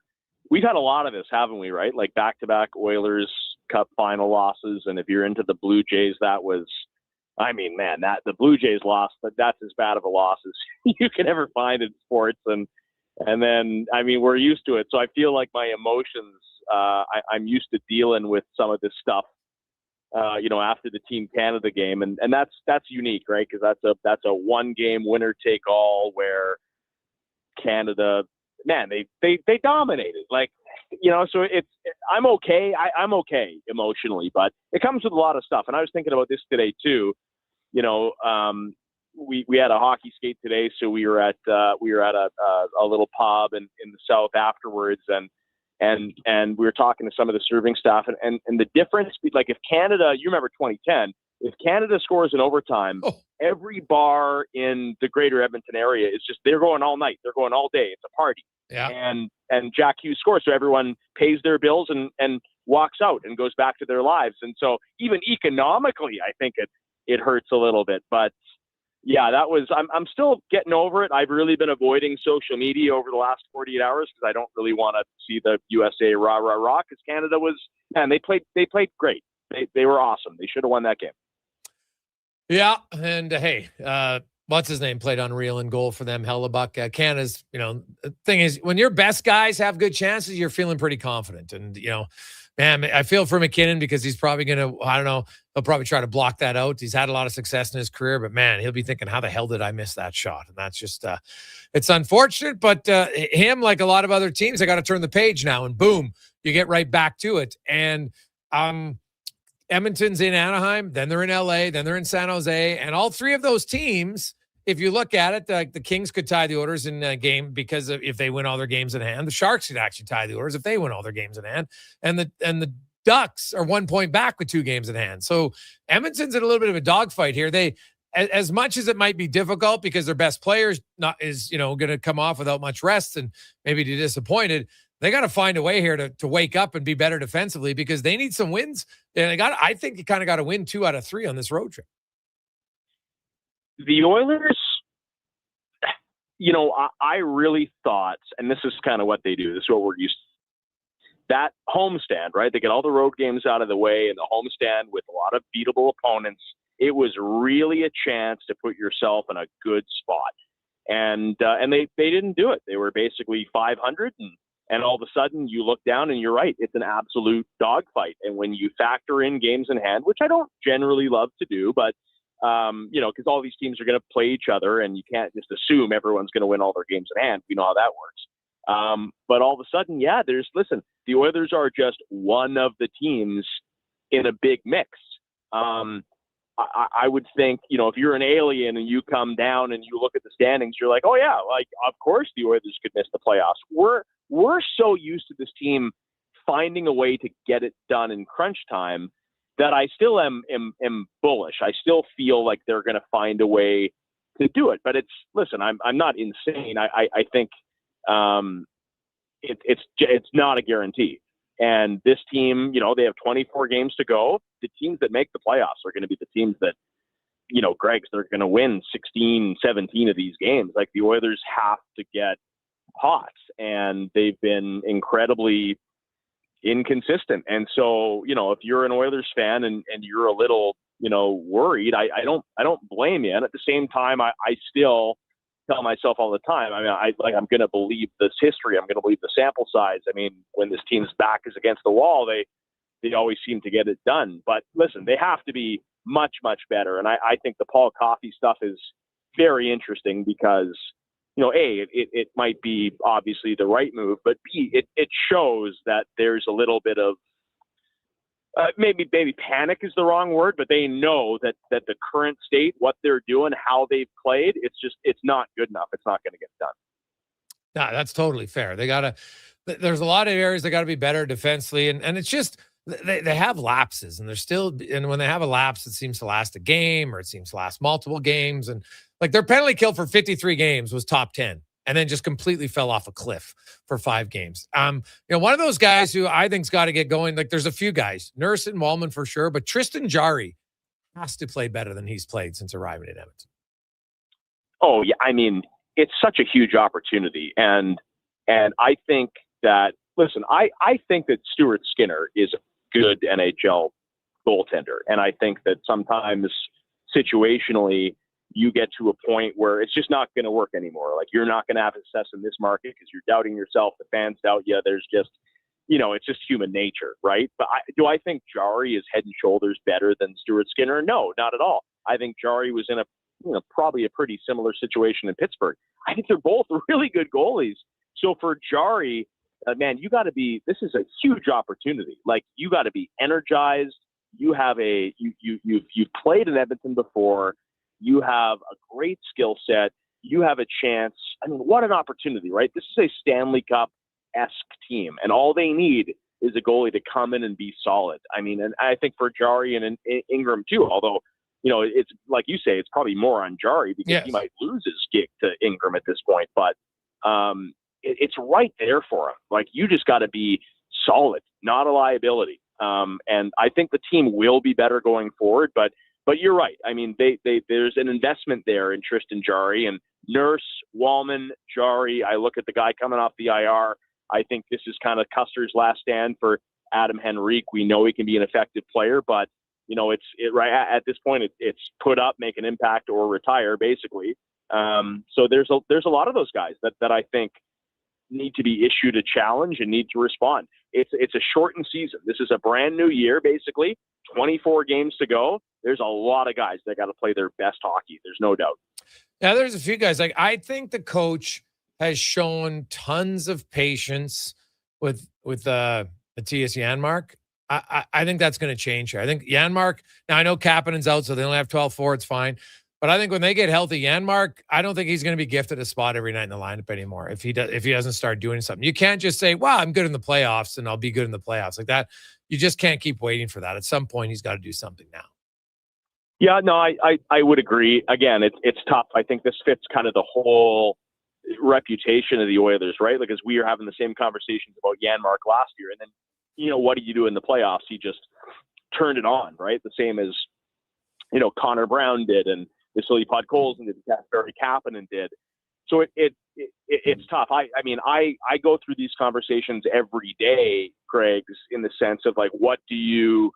We've had a lot of this, haven't we? Right, like back-to-back Oilers Cup final losses, and if you're into the Blue Jays, that was. I mean, man, that the Blue Jays loss, that's as bad of a loss as you can ever find in sports. And then, I mean, we're used to it. So I feel like my emotions, I'm used to dealing with some of this stuff, after the Team Canada game. And that's unique, right? Because that's a one-game winner-take-all where Canada, man, they dominated. Like, so I'm okay. I'm okay emotionally, but it comes with a lot of stuff. And I was thinking about this today too. We had a hockey skate today, so we were at a little pub in the South afterwards, and we were talking to some of the serving staff, and the difference, like if Canada, you remember 2010, if Canada scores in overtime, every bar in the greater Edmonton area is just, they're going all night, they're going all day. It's a party. Yeah. And Jack Hughes scores, so everyone pays their bills and walks out and goes back to their lives. And so even economically, I think it hurts a little bit. But yeah, I'm still getting over it. I've really been avoiding social media over the last 48 hours because I don't really want to see the USA rah rah rah, because Canada was, man, they played great. They were awesome. They should have won that game. Yeah, and hey, what's his name played unreal in goal for them. Hellebuck. Canada's, the thing is, when your best guys have good chances, you're feeling pretty confident. And, man, I feel for McKinnon because he's probably going to, I don't know, he'll probably try to block that out. He's had a lot of success in his career, but man, he'll be thinking, how the hell did I miss that shot? And that's just, it's unfortunate, but him, like a lot of other teams, they got to turn the page now, and boom, you get right back to it. And, Edmonton's in Anaheim, then they're in LA, then they're in San Jose, and all three of those teams, if you look at it, the Kings could tie the Oilers in a game because if they win all their games in hand. The Sharks could actually tie the Oilers if they win all their games in hand, and the Ducks are 1 point back with 2 games in hand. So Edmonton's in a little bit of a dogfight here. They, as much as it might be difficult because their best players is going to come off without much rest and maybe be disappointed. They got to find a way here to wake up and be better defensively because they need some wins. And I think you kind of got to win 2 out of 3 on this road trip. The Oilers, I really thought, and this is kind of what they do. This is what we're used to. That homestand, right? They get all the road games out of the way, and the homestand with a lot of beatable opponents. It was really a chance to put yourself in a good spot. And they didn't do it. They were basically 500 and all of a sudden you look down and you're right. It's an absolute dogfight. And when you factor in games in hand, which I don't generally love to do, but because all these teams are going to play each other, and you can't just assume everyone's going to win all their games in hand. We know how that works. But all of a sudden, the Oilers are just one of the teams in a big mix. I would think, if you're an alien and you come down and you look at the standings, you're like, oh yeah, like of course the Oilers could miss the playoffs. We're so used to this team finding a way to get it done in crunch time that I still am bullish. I still feel like they're going to find a way to do it. But I'm not insane. I think it's not a guarantee. And this team, they have 24 games to go. The teams that make the playoffs are going to be the teams that, they're going to win 16, 17 of these games. Like the Oilers have to get hot, and they've been incredibly inconsistent. And so, if you're an Oilers fan and you're a little, worried, I don't blame you. And at the same time, I still tell myself all the time, I'm going to believe this history. I'm going to believe the sample size. I mean, when this team's back is against the wall, they always seem to get it done. But listen, they have to be much, much better. And I think the Paul Coffey stuff is very interesting because, A, it might be obviously the right move, but B, it shows that there's a little bit of maybe panic is the wrong word, but they know that the current state, what they're doing, how they've played, it's not good enough. It's not going to get done. No, that's totally fair. There's a lot of areas they got to be better defensively, and it's just they have lapses, and when they have a lapse, it seems to last a game or it seems to last multiple games, and like their penalty kill for 53 games was top 10. And then just completely fell off a cliff for 5 games. One of those guys who I think's got to get going. Like there's a few guys, Nurse and Wallman for sure, but Tristan Jarry has to play better than he's played since arriving at Edmonton. Oh yeah, I mean it's such a huge opportunity, and I think that I think that Stuart Skinner is a good NHL goaltender, and I think that sometimes situationally, you get to a point where it's just not going to work anymore. Like you're not going to have success in this market because you're doubting yourself. The fans doubt you. There's just, it's just human nature, right? But do I think Jarry is head and shoulders better than Stuart Skinner? No, not at all. I think Jarry was in probably a pretty similar situation in Pittsburgh. I think they're both really good goalies. So for Jarry, man, this is a huge opportunity. Like you got to be energized. You have you've played in Edmonton before. You have a great skill set. You have a chance. I mean, what an opportunity, right? This is a Stanley Cup-esque team, and all they need is a goalie to come in and be solid. I mean, and I think for Jarry and Ingram too, although, it's like you say, it's probably more on Jarry because he might lose his gig to Ingram at this point, but it's right there for him. Like, you just got to be solid, not a liability. And I think the team will be better going forward, but you're right. I mean, there's an investment there in Tristan Jarry and Nurse, Wallman, Jarry. I look at the guy coming off the IR. I think this is kind of Custer's last stand for Adam Henrique. We know he can be an effective player, but right at this point, it's put up, make an impact, or retire, basically. So there's a lot of those guys that I think need to be issued a challenge and need to respond. It's a shortened season. This is a brand new year, basically. 24 games to go. There's a lot of guys that got to play their best hockey. There's no doubt. Yeah, there's a few guys. Like, I think the coach has shown tons of patience with Matthias Janmark. I think that's going to change here. I think Janmark, now I know Kapanen's out, so they only have 12-4. It's fine. But I think when they get healthy, Janmark, I don't think he's going to be gifted a spot every night in the lineup anymore if he doesn't start doing something. You can't just say, "Wow, I'm good in the playoffs and I'll be good in the playoffs." Like that, you just can't keep waiting for that. At some point, he's got to do something now. Yeah, no, I would agree. Again, it's tough. I think this fits kind of the whole reputation of the Oilers, right? Like, as we are having the same conversations about Janmark last year, and then, what do you do in the playoffs? He just turned it on, right? The same as, Connor Brown did, and Vasily Podkolzin did, Barry Kapanen did. So it's tough. I mean, I go through these conversations every day, Greg, in the sense of like, what do you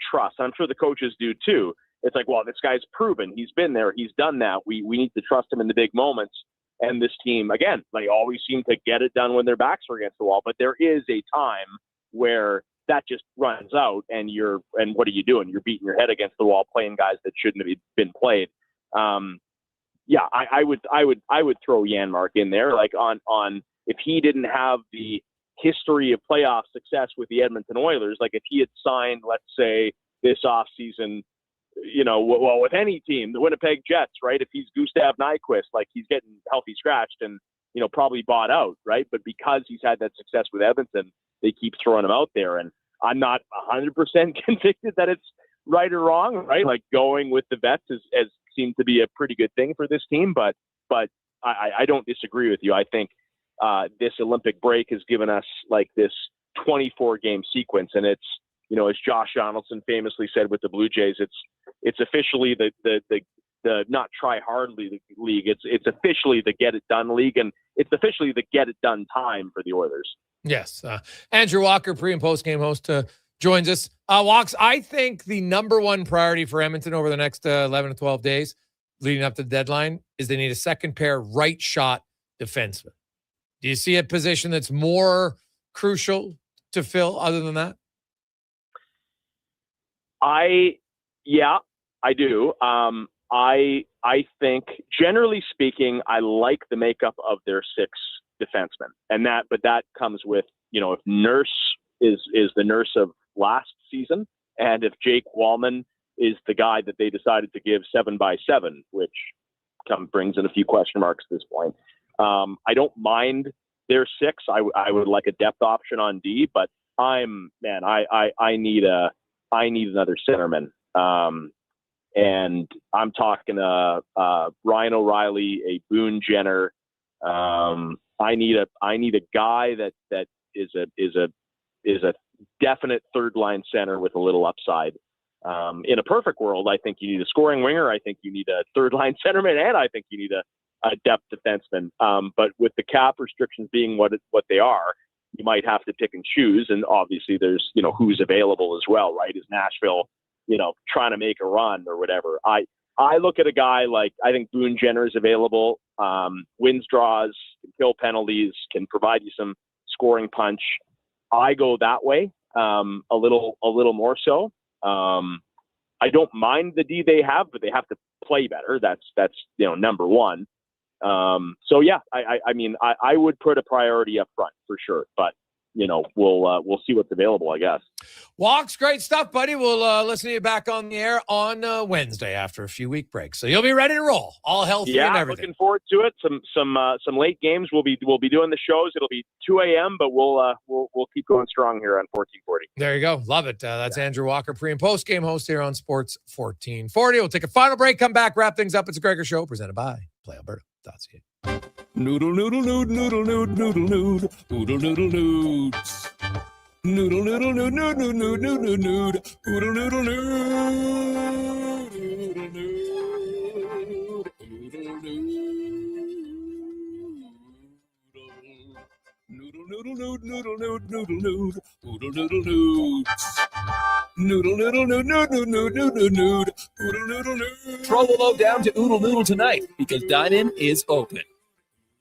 trust? I'm sure the coaches do too. It's like, well, this guy's proven. He's been there. He's done that. We need to trust him in the big moments. And this team, again, they always seem to get it done when their backs are against the wall. But there is a time where that just runs out, and what are you doing? You're beating your head against the wall, playing guys that shouldn't have been played. Yeah, I would throw Janmark in there, like on if he didn't have the history of playoff success with the Edmonton Oilers, like if he had signed, let's say, this offseason, well, with any team, the Winnipeg Jets, right? If he's Gustav Nyquist, like he's getting healthy scratched and, probably bought out, right? But because he's had that success with Edmonton, they keep throwing him out there. And I'm not 100% convicted that it's right or wrong, right? Like going with the vets has seemed to be a pretty good thing for this team, but I don't disagree with you. I think this Olympic break has given us like this 24-game sequence, and it's, as Josh Donaldson famously said with the Blue Jays, it's officially the not try hard league. It's officially the get it done league, and it's officially the get it done time for the Oilers. Yes. Andrew Walker, pre and post game host, joins us. Walks, I think the number one priority for Edmonton over the next 11 to 12 days leading up to the deadline is they need a second pair right shot defenseman. Do you see a position that's more crucial to fill other than that? Yeah, I do. I think, generally speaking, I like the makeup of their 6 defensemen, but that comes with, if Nurse is the Nurse of last season, and if Jake Wallman is the guy that they decided to give 7x7, which brings in a few question marks at this point. I don't mind their 6. I would like a depth option on D, but I need another centerman. And I'm talking Ryan O'Reilly, a Boone Jenner. I need a guy that is a definite third line center with a little upside. In a perfect world, I think you need a scoring winger. I think you need a third line centerman, and I think you need a depth defenseman. But with the cap restrictions being what they are, you might have to pick and choose. And obviously there's, who's available as well, right? Is Nashville, trying to make a run or whatever. I look at a guy like, I think Boone Jenner is available, wins draws, can kill penalties, can provide you some scoring punch. I go that way, a little more so. I don't mind the D they have, but they have to play better. That's number one. So yeah, I would put a priority up front for sure, but we'll see what's available, I guess. Walks, great stuff, buddy. We'll listen to you back on the air on Wednesday after a few week break. So you'll be ready to roll, all healthy and everything. Looking forward to it. Some late games. We'll be doing the shows. It'll be 2 a.m., but we'll keep going strong here on 1440. There you go. Love it. That's Andrew Walker, pre and post game host here on Sports 1440. We'll take a final break, come back, wrap things up. It's a Gregor Show presented by PlayAlberta.ca. Noodle, noodle, noodle, noodle, noodle, noodle, noodle, noodle, noodle, noods. Noodle, noodle, noodle, noodle, noodle, noodle, noodle, noodle, noodle, Throw the load down to Oodle Noodle tonight because dine-in is open.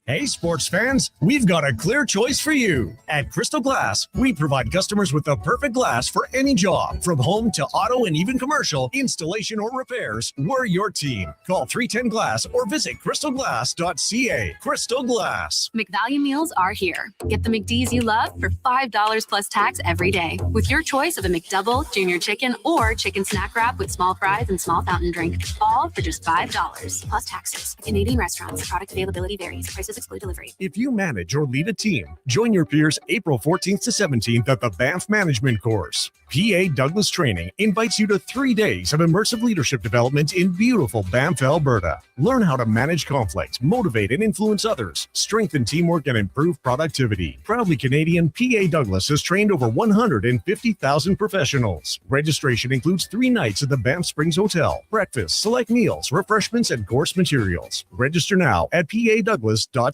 Hey, sports fans, we've got a clear choice for you. At Crystal Glass, we provide customers with the perfect glass for any job. From home to auto and even commercial, installation or repairs, we're your team. Call 310-GLASS or visit crystalglass.ca. Crystal Glass. McValue meals are here. Get the McD's you love for $5 plus tax every day with your choice of a McDouble, Junior Chicken, or Chicken Snack Wrap with small fries and small fountain drink. All for just $5 plus taxes. Canadian restaurants. Product availability varies. Prices exclude delivery. If you manage or lead a team, join your peers April 14th to 17th at the Banff Management Course. PA Douglas Training invites you to 3 days of immersive leadership development in beautiful Banff, Alberta. Learn how to manage conflict, motivate and influence others, strengthen teamwork and improve productivity. Proudly Canadian, PA Douglas has trained over 150,000 professionals. Registration includes 3 nights at the Banff Springs Hotel, breakfast, select meals, refreshments and course materials. Register now at padouglas.ca.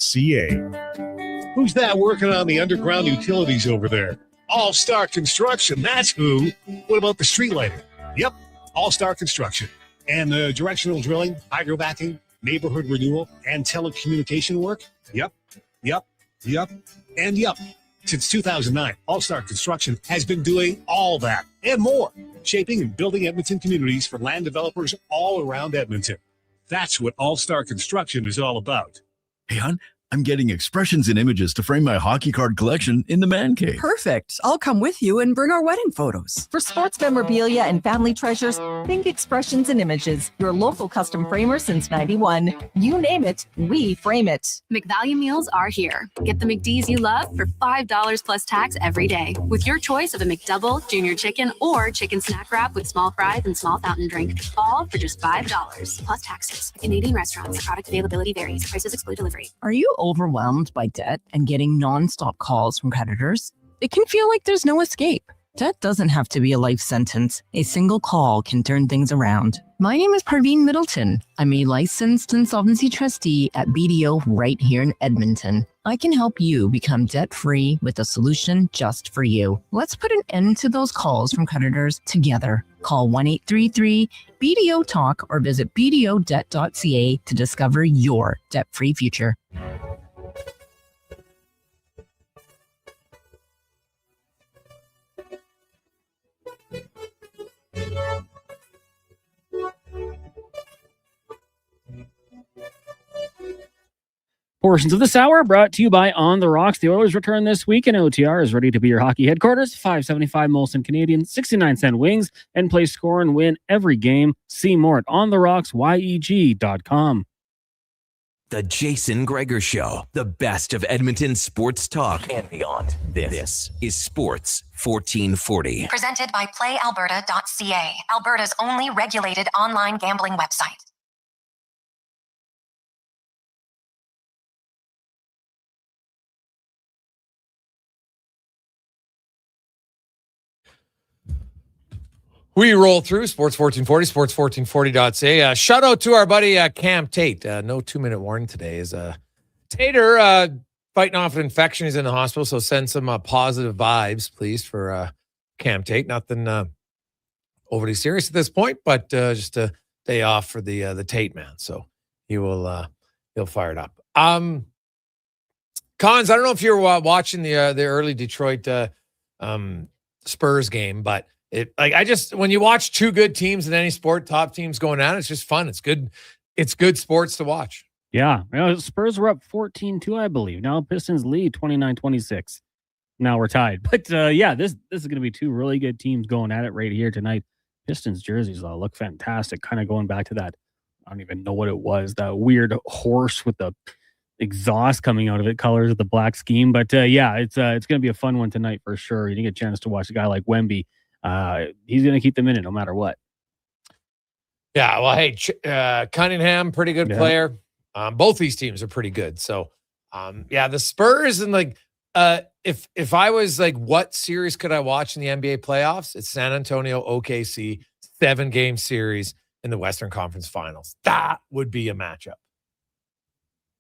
Who's that working on the underground utilities over there? All-Star Construction, that's who. What about the street lighting? Yep, All-Star Construction. And the directional drilling, hydrovacking, neighborhood renewal, and telecommunication work? Yep. And yep. Since 2009, All Star Construction has been doing all that and more, shaping and building Edmonton communities for land developers all around Edmonton. That's what All Star Construction is all about. Hey, hon, I'm getting expressions and images to frame my hockey card collection in the man cave. Perfect. I'll come with you and bring our wedding photos. For sports memorabilia and family treasures, think Expressions and Images, your local custom framer since 91. You name it, we frame it. McValue meals are here. Get the McD's you love for $5 plus tax every day with your choice of a McDouble, junior chicken, or chicken snack wrap with small fries and small fountain drink. All for just $5 plus taxes. Canadian restaurants. Product availability varies. Prices exclude delivery. Are you overwhelmed by debt and getting nonstop calls from creditors? It can feel like there's no escape. Debt doesn't have to be a life sentence. A single call can turn things around. My name is Parveen Middleton. I'm a licensed insolvency trustee at BDO right here in Edmonton. I can help you become debt-free with a solution just for you. Let's put an end to those calls from creditors together. Call 1-833-BDO-TALK or visit bdodebt.ca to discover your debt-free future. Portions of this hour brought to you by On the Rocks. The Oilers return this week, and OTR is ready to be your hockey headquarters. $5.75 Molson Canadian, 69-cent wings, and play, score, and win every game. See more at ontherocksyeg.com. The Jason Gregor Show, the best of Edmonton sports talk and beyond. This is Sports 1440. Presented by PlayAlberta.ca, Alberta's only regulated online gambling website. We roll through Sports 1440, sports1440.ca. Shout out to our buddy Cam Tate. No 2-minute warning today. Is Tater fighting off an infection. He's in the hospital, so send some positive vibes, please, for Cam Tate. Nothing overly serious at this point, but just a day off for the Tate man. So he'll fire it up. Cons, I don't know if you're watching the early Detroit Spurs game, but when you watch two good teams in any sport, top teams going at it, it's just fun. It's good. It's good sports to watch. Yeah. Spurs were up 14-2, I believe. Now Pistons lead 29-26. Now we're tied. But this is going to be two really good teams going at it right here tonight. Pistons jerseys look fantastic. Kind of going back to that, I don't even know what it was, that weird horse with the exhaust coming out of it, colors of the black scheme. But it's going to be a fun one tonight for sure. You didn't get a chance to watch a guy like Wemby. He's going to keep them in it no matter what. Yeah, well, hey, Cunningham, pretty good player. Both these teams are pretty good. So, the Spurs and if I was what series could I watch in the NBA playoffs? It's San Antonio, OKC, 7-game series in the Western Conference Finals. That would be a matchup.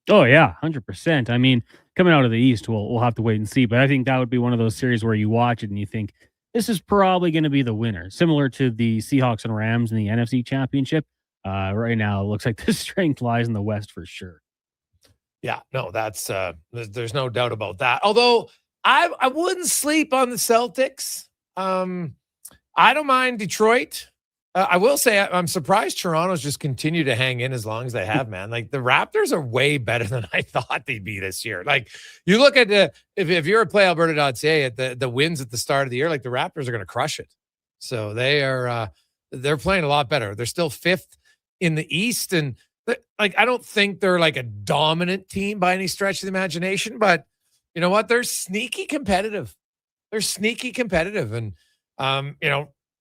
Oh yeah, 100%. I mean, coming out of the East, we'll have to wait and see. But I think that would be one of those series where you watch it and you think, this is probably going to be the winner, similar to the Seahawks and Rams in the NFC Championship. Right now, it looks like the strength lies in the West for sure. Yeah, no, that's there's no doubt about that. Although I wouldn't sleep on the Celtics. I don't mind Detroit. I will say I'm surprised Toronto's just continued to hang in as long as they have, man. The Raptors are way better than I thought they'd be this year. You look at if you're at PlayAlberta.ca at the wins at the start of the year, the Raptors are going to crush it. So they're playing a lot better. They're still 5th in the East, and I don't think they're a dominant team by any stretch of the imagination, but you know what? They're sneaky competitive. And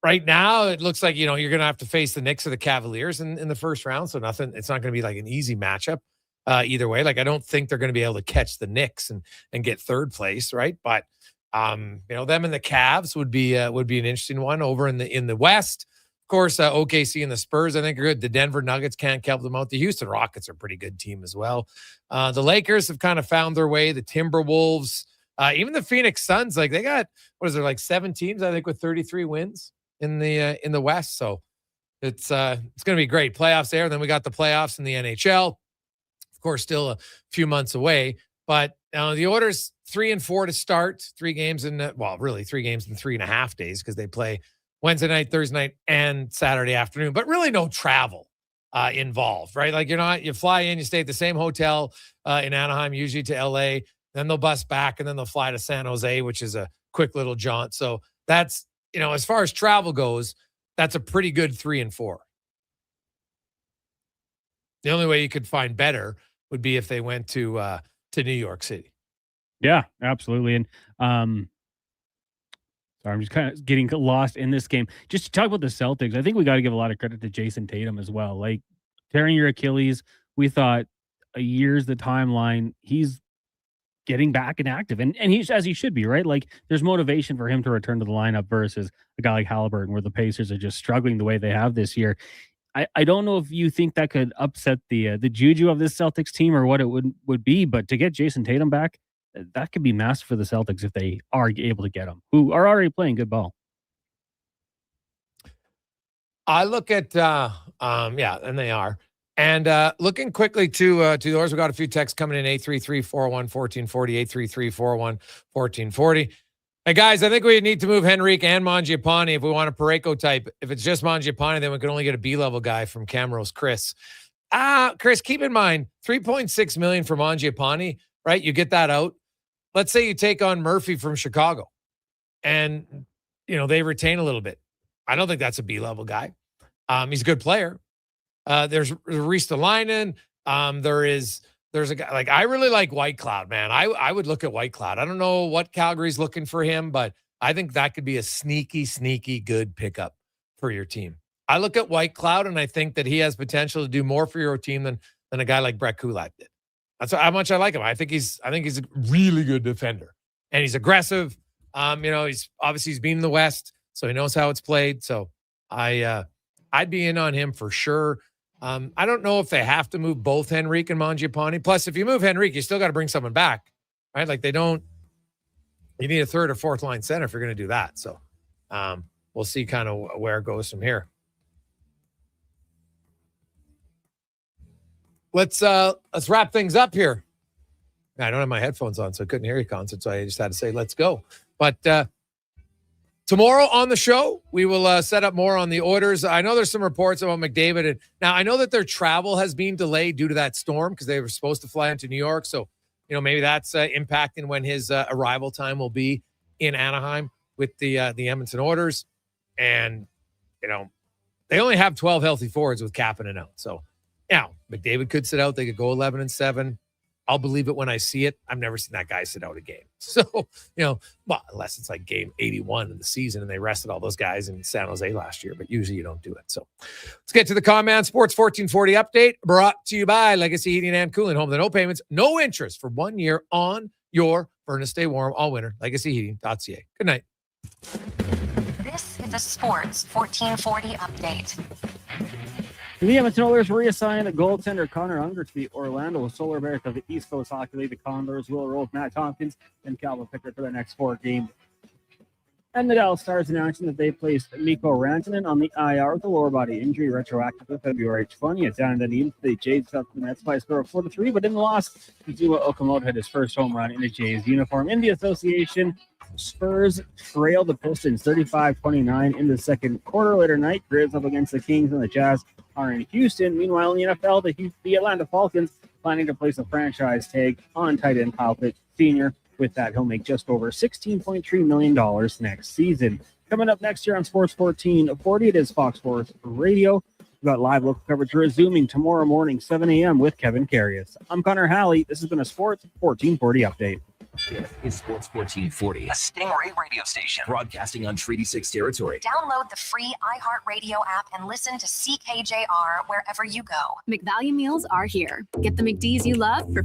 right now, it looks like, you're going to have to face the Knicks or the Cavaliers in the first round. So it's not going to be an easy matchup either way. I don't think they're going to be able to catch the Knicks and get third place, right? But, them and the Cavs would be an interesting one over in the West. Of course, OKC and the Spurs, I think, are good. The Denver Nuggets can't help them out. The Houston Rockets are a pretty good team as well. The Lakers have kind of found their way. The Timberwolves, even the Phoenix Suns, they got, 7 teams, I think, with 33 wins in the West. So it's going to be great. Playoffs there. And then we got the playoffs in the NHL. Of course, still a few months away. But Now, the Oilers 3-4 to start, 3 games in, really 3 games in 3.5 days because they play Wednesday night, Thursday night, and Saturday afternoon, but really no travel involved, right? Like you fly in, you stay at the same hotel in Anaheim, usually to LA, then they'll bus back and then they'll fly to San Jose, which is a quick little jaunt. So that's, as far as travel goes, that's a pretty good 3-4. The only way you could find better would be if they went to New York City. Yeah, absolutely. And sorry, I'm just kind of getting lost in this game. Just to talk about the Celtics, I think we got to give a lot of credit to Jason Tatum as well. Like tearing your Achilles, we thought a year's the timeline. He's getting back and active, and he's as he should be, right? Like there's motivation for him to return to the lineup versus a guy like Halliburton, where the Pacers are just struggling the way they have this year. I don't know if you think that could upset the juju of this Celtics team or what it would be, but to get Jason Tatum back, that could be massive for the Celtics if they are able to get him, who are already playing good ball. I look at, and they are. And looking quickly to the Oilers, we got a few texts coming in, 833-401-1440, 833-401-1440. Hey, guys, I think we need to move Henrique and Mangiapane if we want a Parayko type. If it's just Mangiapane, then we can only get a B-level guy from Camrose Chris. Chris, keep in mind, $3.6 million for Mangiapane, right? You get that out. Let's say you take on Murphy from Chicago and, they retain a little bit. I don't think that's a B-level guy. He's a good player. There's Ristolainen. There's a guy, like, I really like Whitecloud, man. I would look at Whitecloud. I don't know what Calgary's looking for him, but I think that could be a sneaky good pickup for your team. I look at Whitecloud, and I think that he has potential to do more for your team than a guy like Brett Kulak did. That's how much I like him. I think he's a really good defender, and he's aggressive. He's been in the West, so he knows how it's played. So I'd be in on him for sure. I don't know if they have to move both Henrique and Mangiapane. Plus, if you move Henrique, you still got to bring someone back, right? Like you need a third or fourth line center if you're going to do that. So we'll see kind of where it goes from here. Let's wrap things up here. I don't have my headphones on, so I couldn't hear you, Concert, so I just had to say, let's go. But tomorrow on the show, we will set up more on the Oilers. I know there's some reports about McDavid. And now I know that their travel has been delayed due to that storm because they were supposed to fly into New York. So, maybe that's impacting when his arrival time will be in Anaheim with the Edmonton Oilers. And, they only have 12 healthy forwards with Kapanen and out. So, McDavid could sit out. They could go 11-7. I'll believe it when I see it. I've never seen that guy sit out a game. So, unless it's like game 81 in the season and they rested all those guys in San Jose last year, but usually you don't do it. So let's get to the Command Sports 1440 update brought to you by Legacy Heating and Cooling. Home with no payments, no interest for 1 year on your furnace. Stay warm all winter. LegacyHeating.ca. Good night. This is a Sports 1440 update. The Edmonton Oilers reassigned the goaltender Connor Unger to the Orlando Solar Bears of the East Coast Hockey League. The Condors will roll with Matt Tompkins and Calvin Pickard for the next 4 games. And the Dallas Stars announcing that they placed Mikko Rantanen on the IR with a lower body injury retroactive to February 20th. Down in Dunedin, the Jays up the Nets by a score of 4-3, but in the loss, Kazuo Okamoto had his first home run in a Jays uniform. In the association, Spurs trailed the Pistons 35-29 in the second quarter. Later night, Grizz up against the Kings, and the Jazz are in Houston. Meanwhile, in the NFL, the Atlanta Falcons planning to place a franchise tag on tight end Kyle Pitts Sr. With that, he'll make just over $16.3 million next season. Coming up next year on Sports 1440, it is Fox Sports Radio. We've got live local coverage resuming tomorrow morning, 7 a.m. with Kevin Carius. I'm Connor Halley. This has been a Sports 1440 update. This is Sports 1440, a Stingray radio station broadcasting on Treaty 6 territory. Download the free iHeartRadio app and listen to CKJR wherever you go. McValue meals are here. Get the McD's you love for